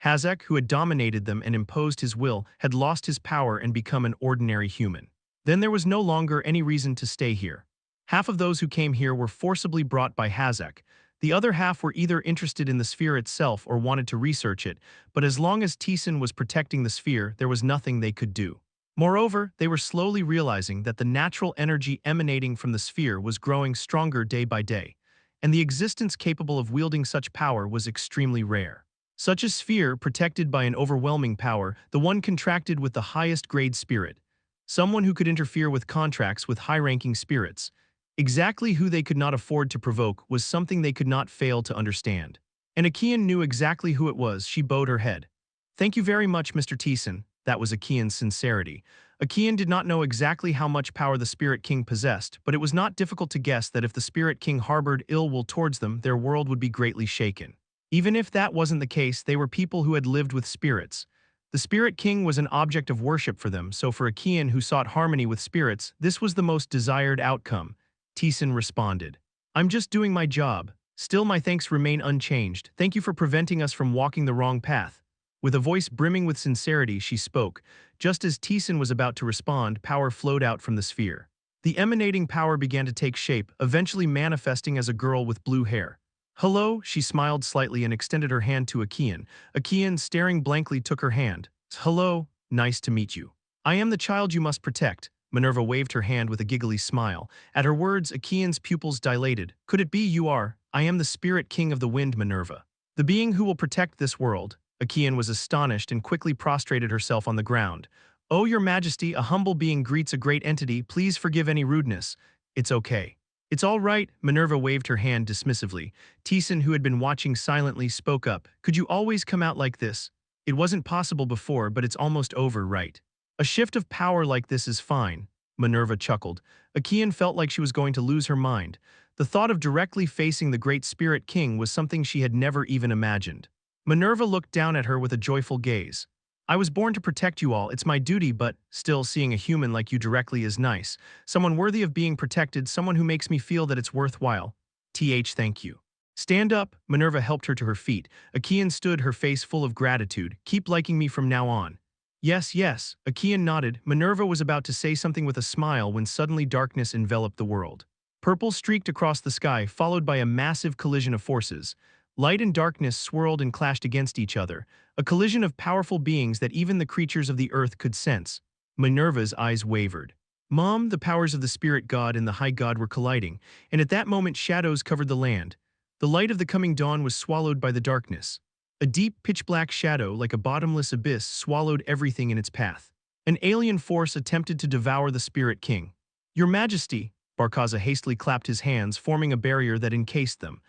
Hazak, who had dominated them and imposed his will, had lost his power and become an ordinary human. Then there was no longer any reason to stay here. Half of those who came here were forcibly brought by Hazak. The other half were either interested in the sphere itself or wanted to research it, but as long as Taesan was protecting the sphere, there was nothing they could do. Moreover, they were slowly realizing that the natural energy emanating from the sphere was growing stronger day by day, and the existence capable of wielding such power was extremely rare. Such a sphere, protected by an overwhelming power, the one contracted with the highest grade spirit, someone who could interfere with contracts with high-ranking spirits, exactly who they could not afford to provoke was something they could not fail to understand. And Achaean knew exactly who it was. She bowed her head. "Thank you very much, Mr. Taesan." That was Achaean's sincerity. Achaean did not know exactly how much power the Spirit King possessed, but it was not difficult to guess that if the Spirit King harbored ill will towards them, their world would be greatly shaken. Even if that wasn't the case, they were people who had lived with spirits. The Spirit King was an object of worship for them, so for Achaean who sought harmony with spirits, this was the most desired outcome. Taesan responded. "I'm just doing my job. Still, my thanks remain unchanged. Thank you for preventing us from walking the wrong path." With a voice brimming with sincerity, she spoke. Just as Taesan was about to respond, power flowed out from the sphere. The emanating power began to take shape, eventually manifesting as a girl with blue hair. "Hello," she smiled slightly and extended her hand to Achaean. Achaean, staring blankly, took her hand. "Hello, nice to meet you. I am the child you must protect." Minerva waved her hand with a giggly smile. At her words, Achaean's pupils dilated. "Could it be you are? I am the Spirit King of the Wind, Minerva. The being who will protect this world." Achaean was astonished and quickly prostrated herself on the ground. "Oh, your majesty, a humble being greets a great entity. Please forgive any rudeness." "It's okay." "It's all right," Minerva waved her hand dismissively. Taesan, who had been watching silently, spoke up. "Could you always come out like this? It wasn't possible before, but it's almost over, right? A shift of power like this is fine." Minerva chuckled. Achaean felt like she was going to lose her mind. The thought of directly facing the great Spirit King was something she had never even imagined. Minerva looked down at her with a joyful gaze. "I was born to protect you all, it's my duty, but still, seeing a human like you directly is nice. Someone worthy of being protected, someone who makes me feel that it's worthwhile. Thank you." "Stand up." Minerva helped her to her feet. Achaean stood, her face full of gratitude. "Keep liking me from now on." "Yes, yes." Achaean nodded. Minerva was about to say something with a smile when suddenly darkness enveloped the world. Purple streaked across the sky, followed by a massive collision of forces. Light and darkness swirled and clashed against each other, a collision of powerful beings that even the creatures of the earth could sense. Minerva's eyes wavered. Mom, the powers of the spirit god and the high god were colliding, and at that moment shadows covered the land. The light of the coming dawn was swallowed by the darkness. A deep, pitch-black shadow, like a bottomless abyss, swallowed everything in its path. An alien force attempted to devour the Spirit King. "Your Majesty!" Barkaza hastily clapped his hands, forming a barrier that encased them.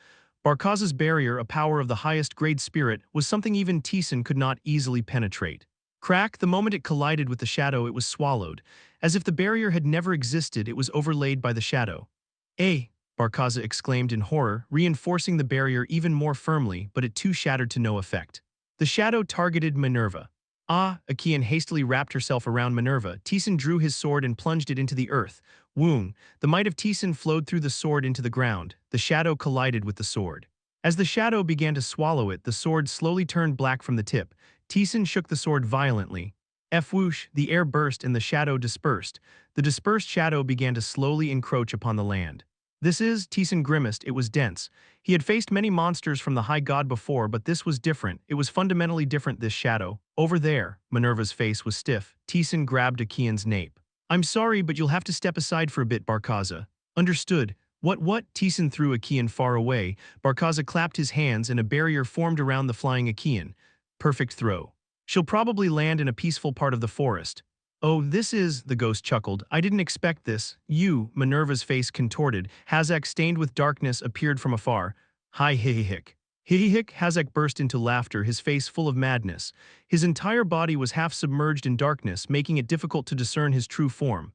Barkaza's barrier, a power of the highest grade spirit, was something even Taesan could not easily penetrate. Crack, the moment it collided with the shadow, it was swallowed. As if the barrier had never existed, it was overlaid by the shadow. "Eh!" Barkaza exclaimed in horror, reinforcing the barrier even more firmly, but it too shattered to no effect. The shadow targeted Minerva. "Ah!" Achaean hastily wrapped herself around Minerva. Taesan drew his sword and plunged it into the earth. Woong! The might of Taesan flowed through the sword into the ground. The shadow collided with the sword. As the shadow began to swallow it, the sword slowly turned black from the tip. Taesan shook the sword violently. Whoosh! The air burst and the shadow dispersed. The dispersed shadow began to slowly encroach upon the land. Taesan grimaced. It was dense. He had faced many monsters from the high god before, but this was different. It was fundamentally different, this shadow. "Over there." Minerva's face was stiff. Taesan grabbed Achaean's nape. "I'm sorry, but you'll have to step aside for a bit, Barkaza." "Understood." What? Taesan threw Achaean far away. Barkaza clapped his hands and a barrier formed around the flying Achaean. "Perfect throw. She'll probably land in a peaceful part of the forest." "Oh, the ghost chuckled. "I didn't expect this." "You," Minerva's face contorted. Hazak, stained with darkness, appeared from afar. "Hi, hihihick." Hihihick, Hazak burst into laughter, his face full of madness. His entire body was half submerged in darkness, making it difficult to discern his true form.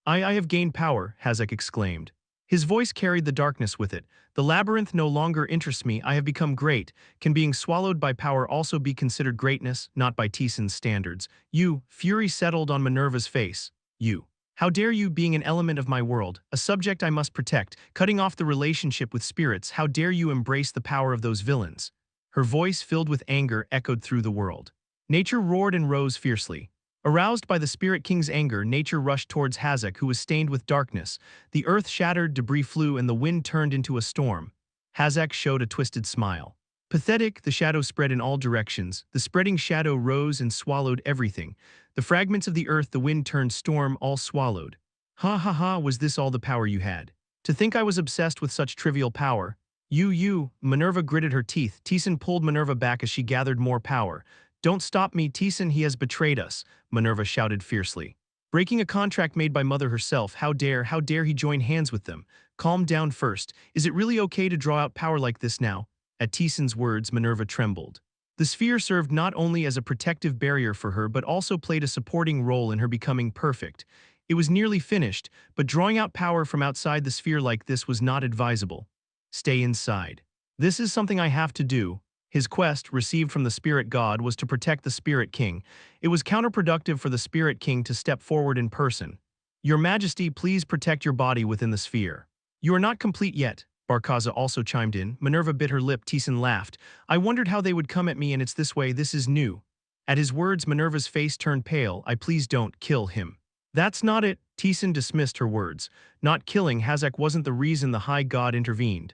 I have gained power," Hazak exclaimed. His voice carried the darkness with it. "The labyrinth no longer interests me. I have become great. Can being swallowed by power also be considered greatness? Not by Taesan's standards." "You," fury settled on Minerva's face. "You. How dare you, being an element of my world, a subject I must protect, cutting off the relationship with spirits, how dare you embrace the power of those villains?" Her voice, filled with anger, echoed through the world. Nature roared and rose fiercely. Aroused by the Spirit King's anger, nature rushed towards Hazak, who was stained with darkness. The earth shattered, debris flew, and the wind turned into a storm. Hazak showed a twisted smile. Pathetic, the shadow spread in all directions. The spreading shadow rose and swallowed everything. The fragments of the earth the wind turned storm, all swallowed. Ha ha ha, was this all the power you had? To think I was obsessed with such trivial power. You, Minerva gritted her teeth. Taesan pulled Minerva back as she gathered more power. Don't stop me, Taesan, he has betrayed us, Minerva shouted fiercely. Breaking a contract made by Mother herself, how dare he join hands with them? Calm down first. Is it really okay to draw out power like this now? At Taesan's words, Minerva trembled. The sphere served not only as a protective barrier for her but also played a supporting role in her becoming perfect. It was nearly finished, but drawing out power from outside the sphere like this was not advisable. Stay inside. This is something I have to do. His quest, received from the Spirit God, was to protect the Spirit King. It was counterproductive for the Spirit King to step forward in person. Your Majesty, please protect your body within the sphere. You are not complete yet. Barkaza also chimed in. Minerva bit her lip. Taesan laughed. I wondered how they would come at me, and it's this way. This is new. At his words, Minerva's face turned pale. Please don't kill him. That's not it. Taesan dismissed her words. Not killing Hazak wasn't the reason the High God intervened.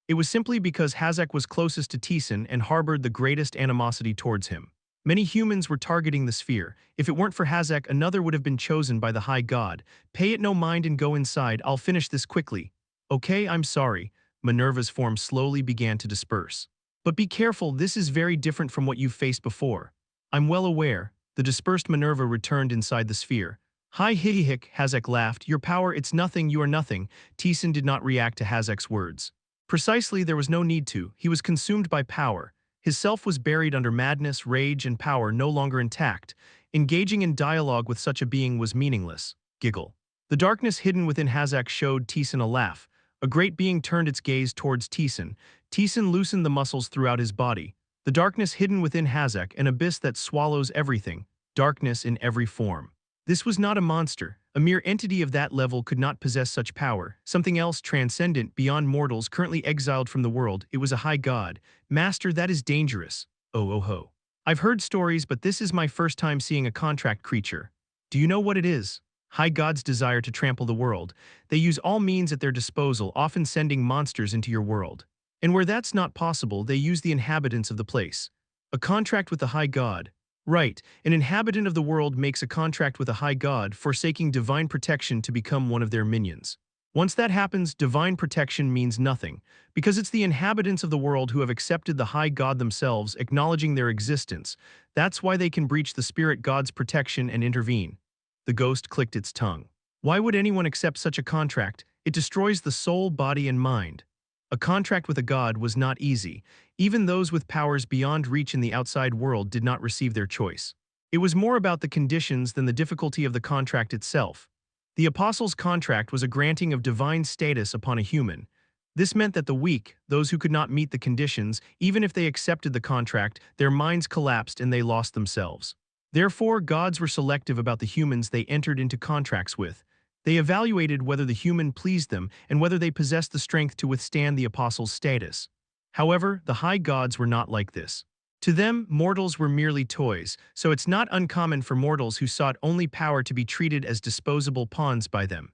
It was simply because Hazak was closest to Taesan and harbored the greatest animosity towards him. Many humans were targeting the sphere. If it weren't for Hazak, another would have been chosen by the High God. Pay it no mind and go inside. I'll finish this quickly. Okay, I'm sorry. Minerva's form slowly began to disperse. But be careful, this is very different from what you've faced before. I'm well aware. The dispersed Minerva returned inside the sphere. Hi hihihick, Hazak laughed. Your power, it's nothing, you are nothing. Taesan did not react to Hazak's words. Precisely, there was no need to. He was consumed by power. His self was buried under madness, rage, and power no longer intact. Engaging in dialogue with such a being was meaningless. Giggle. The darkness hidden within Hazak showed Taesan a laugh. A great being turned its gaze towards Taesan. Taesan loosened the muscles throughout his body. The darkness hidden within Hazak, an abyss that swallows everything. Darkness in every form. This was not a monster. A mere entity of that level could not possess such power. Something else transcendent, beyond mortals, currently exiled from the world. It was a high god. Master, that is dangerous. Oh ho. I've heard stories, but this is my first time seeing a contract creature. Do you know what it is? High gods desire to trample the world. They use all means at their disposal, often sending monsters into your world. And where that's not possible, they use the inhabitants of the place. A contract with the high god. Right, an inhabitant of the world makes a contract with a high god, forsaking divine protection to become one of their minions. Once that happens, divine protection means nothing, because it's the inhabitants of the world who have accepted the high god themselves, acknowledging their existence. That's why they can breach the spirit god's protection and intervene. The ghost clicked its tongue. Why would anyone accept such a contract? It destroys the soul, body, and mind. A contract with a god was not easy. Even those with powers beyond reach in the outside world did not receive their choice. It was more about the conditions than the difficulty of the contract itself. The apostles' contract was a granting of divine status upon a human. This meant that the weak, those who could not meet the conditions, even if they accepted the contract, their minds collapsed and they lost themselves. Therefore, gods were selective about the humans they entered into contracts with. They evaluated whether the human pleased them and whether they possessed the strength to withstand the apostles' status. However, the high gods were not like this. To them, mortals were merely toys, so it's not uncommon for mortals who sought only power to be treated as disposable pawns by them.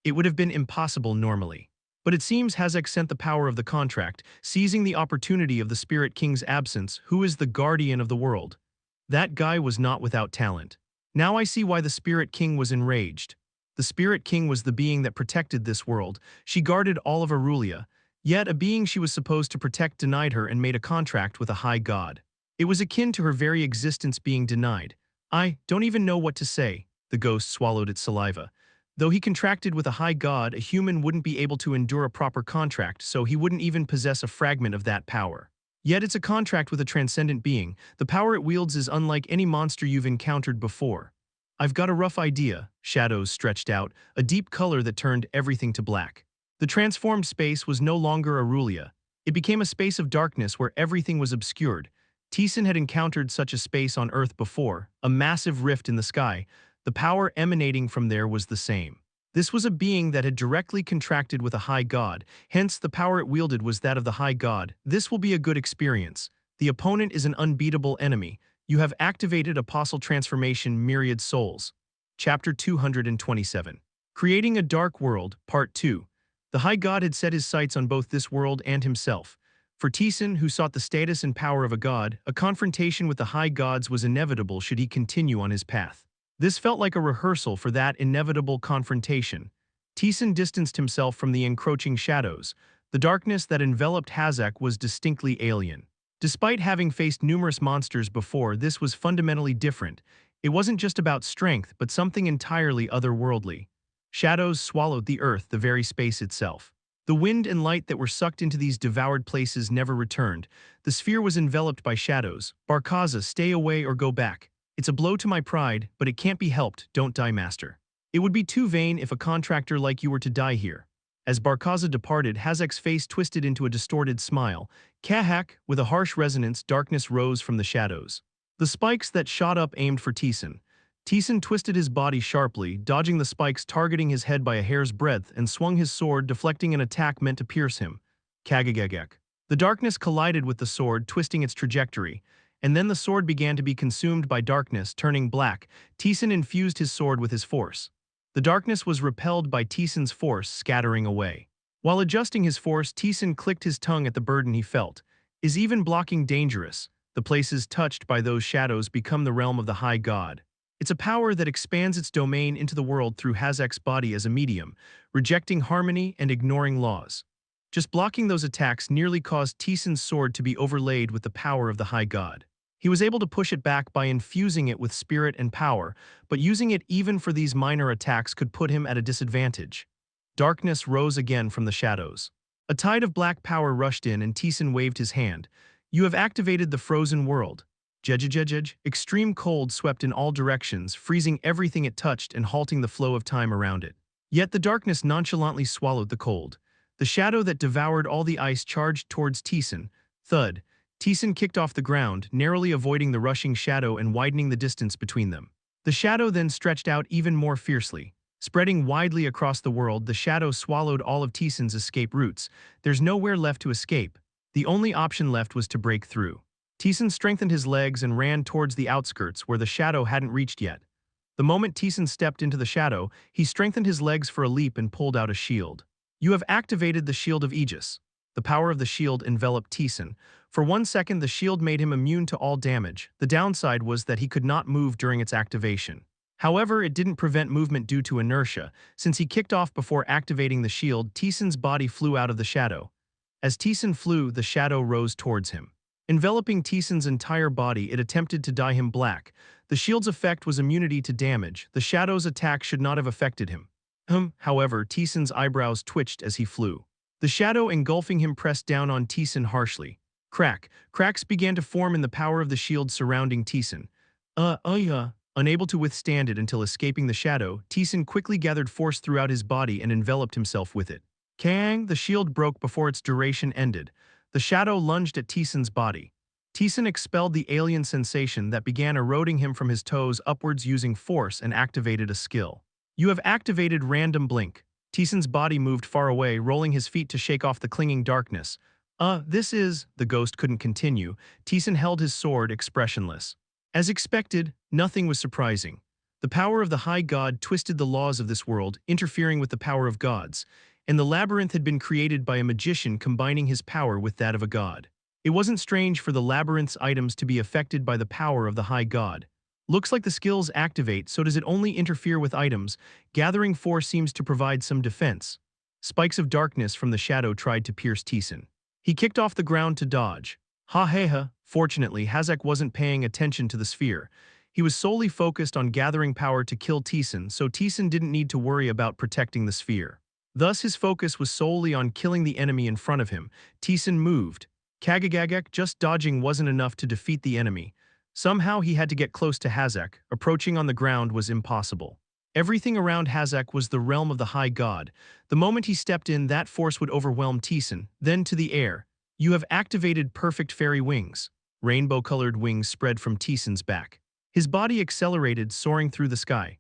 It would have been impossible normally. But it seems Hazak sent the power of the contract, seizing the opportunity of the Spirit King's absence, who is the guardian of the world. That guy was not without talent. Now I see why the Spirit King was enraged. The Spirit King was the being that protected this world. She guarded all of Aurelia, yet a being she was supposed to protect denied her and made a contract with a high god. It was akin to her very existence being denied. I don't even know what to say. The ghost swallowed its saliva. Though he contracted with a high god, a human wouldn't be able to endure a proper contract, so he wouldn't even possess a fragment of that power. Yet it's a contract with a transcendent being. The power it wields is unlike any monster you've encountered before. I've got a rough idea. Shadows stretched out, a deep color that turned everything to black. The transformed space was no longer Aurelia. It became a space of darkness where everything was obscured. Taesan had encountered such a space on Earth before, a massive rift in the sky. The power emanating from there was the same. This was a being that had directly contracted with a high god, hence the power it wielded was that of the high god. This will be a good experience. The opponent is an unbeatable enemy. You have activated Apostle Transformation Myriad Souls. Chapter 227. Creating a Dark World, Part 2. The High God had set his sights on both this world and himself. For Taesan, who sought the status and power of a god, a confrontation with the high gods was inevitable should he continue on his path. This felt like a rehearsal for that inevitable confrontation. Taesan distanced himself from the encroaching shadows. The darkness that enveloped Hazak was distinctly alien. Despite having faced numerous monsters before, this was fundamentally different. It wasn't just about strength, but something entirely otherworldly. Shadows swallowed the earth, the very space itself. The wind and light that were sucked into these devoured places never returned. The sphere was enveloped by shadows. Barkaza, stay away or go back. It's a blow to my pride, but it can't be helped, don't die, master. It would be too vain if a contractor like you were to die here. As Barkaza departed, Hazak's face twisted into a distorted smile. Kahak, with a harsh resonance, darkness rose from the shadows. The spikes that shot up aimed for Taesan. Taesan twisted his body sharply, dodging the spikes, targeting his head by a hair's breadth, and swung his sword, deflecting an attack meant to pierce him. Kagagagak. The darkness collided with the sword, twisting its trajectory, and then the sword began to be consumed by darkness, turning black. Taesan infused his sword with his force. The darkness was repelled by Taesan's force, scattering away. While adjusting his force, Taesan clicked his tongue at the burden he felt. Is even blocking dangerous? The places touched by those shadows become the realm of the high god. It's a power that expands its domain into the world through Hazak's body as a medium, rejecting harmony and ignoring laws. Just blocking those attacks nearly caused Taesan's sword to be overlaid with the power of the high god. He was able to push it back by infusing it with spirit and power, but using it even for these minor attacks could put him at a disadvantage. Darkness rose again from the shadows. A tide of black power rushed in and Taesan waved his hand. You have activated the frozen world. Jejejejej. Extreme cold swept in all directions, freezing everything it touched and halting the flow of time around it. Yet the darkness nonchalantly swallowed the cold. The shadow that devoured all the ice charged towards Taesan. Thud. Taesan kicked off the ground, narrowly avoiding the rushing shadow and widening the distance between them. The shadow then stretched out even more fiercely. Spreading widely across the world, the shadow swallowed all of Taesan's escape routes. There's nowhere left to escape. The only option left was to break through. Taesan strengthened his legs and ran towards the outskirts where the shadow hadn't reached yet. The moment Taesan stepped into the shadow, he strengthened his legs for a leap and pulled out a shield. You have activated the Shield of Aegis. The power of the shield enveloped Taesan. For 1 second, the shield made him immune to all damage. The downside was that he could not move during its activation. However, it didn't prevent movement due to inertia. Since he kicked off before activating the shield, Taesan's body flew out of the shadow. As Taesan flew, the shadow rose towards him. Enveloping Taesan's entire body, it attempted to dye him black. The shield's effect was immunity to damage. The shadow's attack should not have affected him. However, Taesan's eyebrows twitched as he flew. The shadow engulfing him pressed down on Taesan harshly. Cracks began to form in the power of the shield surrounding Taesan. Unable to withstand it until escaping the shadow, Taesan quickly gathered force throughout his body and enveloped himself with it. Kang, the shield broke before its duration ended. The shadow lunged at Taesan's body. Taesan expelled the alien sensation that began eroding him from his toes upwards using force and activated a skill. You have activated Random Blink. Taesan's body moved far away, rolling his feet to shake off the clinging darkness. The ghost couldn't continue. Taesan held his sword, expressionless. As expected, nothing was surprising. The power of the high god twisted the laws of this world, interfering with the power of gods, and the labyrinth had been created by a magician combining his power with that of a god. It wasn't strange for the labyrinth's items to be affected by the power of the high god. Looks like the skills activate, so does it only interfere with items? Gathering force seems to provide some defense. Spikes of darkness from the shadow tried to pierce Taesan. He kicked off the ground to dodge. Fortunately, Hazak wasn't paying attention to the sphere. He was solely focused on gathering power to kill Taesan, so Taesan didn't need to worry about protecting the sphere. Thus, his focus was solely on killing the enemy in front of him. Taesan moved. Kagagagak, just dodging wasn't enough to defeat the enemy. Somehow he had to get close to Hazak. Approaching on the ground was impossible. Everything around Hazak was the realm of the high god. The moment he stepped in, that force would overwhelm Taesan. Then to the air. You have activated perfect fairy wings. Rainbow-colored wings spread from Taesan's back. His body accelerated, soaring through the sky.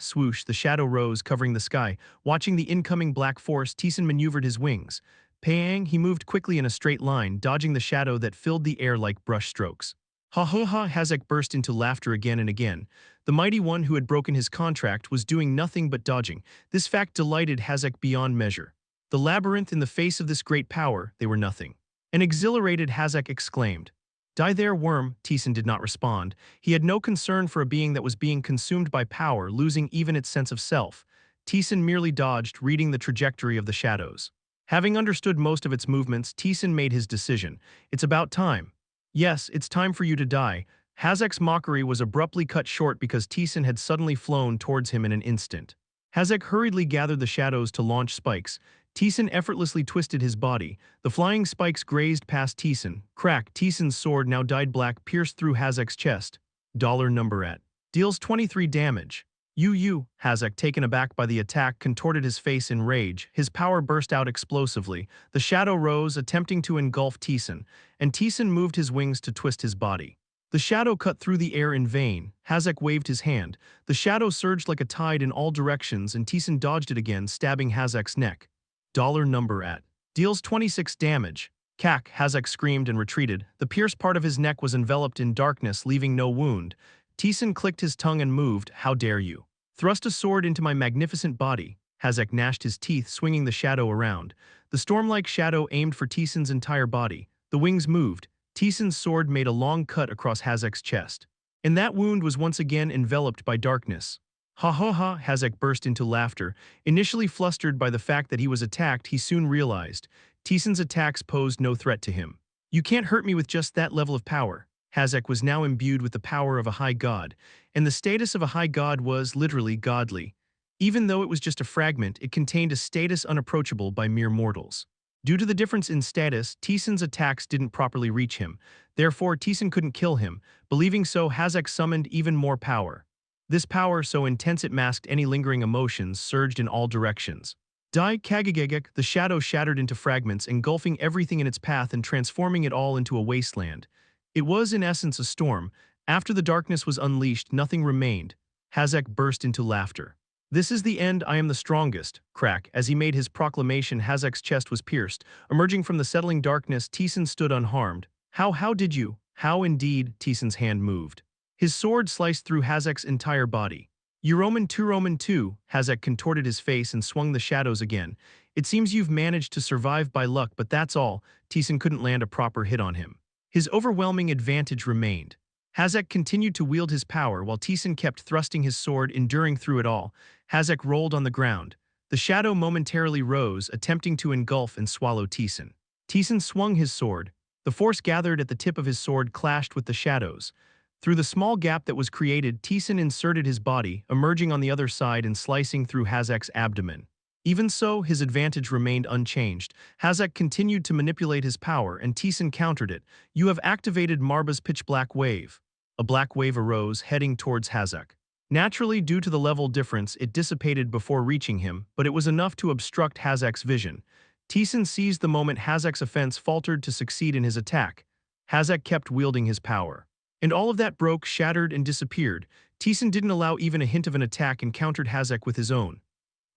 Swoosh, the shadow rose, covering the sky. Watching the incoming black force, Taesan maneuvered his wings. Payang, he moved quickly in a straight line, dodging the shadow that filled the air like brush strokes. Hazak burst into laughter again and again. The mighty one who had broken his contract was doing nothing but dodging. This fact delighted Hazak beyond measure. The labyrinth, in the face of this great power, they were nothing. An exhilarated Hazek exclaimed. Die there, worm, Teeson did not respond. He had no concern for a being that was being consumed by power, losing even its sense of self. Teeson merely dodged, reading the trajectory of the shadows. Having understood most of its movements, Teeson made his decision. It's about time. Yes, it's time for you to die. Hazek's mockery was abruptly cut short because Teeson had suddenly flown towards him in an instant. Hazek hurriedly gathered the shadows to launch spikes. Teeson effortlessly twisted his body. The flying spikes grazed past Teeson. Crack, Teeson's sword, now dyed black, pierced through Hazek's chest. Dollar number at. Deals 23 damage. Hazek, taken aback by the attack, contorted his face in rage. His power burst out explosively. The shadow rose, attempting to engulf Teeson, and Teeson moved his wings to twist his body. The shadow cut through the air in vain. Hazek waved his hand. The shadow surged like a tide in all directions, and Teeson dodged it again, stabbing Hazek's neck. Dollar number at. Deals 26 damage. Cack, Hazek screamed and retreated. The pierced part of his neck was enveloped in darkness, leaving no wound. Teeson clicked his tongue and moved. How dare you? Thrust a sword into my magnificent body. Hazek gnashed his teeth, swinging the shadow around. The storm-like shadow aimed for Teeson's entire body. The wings moved. Teeson's sword made a long cut across Hazek's chest. And that wound was once again enveloped by darkness. Ha ha ha, Hazek burst into laughter. Initially flustered by the fact that he was attacked, he soon realized. Teeson's attacks posed no threat to him. You can't hurt me with just that level of power. Hazek was now imbued with the power of a high god, and the status of a high god was literally godly. Even though it was just a fragment, it contained a status unapproachable by mere mortals. Due to the difference in status, Teeson's attacks didn't properly reach him. Therefore, Teeson couldn't kill him. Believing so, Hazek summoned even more power. This power, so intense it masked any lingering emotions, surged in all directions. Dai Kagagagak, the shadow shattered into fragments, engulfing everything in its path and transforming it all into a wasteland. It was, in essence, a storm. After the darkness was unleashed, nothing remained. Hazek burst into laughter. This is the end, I am the strongest. Crack, as he made his proclamation, Hazek's chest was pierced. Emerging from the settling darkness, Teeson stood unharmed. How did you? How indeed, Teeson's hand moved. His sword sliced through Hazek's entire body. Roman 2, Hazek contorted his face and swung the shadows again. It seems you've managed to survive by luck, but that's all. Teeson couldn't land a proper hit on him. His overwhelming advantage remained. Hazek continued to wield his power while Teeson kept thrusting his sword, enduring through it all. Hazek rolled on the ground. The shadow momentarily rose, attempting to engulf and swallow Teeson. Teeson swung his sword. The force gathered at the tip of his sword clashed with the shadows. Through the small gap that was created, Teeson inserted his body, emerging on the other side and slicing through Hazek's abdomen. Even so, his advantage remained unchanged. Hazek continued to manipulate his power, and Teeson countered it. You have activated Marba's pitch-black wave. A black wave arose, heading towards Hazek. Naturally, due to the level difference, it dissipated before reaching him, but it was enough to obstruct Hazek's vision. Teeson seized the moment Hazek's offense faltered to succeed in his attack. Hazek kept wielding his power. And all of that broke, shattered, and disappeared. Teeson didn't allow even a hint of an attack and countered Hazek with his own.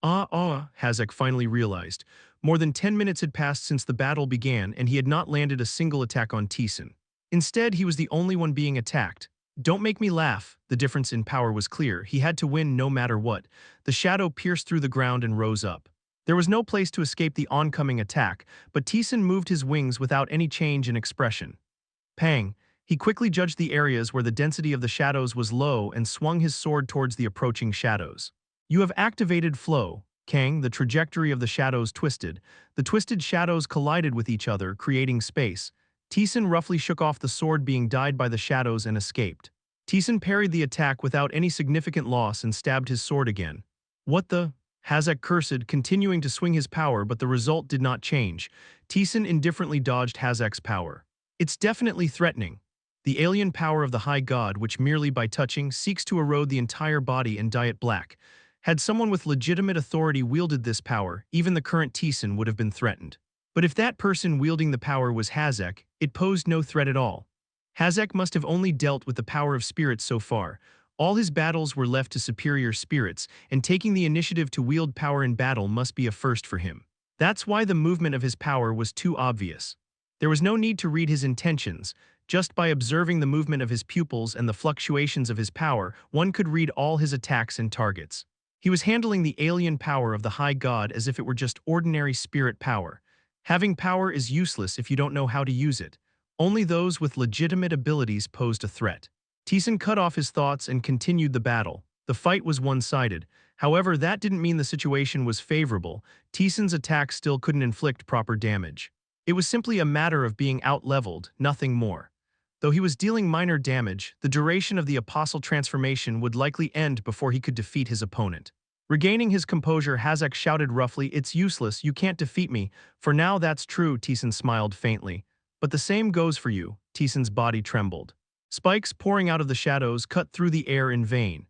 Hazek finally realized. More than 10 minutes had passed since the battle began, and he had not landed a single attack on Teeson. Instead, he was the only one being attacked. Don't make me laugh. The difference in power was clear. He had to win no matter what. The shadow pierced through the ground and rose up. There was no place to escape the oncoming attack, but Teeson moved his wings without any change in expression. Pang! He quickly judged the areas where the density of the shadows was low and swung his sword towards the approaching shadows. You have activated flow. Kang, the trajectory of the shadows twisted. The twisted shadows collided with each other, creating space. Teeson roughly shook off the sword being dyed by the shadows and escaped. Teeson parried the attack without any significant loss and stabbed his sword again. What the? Hazek cursed, continuing to swing his power, but the result did not change. Teeson indifferently dodged Hazek's power. It's definitely threatening. The alien power of the high god, which merely by touching seeks to erode the entire body and dye it black. Had someone with legitimate authority wielded this power, even the current Teeson would have been threatened. But if that person wielding the power was Hazek, it posed no threat at all. Hazek must have only dealt with the power of spirits so far. All his battles were left to superior spirits, and taking the initiative to wield power in battle must be a first for him. That's why the movement of his power was too obvious. There was no need to read his intentions. Just by observing the movement of his pupils and the fluctuations of his power, one could read all his attacks and targets. He was handling the alien power of the high god as if it were just ordinary spirit power. Having power is useless if you don't know how to use it. Only those with legitimate abilities posed a threat. Taesan cut off his thoughts and continued the battle. The fight was one-sided. However, that didn't mean the situation was favorable. Taesan's attack still couldn't inflict proper damage. It was simply a matter of being out-leveled, nothing more. Though he was dealing minor damage, the duration of the apostle transformation would likely end before he could defeat his opponent. Regaining his composure, Hazak shouted roughly, "It's useless, you can't defeat me." "For now that's true," Taesan smiled faintly. "But the same goes for you." Taesan's body trembled. Spikes pouring out of the shadows cut through the air in vain.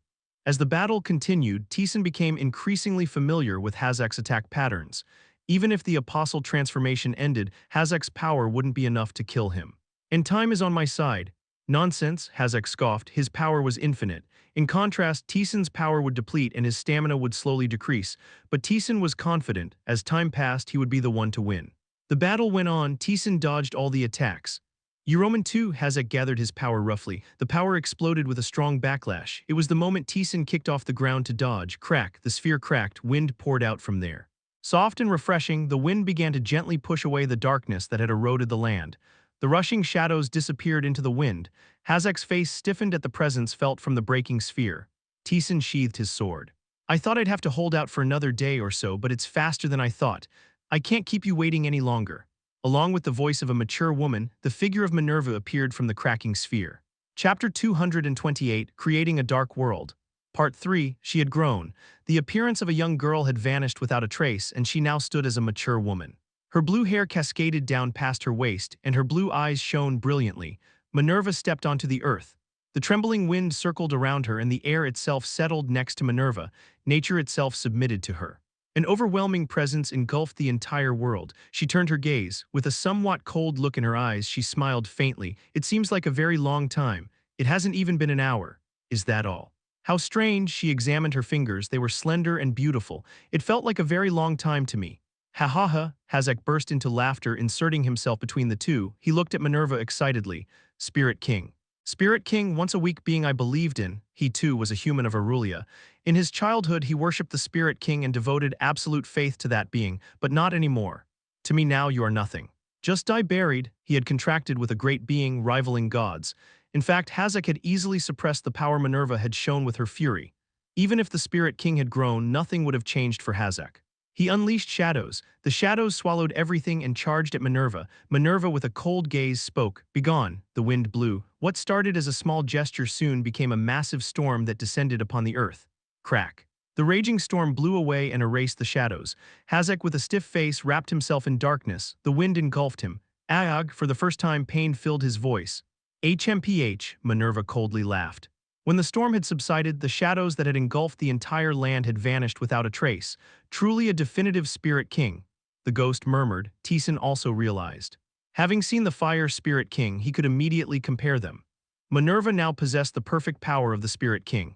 As the battle continued, Taesan became increasingly familiar with Hazak's attack patterns. Even if the apostle transformation ended, Hazak's power wouldn't be enough to kill him. "And time is on my side." "Nonsense," Hazak scoffed, his power was infinite. In contrast, Taesan's power would deplete and his stamina would slowly decrease, but Taesan was confident, as time passed he would be the one to win. The battle went on, Taesan dodged all the attacks. Roman 2, Hazak gathered his power roughly. The power exploded with a strong backlash. It was the moment Taesan kicked off the ground to dodge. Crack, the sphere cracked, wind poured out from there. Soft and refreshing, the wind began to gently push away the darkness that had eroded the land. The rushing shadows disappeared into the wind. Hazak's face stiffened at the presence felt from the breaking sphere. Taesan sheathed his sword. "I thought I'd have to hold out for another day or so, but it's faster than I thought. I can't keep you waiting any longer." Along with the voice of a mature woman, the figure of Minerva appeared from the cracking sphere. Chapter 228, Creating a Dark World. Part 3, She had grown. The appearance of a young girl had vanished without a trace, and she now stood as a mature woman. Her blue hair cascaded down past her waist, and her blue eyes shone brilliantly. Minerva stepped onto the earth. The trembling wind circled around her, and the air itself settled next to Minerva. Nature itself submitted to her. An overwhelming presence engulfed the entire world. She turned her gaze. With a somewhat cold look in her eyes, she smiled faintly. "It seems like a very long time. It hasn't even been an hour. Is that all?" "How strange." She examined her fingers. They were slender and beautiful. "It felt like a very long time to me." "Ha ha ha." Hazak burst into laughter, inserting himself between the two. He looked at Minerva excitedly. "Spirit King." Spirit King, once a weak being I believed in. He too was a human of Aurelia. In his childhood he worshipped the Spirit King and devoted absolute faith to that being, but not anymore. "To me now you are nothing. Just die buried." He had contracted with a great being rivaling gods. In fact, Hazak had easily suppressed the power Minerva had shown with her fury. Even if the Spirit King had grown, nothing would have changed for Hazak. He unleashed shadows. The shadows swallowed everything and charged at Minerva. Minerva, with a cold gaze, spoke. "Begone." The wind blew. What started as a small gesture soon became a massive storm that descended upon the earth. Crack. The raging storm blew away and erased the shadows. Hazak, with a stiff face, wrapped himself in darkness. The wind engulfed him. "Aag." For the first time, pain filled his voice. "HMPH." Minerva coldly laughed. When the storm had subsided, the shadows that had engulfed the entire land had vanished without a trace. Truly a definitive Spirit King. The ghost murmured. Taesan also realized. Having seen the Fire Spirit King, he could immediately compare them. Minerva now possessed the perfect power of the Spirit King.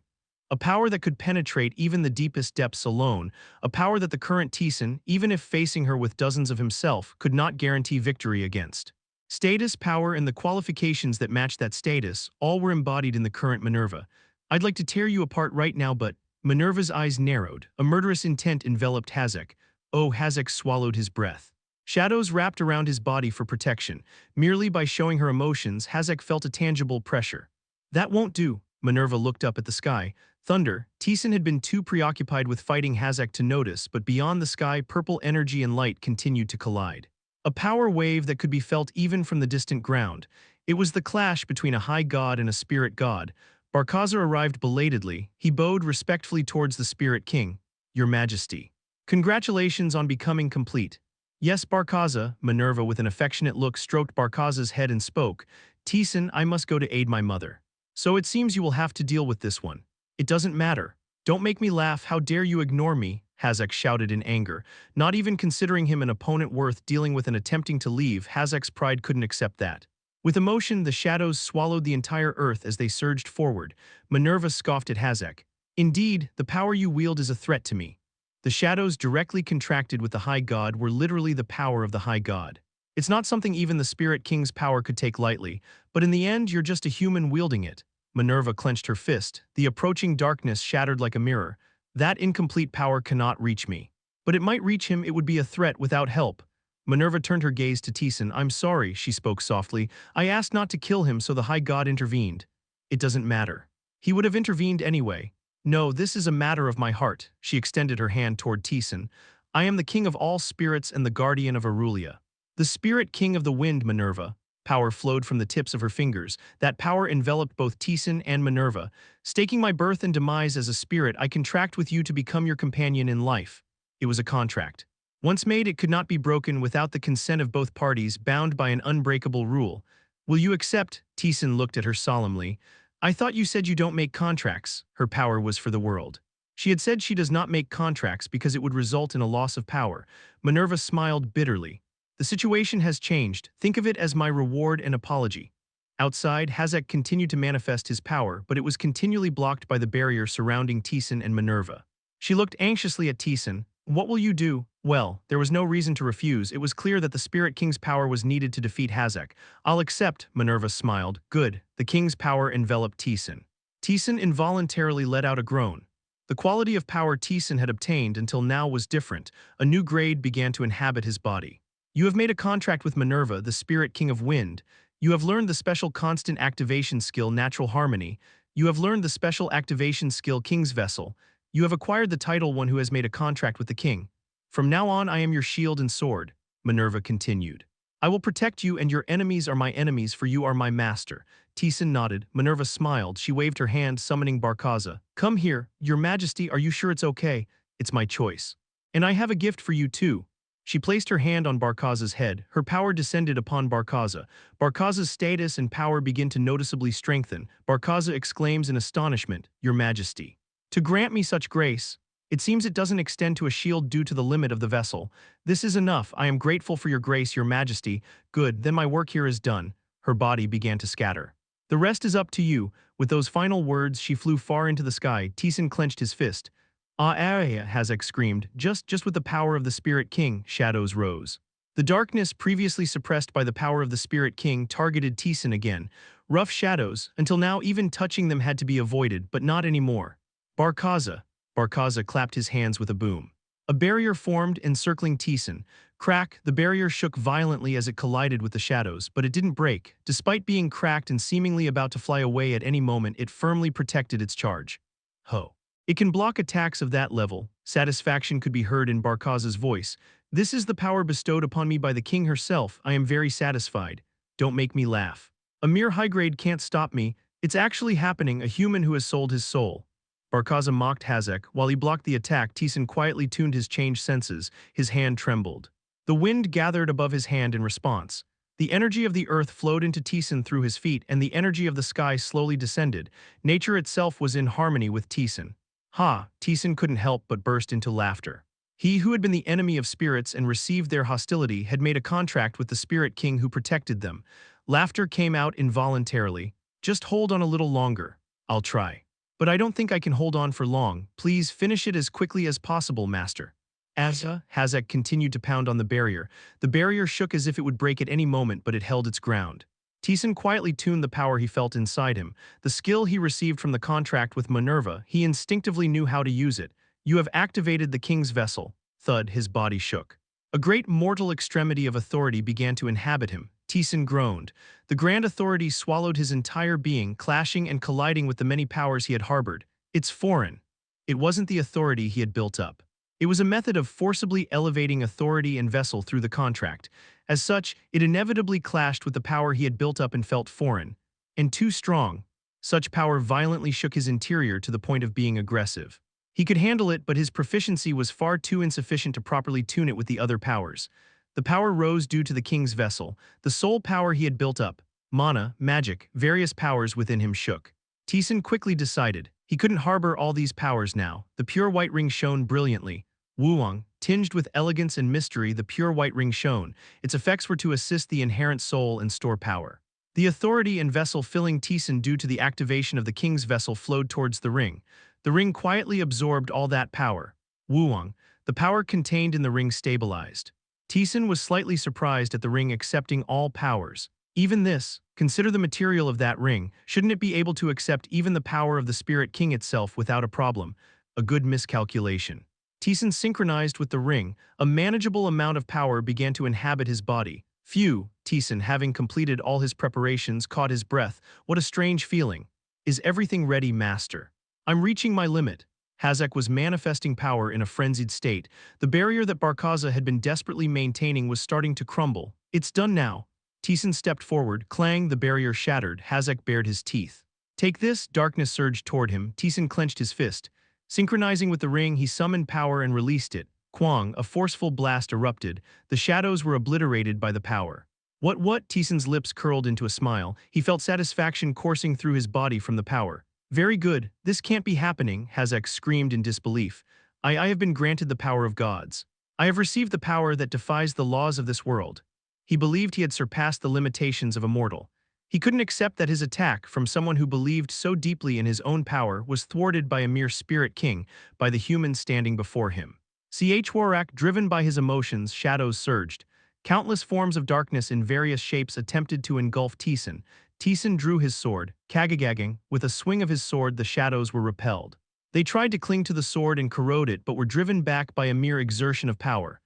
A power that could penetrate even the deepest depths alone. A power that the current Taesan, even if facing her with dozens of himself, could not guarantee victory against. Status, power, and the qualifications that matched that status, all were embodied in the current Minerva. "I'd like to tear you apart right now, but..." Minerva's eyes narrowed. A murderous intent enveloped Hazak. Oh, Hazak swallowed his breath. Shadows wrapped around his body for protection. Merely by showing her emotions, Hazak felt a tangible pressure. "That won't do." Minerva looked up at the sky. Thunder. Taesan had been too preoccupied with fighting Hazak to notice, but beyond the sky, purple energy and light continued to collide. A power wave that could be felt even from the distant ground. It was the clash between a high god and a spirit god. Barkaza arrived belatedly. He bowed respectfully towards the Spirit King. "Your Majesty. Congratulations on becoming complete." "Yes, Barkaza." Minerva, with an affectionate look, stroked Barkaza's head and spoke. "Taesan, I must go to aid my mother. So it seems you will have to deal with this one." "It doesn't matter. Don't make me laugh. How dare you ignore me?" Hazak shouted in anger. Not even considering him an opponent worth dealing with and attempting to leave, Hazak's pride couldn't accept that. With emotion, the shadows swallowed the entire earth as they surged forward. Minerva scoffed at Hazak. "Indeed, the power you wield is a threat to me." The shadows directly contracted with the High God were literally the power of the High God. It's not something even the Spirit King's power could take lightly, but in the end you're just a human wielding it. Minerva clenched her fist. The approaching darkness shattered like a mirror. "That incomplete power cannot reach me. But it might reach him. It would be a threat without help." Minerva turned her gaze to Taesan. I'm sorry, she spoke softly. I asked not to kill him, so the high god intervened. It doesn't matter. He would have intervened anyway. No, this is a matter of my heart. She extended her hand toward Taesan. I am the king of all spirits and the guardian of Arulia. The spirit king of the wind, Minerva. Power flowed from the tips of her fingers. That power enveloped both Taesan and Minerva. Staking my birth and demise as a spirit, I contract with you to become your companion in life. It was a contract. Once made, it could not be broken without the consent of both parties, bound by an unbreakable rule. Will you accept? Taesan looked at her solemnly. I thought you said you don't make contracts. Her power was for the world. She had said she does not make contracts because it would result in a loss of power. Minerva smiled bitterly. The situation has changed. Think of it as my reward and apology. Outside, Hazek continued to manifest his power, but it was continually blocked by the barrier surrounding Taesan and Minerva. She looked anxiously at Taesan. What will you do? Well, there was no reason to refuse. It was clear that the Spirit King's power was needed to defeat Hazek. I'll accept, Minerva smiled. Good. The King's power enveloped Taesan. Taesan involuntarily let out a groan. The quality of power Taesan had obtained until now was different. A new grade began to inhabit his body. You have made a contract with Minerva, the Spirit King of Wind. You have learned the special constant activation skill Natural Harmony. You have learned the special activation skill King's Vessel. You have acquired the title One Who Has Made a Contract with the King. From now on I am your shield and sword, Minerva continued. I will protect you, and your enemies are my enemies, for you are my master. Taesan nodded. Minerva smiled. She waved her hand, summoning Barkaza. Come here, your majesty, are you sure it's okay? It's my choice. And I have a gift for you too. She placed her hand on Barkaza's head. Her power descended upon Barkaza. Barkaza's status and power begin to noticeably strengthen. Barkaza exclaims in astonishment, Your Majesty. To grant me such grace, it seems it doesn't extend to a shield due to the limit of the vessel. This is enough. I am grateful for your grace, your majesty. Good, then my work here is done. Her body began to scatter. The rest is up to you. With those final words, she flew far into the sky. Taesan clenched his fist. Hazek screamed. Just with the power of the Spirit King, shadows rose. The darkness previously suppressed by the power of the Spirit King targeted Taesan again. Rough shadows, until now even touching them had to be avoided, but not anymore. Barkaza. Barkaza clapped his hands with a boom. A barrier formed, encircling Taesan. Crack, the barrier shook violently as it collided with the shadows, but it didn't break. Despite being cracked and seemingly about to fly away at any moment, it firmly protected its charge. Ho. It can block attacks of that level. Satisfaction could be heard in Barkaza's voice. This is the power bestowed upon me by the king herself. I am very satisfied. Don't make me laugh. A mere high grade can't stop me. It's actually happening, a human who has sold his soul. Barkaza mocked Hazek. While he blocked the attack, Taesan quietly tuned his changed senses. His hand trembled. The wind gathered above his hand in response. The energy of the earth flowed into Taesan through his feet, and the energy of the sky slowly descended. Nature itself was in harmony with Taesan. Ha! Taesan couldn't help but burst into laughter. He who had been the enemy of spirits and received their hostility had made a contract with the Spirit King who protected them. Laughter came out involuntarily. Just hold on a little longer. I'll try. But I don't think I can hold on for long. Please finish it as quickly as possible, master. Hazek continued to pound on the barrier. The barrier shook as if it would break at any moment, but it held its ground. Taesan quietly tuned the power he felt inside him. The skill he received from the contract with Minerva, he instinctively knew how to use it. You have activated the king's vessel. Thud, his body shook. A great mortal extremity of authority began to inhabit him. Taesan groaned. The grand authority swallowed his entire being, clashing and colliding with the many powers he had harbored. It's foreign. It wasn't the authority he had built up. It was a method of forcibly elevating authority and vessel through the contract. As such, it inevitably clashed with the power he had built up and felt foreign. And too strong. Such power violently shook his interior to the point of being aggressive. He could handle it, but his proficiency was far too insufficient to properly tune it with the other powers. The power rose due to the king's vessel, the sole power he had built up. Mana, magic, various powers within him shook. Taesan quickly decided. He couldn't harbor all these powers now. The pure white ring shone brilliantly. Wuwang, tinged with elegance and mystery, the pure white ring shone. Its effects were to assist the inherent soul and store power. The authority and vessel filling Taesan due to the activation of the king's vessel flowed towards the ring. The ring quietly absorbed all that power. Wuwang, the power contained in the ring stabilized. Taesan was slightly surprised at the ring accepting all powers. Even this, consider the material of that ring, shouldn't it be able to accept even the power of the Spirit King itself without a problem? A good miscalculation. Taesan synchronized with the ring. A manageable amount of power began to inhabit his body. Phew, Taesan, having completed all his preparations, caught his breath. What a strange feeling. Is everything ready, master? I'm reaching my limit. Hazak was manifesting power in a frenzied state. The barrier that Barkaza had been desperately maintaining was starting to crumble. It's done now. Taesan stepped forward. Clang, the barrier shattered. Hazak bared his teeth. Take this, darkness surged toward him. Taesan clenched his fist. Synchronizing with the ring, he summoned power and released it. Kwang, a forceful blast erupted. The shadows were obliterated by the power. What? Taesan's lips curled into a smile. He felt satisfaction coursing through his body from the power. Very good. This can't be happening, Hazak screamed in disbelief. I have been granted the power of gods. I have received the power that defies the laws of this world. He believed he had surpassed the limitations of a mortal. He couldn't accept that his attack from someone who believed so deeply in his own power was thwarted by a mere spirit king, by the humans standing before him. Chwarak, driven by his emotions, shadows surged. Countless forms of darkness in various shapes attempted to engulf Taesan. Taesan drew his sword, kagagagging. With a swing of his sword, the shadows were repelled. They tried to cling to the sword and corrode it, but were driven back by a mere exertion of power.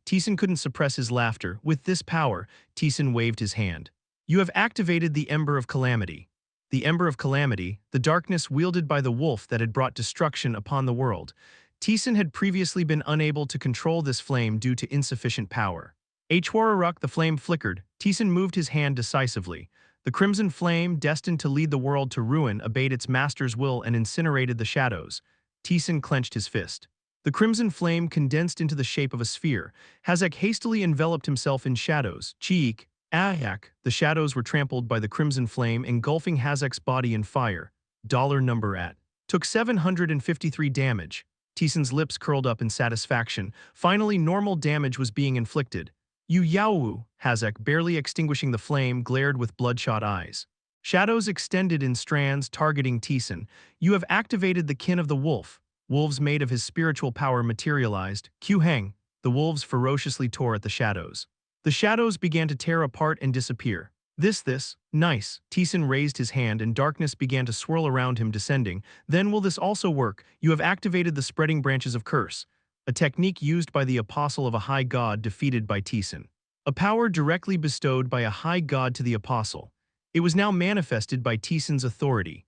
Taesan couldn't suppress his laughter. With this power, Taesan waved his hand. You have activated the Ember of Calamity. The Ember of Calamity, the darkness wielded by the wolf that had brought destruction upon the world. Taesan had previously been unable to control this flame due to insufficient power. Chwararuk, the flame flickered. Taesan moved his hand decisively. The crimson flame, destined to lead the world to ruin, obeyed its master's will and incinerated the shadows. Taesan clenched his fist. The crimson flame condensed into the shape of a sphere. Hazak hastily enveloped himself in shadows. Cheek, the shadows were trampled by the crimson flame, engulfing Hazak's body in fire. Number at. Took 753 damage. Taesan's lips curled up in satisfaction. Finally, normal damage was being inflicted. Yaowu, Hazak, barely extinguishing the flame, glared with bloodshot eyes. Shadows extended in strands, targeting Taesan. You have activated the kin of the wolf. Wolves made of his spiritual power materialized. Heng. The wolves ferociously tore at the shadows. The shadows began to tear apart and disappear. Nice. Taesan raised his hand and darkness began to swirl around him, descending. Then will this also work? You have activated the spreading branches of curse. A technique used by the apostle of a high god defeated by Taesan. A power directly bestowed by a high god to the apostle. It was now manifested by Taesan's authority.